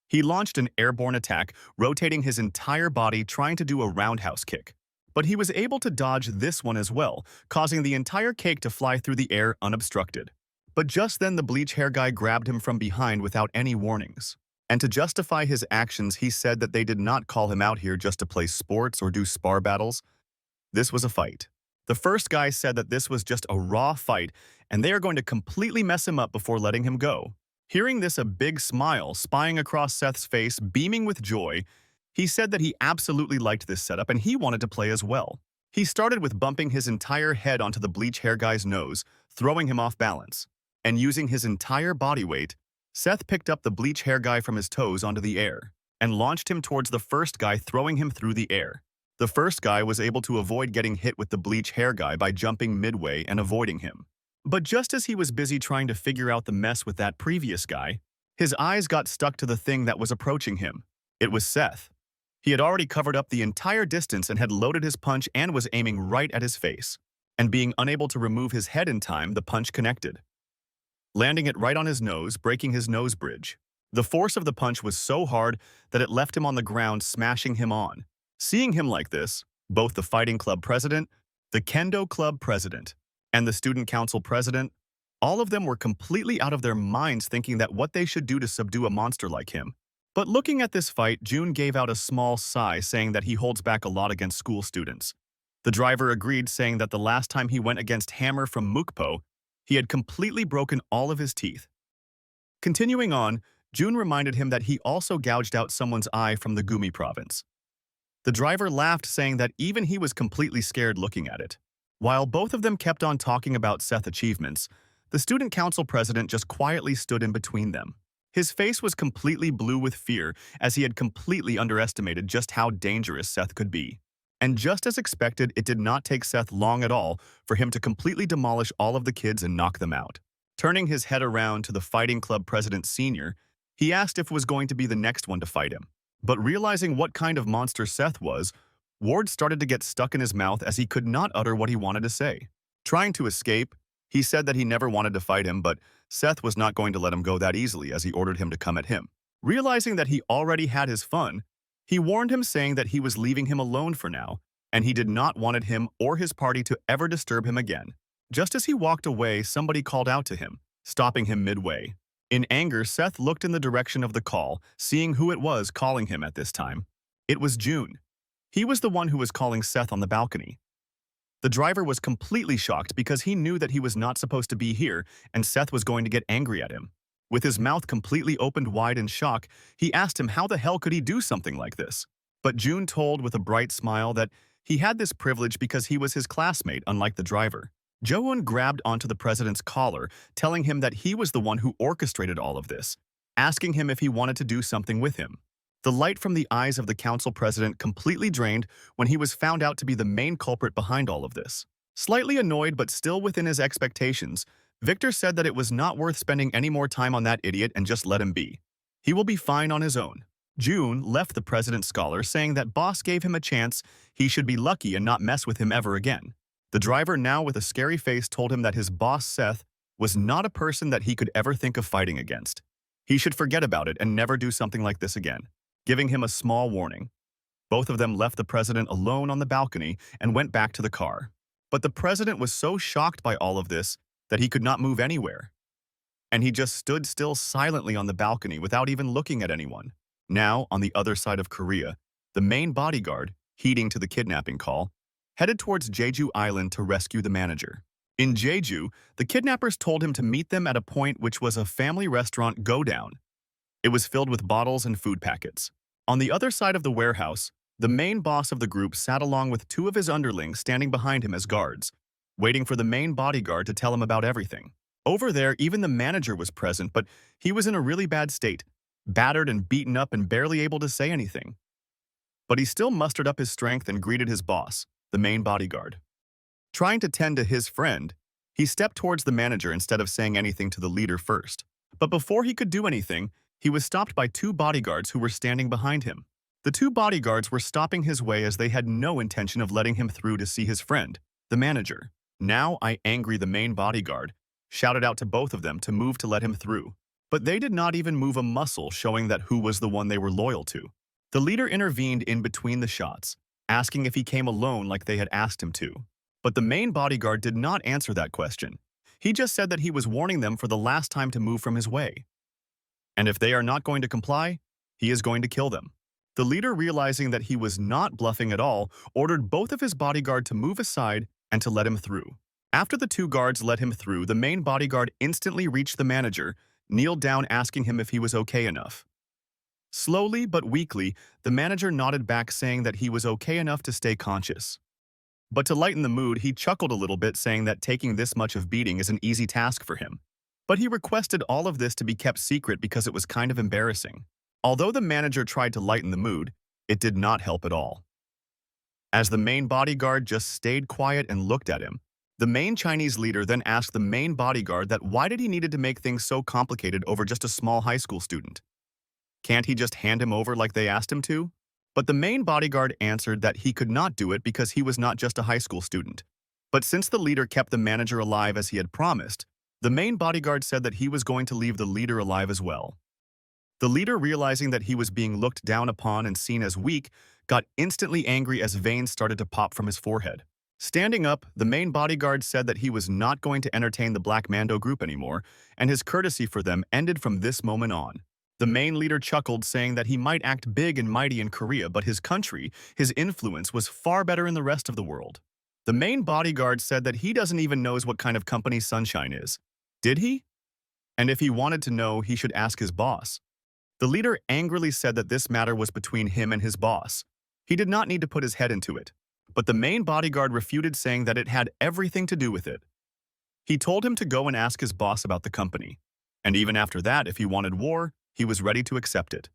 He launched an airborne attack, rotating his entire body, trying to do a roundhouse kick. But he was able to dodge this one as well, causing the entire cake to fly through the air unobstructed. But just then, the bleach hair guy grabbed him from behind without any warnings. And to justify his actions, he said that they did not call him out here just to play sports or do spar battles. This was a fight. The first guy said that this was just a raw fight, and they are going to completely mess him up before letting him go. Hearing this, a big smile spying across Seth's face, beaming with joy, he said that he absolutely liked this setup and he wanted to play as well. He started with bumping his entire head onto the bleach hair guy's nose, throwing him off balance. And using his entire body weight, Seth picked up the bleach hair guy from his toes onto the air and launched him towards the first guy, throwing him through the air. The first guy was able to avoid getting hit with the bleach hair guy by jumping midway and avoiding him. But just as he was busy trying to figure out the mess with that previous guy, his eyes got stuck to the thing that was approaching him. It was Seth. He had already covered up the entire distance and had loaded his punch and was aiming right at his face. And being unable to remove his head in time, the punch connected, landing it right on his nose, breaking his nose bridge. The force of the punch was so hard that it left him on the ground, smashing him on. Seeing him like this, both the fighting club president, the Kendo Club president, and the student council president, all of them were completely out of their minds, thinking that what they should do to subdue a monster like him. But looking at this fight, June gave out a small sigh, saying that he holds back a lot against school students. The driver agreed, saying that the last time he went against Hammer from Mukpo, he had completely broken all of his teeth. Continuing on, June reminded him that he also gouged out someone's eye from the Gumi province. The driver laughed, saying that even he was completely scared looking at it. While both of them kept on talking about Seth's achievements, the student council president just quietly stood in between them. His face was completely blue with fear, as he had completely underestimated just how dangerous Seth could be. And just as expected, it did not take Seth long at all for him to completely demolish all of the kids and knock them out. Turning his head around to the fighting club president senior, he asked if it was going to be the next one to fight him. But realizing what kind of monster Seth was, Ward started to get stuck in his mouth as he could not utter what he wanted to say. Trying to escape, he said that he never wanted to fight him, but Seth was not going to let him go that easily as he ordered him to come at him. Realizing that he already had his fun, he warned him saying that he was leaving him alone for now, and he did not wanted him or his party to ever disturb him again. Just as he walked away, somebody called out to him, stopping him midway. In anger, Seth looked in the direction of the call, seeing who it was calling him at this time. It was June. He was the one who was calling Seth on the balcony. The driver was completely shocked because he knew that he was not supposed to be here and Seth was going to get angry at him. With his mouth completely opened wide in shock, he asked him how the hell could he do something like this. But June told with a bright smile that he had this privilege because he was his classmate, unlike the driver. Jo-eun grabbed onto the president's collar, telling him that he was the one who orchestrated all of this, asking him if he wanted to do something with him. The light from the eyes of the council president completely drained when he was found out to be the main culprit behind all of this. Slightly annoyed but still within his expectations, Victor said that it was not worth spending any more time on that idiot and just let him be. He will be fine on his own. June left the president's scholar saying that boss gave him a chance, he should be lucky and not mess with him ever again. The driver, now with a scary face, told him that his boss, Seth, was not a person that he could ever think of fighting against. He should forget about it and never do something like this again, giving him a small warning. Both of them left the president alone on the balcony and went back to the car. But the president was so shocked by all of this that he could not move anywhere. And he just stood still silently on the balcony without even looking at anyone. Now, on the other side of Korea, the main bodyguard, heeding to the kidnapping call, headed towards Jeju Island to rescue the manager. In Jeju, the kidnappers told him to meet them at a point which was a family restaurant go-down. It was filled with bottles and food packets. On the other side of the warehouse, the main boss of the group sat along with two of his underlings standing behind him as guards, waiting for the main bodyguard to tell him about everything. Over there, even the manager was present, but he was in a really bad state, battered and beaten up and barely able to say anything. But he still mustered up his strength and greeted his boss, the main bodyguard. Trying to tend to his friend, he stepped towards the manager instead of saying anything to the leader first. But before he could do anything, he was stopped by two bodyguards who were standing behind him. The two bodyguards were stopping his way as they had no intention of letting him through to see his friend, the manager. Now the main bodyguard, shouted out to both of them to move to let him through. But they did not even move a muscle, showing that who was the one they were loyal to. The leader intervened in between the shots, asking if he came alone like they had asked him to. But the main bodyguard did not answer that question. He just said that he was warning them for the last time to move from his way. And if they are not going to comply, he is going to kill them. The leader, realizing that he was not bluffing at all, ordered both of his bodyguard to move aside and to let him through. After the two guards let him through, the main bodyguard instantly reached the manager, kneeled down asking him if he was okay enough. Slowly but weakly, the manager nodded back saying that he was okay enough to stay conscious. But to lighten the mood, he chuckled a little bit, saying that taking this much of beating is an easy task for him. But he requested all of this to be kept secret because it was kind of embarrassing. Although the manager tried to lighten the mood, it did not help at all. As the main bodyguard just stayed quiet and looked at him, the main Chinese leader then asked the main bodyguard that why did he needed to make things so complicated over just a small high school student? Can't he just hand him over like they asked him to? But the main bodyguard answered that he could not do it because he was not just a high school student. But since the leader kept the manager alive as he had promised, the main bodyguard said that he was going to leave the leader alive as well. The leader, realizing that he was being looked down upon and seen as weak, got instantly angry as veins started to pop from his forehead. Standing up, the main bodyguard said that he was not going to entertain the Black Mando group anymore, and his courtesy for them ended from this moment on. The main leader chuckled, saying that he might act big and mighty in Korea, but his country, his influence, was far better in the rest of the world. The main bodyguard said that he doesn't even knows what kind of company Sunshine is. Did he? And if he wanted to know, he should ask his boss. The leader angrily said that this matter was between him and his boss. He did not need to put his head into it. But the main bodyguard refuted, saying that it had everything to do with it. He told him to go and ask his boss about the company. And even after that, if he wanted war, he was ready to accept it.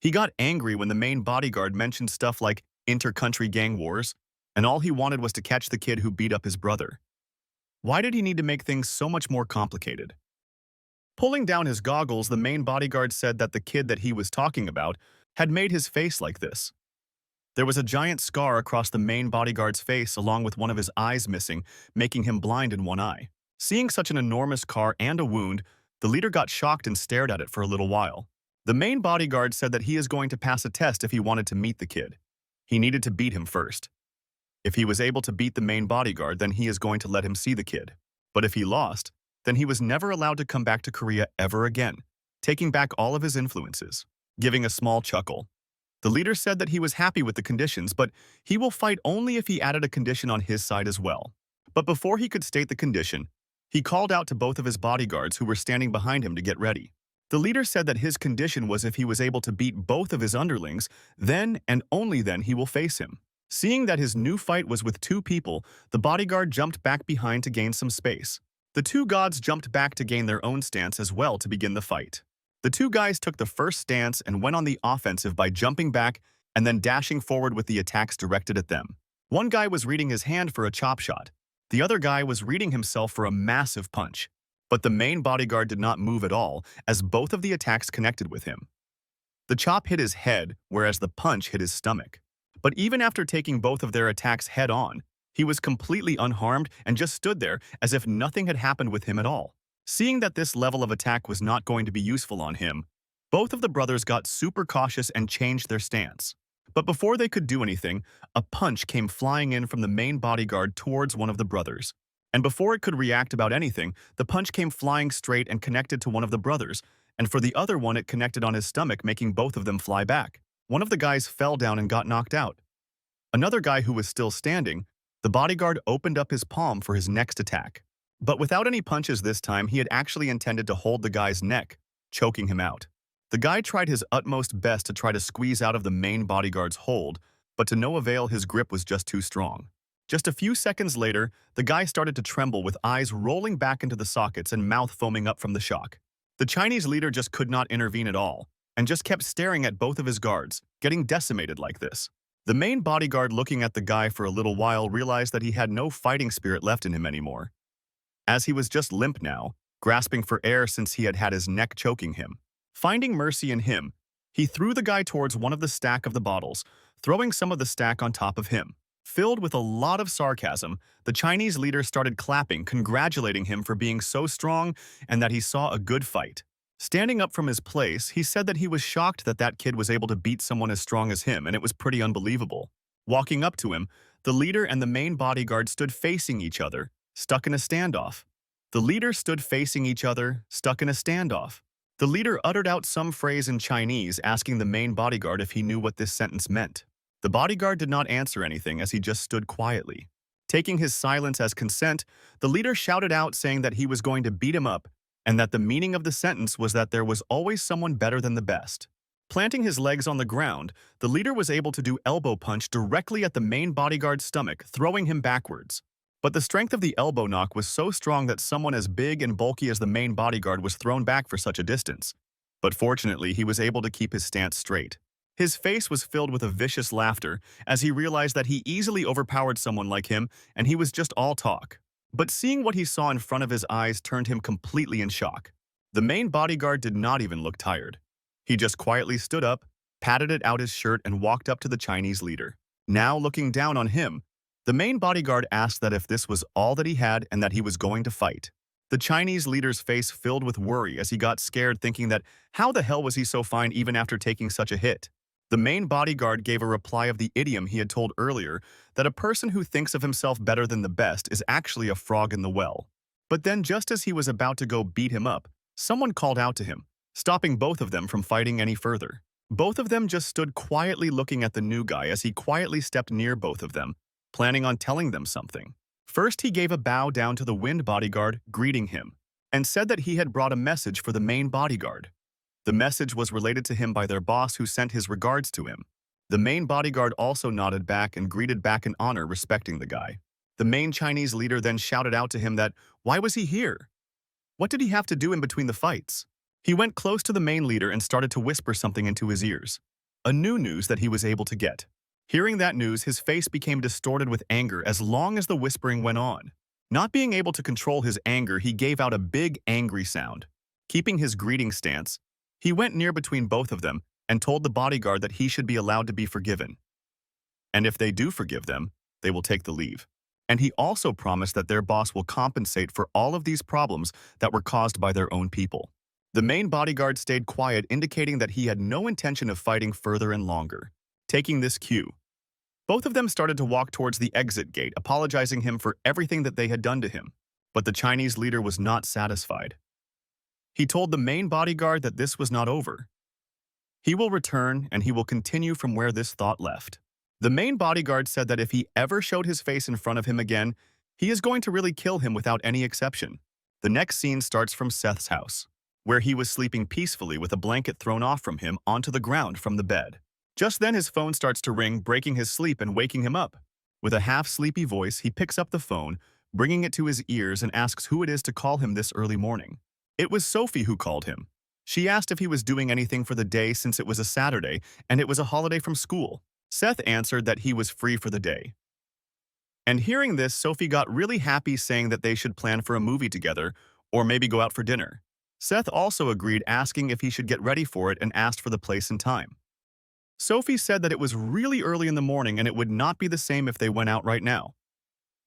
He got angry when the main bodyguard mentioned stuff like inter-country gang wars, and all he wanted was to catch the kid who beat up his brother. Why did he need to make things so much more complicated? Pulling down his goggles, the main bodyguard said that the kid that he was talking about had made his face like this. There was a giant scar across the main bodyguard's face along with one of his eyes missing, making him blind in one eye. Seeing such an enormous scar and a wound, the leader got shocked and stared at it for a little while. The main bodyguard said that he is going to pass a test if he wanted to meet the kid. He needed to beat him first. If he was able to beat the main bodyguard, then he is going to let him see the kid. But if he lost, then he was never allowed to come back to Korea ever again, taking back all of his influences. Giving a small chuckle, the leader said that he was happy with the conditions, but he will fight only if he added a condition on his side as well. But before he could state the condition, he called out to both of his bodyguards who were standing behind him to get ready. The leader said that his condition was if he was able to beat both of his underlings, then and only then he will face him. Seeing that his new fight was with two people, the bodyguard jumped back behind to gain some space. The two gods jumped back to gain their own stance as well to begin the fight. The two guys took the first stance and went on the offensive by jumping back and then dashing forward with the attacks directed at them. One guy was reading his hand for a chop shot. The other guy was reading himself for a massive punch. But the main bodyguard did not move at all, as both of the attacks connected with him. The chop hit his head, whereas the punch hit his stomach. But even after taking both of their attacks head-on, he was completely unharmed and just stood there as if nothing had happened with him at all. Seeing that this level of attack was not going to be useful on him, both of the brothers got super cautious and changed their stance. But before they could do anything, a punch came flying in from the main bodyguard towards one of the brothers. And before it could react about anything, the punch came flying straight and connected to one of the brothers, and for the other one it connected on his stomach, making both of them fly back. One of the guys fell down and got knocked out. Another guy who was still standing, the bodyguard opened up his palm for his next attack. But without any punches this time, he had actually intended to hold the guy's neck, choking him out. The guy tried his utmost best to try to squeeze out of the main bodyguard's hold, but to no avail, his grip was just too strong. Just a few seconds later, the guy started to tremble with eyes rolling back into the sockets and mouth foaming up from the shock. The Chinese leader just could not intervene at all, and just kept staring at both of his guards, getting decimated like this. The main bodyguard, looking at the guy for a little while, realized that he had no fighting spirit left in him anymore, as he was just limp now, grasping for air since he had had his neck choking him. Finding mercy in him, he threw the guy towards one of the stack of the bottles, throwing some of the stack on top of him. Filled with a lot of sarcasm, the Chinese leader started clapping, congratulating him for being so strong and that he saw a good fight. Standing up from his place, he said that he was shocked that that kid was able to beat someone as strong as him, and it was pretty unbelievable. Walking up to him, the leader and the main bodyguard stood facing each other, stuck in a standoff. The leader stood facing each other, stuck in a standoff. The leader uttered out some phrase in Chinese, asking the main bodyguard if he knew what this sentence meant. The bodyguard did not answer anything as he just stood quietly. Taking his silence as consent, the leader shouted out saying that he was going to beat him up, and that the meaning of the sentence was that there was always someone better than the best. Planting his legs on the ground, the leader was able to do elbow punch directly at the main bodyguard's stomach, throwing him backwards. But the strength of the elbow knock was so strong that someone as big and bulky as the main bodyguard was thrown back for such a distance. But fortunately, he was able to keep his stance straight. His face was filled with a vicious laughter as he realized that he easily overpowered someone like him, and he was just all talk. But seeing what he saw in front of his eyes turned him completely in shock. The main bodyguard did not even look tired. He just quietly stood up, patted it out his shirt, and walked up to the Chinese leader. Now looking down on him, the main bodyguard asked that if this was all that he had and that he was going to fight. The Chinese leader's face filled with worry as he got scared, thinking that how the hell was he so fine even after taking such a hit? The main bodyguard gave a reply of the idiom he had told earlier, that a person who thinks of himself better than the best is actually a frog in the well. But then just as he was about to go beat him up, someone called out to him, stopping both of them from fighting any further. Both of them just stood quietly looking at the new guy as he quietly stepped near both of them, planning on telling them something. First, he gave a bow down to the wind bodyguard, greeting him, and said that he had brought a message for the main bodyguard. The message was related to him by their boss, who sent his regards to him. The main bodyguard also nodded back and greeted back in honor, respecting the guy. The main Chinese leader then shouted out to him that, why was he here? What did he have to do in between the fights? He went close to the main leader and started to whisper something into his ears. A new news that he was able to get. Hearing that news, his face became distorted with anger as long as the whispering went on. Not being able to control his anger, he gave out a big, angry sound. Keeping his greeting stance, he went near between both of them and told the bodyguard that he should be allowed to be forgiven. And if they do forgive them, they will take the leave. And he also promised that their boss will compensate for all of these problems that were caused by their own people. The main bodyguard stayed quiet, indicating that he had no intention of fighting further and longer. Taking this cue, both of them started to walk towards the exit gate, apologizing him for everything that they had done to him. But the Chinese leader was not satisfied. He told the main bodyguard that this was not over. He will return and he will continue from where this thought left. The main bodyguard said that if he ever showed his face in front of him again, he is going to really kill him without any exception. The next scene starts from Seth's house, where he was sleeping peacefully with a blanket thrown off from him onto the ground from the bed. Just then his phone starts to ring, breaking his sleep and waking him up. With a half-sleepy voice, he picks up the phone, bringing it to his ears and asks who it is to call him this early morning. It was Sophie who called him. She asked if he was doing anything for the day since it was a Saturday and it was a holiday from school. Seth answered that he was free for the day. And hearing this, Sophie got really happy, saying that they should plan for a movie together or maybe go out for dinner. Seth also agreed, asking if he should get ready for it and asked for the place and time. Sophie said that it was really early in the morning and it would not be the same if they went out right now.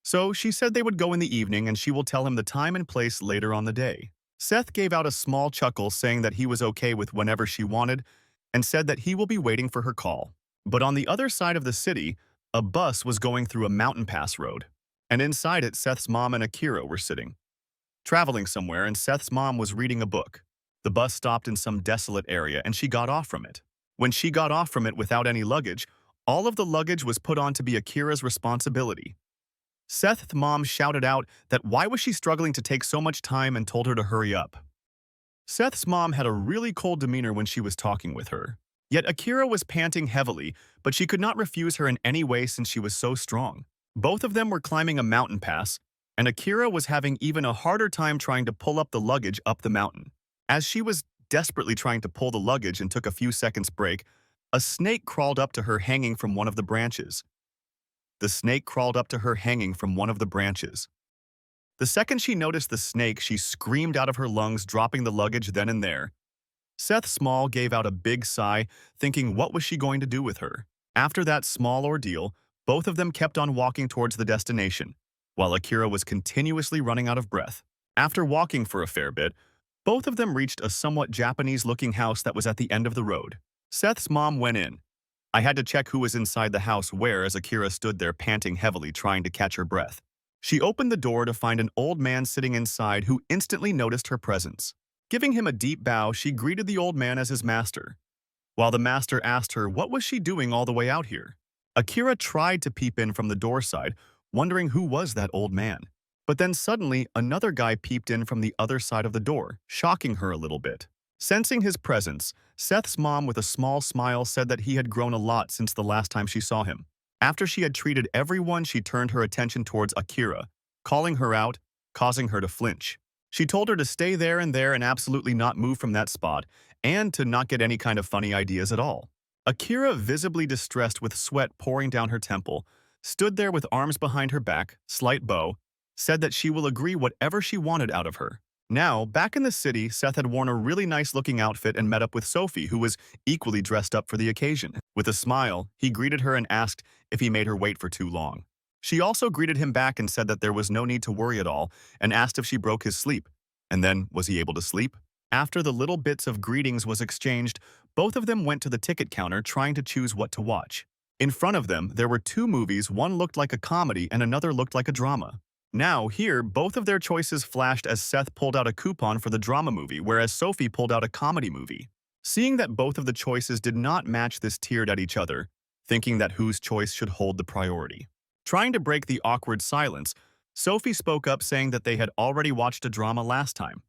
So she said they would go in the evening and she will tell him the time and place later on the day. Seth gave out a small chuckle, saying that he was okay with whenever she wanted and said that he will be waiting for her call. But on the other side of the city, a bus was going through a mountain pass road, and inside it Seth's mom and Akira were sitting, traveling somewhere, and Seth's mom was reading a book. The bus stopped in some desolate area and she got off from it. When she got off from it without any luggage, all of the luggage was put on to be Akira's responsibility. Seth's mom shouted out that why was she struggling to take so much time and told her to hurry up. Seth's mom had a really cold demeanor when she was talking with her. Yet Akira was panting heavily, but she could not refuse her in any way since she was so strong. Both of them were climbing a mountain pass, and Akira was having even a harder time trying to pull up the luggage up the mountain. As she was desperately trying to pull the luggage and took a few seconds break, a snake crawled up to her hanging from one of the branches. The snake crawled up to her hanging from one of the branches. The second she noticed the snake, she screamed out of her lungs, dropping the luggage then and there. Seth Small gave out a big sigh, thinking what was she going to do with her. After that small ordeal, both of them kept on walking towards the destination, while Akira was continuously running out of breath. After walking for a fair bit, both of them reached a somewhat Japanese-looking house that was at the end of the road. Seth's mom went in. I had to check who was inside the house, whereas Akira stood there panting heavily, trying to catch her breath. She opened the door to find an old man sitting inside who instantly noticed her presence. Giving him a deep bow, she greeted the old man as his master, while the master asked her what was she doing all the way out here. Akira tried to peep in from the door side, wondering who was that old man. But then suddenly, another guy peeped in from the other side of the door, shocking her a little bit. Sensing his presence, Seth's mom with a small smile said that he had grown a lot since the last time she saw him. After she had treated everyone, she turned her attention towards Akira, calling her out, causing her to flinch. She told her to stay there and absolutely not move from that spot, and to not get any kind of funny ideas at all. Akira, visibly distressed with sweat pouring down her temple, stood there with arms behind her back, slight bow, said that she will agree whatever she wanted out of her. Now, back in the city, Seth had worn a really nice-looking outfit and met up with Sophie, who was equally dressed up for the occasion. With a smile, he greeted her and asked if he made her wait for too long. She also greeted him back and said that there was no need to worry at all, and asked if she broke his sleep. And then, was he able to sleep? After the little bits of greetings was exchanged, both of them went to the ticket counter trying to choose what to watch. In front of them, there were two movies, one looked like a comedy and another looked like a drama. Now, here, both of their choices flashed as Seth pulled out a coupon for the drama movie, whereas Sophie pulled out a comedy movie. Seeing that both of the choices did not match, this teared at each other, thinking that whose choice should hold the priority. Trying to break the awkward silence, Sophie spoke up, saying that they had already watched a drama last time.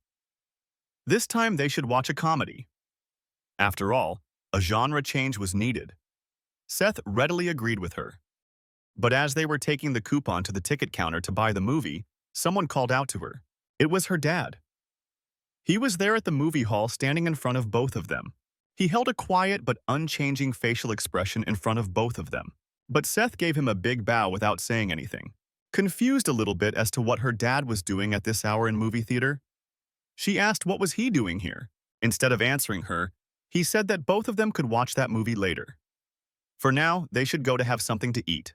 This time they should watch a comedy. After all, a genre change was needed. Seth readily agreed with her. But as they were taking the coupon to the ticket counter to buy the movie, someone called out to her. It was her dad. He was there at the movie hall, standing in front of both of them. He held a quiet but unchanging facial expression in front of both of them. But Seth gave him a big bow without saying anything. Confused a little bit as to what her dad was doing at this hour in movie theater, she asked what was he doing here. Instead of answering her, he said that both of them could watch that movie later. For now, they should go to have something to eat.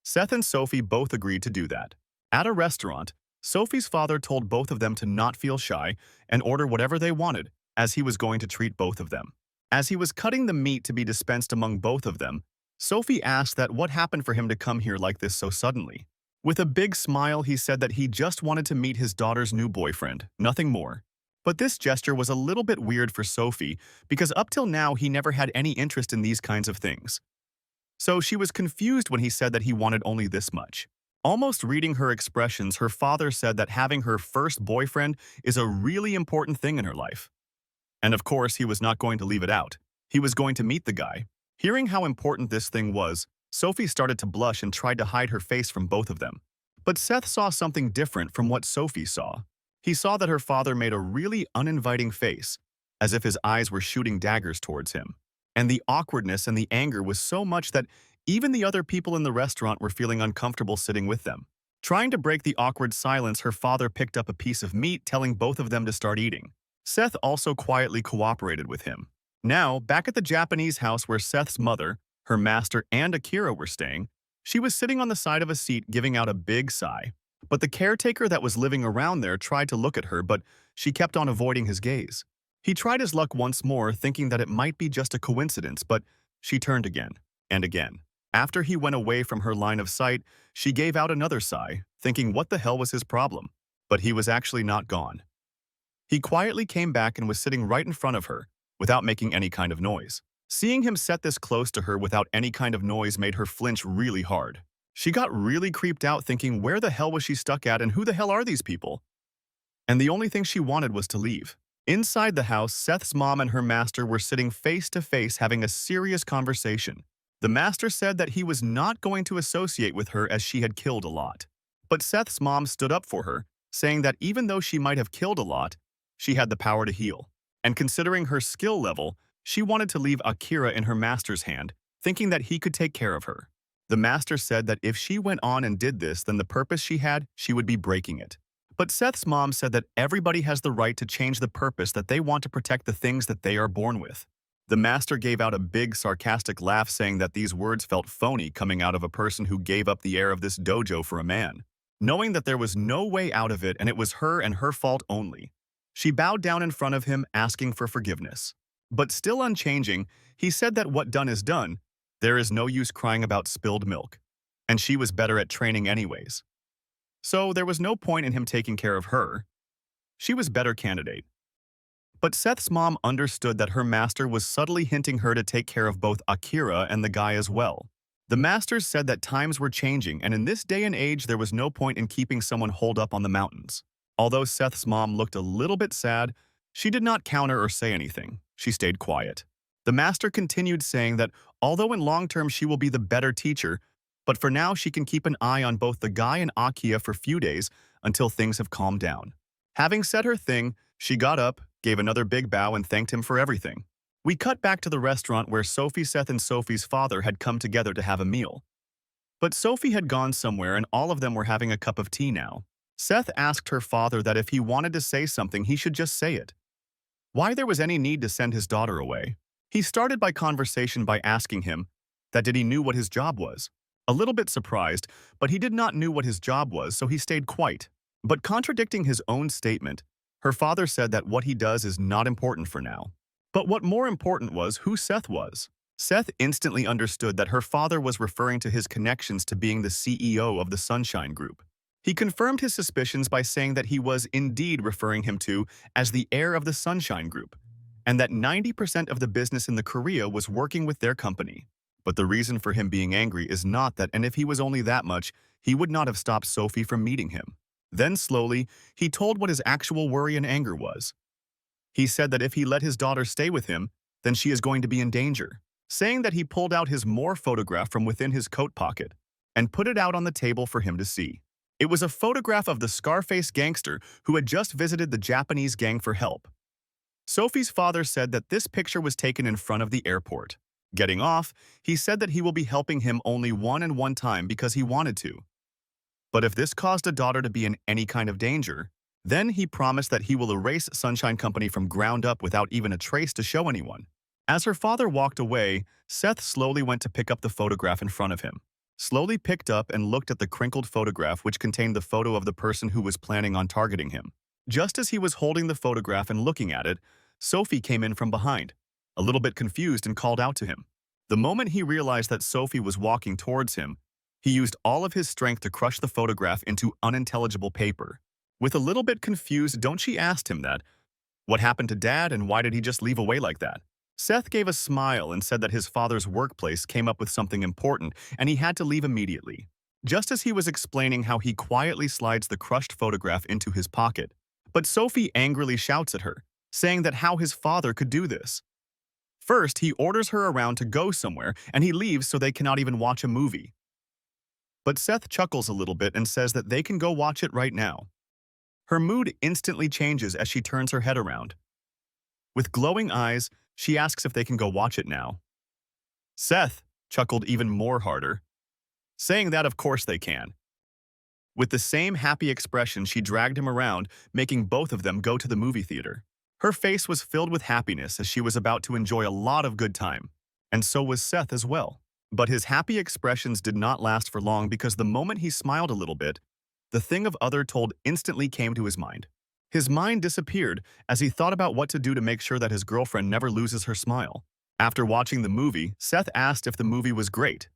Seth and Sophie both agreed to do that. At a restaurant, Sophie's father told both of them to not feel shy and order whatever they wanted, as he was going to treat both of them. As he was cutting the meat to be dispensed among both of them, Sophie asked that what happened for him to come here like this so suddenly. With a big smile, he said that he just wanted to meet his daughter's new boyfriend, nothing more. But this gesture was a little bit weird for Sophie because up till now he never had any interest in these kinds of things. So she was confused when he said that he wanted only this much. Almost reading her expressions, her father said that having her first boyfriend is a really important thing in her life. And of course, he was not going to leave it out. He was going to meet the guy. Hearing how important this thing was, Sophie started to blush and tried to hide her face from both of them. But Seth saw something different from what Sophie saw. He saw that her father made a really uninviting face, as if his eyes were shooting daggers towards him. And the awkwardness and the anger was so much that even the other people in the restaurant were feeling uncomfortable sitting with them. Trying to break the awkward silence, her father picked up a piece of meat, telling both of them to start eating. Seth also quietly cooperated with him. Now, back at the Japanese house where Seth's mother, her master, and Akira were staying, she was sitting on the side of a seat giving out a big sigh. But the caretaker that was living around there tried to look at her, but she kept on avoiding his gaze. He tried his luck once more, thinking that it might be just a coincidence, but she turned again and again. After he went away from her line of sight, she gave out another sigh, thinking what the hell was his problem. But he was actually not gone. He quietly came back and was sitting right in front of her, without making any kind of noise. Seeing him set this close to her without any kind of noise made her flinch really hard. She got really creeped out, thinking where the hell was she stuck at and who the hell are these people? And the only thing she wanted was to leave. Inside the house, Seth's mom and her master were sitting face to face having a serious conversation. The master said that he was not going to associate with her as she had killed a lot. But Seth's mom stood up for her, saying that even though she might have killed a lot, she had the power to heal. And considering her skill level, she wanted to leave Akira in her master's hand, thinking that he could take care of her. The master said that if she went on and did this, then the purpose she had, she would be breaking it. But Seth's mom said that everybody has the right to change the purpose, that they want to protect the things that they are born with. The master gave out a big sarcastic laugh, saying that these words felt phony coming out of a person who gave up the heir of this dojo for a man. Knowing that there was no way out of it and it was her and her fault only, she bowed down in front of him, asking for forgiveness. But still unchanging, he said that what done is done. There is no use crying about spilled milk. And she was better at training anyways. So there was no point in him taking care of her. She was better candidate. But Seth's mom understood that her master was subtly hinting her to take care of both Akira and the guy as well. The masters said that times were changing, and in this day and age there was no point in keeping someone holed up on the mountains. Although Seth's mom looked a little bit sad, she did not counter or say anything. She stayed quiet. The master continued, saying that although in long term she will be the better teacher, but for now she can keep an eye on both the guy and Akira for a few days until things have calmed down. Having said her thing, she got up, gave another big bow, and thanked him for everything. We cut back to the restaurant where Sophie, Seth, and Sophie's father had come together to have a meal. But Sophie had gone somewhere and all of them were having a cup of tea now. Seth asked her father that if he wanted to say something, he should just say it. Why there was any need to send his daughter away? He started by conversation by asking him that did he knew what his job was. A little bit surprised, but he did not know what his job was, so he stayed quiet. But contradicting his own statement, her father said that what he does is not important for now. But what more important was who Seth was. Seth instantly understood that her father was referring to his connections to being the CEO of the Sunshine Group. He confirmed his suspicions by saying that he was indeed referring him to as the heir of the Sunshine Group, and that 90% of the business in the Korea was working with their company. But the reason for him being angry is not that, and if he was only that much, he would not have stopped Sophie from meeting him. Then slowly, he told what his actual worry and anger was. He said that if he let his daughter stay with him, then she is going to be in danger, saying that he pulled out his more photograph from within his coat pocket and put it out on the table for him to see. It was a photograph of the Scarface gangster who had just visited the Japanese gang for help. Sophie's father said that this picture was taken in front of the airport. Getting off, he said that he will be helping him only one time because he wanted to. But if this caused a daughter to be in any kind of danger, then he promised that he will erase Sunshine Company from ground up without even a trace to show anyone. As her father walked away, Seth slowly went to pick up the photograph in front of him. Slowly picked up and looked at the crinkled photograph which contained the photo of the person who was planning on targeting him. Just as he was holding the photograph and looking at it, Sophie came in from behind, a little bit confused, and called out to him. The moment he realized that Sophie was walking towards him, he used all of his strength to crush the photograph into unintelligible paper. With a little bit confused, don't she asked him that, what happened to Dad and why did he just leave away like that? Seth gave a smile and said that his father's workplace came up with something important and he had to leave immediately. Just as he was explaining how he quietly slides the crushed photograph into his pocket, but Sophie angrily shouts at her, saying that how his father could do this. First, he orders her around to go somewhere and he leaves so they cannot even watch a movie. But Seth chuckles a little bit and says that they can go watch it right now. Her mood instantly changes as she turns her head around. With glowing eyes, she asks if they can go watch it now. Seth chuckled even more harder, saying that of course they can. With the same happy expression, she dragged him around, making both of them go to the movie theater. Her face was filled with happiness as she was about to enjoy a lot of good time, and so was Seth as well. But his happy expressions did not last for long because the moment he smiled a little bit, the thing of other told instantly came to his mind. His mind disappeared as he thought about what to do to make sure that his girlfriend never loses her smile. After watching the movie, Seth asked if the movie was great.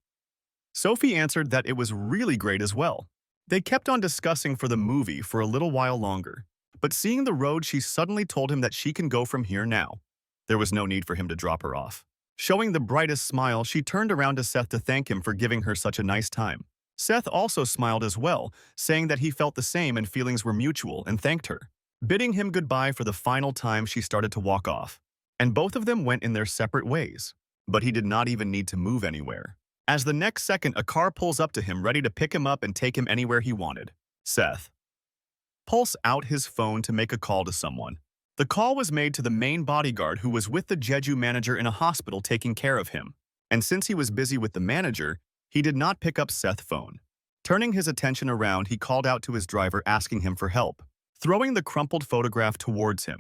Sophie answered that it was really great as well. They kept on discussing for the movie for a little while longer, but seeing the road, she suddenly told him that she can go from here now. There was no need for him to drop her off. Showing the brightest smile, she turned around to Seth to thank him for giving her such a nice time. Seth also smiled as well, saying that he felt the same and feelings were mutual, and thanked her. Bidding him goodbye for the final time, she started to walk off, and both of them went in their separate ways. But he did not even need to move anywhere, as the next second a car pulls up to him ready to pick him up and take him anywhere he wanted. Seth pulls out his phone to make a call to someone. The call was made to the main bodyguard who was with the Jeju manager in a hospital taking care of him, and since he was busy with the manager, he did not pick up Seth's phone. Turning his attention around, he called out to his driver asking him for help, throwing the crumpled photograph towards him.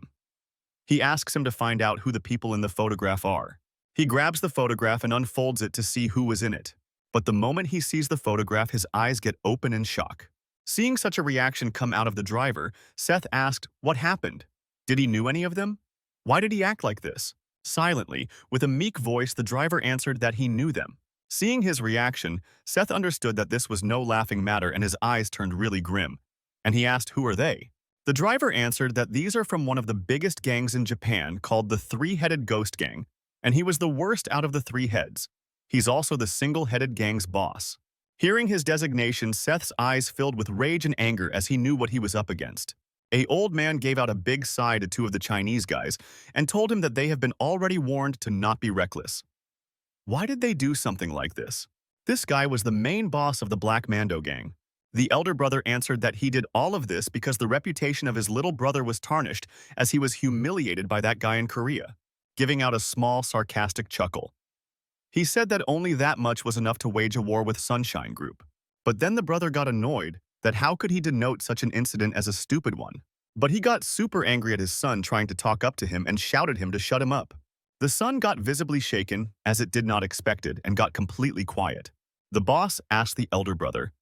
He asks him to find out who the people in the photograph are. He grabs the photograph and unfolds it to see who was in it. But the moment he sees the photograph, his eyes get open in shock. Seeing such a reaction come out of the driver, Seth asked what happened. Did he know any of them? Why did he act like this? Silently, with a meek voice, the driver answered that he knew them. Seeing his reaction, Seth understood that this was no laughing matter and his eyes turned really grim. And he asked, who are they? The driver answered that these are from one of the biggest gangs in Japan called the Three-Headed Ghost Gang, and he was the worst out of the three heads. He's also the single-headed gang's boss. Hearing his designation, Seth's eyes filled with rage and anger as he knew what he was up against. An old man gave out a big sigh to two of the Chinese guys and told him that they have been already warned to not be reckless. Why did they do something like this? This guy was the main boss of the Black Mando gang. The elder brother answered that he did all of this because the reputation of his little brother was tarnished as he was humiliated by that guy in Korea, giving out a small, sarcastic chuckle. He said that only that much was enough to wage a war with Sunshine Group. But then the brother got annoyed that how could he denote such an incident as a stupid one? But he got super angry at his son trying to talk up to him and shouted him to shut him up. The son got visibly shaken, as it did not expected, and got completely quiet. The boss asked the elder brother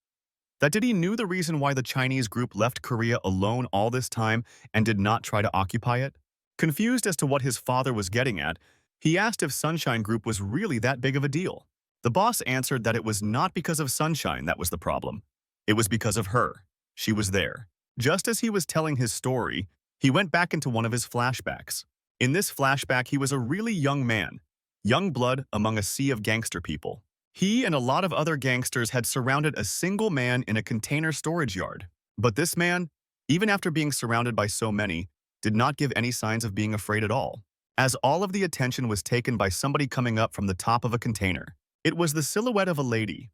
that did he knew the reason why the Chinese group left Korea alone all this time and did not try to occupy it? Confused as to what his father was getting at, he asked if Sunshine Group was really that big of a deal. The boss answered that it was not because of Sunshine that was the problem. It was because of her. She was there. Just as he was telling his story, he went back into one of his flashbacks. In this flashback, he was a really young man, young blood among a sea of gangster people. He and a lot of other gangsters had surrounded a single man in a container storage yard. But this man, even after being surrounded by so many, did not give any signs of being afraid at all, as all of the attention was taken by somebody coming up from the top of a container. It was the silhouette of a lady.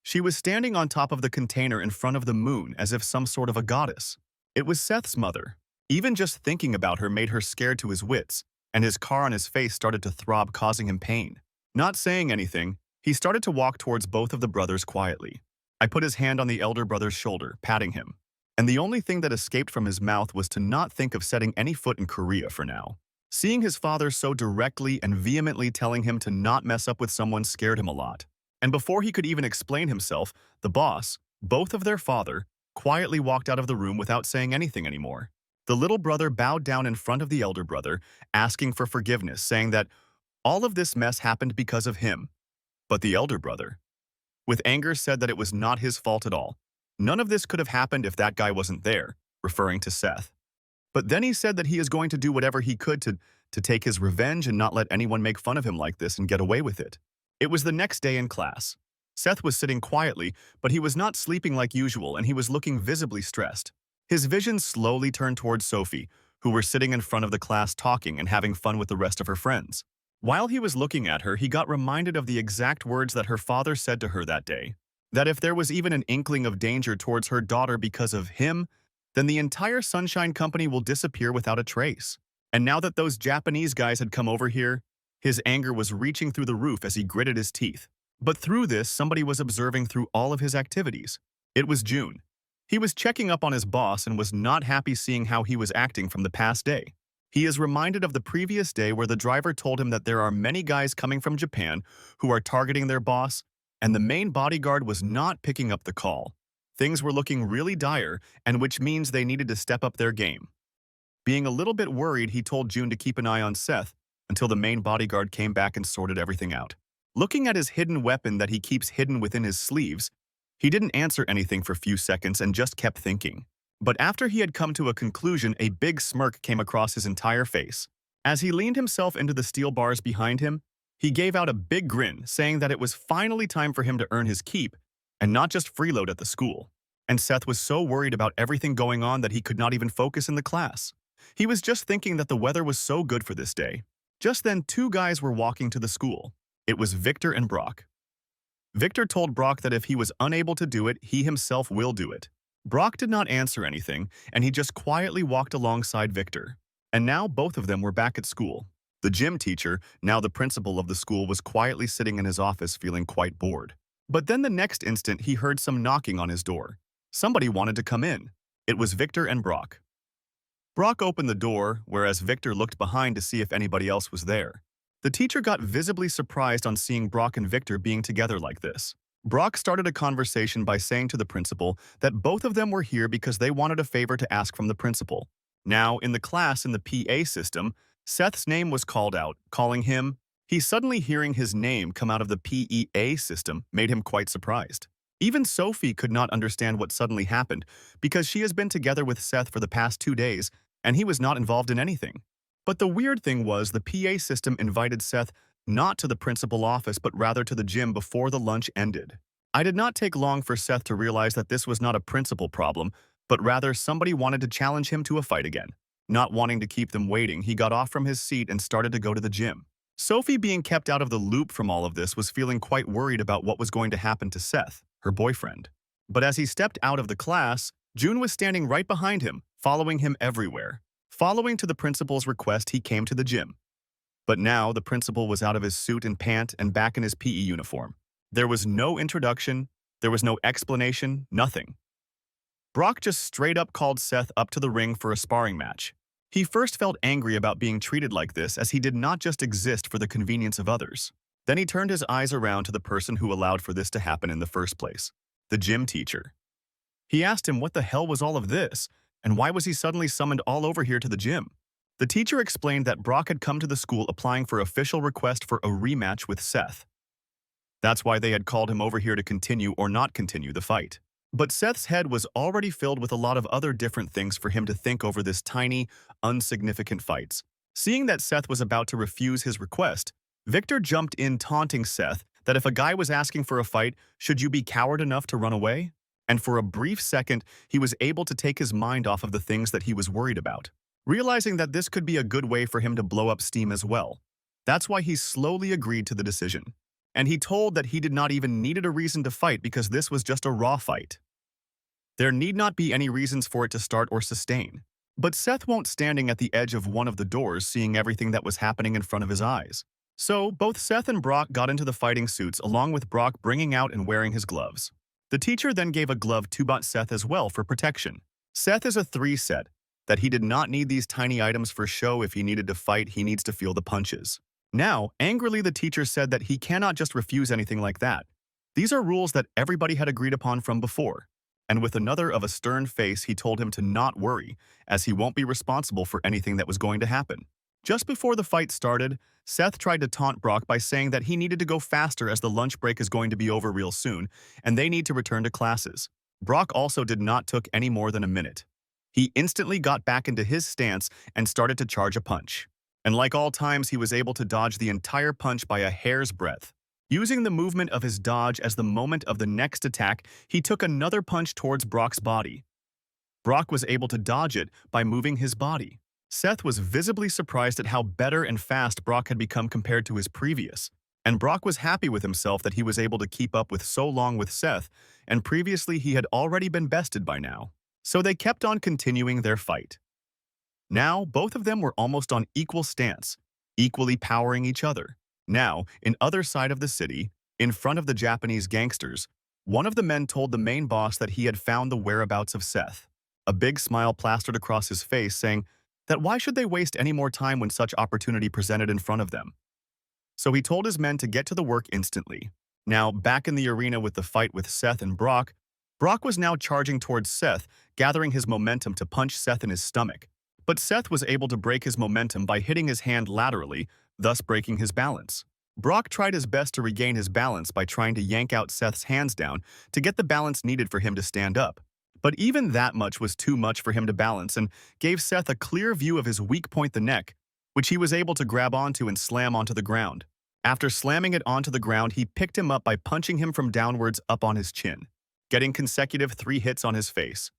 She was standing on top of the container in front of the moon as if some sort of a goddess. It was Seth's mother. Even just thinking about her made her scared to his wits, and his car on his face started to throb, causing him pain. Not saying anything, he started to walk towards both of the brothers quietly. I put his hand on the elder brother's shoulder, patting him. And the only thing that escaped from his mouth was to not think of setting any foot in Korea for now. Seeing his father so directly and vehemently telling him to not mess up with someone scared him a lot. And before he could even explain himself, the boss, both of their father, quietly walked out of the room without saying anything anymore. The little brother bowed down in front of the elder brother, asking for forgiveness, saying that all of this mess happened because of him. But the elder brother, with anger, said that it was not his fault at all. None of this could have happened if that guy wasn't there, referring to Seth. But then he said that he is going to do whatever he could to take his revenge and not let anyone make fun of him like this and get away with it. It was the next day in class. Seth was sitting quietly, but he was not sleeping like usual and he was looking visibly stressed. His vision slowly turned towards Sophie, who were sitting in front of the class talking and having fun with the rest of her friends. While he was looking at her, he got reminded of the exact words that her father said to her that day. That if there was even an inkling of danger towards her daughter because of him, then the entire Sunshine Company will disappear without a trace. And now that those Japanese guys had come over here, his anger was reaching through the roof as he gritted his teeth. But through this, somebody was observing through all of his activities. It was June. He was checking up on his boss and was not happy seeing how he was acting from the past day. He is reminded of the previous day where the driver told him that there are many guys coming from Japan who are targeting their boss, and the main bodyguard was not picking up the call. Things were looking really dire, and which means they needed to step up their game. Being a little bit worried, he told June to keep an eye on Seth until the main bodyguard came back and sorted everything out. Looking at his hidden weapon that he keeps hidden within his sleeves, he didn't answer anything for a few seconds and just kept thinking. But after he had come to a conclusion, a big smirk came across his entire face. As he leaned himself into the steel bars behind him, he gave out a big grin, saying that it was finally time for him to earn his keep and not just freeload at the school. And Seth was so worried about everything going on that he could not even focus in the class. He was just thinking that the weather was so good for this day. Just then, two guys were walking to the school. It was Victor and Brock. Victor told Brock that if he was unable to do it, he himself will do it. Brock did not answer anything, and he just quietly walked alongside Victor. And now both of them were back at school. The gym teacher, now the principal of the school, was quietly sitting in his office feeling quite bored. But then the next instant he heard some knocking on his door. Somebody wanted to come in. It was Victor and Brock. Brock opened the door, whereas Victor looked behind to see if anybody else was there. The teacher got visibly surprised on seeing Brock and Victor being together like this. Brock started a conversation by saying to the principal that both of them were here because they wanted a favor to ask from the principal. Now, in the class in the PA system, Seth's name was called out, calling him. He suddenly hearing his name come out of the PEA system made him quite surprised. Even Sophie could not understand what suddenly happened because she has been together with Seth for the past 2 days and he was not involved in anything. But the weird thing was the PA system invited Seth not to the principal office but rather to the gym before the lunch ended. I did not take long for Seth to realize that this was not a principal problem, but rather somebody wanted to challenge him to a fight again. Not wanting to keep them waiting, he got off from his seat and started to go to the gym. Sophie, being kept out of the loop from all of this, was feeling quite worried about what was going to happen to Seth, her boyfriend. But as he stepped out of the class, June was standing right behind him, following him everywhere. Following to the principal's request, he came to the gym. But now the principal was out of his suit and pant and back in his PE uniform. There was no introduction, there was no explanation, nothing. Brock just straight up called Seth up to the ring for a sparring match. He first felt angry about being treated like this as he did not just exist for the convenience of others. Then he turned his eyes around to the person who allowed for this to happen in the first place, the gym teacher. He asked him what the hell was all of this, and why was he suddenly summoned all over here to the gym? The teacher explained that Brock had come to the school applying for official request for a rematch with Seth. That's why they had called him over here to continue or not continue the fight. But Seth's head was already filled with a lot of other different things for him to think over this tiny, insignificant fights. Seeing that Seth was about to refuse his request, Victor jumped in taunting Seth that if a guy was asking for a fight, should you be coward enough to run away? And for a brief second, he was able to take his mind off of the things that he was worried about, realizing that this could be a good way for him to blow up steam as well. That's why he slowly agreed to the decision. And he told that he did not even needed a reason to fight because this was just a raw fight. There need not be any reasons for it to start or sustain. But Seth won't standing at the edge of one of the doors seeing everything that was happening in front of his eyes. So, both Seth and Brock got into the fighting suits along with Brock bringing out and wearing his gloves. The teacher then gave a glove to Seth as well for protection. Seth is a 3 set, that he did not need these tiny items for show. If he needed to fight, he needs to feel the punches. Now, angrily the teacher said that he cannot just refuse anything like that. These are rules that everybody had agreed upon from before. And with another of a stern face, he told him to not worry, as he won't be responsible for anything that was going to happen. Just before the fight started, Seth tried to taunt Brock by saying that he needed to go faster as the lunch break is going to be over real soon, and they need to return to classes. Brock also did not took any more than a minute. He instantly got back into his stance and started to charge a punch. And like all times, he was able to dodge the entire punch by a hair's breadth. Using the movement of his dodge as the moment of the next attack, he took another punch towards Brock's body. Brock was able to dodge it by moving his body. Seth was visibly surprised at how better and fast Brock had become compared to his previous, and Brock was happy with himself that he was able to keep up with so long with Seth, and previously he had already been bested by now. So they kept on continuing their fight. Now, both of them were almost on equal stance, equally powering each other. Now, in other side of the city, in front of the Japanese gangsters, one of the men told the main boss that he had found the whereabouts of Seth. A big smile plastered across his face, saying that why should they waste any more time when such opportunity presented in front of them? So he told his men to get to the work instantly. Now, back in the arena with the fight with Seth and Brock, Brock was now charging towards Seth, gathering his momentum to punch Seth in his stomach. But Seth was able to break his momentum by hitting his hand laterally, thus breaking his balance. Brock tried his best to regain his balance by trying to yank out Seth's hands down to get the balance needed for him to stand up. But even that much was too much for him to balance and gave Seth a clear view of his weak point, the neck, which he was able to grab onto and slam onto the ground. After slamming it onto the ground, he picked him up by punching him from downwards up on his chin, getting consecutive 3 hits on his face.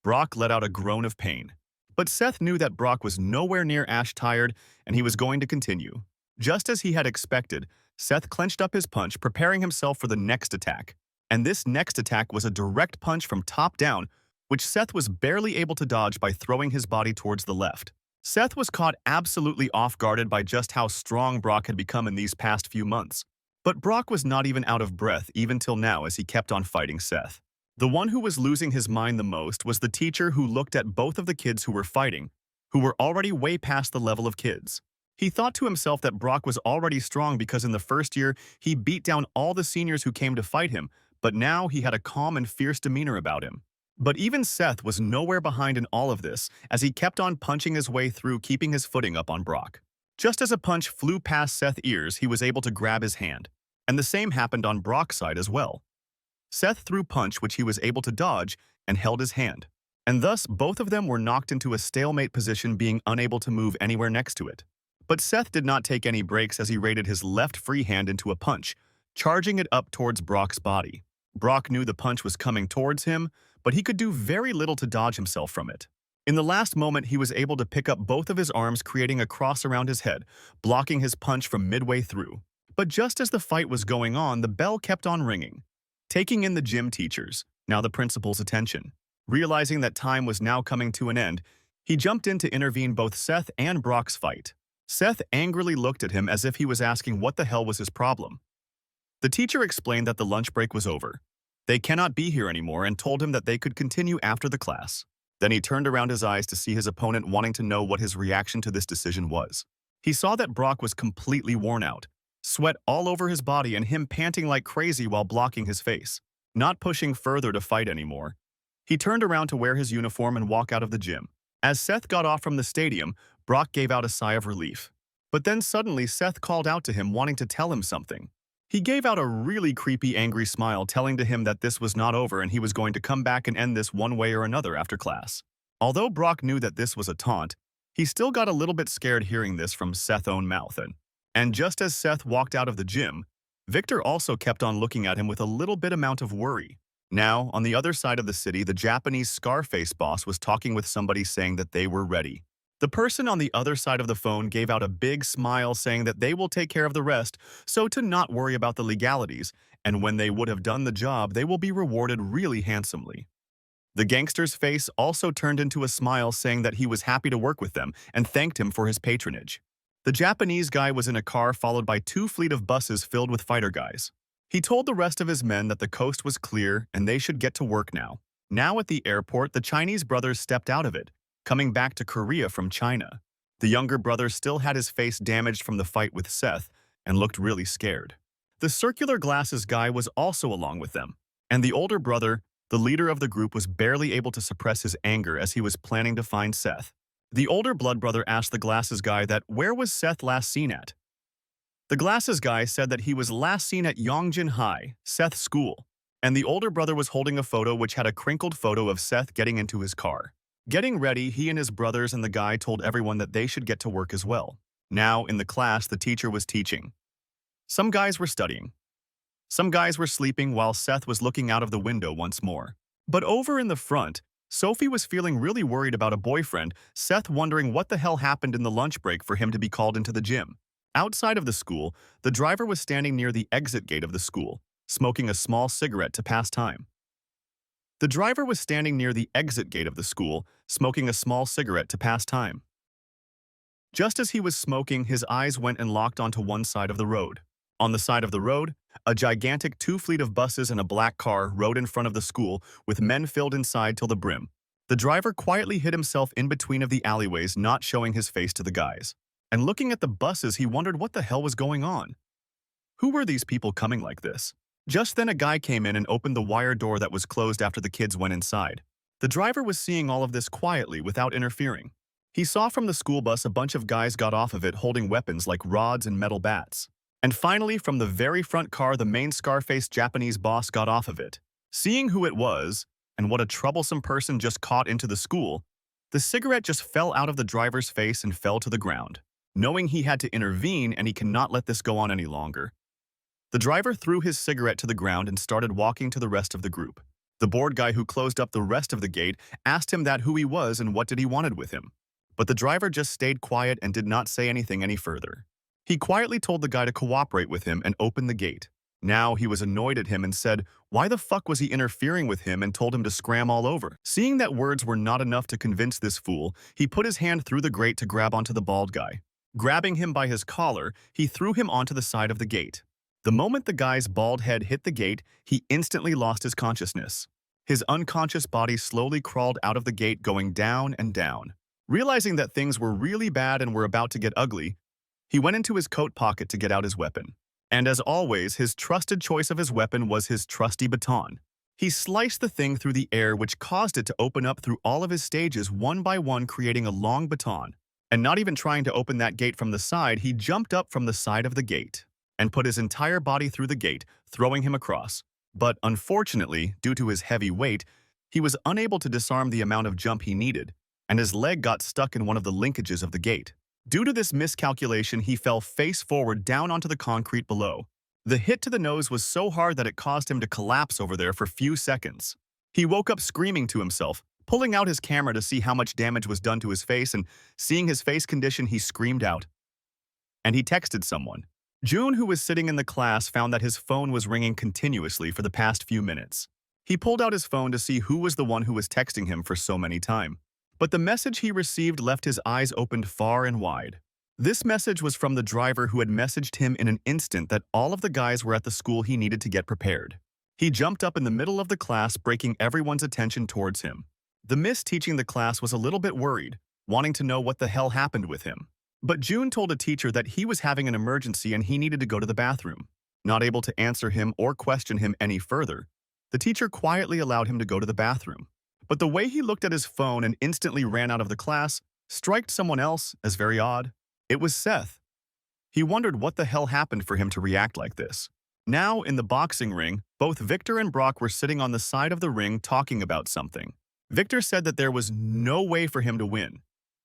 Brock let out a groan of pain. But Seth knew that Brock was nowhere near ash-tired, and he was going to continue. Just as he had expected, Seth clenched up his punch, preparing himself for the next attack. And this next attack was a direct punch from top down, which Seth was barely able to dodge by throwing his body towards the left. Seth was caught absolutely off-guarded by just how strong Brock had become in these past few months. But Brock was not even out of breath even till now as he kept on fighting Seth. The one who was losing his mind the most was the teacher, who looked at both of the kids who were fighting, who were already way past the level of kids. He thought to himself that Brock was already strong because in the first year he beat down all the seniors who came to fight him, but now he had a calm and fierce demeanor about him. But even Seth was nowhere behind in all of this, as he kept on punching his way through, keeping his footing up on Brock. Just as a punch flew past Seth's ears, he was able to grab his hand. And the same happened on Brock's side as well. Seth threw punch which he was able to dodge and held his hand. And thus, both of them were knocked into a stalemate position, being unable to move anywhere next to it. But Seth did not take any breaks as he raided his left free hand into a punch, charging it up towards Brock's body. Brock knew the punch was coming towards him, but he could do very little to dodge himself from it. In the last moment, he was able to pick up both of his arms, creating a cross around his head, blocking his punch from midway through. But just as the fight was going on, the bell kept on ringing, taking in the gym teachers, now the principal's attention. Realizing that time was now coming to an end, he jumped in to intervene both Seth and Brock's fight. Seth angrily looked at him as if he was asking what the hell was his problem. The teacher explained that the lunch break was over. They cannot be here anymore and told him that they could continue after the class. Then he turned around his eyes to see his opponent, wanting to know what his reaction to this decision was. He saw that Brock was completely worn out, sweat all over his body and him panting like crazy while blocking his face, not pushing further to fight anymore. He turned around to wear his uniform and walk out of the gym. As Seth got off from the stadium, Brock gave out a sigh of relief. But then suddenly Seth called out to him, wanting to tell him something. He gave out a really creepy, angry smile, telling to him that this was not over and he was going to come back and end this one way or another after class. Although Brock knew that this was a taunt, he still got a little bit scared hearing this from Seth's own mouth. And just as Seth walked out of the gym, Victor also kept on looking at him with a little bit amount of worry. Now, on the other side of the city, the Japanese Scarface boss was talking with somebody, saying that they were ready. The person on the other side of the phone gave out a big smile, saying that they will take care of the rest, so to not worry about the legalities, and when they would have done the job, they will be rewarded really handsomely. The gangster's face also turned into a smile, saying that he was happy to work with them and thanked him for his patronage. The Japanese guy was in a car followed by two fleet of buses filled with fighter guys. He told the rest of his men that the coast was clear and they should get to work now. Now at the airport, the Chinese brothers stepped out of it, coming back to Korea from China. The younger brother still had his face damaged from the fight with Seth and looked really scared. The circular glasses guy was also along with them, and the older brother, the leader of the group, was barely able to suppress his anger as he was planning to find Seth. The older blood brother asked the glasses guy that where was Seth last seen at. The glasses guy said that he was last seen at Yongjin High, Seth's school, and the older brother was holding a photo which had a crinkled photo of Seth getting into his car. Getting ready, he and his brothers and the guy told everyone that they should get to work as well. Now, in the class, the teacher was teaching. Some guys were studying. Some guys were sleeping while Seth was looking out of the window once more. But over in the front, Sophie was feeling really worried about a boyfriend, Seth wondering what the hell happened in the lunch break for him to be called into the gym. Outside of the school, the driver was standing near the exit gate of the school, smoking a small cigarette to pass time. The driver was standing near the exit gate of the school, smoking a small cigarette to pass time. Just as he was smoking, his eyes went and locked onto one side of the road. On the side of the road, a gigantic two fleet of buses and a black car rode in front of the school with men filled inside till the brim. The driver quietly hid himself in between of the alleyways, not showing his face to the guys. And looking at the buses, he wondered what the hell was going on. Who were these people coming like this? Just then a guy came in and opened the wire door that was closed after the kids went inside. The driver was seeing all of this quietly without interfering. He saw from the school bus a bunch of guys got off of it holding weapons like rods and metal bats. And finally, from the very front car, the main scar-faced Japanese boss got off of it. Seeing who it was, and what a troublesome person just caught into the school, the cigarette just fell out of the driver's face and fell to the ground. Knowing he had to intervene and he cannot let this go on any longer, the driver threw his cigarette to the ground and started walking to the rest of the group. The bored guy who closed up the rest of the gate asked him that who he was and what did he wanted with him. But the driver just stayed quiet and did not say anything any further. He quietly told the guy to cooperate with him and open the gate. Now he was annoyed at him and said, why the fuck was he interfering with him, and told him to scram all over. Seeing that words were not enough to convince this fool, he put his hand through the grate to grab onto the bald guy. Grabbing him by his collar, he threw him onto the side of the gate. The moment the guy's bald head hit the gate, he instantly lost his consciousness. His unconscious body slowly crawled out of the gate, going down and down. Realizing that things were really bad and were about to get ugly, he went into his coat pocket to get out his weapon. And as always, his trusted choice of his weapon was his trusty baton. He sliced the thing through the air, which caused it to open up through all of his stages one by one, creating a long baton. And not even trying to open that gate from the side, he jumped up from the side of the gate and put his entire body through the gate, throwing him across. But unfortunately, due to his heavy weight, he was unable to disarm the amount of jump he needed, and his leg got stuck in one of the linkages of the gate. Due to this miscalculation, he fell face forward down onto the concrete below. The hit to the nose was so hard that it caused him to collapse over there for few seconds. He woke up screaming to himself, pulling out his camera to see how much damage was done to his face, and seeing his face condition, he screamed out. And he texted someone. June, who was sitting in the class, found that his phone was ringing continuously for the past few minutes. He pulled out his phone to see who was the one who was texting him for so many times. But the message he received left his eyes opened far and wide. This message was from the driver, who had messaged him in an instant that all of the guys were at the school he needed to get prepared. He jumped up in the middle of the class, breaking everyone's attention towards him. The miss teaching the class was a little bit worried, wanting to know what the hell happened with him. But June told a teacher that he was having an emergency and he needed to go to the bathroom. Not able to answer him or question him any further, the teacher quietly allowed him to go to the bathroom. But the way he looked at his phone and instantly ran out of the class struck someone else as very odd. It was Seth. He wondered what the hell happened for him to react like this. Now, in the boxing ring, both Victor and Brock were sitting on the side of the ring talking about something. Victor said that there was no way for him to win.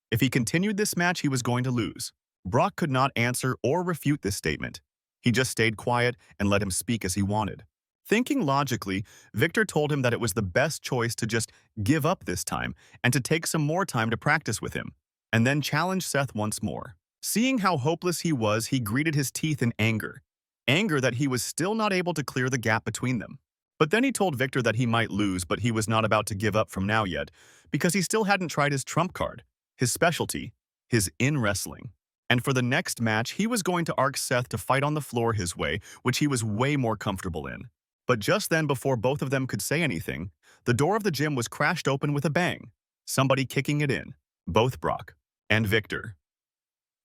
If he continued this match, he was going to lose. Brock could not answer or refute this statement. He just stayed quiet and let him speak as he wanted. Thinking logically, Victor told him that it was the best choice to just give up this time and to take some more time to practice with him, and then challenge Seth once more. Seeing how hopeless he was, he gritted his teeth in anger. Anger that he was still not able to clear the gap between them. But then he told Victor that he might lose, but he was not about to give up from now yet, because he still hadn't tried his trump card, his specialty, his in-wrestling. And for the next match, he was going to ask Seth to fight on the floor his way, which he was way more comfortable in. But just then, before both of them could say anything, the door of the gym was crashed open with a bang, somebody kicking it in, both Brock and Victor.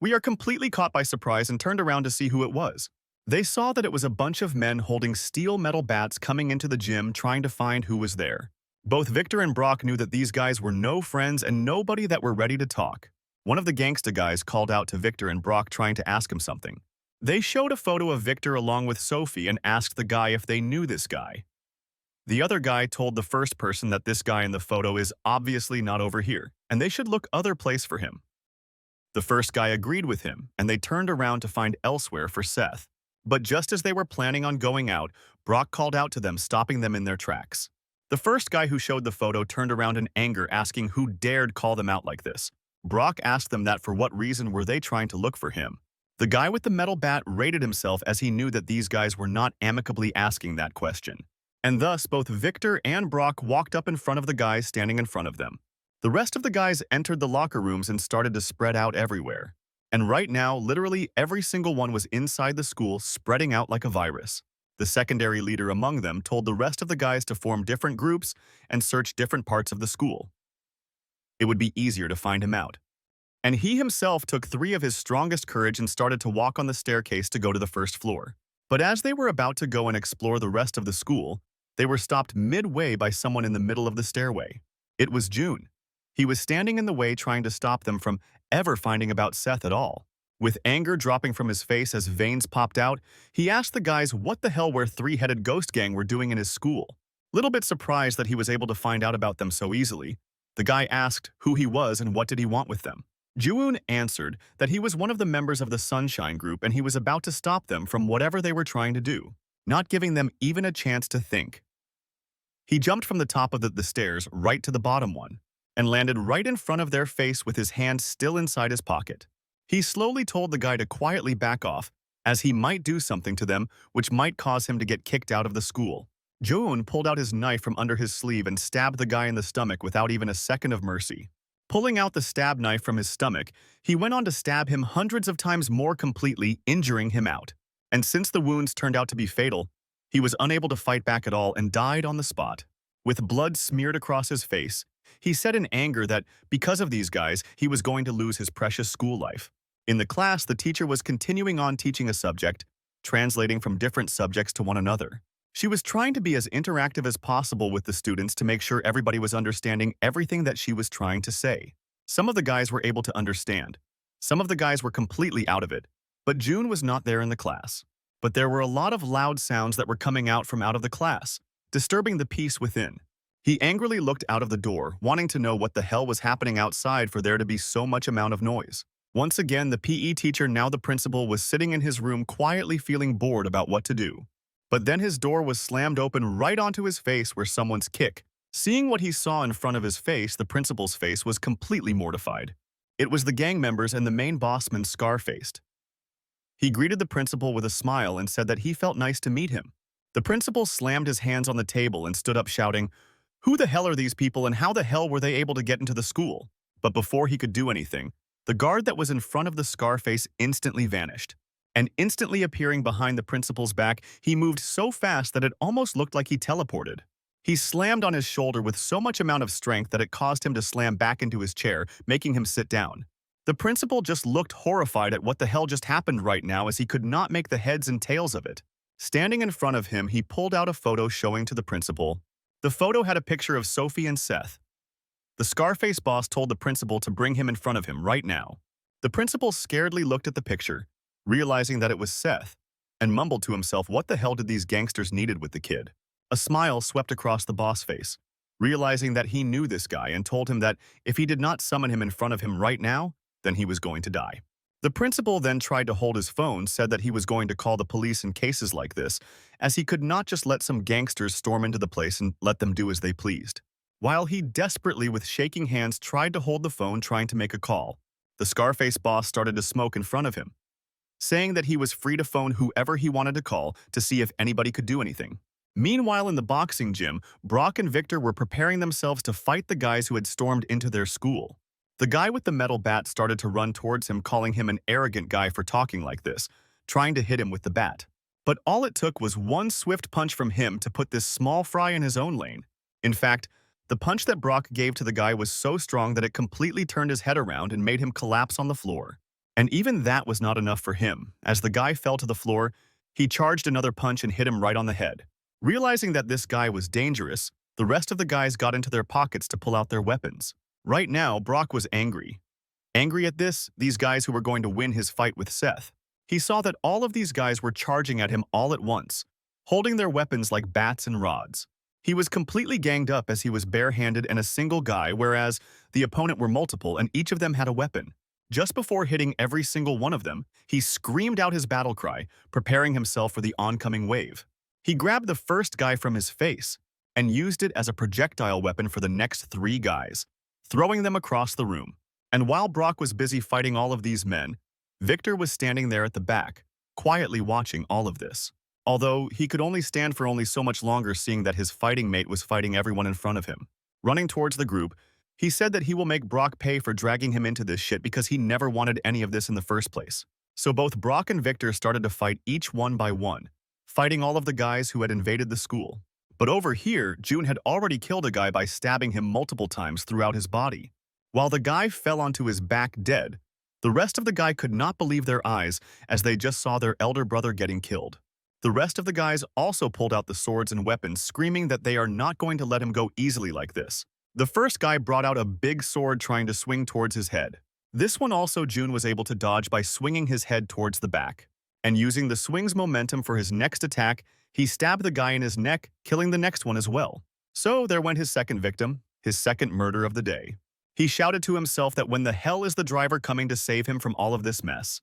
We are completely caught by surprise and turned around to see who it was. They saw that it was a bunch of men holding steel metal bats coming into the gym trying to find who was there. Both Victor and Brock knew that these guys were no friends and nobody that were ready to talk. One of the gangsta guys called out to Victor and Brock trying to ask him something. They showed a photo of Victor along with Sophie and asked the guy if they knew this guy. The other guy told the first person that this guy in the photo is obviously not over here, and they should look other place for him. The first guy agreed with him, and they turned around to find elsewhere for Seth. But just as they were planning on going out, Brock called out to them, stopping them in their tracks. The first guy who showed the photo turned around in anger, asking who dared call them out like this. Brock asked them that for what reason were they trying to look for him. The guy with the metal bat rated himself as he knew that these guys were not amicably asking that question. And thus, both Victor and Brock walked up in front of the guys standing in front of them. The rest of the guys entered the locker rooms and started to spread out everywhere. And right now, literally every single one was inside the school, spreading out like a virus. The secondary leader among them told the rest of the guys to form different groups and search different parts of the school. It would be easier to find him out. And he himself took 3 of his strongest courage and started to walk on the staircase to go to the first floor. But as they were about to go and explore the rest of the school, they were stopped midway by someone in the middle of the stairway. It was June. He was standing in the way trying to stop them from ever finding about Seth at all. With anger dropping from his face as veins popped out, he asked the guys what the hell were 3-headed ghost gang were doing in his school. Little bit surprised that he was able to find out about them so easily, the guy asked who he was and what did he want with them. Juun answered that he was one of the members of the Sunshine Group and he was about to stop them from whatever they were trying to do, not giving them even a chance to think. He jumped from the top of the stairs right to the bottom one and landed right in front of their face with his hand still inside his pocket. He slowly told the guy to quietly back off, as he might do something to them which might cause him to get kicked out of the school. Joon pulled out his knife from under his sleeve and stabbed the guy in the stomach without even a second of mercy. Pulling out the stab knife from his stomach, he went on to stab him hundreds of times more completely, injuring him out. And since the wounds turned out to be fatal, he was unable to fight back at all and died on the spot. With blood smeared across his face, he said in anger that because of these guys, he was going to lose his precious school life. In the class, the teacher was continuing on teaching a subject, translating from different subjects to one another. She was trying to be as interactive as possible with the students to make sure everybody was understanding everything that she was trying to say. Some of the guys were able to understand. Some of the guys were completely out of it. But June was not there in the class. But there were a lot of loud sounds that were coming out of the class, disturbing the peace within. He angrily looked out of the door, wanting to know what the hell was happening outside for there to be so much amount of noise. Once again, the PE teacher, now the principal, was sitting in his room quietly feeling bored about what to do. But then his door was slammed open right onto his face where someone's kick. Seeing what he saw in front of his face, the principal's face was completely mortified. It was the gang members and the main bossman, scar-faced. He greeted the principal with a smile and said that he felt nice to meet him. The principal slammed his hands on the table and stood up shouting, "Who the hell are these people and how the hell were they able to get into the school?" But before he could do anything, the guard that was in front of the Scarface instantly vanished. And instantly appearing behind the principal's back, he moved so fast that it almost looked like he teleported. He slammed on his shoulder with so much amount of strength that it caused him to slam back into his chair, making him sit down. The principal just looked horrified at what the hell just happened right now as he could not make the heads and tails of it. Standing in front of him, he pulled out a photo showing to the principal. The photo had a picture of Sophie and Seth. The Scarface boss told the principal to bring him in front of him right now. The principal scaredly looked at the picture, realizing that it was Seth, and mumbled to himself what the hell did these gangsters needed with the kid. A smile swept across the boss face, realizing that he knew this guy and told him that if he did not summon him in front of him right now, then he was going to die. The principal then tried to hold his phone, said that he was going to call the police in cases like this, as he could not just let some gangsters storm into the place and let them do as they pleased. While he desperately, with shaking hands, tried to hold the phone trying to make a call, the Scarface boss started to smoke in front of him, saying that he was free to phone whoever he wanted to call to see if anybody could do anything. Meanwhile, in the boxing gym, Brock and Victor were preparing themselves to fight the guys who had stormed into their school. The guy with the metal bat started to run towards him, calling him an arrogant guy for talking like this, trying to hit him with the bat. But all it took was one swift punch from him to put this small fry in his own lane. In fact, the punch that Brock gave to the guy was so strong that it completely turned his head around and made him collapse on the floor. And even that was not enough for him. As the guy fell to the floor, he charged another punch and hit him right on the head. Realizing that this guy was dangerous, the rest of the guys got into their pockets to pull out their weapons. Right now, Brock was angry. Angry at these guys who were going to win his fight with Seth. He saw that all of these guys were charging at him all at once, holding their weapons like bats and rods. He was completely ganged up as he was barehanded and a single guy, whereas the opponent were multiple and each of them had a weapon. Just before hitting every single one of them, he screamed out his battle cry, preparing himself for the oncoming wave. He grabbed the first guy from his face and used it as a projectile weapon for the next 3 guys, throwing them across the room. And while Brock was busy fighting all of these men, Victor was standing there at the back, quietly watching all of this. Although he could only stand for only so much longer, seeing that his fighting mate was fighting everyone in front of him. Running towards the group, he said that he will make Brock pay for dragging him into this shit because he never wanted any of this in the first place. So both Brock and Victor started to fight each one by one, fighting all of the guys who had invaded the school. But over here, June had already killed a guy by stabbing him multiple times throughout his body. While the guy fell onto his back dead, the rest of the guy could not believe their eyes as they just saw their elder brother getting killed. The rest of the guys also pulled out the swords and weapons, screaming that they are not going to let him go easily like this. The first guy brought out a big sword trying to swing towards his head. This one also June was able to dodge by swinging his head towards the back. And using the swing's momentum for his next attack, he stabbed the guy in his neck, killing the next one as well. So there went his second victim, his second murder of the day. He shouted to himself that when the hell is the driver coming to save him from all of this mess?